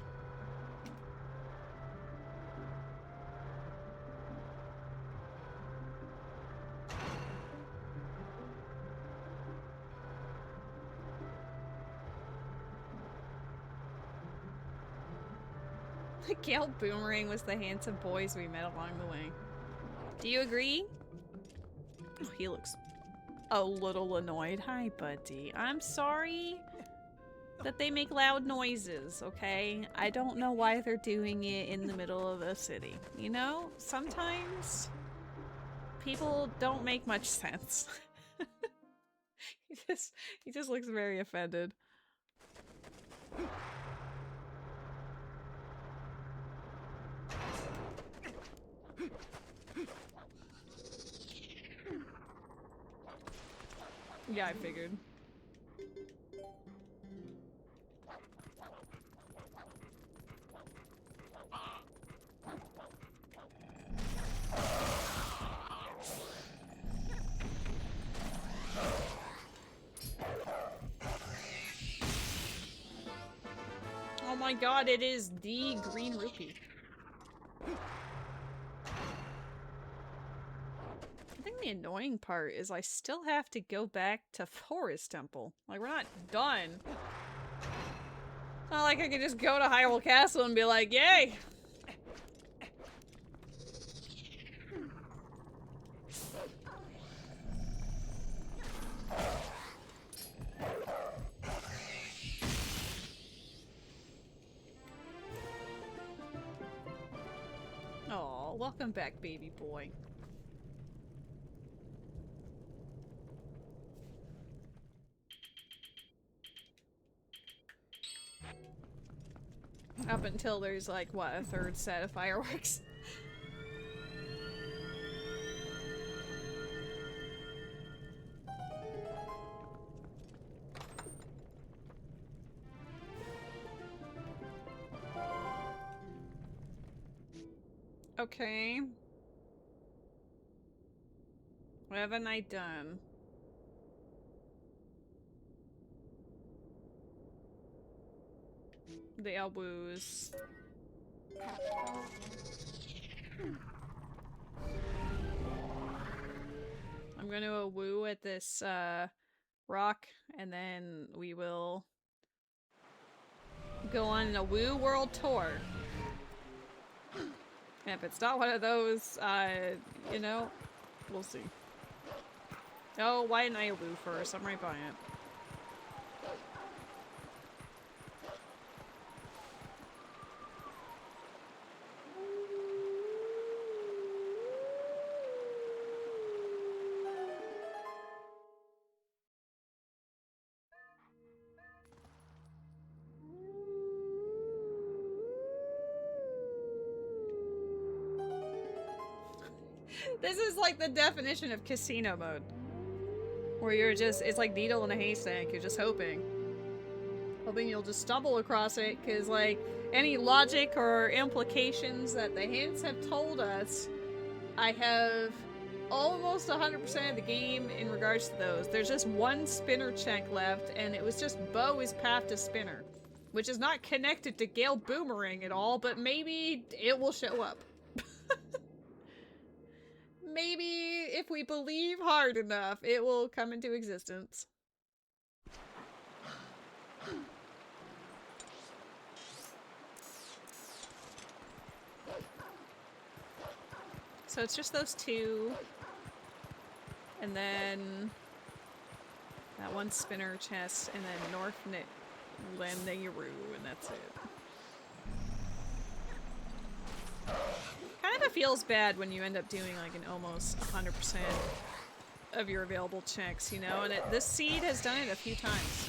S1: The Gale Boomerang was the handsome boys we met along the way. Do you agree? Oh, he looks a little annoyed. Hi, buddy. I'm sorry that they make loud noises, okay? I don't know why they're doing it in the middle of a city. You know, sometimes people don't make much sense. He just looks very offended. Yeah, I figured. my god, it is the green rupee. I think the annoying part is I still have to go back to Forest Temple. Like, we're not done. It's not like I can just go to Hyrule Castle and be like, yay! Aw, welcome back, baby boy. Up until there's like, what, a third set of fireworks? Okay. What haven't I done? The elbows. I'm gonna woo at this rock, and then we will go on a woo world tour. And if it's not one of those, you know, we'll see. Oh, why didn't I woo first? I'm right by it. This is like the definition of casino mode. Where you're just, it's like needle in a haystack, you're just hoping. Hoping you'll just stumble across it, because like, any logic or implications that the hints have told us, I have almost 100% of the game in regards to those. There's just one spinner check left, and it was just Poes' path to spinner. Which is not connected to Gale Boomerang at all, but maybe it will show up. Maybe if we believe hard enough, it will come into existence. So it's just those two. And then that one spinner chest, and then North Lanayru, and that's it. Kind of feels bad when you end up doing like an almost 100% of your available checks, you know? And this seed has done it a few times.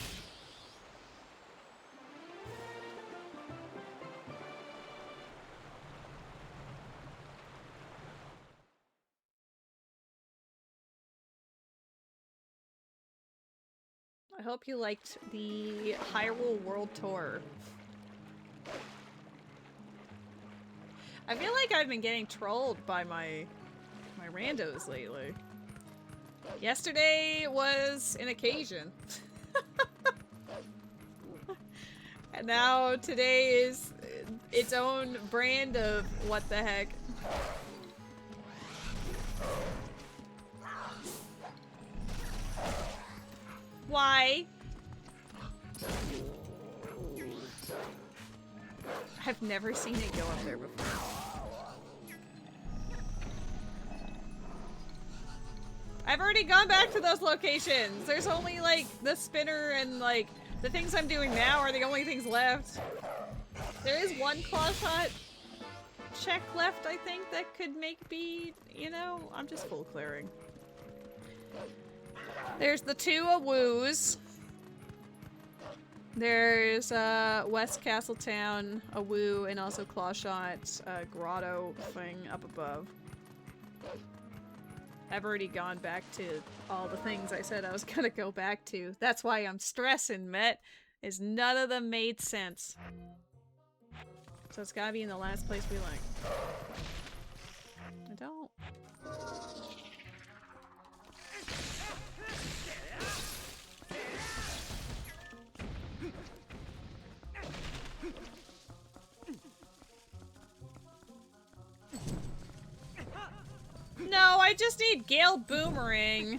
S1: I hope you liked the Hyrule World Tour. I feel like I've been getting trolled by my randos lately. Yesterday was an occasion. And now today is its own brand of what the heck. Why? I've never seen it go up there before. I've already gone back to those locations. There's only like the spinner and like the things I'm doing now are the only things left. There is one claw shot check left, I think, that could make me, you know, I'm just full clearing. There's the two Awoos. There's West Castletown, Awoo, and also Clawshot grotto thing up above. I've already gone back to all the things I said I was gonna go back to. That's why I'm stressing, Met, is none of them made sense. So it's gotta be in the last place we like. I don't. I just need Gale Boomerang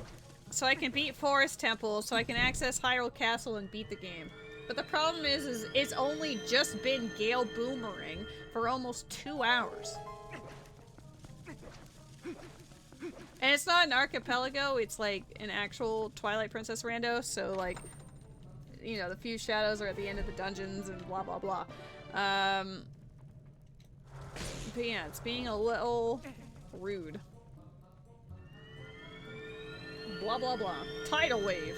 S1: so I can beat Forest Temple, so I can access Hyrule Castle and beat the game. But the problem is it's only just been Gale Boomerang for almost 2 hours. And it's not an archipelago, it's like an actual Twilight Princess Rando, so like, you know, the few shadows are at the end of the dungeons and blah blah blah. But yeah, it's being a little rude. Blah blah blah. Tidal wave.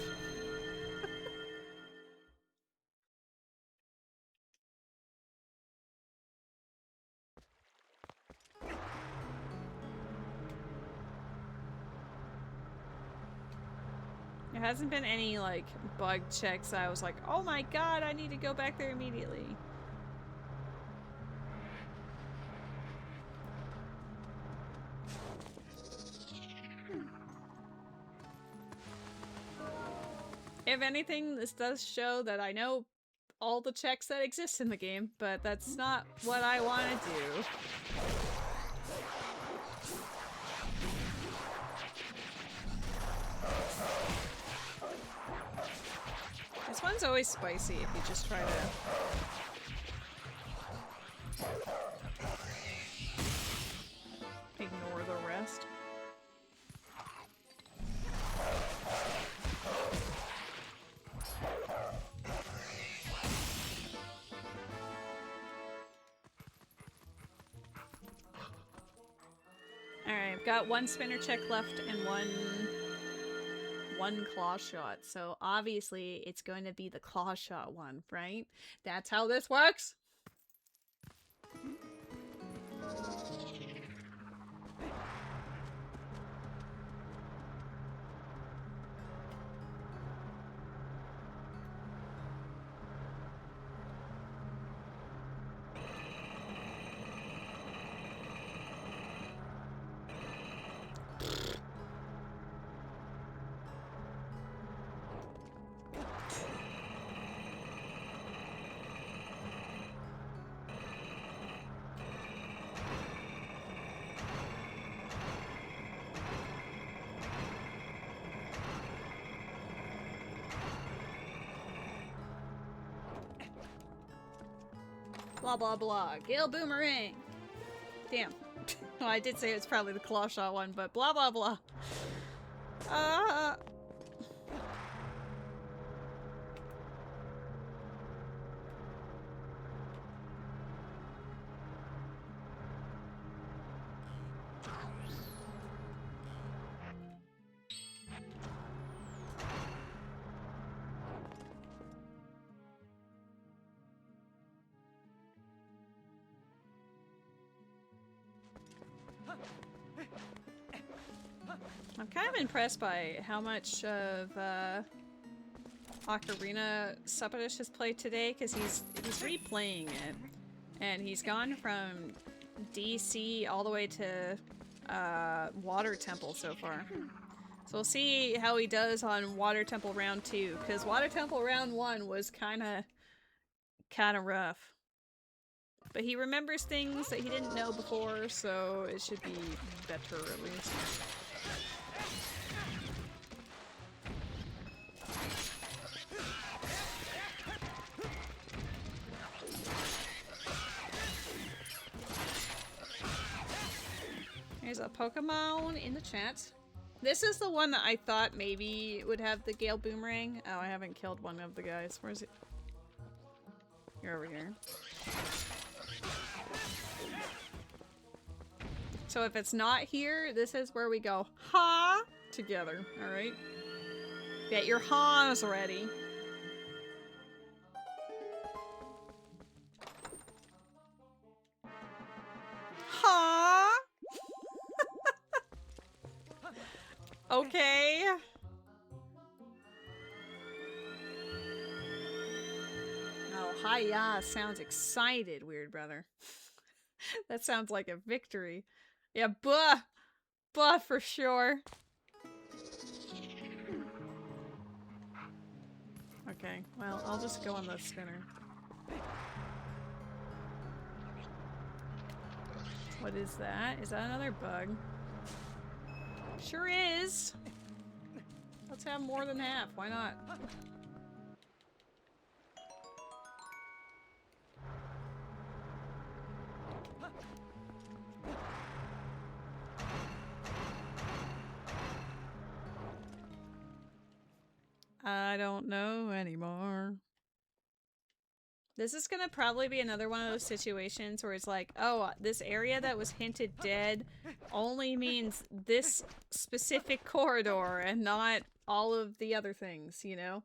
S1: There hasn't been any like bug checks. I was like, oh my god, I need to go back there immediately. If anything, this does show that I know all the checks that exist in the game, but that's not what I want to do. This one's always spicy if you just try to... ignore the rest. Alright, I've got one spinner check left and one claw shot, so obviously it's going to be the claw shot one, right? That's how this works? Blah blah blah. Gale Boomerang! Damn. Well, I did say it's probably the claw shot one, but blah blah blah. I'm kind of impressed by how much of Ocarina Supadish has played today, because he's replaying it, and he's gone from DC all the way to Water Temple so far. So we'll see how he does on Water Temple Round 2, because Water Temple Round 1 was kind of rough. But he remembers things that he didn't know before, so it should be better at least. There's a Pokemon in the chat. This is the one that I thought maybe would have the Gale Boomerang. Oh, I haven't killed one of the guys. Where's it? You're over here. So if it's not here, this is where we go ha together, alright? Get your ha's ready. Ha! Okay. Oh, hi-ya sounds excited, weird brother. That sounds like a victory. Yeah, buh! Buh for sure. Okay, well, I'll just go on the spinner. What is that? Is that another bug? Sure is. Let's have more than half. Why not? I don't know anymore. This is gonna probably be another one of those situations where it's like, oh, this area that was hinted dead only means this specific corridor and not all of the other things, you know?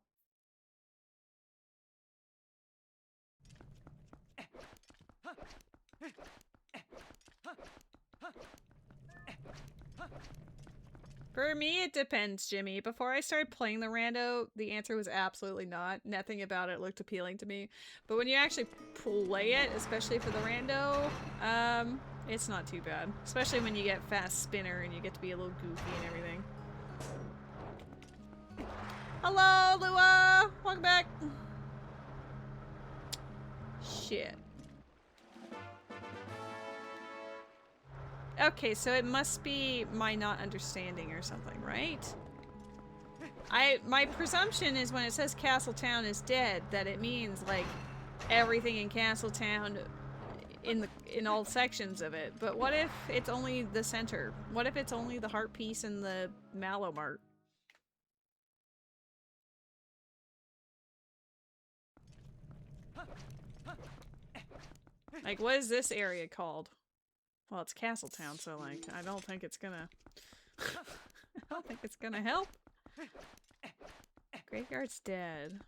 S1: For me, it depends, Jimmy. Before I started playing the rando, the answer was absolutely not. Nothing about it looked appealing to me. But when you actually play it, especially for the rando, it's not too bad. Especially when you get fast spinner and you get to be a little goofy and everything. Hello, Lua! Welcome back! Shit. Okay, so it must be my not understanding or something, right? My presumption is when it says Castletown is dead, that it means like everything in Castletown in all sections of it. But what if it's only the center? What if it's only the heart piece and the Mallow Mart? Like, what is this area called? Well, it's Castletown, so like, I don't think it's gonna... I don't think it's gonna help. Graveyard's dead.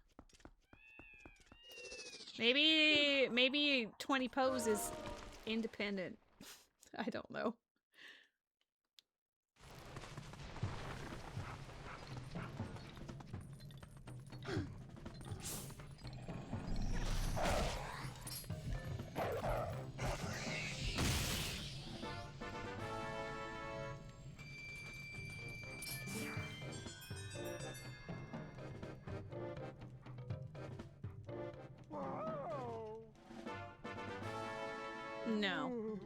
S1: Maybe 20 Poes is independent. I don't know. No.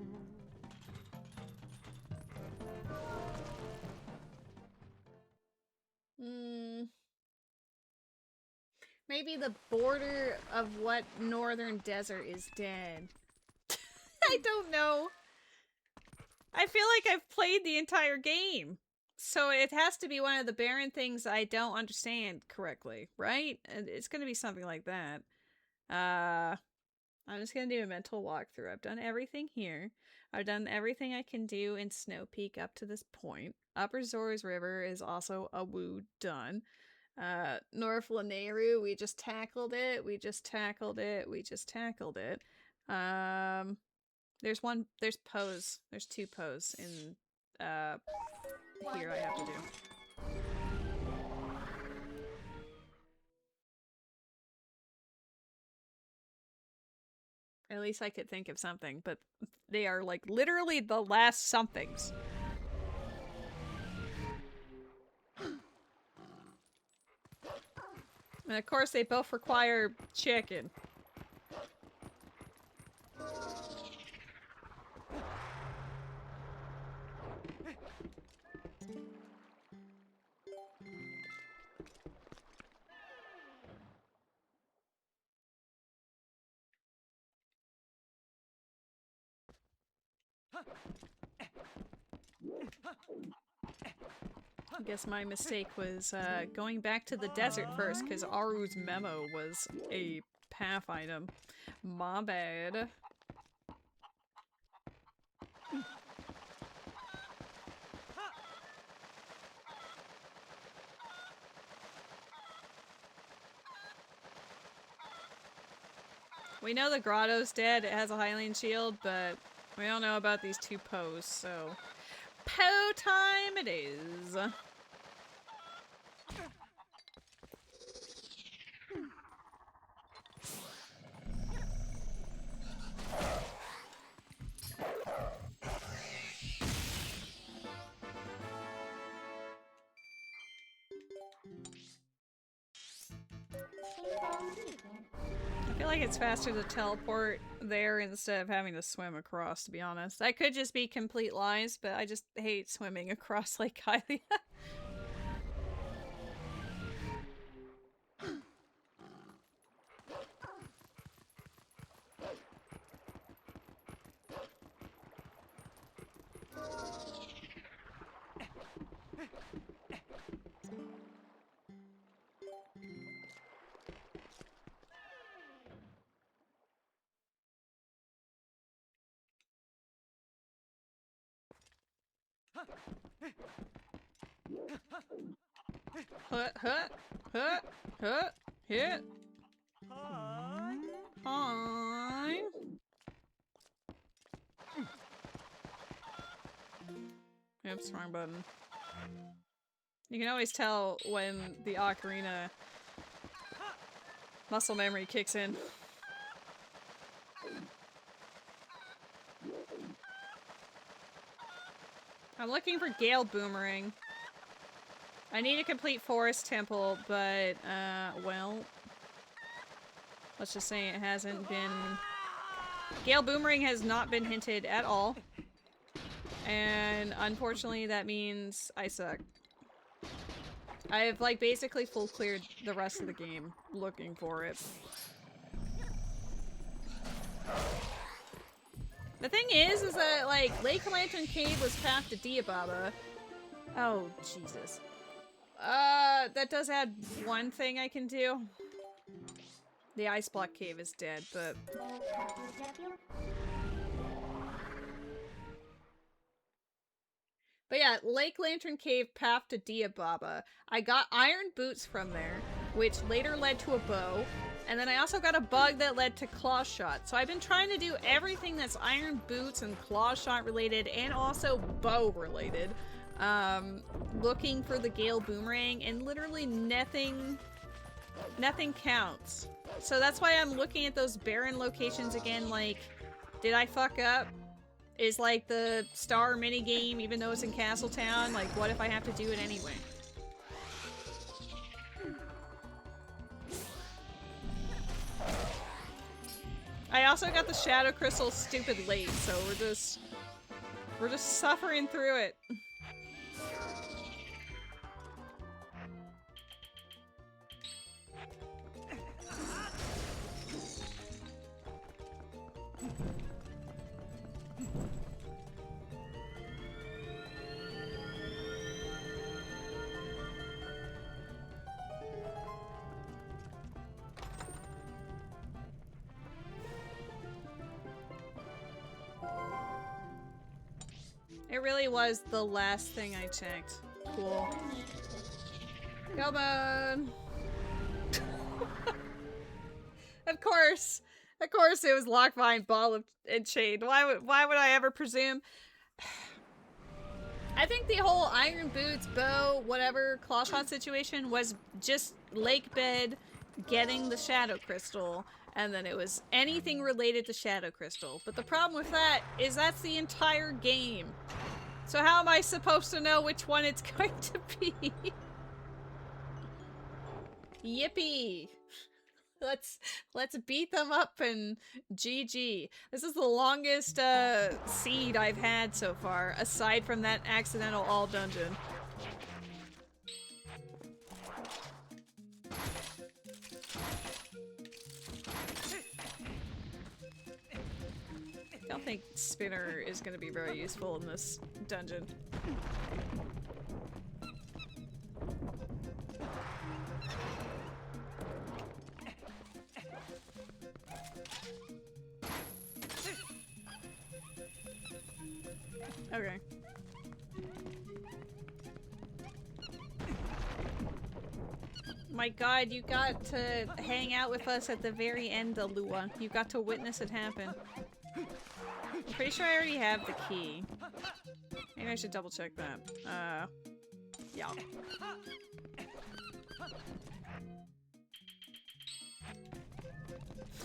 S1: Maybe the border of what northern desert is dead. I don't know. I feel like I've played the entire game. So it has to be one of the barren things I don't understand correctly, right? It's gonna be something like that. I'm just gonna do a mental walkthrough. I've done everything here. I've done everything I can do in Snow Peak up to this point. Upper Zora's River is also a woo done. North Laneru, we just tackled it. We just tackled it. There's Poes. There's 2 Poes in, here I have to do. At least I could think of something, but they are like literally the last somethings. And of course they both require chicken. I guess my mistake was going back to the desert first, because Aru's memo was a path item. My bad. We know the grotto's dead, it has a Hylian shield, but we don't know about these 2 Poes, so... Poe time it is! I feel like it's faster to teleport there instead of having to swim across, to be honest. That could just be complete lies, but I just hate swimming across Lake Hylia. Hut, hut, hut, hut, hit. Hi. Oops, wrong button. You can always tell when the ocarina muscle memory kicks in. I'm looking for Gale Boomerang. I need a complete forest temple, but, well, let's just say it hasn't been... Gale Boomerang has not been hinted at all. And unfortunately that means I suck. I've, like, basically full cleared the rest of the game looking for it. The thing is that, like, Lake Lantern Cave was path to Diababa. Oh, Jesus. That does add one thing I can do. The Ice Block Cave is dead, but... But yeah, Lake Lantern Cave, path to Diababa. I got iron boots from there, which later led to a bow. And then I also got a bug that led to claw shot. So I've been trying to do everything that's iron boots and claw shot related and also bow related. Looking for the Gale Boomerang, and literally nothing counts. So that's why I'm looking at those barren locations again, like, did I fuck up? Is, like, the star minigame, even though it's in Castletown, like, what if I have to do it anyway? I also got the Shadow Crystal stupid late, so we're just suffering through it. It really was the last thing I checked. Cool. Come on! Of course! Of course it was Lockvine, Ball and Chain. Why would I ever presume? I think the whole Iron Boots, Bow, whatever, Claw Shot situation was just Lake Bed getting the Shadow Crystal, and then it was anything related to Shadow Crystal. But the problem with that is that's the entire game. So how am I supposed to know which one it's going to be? Yippee! Let's beat them up and GG. This is the longest seed I've had so far, aside from that accidental all dungeon. I don't think Spinner is going to be very useful in this dungeon. Okay. My god, you got to hang out with us at the very end, Alua. You got to witness it happen. Pretty sure I already have the key. Maybe I should double check that. Yeah.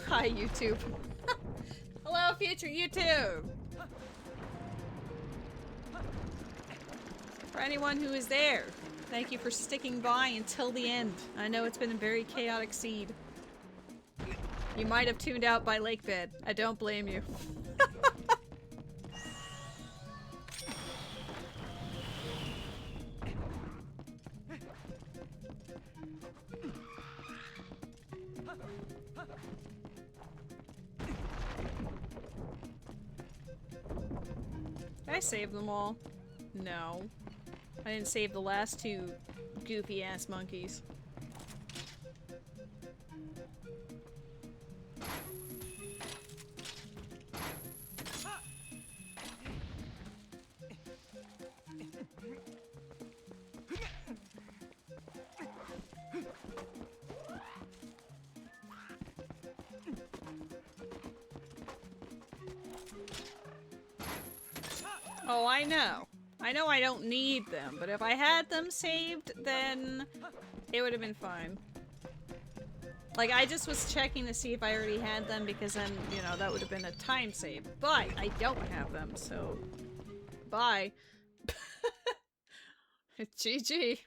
S1: Hi, YouTube. Hello, future YouTube! For anyone who is there, thank you for sticking by until the end. I know it's been a very chaotic seed. You might have tuned out by lake bed. I don't blame you. Did I save them all? No. I didn't save the last two goofy ass monkeys. Oh, I know. I know I don't need them, but if I had them saved, then it would have been fine. Like, I just was checking to see if I already had them, because then, you know, that would have been a time save. But I don't have them, so... Bye. GG.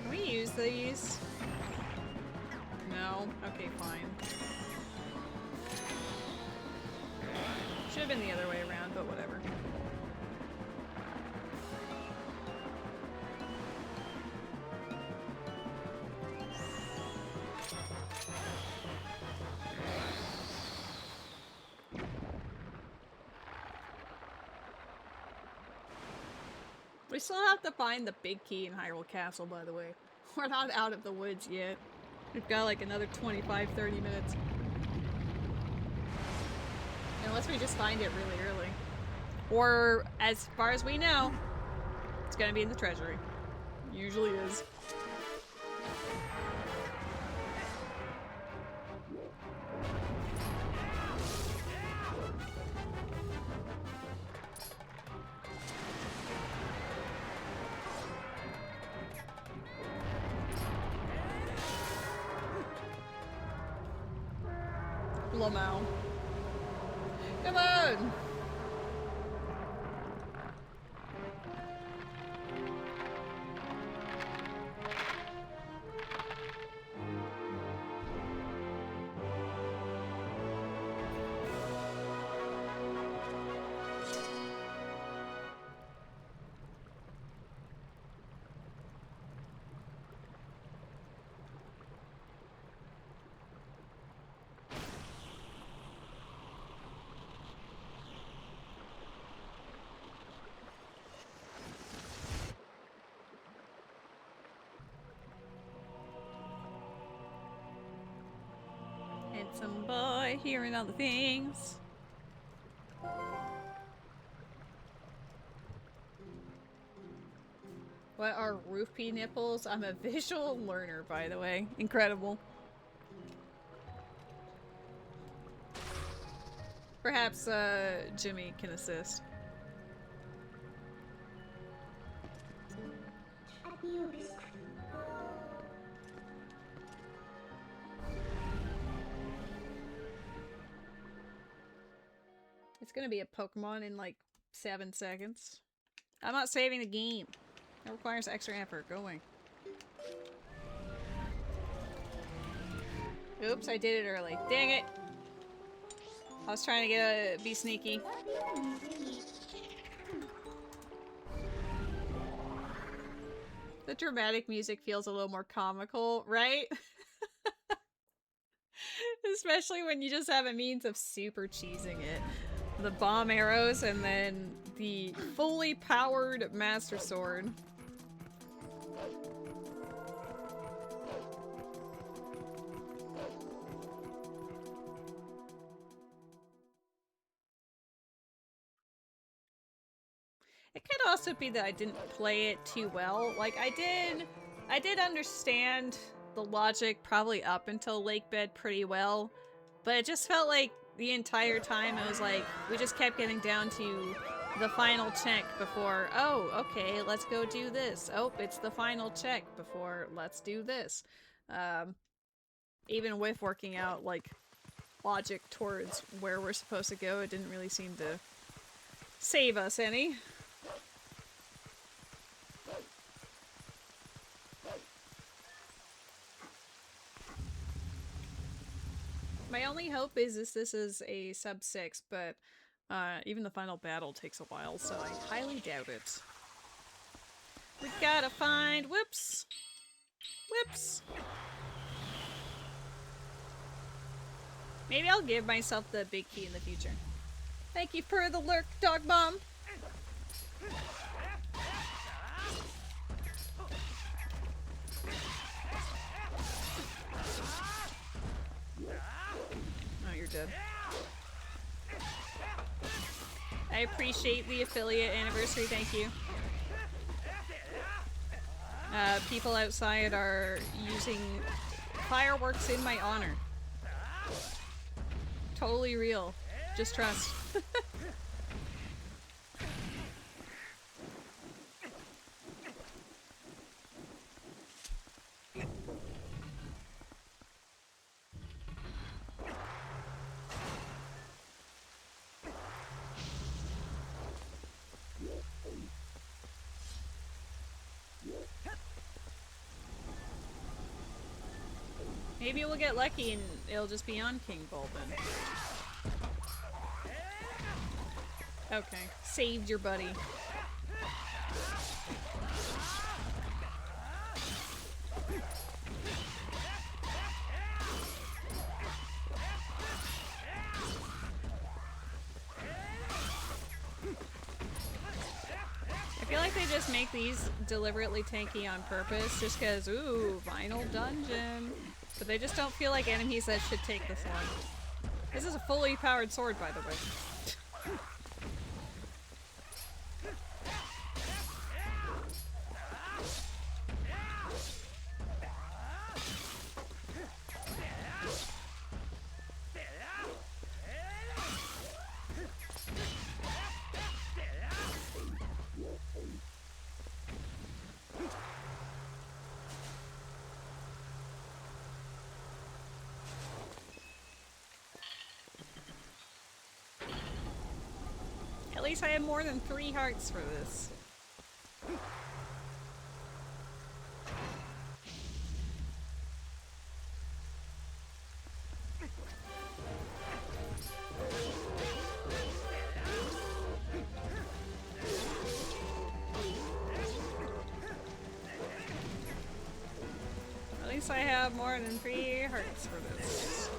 S1: Can we use these? No? Okay, fine. Should have been the other way around, but whatever. We still have to find the big key in Hyrule Castle, by the way. We're not out of the woods yet. We've got like another 25-30 minutes. Unless we just find it really early. Or, as far as we know, it's gonna be in the treasury. Usually is. Lamau. Come on! Handsome boy, hearing all the things. What are roofie nipples? I'm a visual learner, by the way. Incredible. Perhaps, Jimmy can assist. It's gonna be a Pokemon in like 7 seconds. I'm not saving the game. It requires extra effort. Going. Oops, I did it early. Dang it! I was trying to be sneaky. The dramatic music feels a little more comical, right? Especially when you just have a means of super cheesing it. The bomb arrows and then the fully powered Master Sword. It could also be that I didn't play it too well. Like, I did understand the logic probably up until Lake Bed pretty well, but it just felt like the entire time it was like, we just kept getting down to the final check before, oh, okay, let's go do this. Oh, it's the final check before, let's do this. even with working out, like, logic towards where we're supposed to go, it didn't really seem to save us any. My only hope is this is a sub 6, but even the final battle takes a while, so I highly doubt it. We gotta find... Whoops! Whoops! Maybe I'll give myself the big key in the future. Thank you for the lurk, dog mom! Oh, you're dead. I appreciate the affiliate anniversary, thank you. People outside are using fireworks in my honor. Totally real. Just trust. Maybe we'll get lucky and it'll just be on King Bulbin. Okay, saved your buddy. I feel like they just make these deliberately tanky on purpose, just because, ooh, vinyl dungeon. But they just don't feel like enemies that should take this long. This is a fully powered sword, by the way. At least I have more than 3 hearts for this. At least I have more than 3 hearts for this.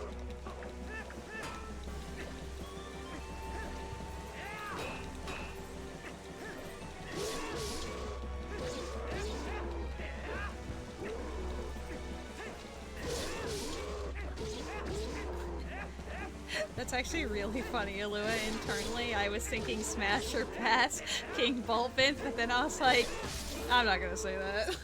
S1: That's actually really funny, Alua. Internally, I was thinking smash or pass King Bulbin, but then I was like, I'm not gonna say that.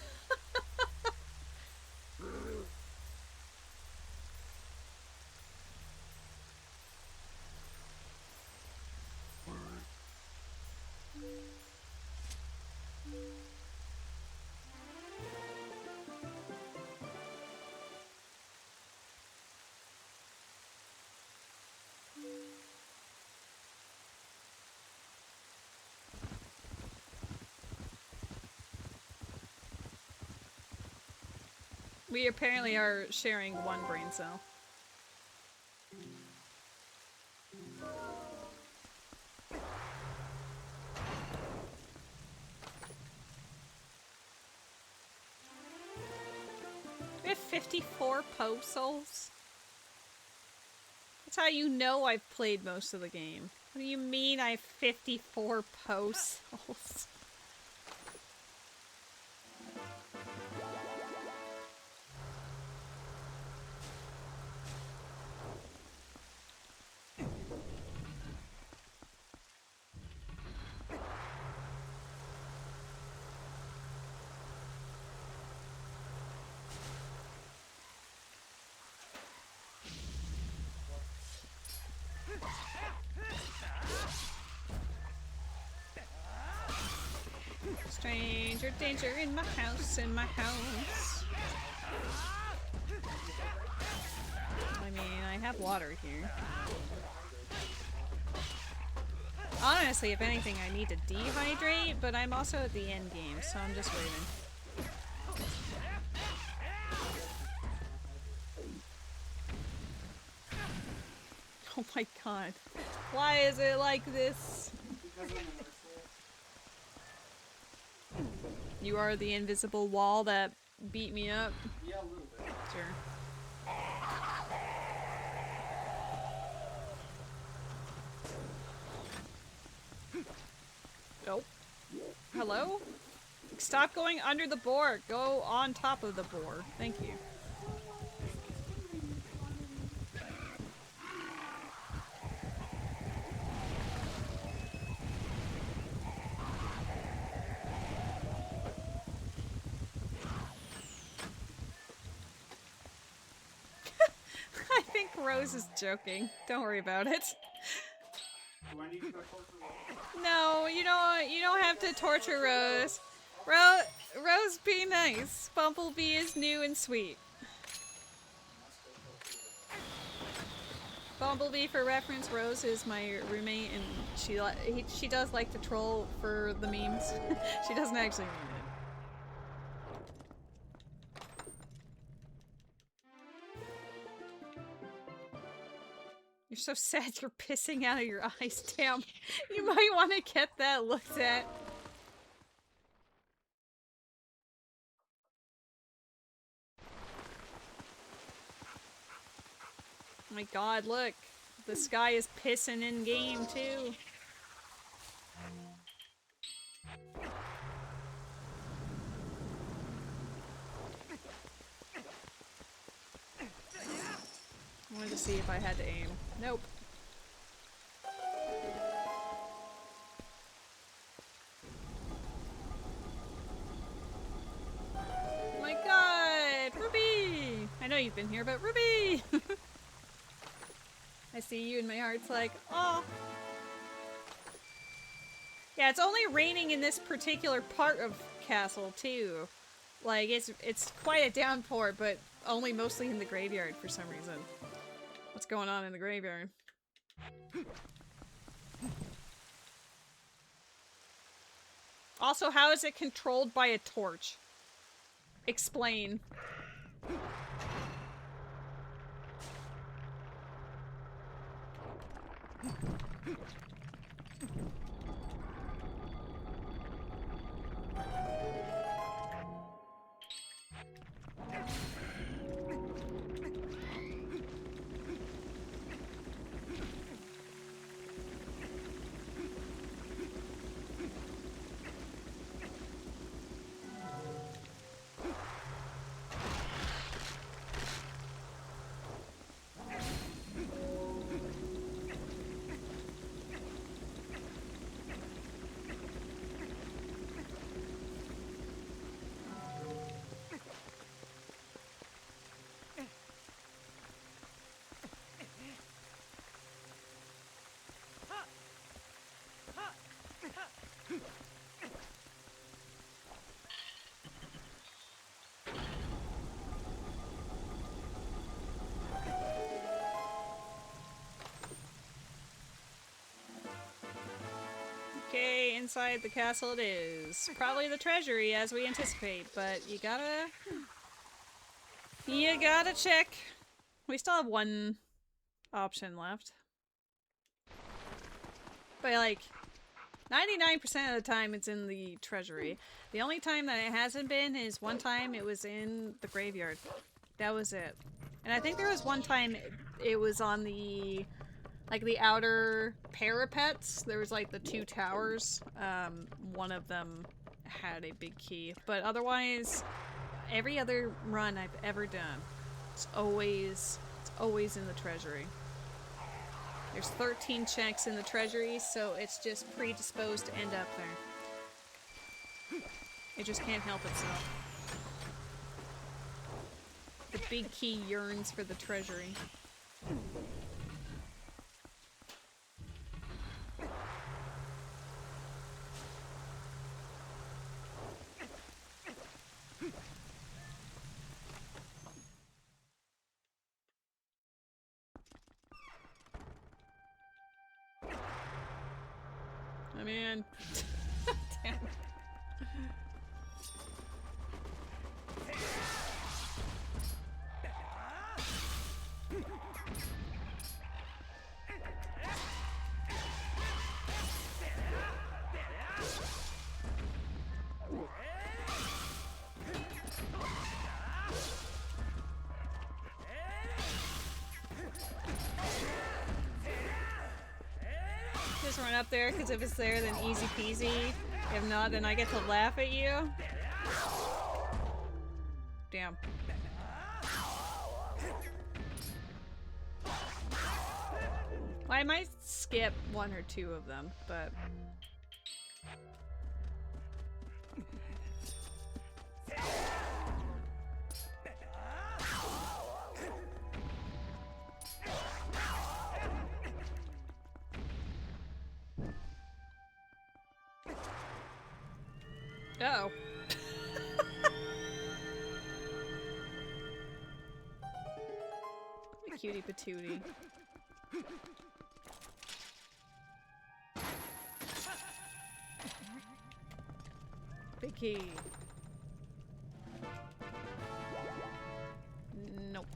S1: We apparently are sharing one brain cell. We have 54 Poe souls? That's how you know I've played most of the game. What do you mean I have 54 Poe souls? Stranger danger in my house, in my house.
S4: have water here. Honestly, if anything, I need to dehydrate, but I'm also at the end game, so I'm just waiting. Oh my god. Why is it like this? You are the invisible wall that beat me up?
S5: Yeah, a little bit.
S4: Sure. Oh. Hello? Stop going under the board. Go on top of the board. Thank you. I think Rose is joking. Don't worry about it.
S5: Do I need to go torture Rose?
S4: No, you don't have to torture Rose. Rose, be nice. Bumblebee is new and sweet. Bumblebee, for reference, Rose is my roommate, and she does like to troll for the memes. She doesn't actually mean it. You're so sad you're pissing out of your eyes, damn. You might want to get that looked at. Oh my god, look. The sky is pissing in game, too. I wanted to see if I had to aim. Nope. Oh my god! Ruby! I know you've been here, but Ruby! I see you and my heart's like, oh. Yeah, it's only raining in this particular part of Castle, too. Like, it's quite a downpour, but only mostly in the graveyard for some reason. What's going on in the graveyard? Also, how is it controlled by a torch? Explain. Okay, inside the castle it is. Probably the treasury, as we anticipate, but you gotta check. We still have one option left. But like, 99% of the time it's in the treasury. The only time that it hasn't been is one time it was in the graveyard. That was it. And I think there was one time it was on the, like, the outer parapets. There was like the two towers. One of them had a big key. But otherwise, every other run I've ever done, it's always in the treasury. There's 13 checks in the treasury, so it's just predisposed to end up there. It just can't help itself. The big key yearns for the treasury. man. Damn. Just run up there, because if it's there, then easy peasy. If not, then I get to laugh at you. Damn. Well, I might skip one or two of them, but... Uh-oh. A cutie patootie. Big key. Nope.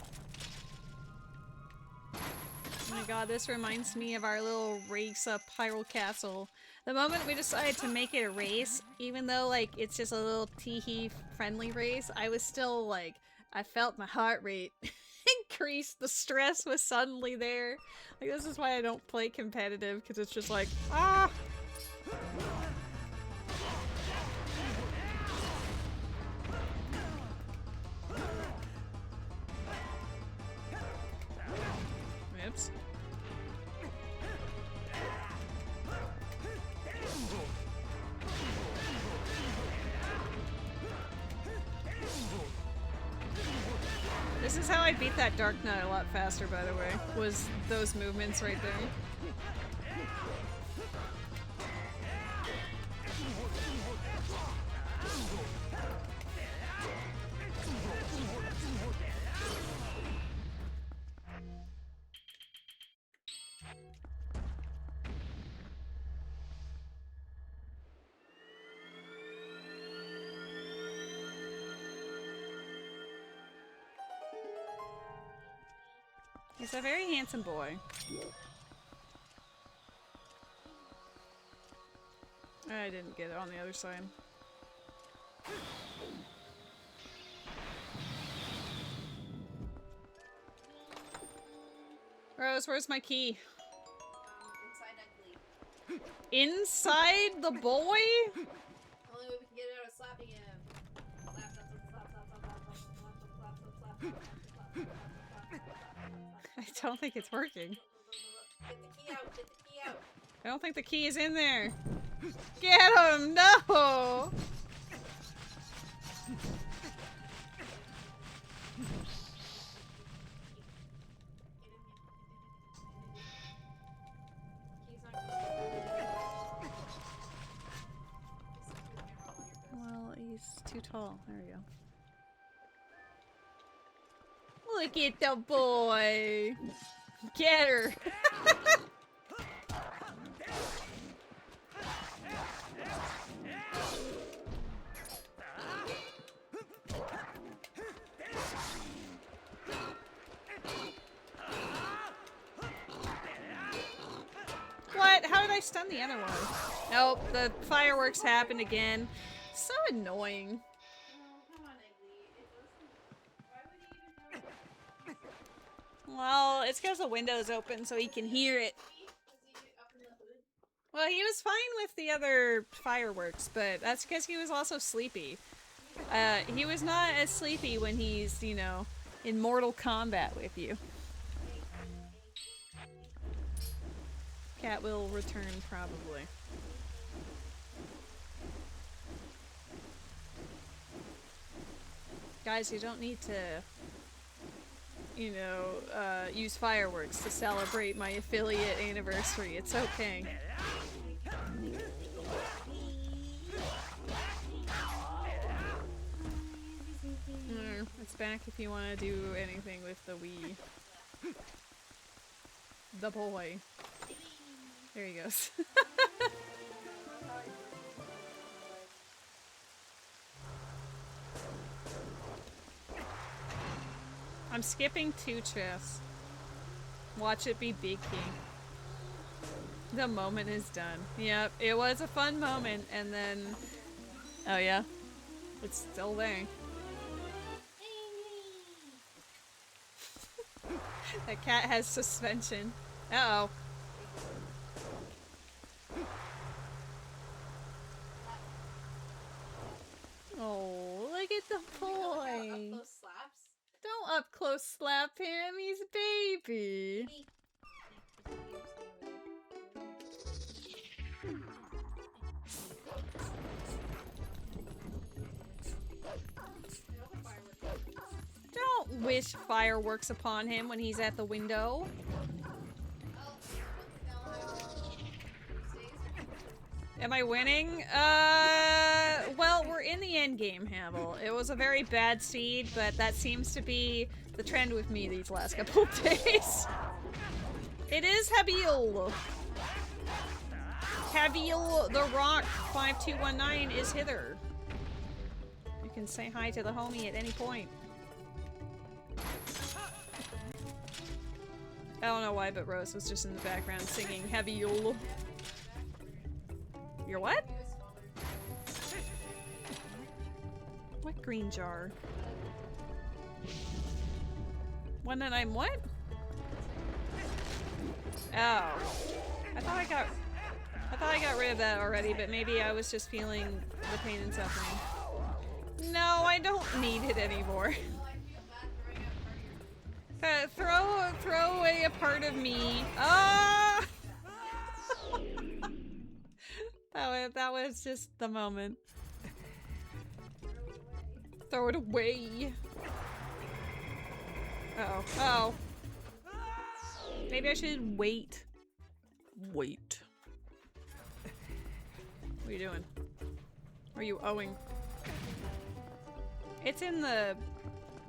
S4: Oh my god, this reminds me of our little race up Hyrule Castle. The moment we decided to make it a race, even though like it's just a little tee-hee friendly race, I was still like, I felt my heart rate increase. The stress was suddenly there. Like, this is why I don't play competitive, because it's just like, ah! Oops. This is how I beat that Dark Knight a lot faster, by the way, was those movements right there. He's a very handsome boy. I didn't get it on the other side. Rose, where's my key?
S1: Inside Ugly.
S4: Inside the boy?
S1: Only way we can get it out of slapping him. Slap, slap, slap, slap, slap, slap, slap, slap, slap, slap, slap, slap, slap.
S4: I don't think it's working.
S1: Get the key out, get the key out.
S4: I don't think the key is in there. Get him! No! Well, he's too tall. There we go. Look at the boy! Get her! What? How did I stun the other one? Nope, the fireworks happened again. So annoying. Well, it's because the window's open so he can hear it. Well, he was fine with the other fireworks, but that's because he was also sleepy. He was not as sleepy when he's, you know, in Mortal Kombat with you. Cat will return, probably. Guys, you don't need to, you know, use fireworks to celebrate my affiliate anniversary. It's okay. It's back if you want to do anything with the Wii. The boy. There he goes. I'm skipping 2 chests. Watch it be Big King. The moment is done. Yep, it was a fun moment, and then... Oh yeah? It's still there. That cat has suspension. Uh-oh. Oh, look at the boy. Don't up close slap him, he's a baby. Don't wish fireworks upon him when he's at the window. Am I winning? Well, we're in the end game, Havel. It was a very bad seed, but that seems to be the trend with me these last couple of days. It is Habil. Habil the Rock 5219 is hither. You can say hi to the homie at any point. I don't know why, but Rose was just in the background singing Habil. You're what? What green jar? One that I'm what? Oh. I thought I got rid of that already, but maybe I was just feeling the pain and suffering. No, I don't need it anymore. Throw away a part of me. Ah! That was just the moment. Throw it away. Uh-oh. Uh-oh. Maybe I should wait. Wait. What are you doing? What are you owing? It's in the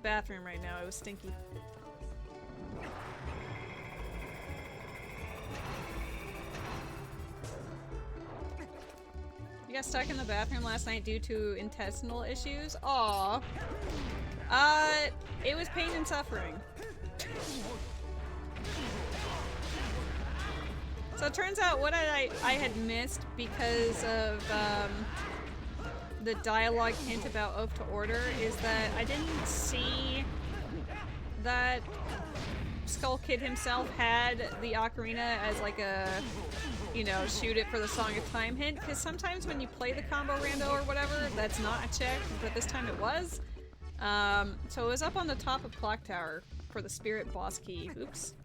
S4: bathroom right now. It was stinky. You got stuck in the bathroom last night due to intestinal issues? Aww. It was pain and suffering. So it turns out what I had missed because of the dialogue hint about Oath to Order is that I didn't see that Skull Kid himself had the ocarina as like a, you know, shoot it for the Song of Time hint, because sometimes when you play the combo rando or whatever, that's not a check, but this time it was. So it was up on the top of Clock Tower for the Spirit Boss Key. Oops.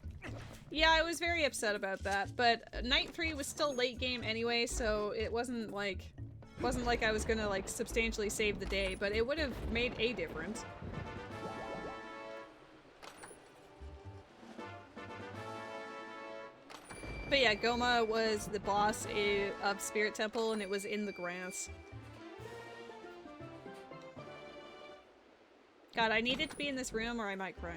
S4: Yeah, I was very upset about that, but Night 3 was still late game anyway, so it wasn't like I was gonna like substantially save the day, but it would have made a difference. But yeah, Goma was the boss of Spirit Temple, and it was in the grass. God, I needed to be in this room or I might cry.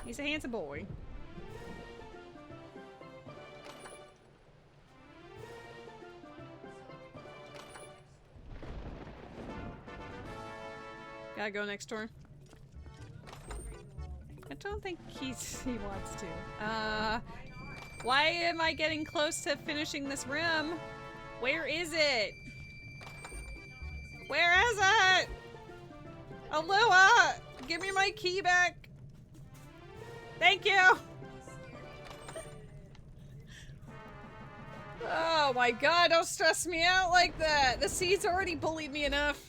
S4: He's a handsome boy. Gotta go next door. I don't think he wants to. Why am I getting close to finishing this room? Where is it? Where is it? Alua! Give me my key back! Thank you! Oh my god, don't stress me out like that! The seeds already bullied me enough.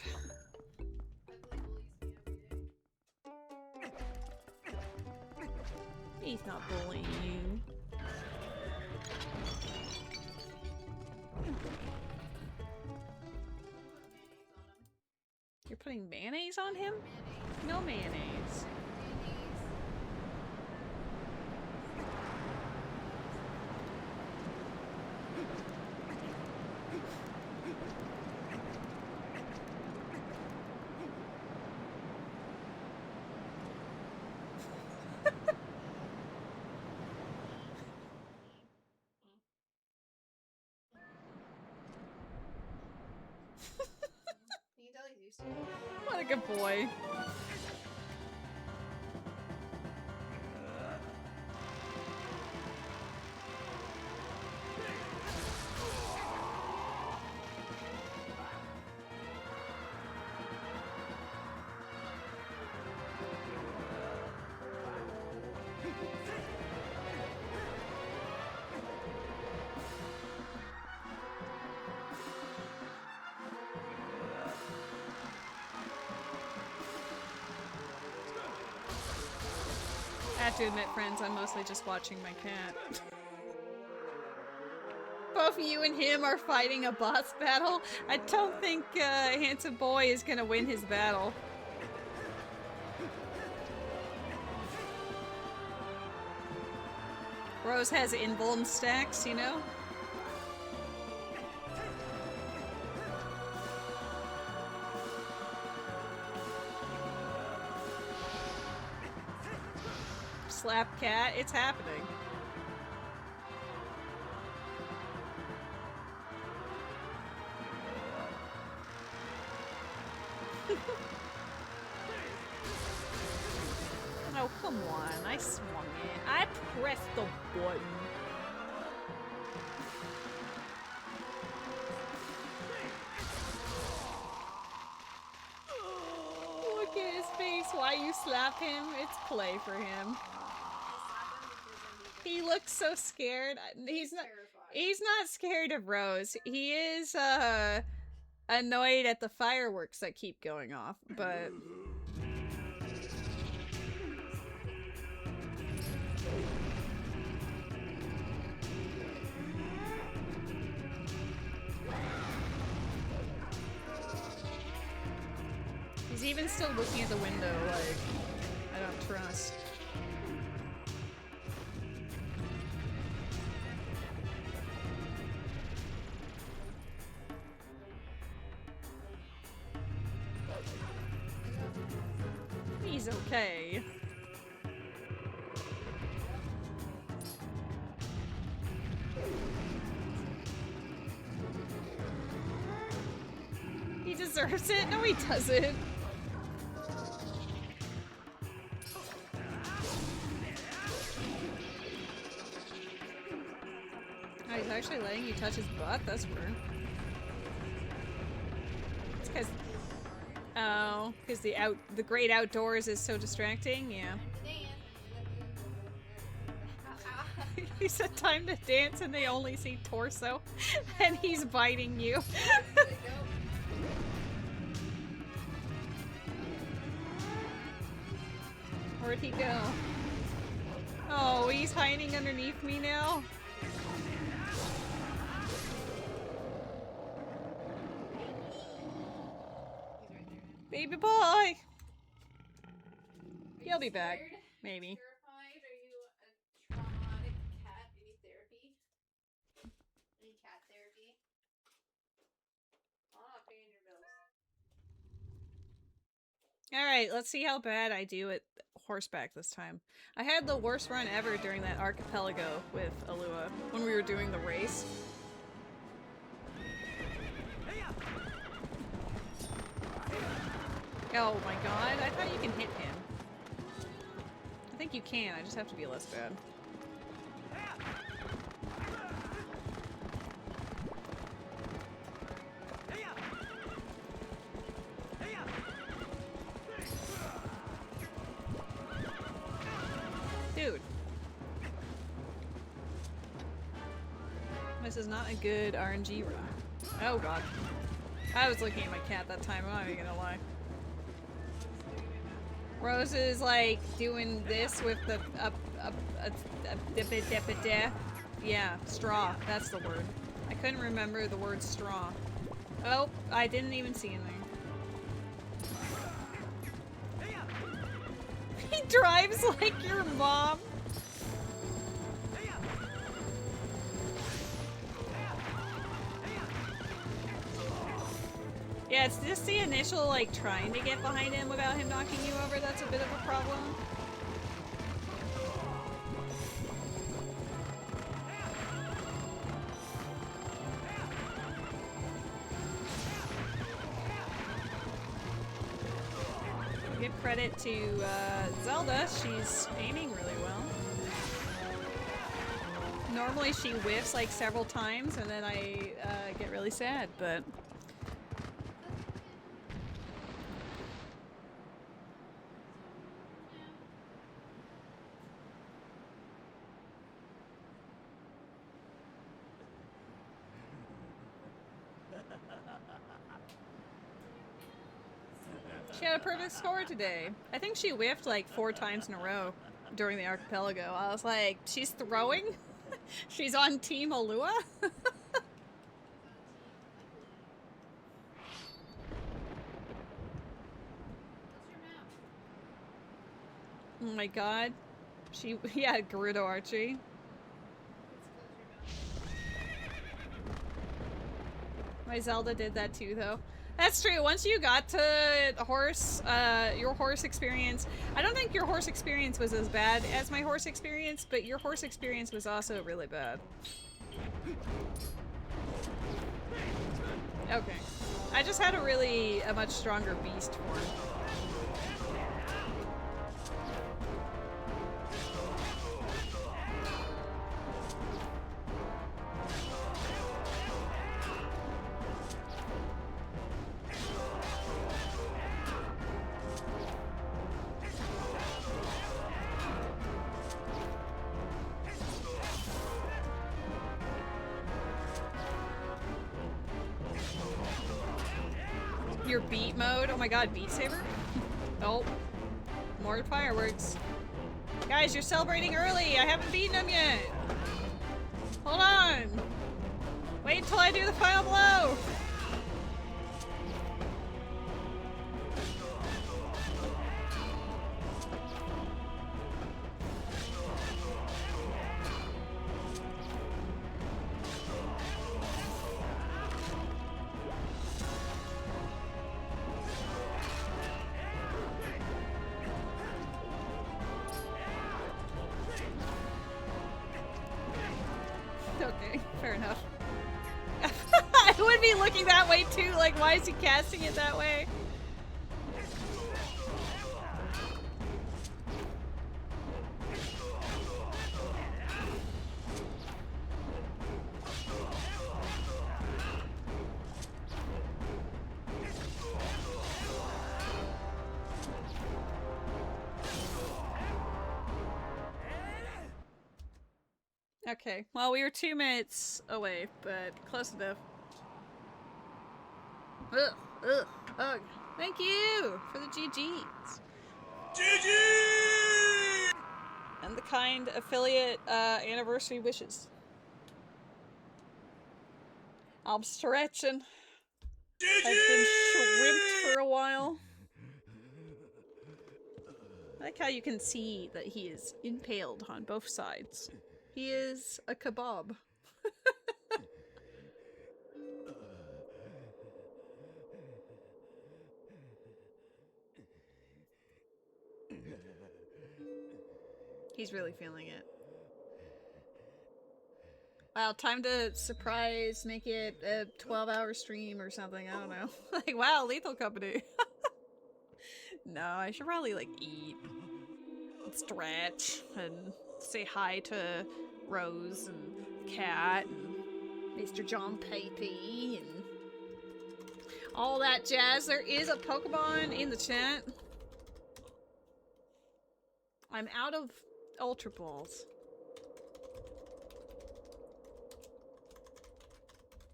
S4: He's not bullying you. You're putting mayonnaise on him? No mayonnaise. What a good boy. I have to admit, friends, I'm mostly just watching my cat. Both you and him are fighting a boss battle. I don't think Handsome Boy is gonna win his battle. Rose has invuln stacks, you know? Slap cat, it's happening. Oh, come on. I swung it. I pressed the button. Look at his face. Why you slap him? It's play for him. He looks so scared. He's not scared of Rose. He is annoyed at the fireworks that keep going off, but he's even still looking at the window like, I don't trust. He's okay. He deserves it? No, he doesn't. Oh, he's actually letting you touch his butt? That's weird. It's because... Oh, because the great outdoors is so distracting? Yeah. He said time to dance and they only see torso. And he's biting you. Where'd he go? Oh, he's hiding underneath me now? Baby boy! He'll be back. Maybe.
S6: Terrified? Are you a traumatic cat? Any therapy? Any cat therapy? I'm not paying your bills.
S4: Alright, let's see how bad I do at horseback this time. I had the worst run ever during that archipelago with Alua when we were doing the race. Oh my god, I thought you can hit him. I think you can, I just have to be less bad. Dude. This is not a good RNG run. Oh god. I was looking at my cat that time, I'm not even gonna lie. Rose is like doing this with the yeah, straw. That's the word. I couldn't remember the word straw. Oh, I didn't even see anything. He drives like your mom. Yeah, it's just the initial, like, trying to get behind him without him knocking you over that's a bit of a problem. Give credit to Zelda, she's aiming really well. Normally she whiffs like several times and then I get really sad, but... She had a perfect score today. I think she whiffed like 4 times in a row. during the archipelago. I was like, she's throwing? She's on Team Alua? Oh my god. Yeah, Gerudo archery. My Zelda did that too, though. That's true. Once you got to horse, your horse experience, I don't think your horse experience was as bad as my horse experience, but your horse experience was also really bad. Okay. I just had a much stronger beast form. Your beat mode? Oh my god, Beat Saber? Oh. More fireworks. Guys, you're celebrating early! I haven't beaten him yet! Hold on! Wait until I do the final blow! Okay, fair enough. I would be looking that way too, like why is he casting it that way? Okay, well we were 2 minutes away, but close enough. Ugh, ugh, ugh. Thank you for the GGs. GG! And the kind affiliate anniversary wishes. I'm stretching. I've been shrimped for a while. I like how you can see that he is impaled on both sides. He is a kebab. He's really feeling it. Wow, time to surprise, make it a 12-hour stream or something, I don't know. Like, wow, Lethal Company. No, I should probably, like, eat and stretch and say hi to Rose and Cat and Mr. John Papey and all that jazz. There is a Pokemon in the chat. I'm out of Ultra Balls.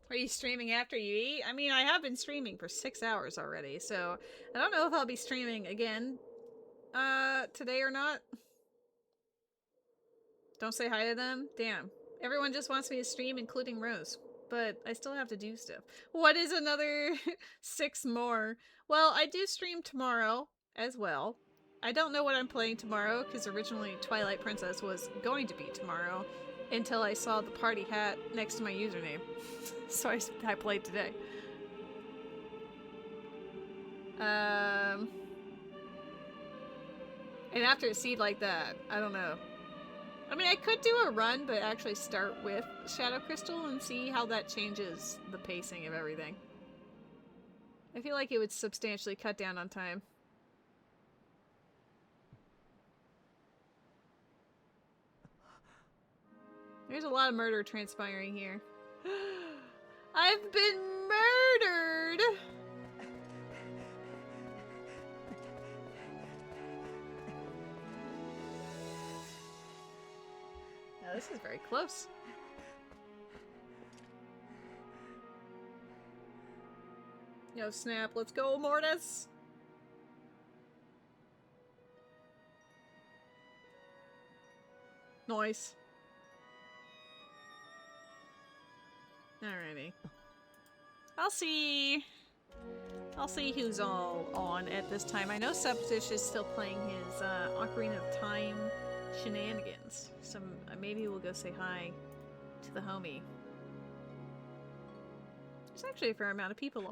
S4: Are you streaming after you eat? I mean, I have been streaming for 6 hours already, so I don't know if I'll be streaming again today or not. Don't say hi to them? Damn. Everyone just wants me to stream, including Rose. But I still have to do stuff. What is another 6 more? Well, I do stream tomorrow as well. I don't know what I'm playing tomorrow, because originally Twilight Princess was going to be tomorrow, until I saw the party hat next to my username. So I played today. And after a seed like that, I don't know. I mean, I could do a run, but actually start with Shadow Crystal and see how that changes the pacing of everything. I feel like it would substantially cut down on time. There's a lot of murder transpiring here. I've been murdered! Now this is very close. Yo, snap, let's go, Mortis! Nice. Alrighty. I'll see who's all on at this time. I know Subdish is still playing his Ocarina of Time shenanigans. So maybe we'll go say hi to the homie. There's actually a fair amount of people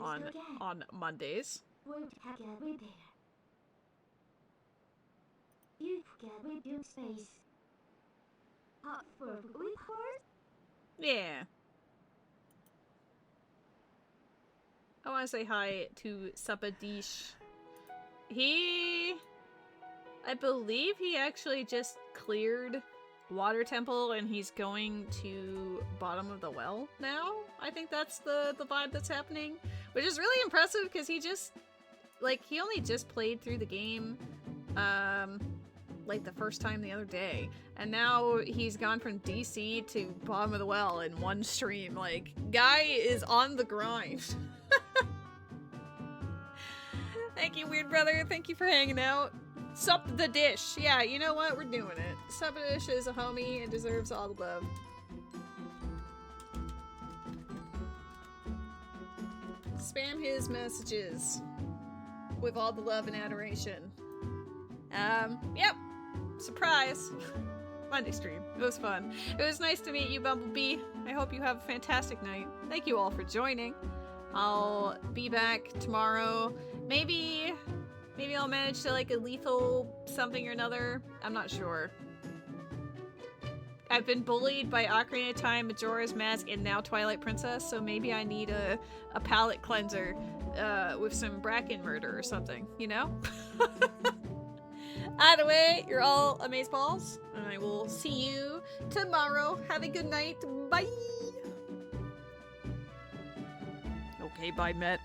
S4: on Mondays. Yeah. I want to say hi to Sabadish. I believe he actually just cleared Water Temple and he's going to Bottom of the Well now. I think that's the vibe that's happening, which is really impressive because he only just played through the game, like the first time the other day, and now he's gone from DC to Bottom of the Well in one stream. Like, guy is on the grind. Thank you, Weird Brother. Thank you for hanging out. Sup the dish. Yeah, you know what? We're doing it. Sup the dish is a homie and deserves all the love. Spam his messages with all the love and adoration. Yep. Surprise. Monday stream. It was fun. It was nice to meet you, Bumblebee. I hope you have a fantastic night. Thank you all for joining. I'll be back tomorrow. Maybe I'll manage to like a lethal something or another. I'm not sure. I've been bullied by Ocarina of Time, Majora's Mask, and now Twilight Princess, so maybe I need a palate cleanser with some bracken murder or something, you know? Either way, you're all amazeballs, and I will see you tomorrow. Have a good night. Bye! Okay, bye, Matt.